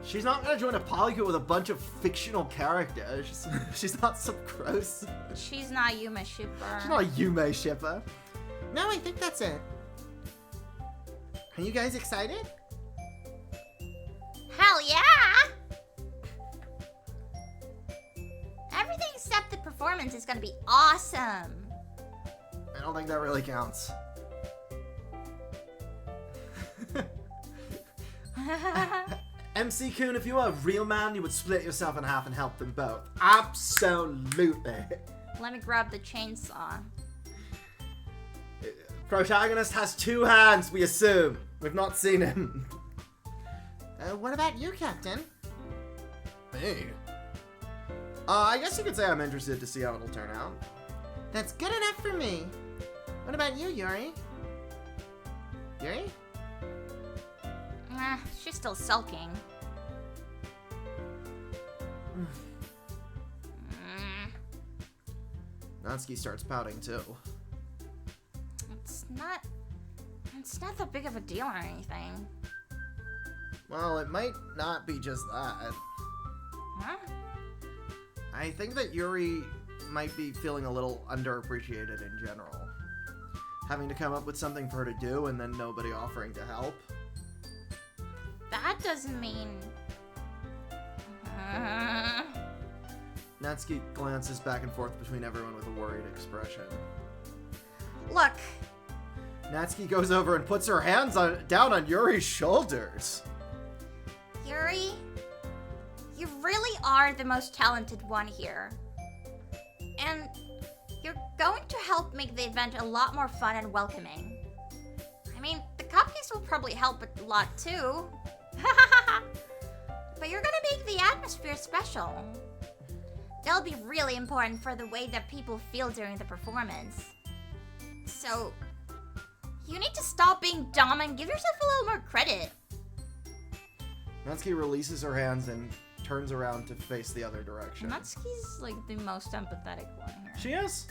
She's not gonna join a polycule with a bunch of fictional characters. She's not some gross. She's not Yuma shipper. She's not a Yume shipper. No, I think that's it. Are you guys excited? Hell yeah! Everything except the performance is gonna be awesome. I don't think that really counts. MC Kun, if you were a real man, you would split yourself in half and help them both. Absolutely. Let me grab the chainsaw. Protagonist has 2 hands, we assume. We've not seen him. What about you, Captain? Me? I guess you could say I'm interested to see how it'll turn out. That's good enough for me. What about you, Yuri? Yuri? She's still sulking. Natsuki starts pouting too. It's not that big of a deal or anything. Well, it might not be just that. Huh? I think that Yuri might be feeling a little underappreciated in general. Having to come up with something for her to do and then nobody offering to help. That doesn't mean... Natsuki glances back and forth between everyone with a worried expression. Look, Natsuki goes over and puts her hands down on Yuri's shoulders. Yuri, you really are the most talented one here. And you're going to help make the event a lot more fun and welcoming. I mean, the cupcakes will probably help a lot too. But you're gonna make the atmosphere special. They'll be really important for the way that people feel during the performance. So, you need to stop being dumb and give yourself a little more credit. Natsuki releases her hands and turns around to face the other direction. Natsuki's like the most empathetic one here. She is?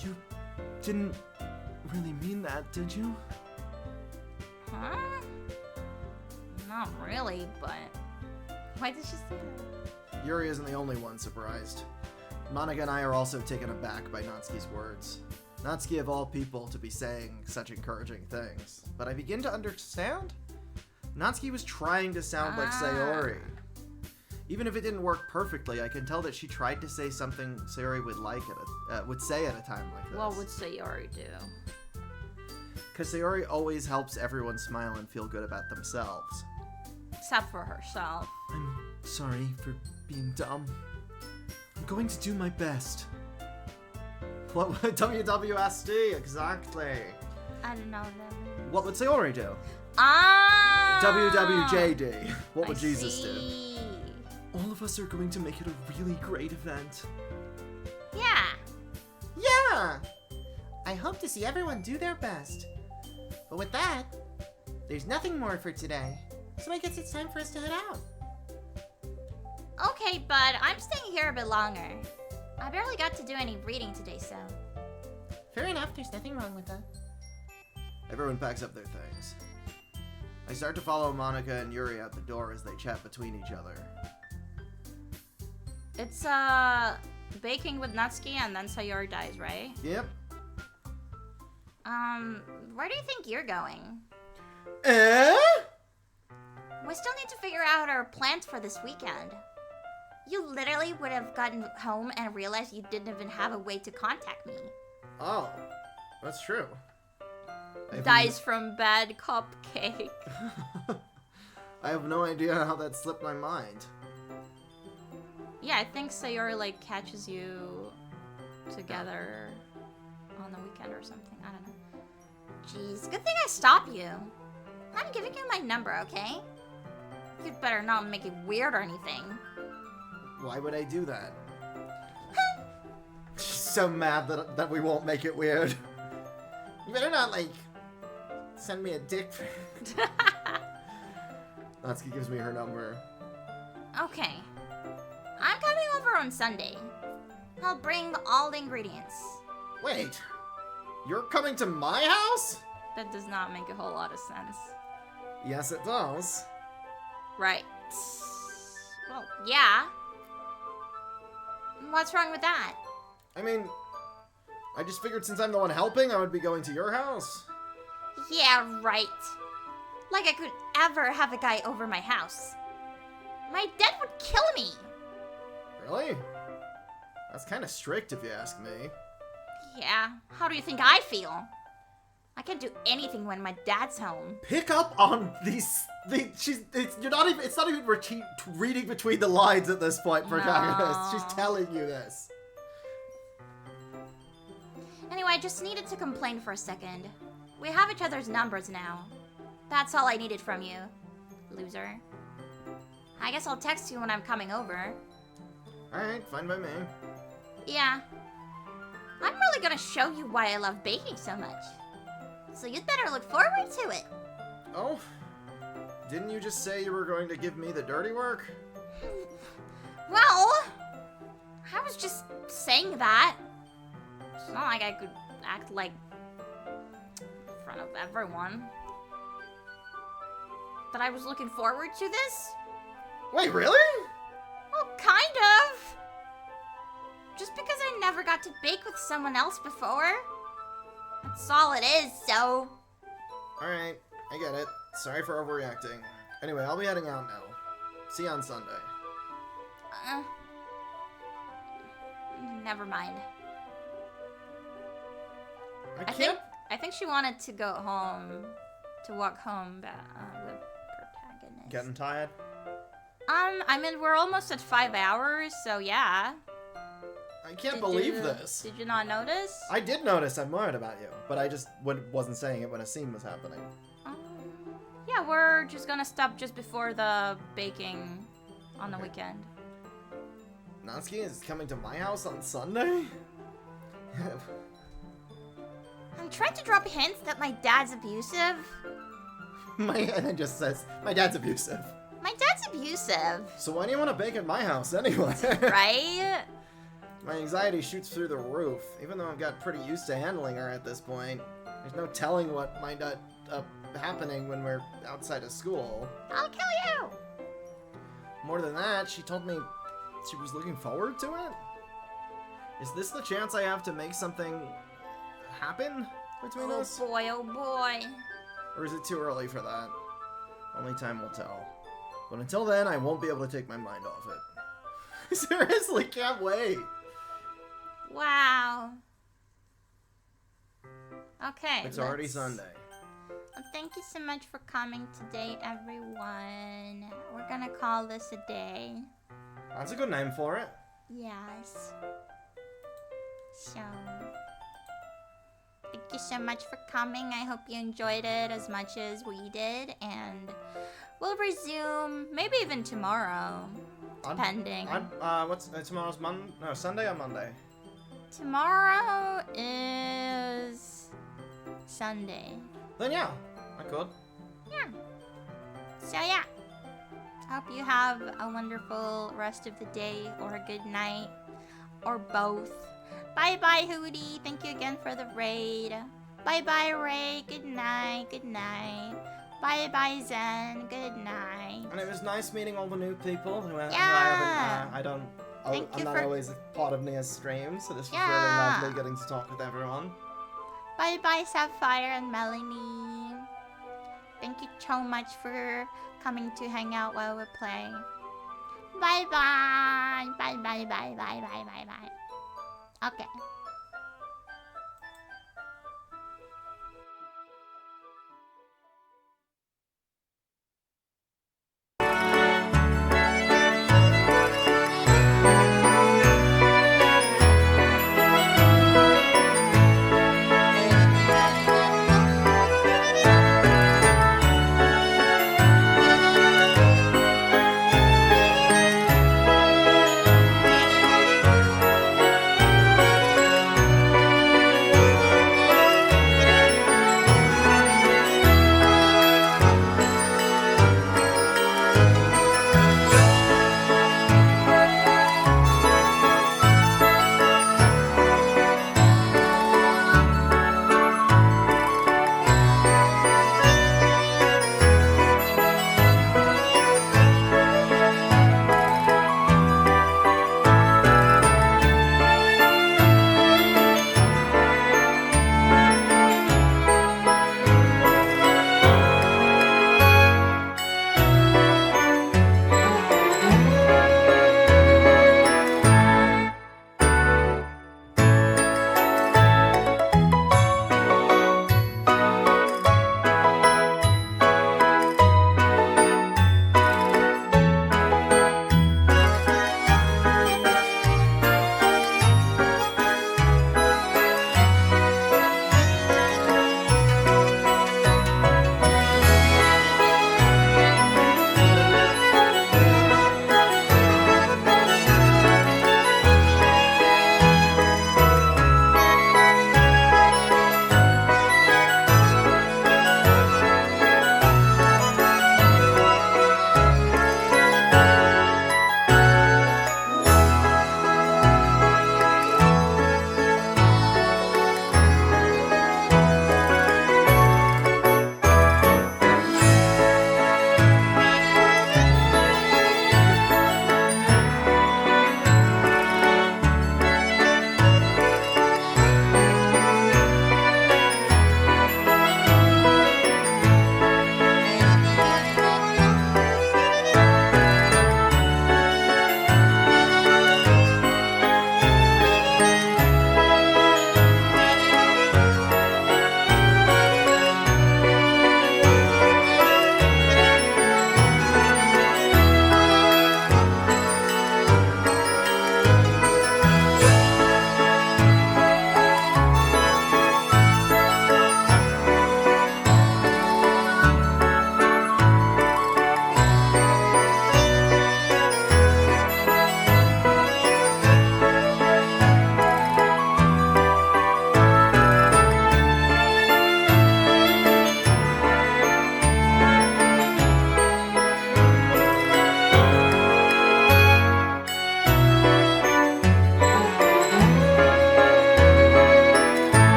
You didn't really mean that, did you? Huh? Not really, but... Why did she say that? Yuri isn't the only one surprised. Monica and I are also taken aback by Natsuki's words. Natsuki of all people to be saying such encouraging things. But I begin to understand? Natsuki was trying to sound like Sayori. Even if it didn't work perfectly, I can tell that she tried to say something Sayori would say at a time like this. What would Sayori do? Because Sayori always helps everyone smile and feel good about themselves. Except for herself. I'm sorry for being dumb. I'm going to do my best. What would WWSD? Exactly. I don't know that. What would Sayori do? Ah! WWJD. What would I Jesus do? see. All of us are going to make it a really great event. Yeah. Yeah! I hope to see everyone do their best. But with that, there's nothing more for today. So I guess it's time for us to head out. Okay, but I'm staying here a bit longer. I barely got to do any reading today, so. Fair enough, there's nothing wrong with that. Everyone packs up their things. I start to follow Monica and Yuri out the door as they chat between each other. It's, baking with Natsuki and then Sayori dies, right? Yep. Where do you think you're going? Eh? We still need to figure out our plans for this weekend. You literally would have gotten home and realized you didn't even have a way to contact me. Oh, that's true. Dies from bad cupcake. I have no idea how that slipped my mind. Yeah, I think Sayori, like, catches you together on the weekend or something. I don't know. Jeez, good thing I stopped you. I'm giving you my number, okay? You'd better not make it weird or anything. Why would I do that? She's so mad that we won't make it weird. You better not, like, send me a dick pic. Natsuki gives me her number. Okay. I'm coming over on Sunday. I'll bring all the ingredients. Wait, you're coming to my house? That does not make a whole lot of sense. Yes, it does. Right. Well, yeah. What's wrong with that? I mean, I just figured since I'm the one helping, I would be going to your house. Yeah, right. Like I could ever have a guy over my house. My dad would kill me. Really? That's kind of strict if you ask me. Yeah, how do you think I feel? I can't do anything when my dad's home. Pick up on these. It's not even reading between the lines at this point, protagonist. No. She's telling you this. Anyway, I just needed to complain for a second. We have each other's numbers now. That's all I needed from you, loser. I guess I'll text you when I'm coming over. Alright, fine by me. Yeah. I'm really gonna show you why I love baking so much. So you'd better look forward to it. Oh? Didn't you just say you were going to give me the dirty work? Well, I was just saying that. It's not like I could act like in front of everyone. But I was looking forward to this. Wait, really? Well, kind of. Just because I never got to bake with someone else before. That's all it is, so. Alright, I get it. Sorry for overreacting. Anyway, I'll be heading out now. See you on Sunday. Never mind. I I think she wanted to go home, to walk home with protagonist. Getting tired? I mean, we're almost at 5 hours, so yeah. I can't Did believe you- this. Did you not notice? I did notice. I'm worried about you, but I just wasn't saying it when a scene was happening. Yeah, we're just gonna stop just before the baking on the weekend. Natsuki is coming to my house on Sunday? I'm trying to drop hints that my dad's abusive. And it just says, my dad's abusive. My dad's abusive, So why do you want to bake at my house anyway? right? My anxiety shoots through the roof, even though I've got pretty used to handling her at this point. There's no telling what might end up happening when we're outside of school. I'll kill you. More than that, she told me she was looking forward to it? Is this the chance I have to make something happen between Oh us? boy, oh boy. Or is it too early for that? Only time will tell. But until then, I won't be able to take my mind off it. Seriously, can't wait. Wow. Okay. It's already let's- Sunday. Well, thank you so much for coming today, everyone. We're gonna call this a day. That's a good name for it. Yes. So, thank you so much for coming. I hope you enjoyed it as much as we did, and we'll resume maybe even tomorrow, depending. What's tomorrow's Sunday or Monday? Tomorrow is Sunday. Then yeah, I could. Yeah. So yeah. Hope you have a wonderful rest of the day or a good night or both. Bye bye Hootie. Thank you again for the raid. Bye bye Ray. Good night. Good night. Bye bye Zen. Good night. And it was nice meeting all the new people who Yeah. I'm you not for- always a part of Nia's stream, so this was Yeah. really lovely getting to talk with everyone. Bye bye Sapphire and Melanie. Thank you so much for coming to hang out while we're playing. Bye bye. Bye bye bye bye bye bye bye. Okay.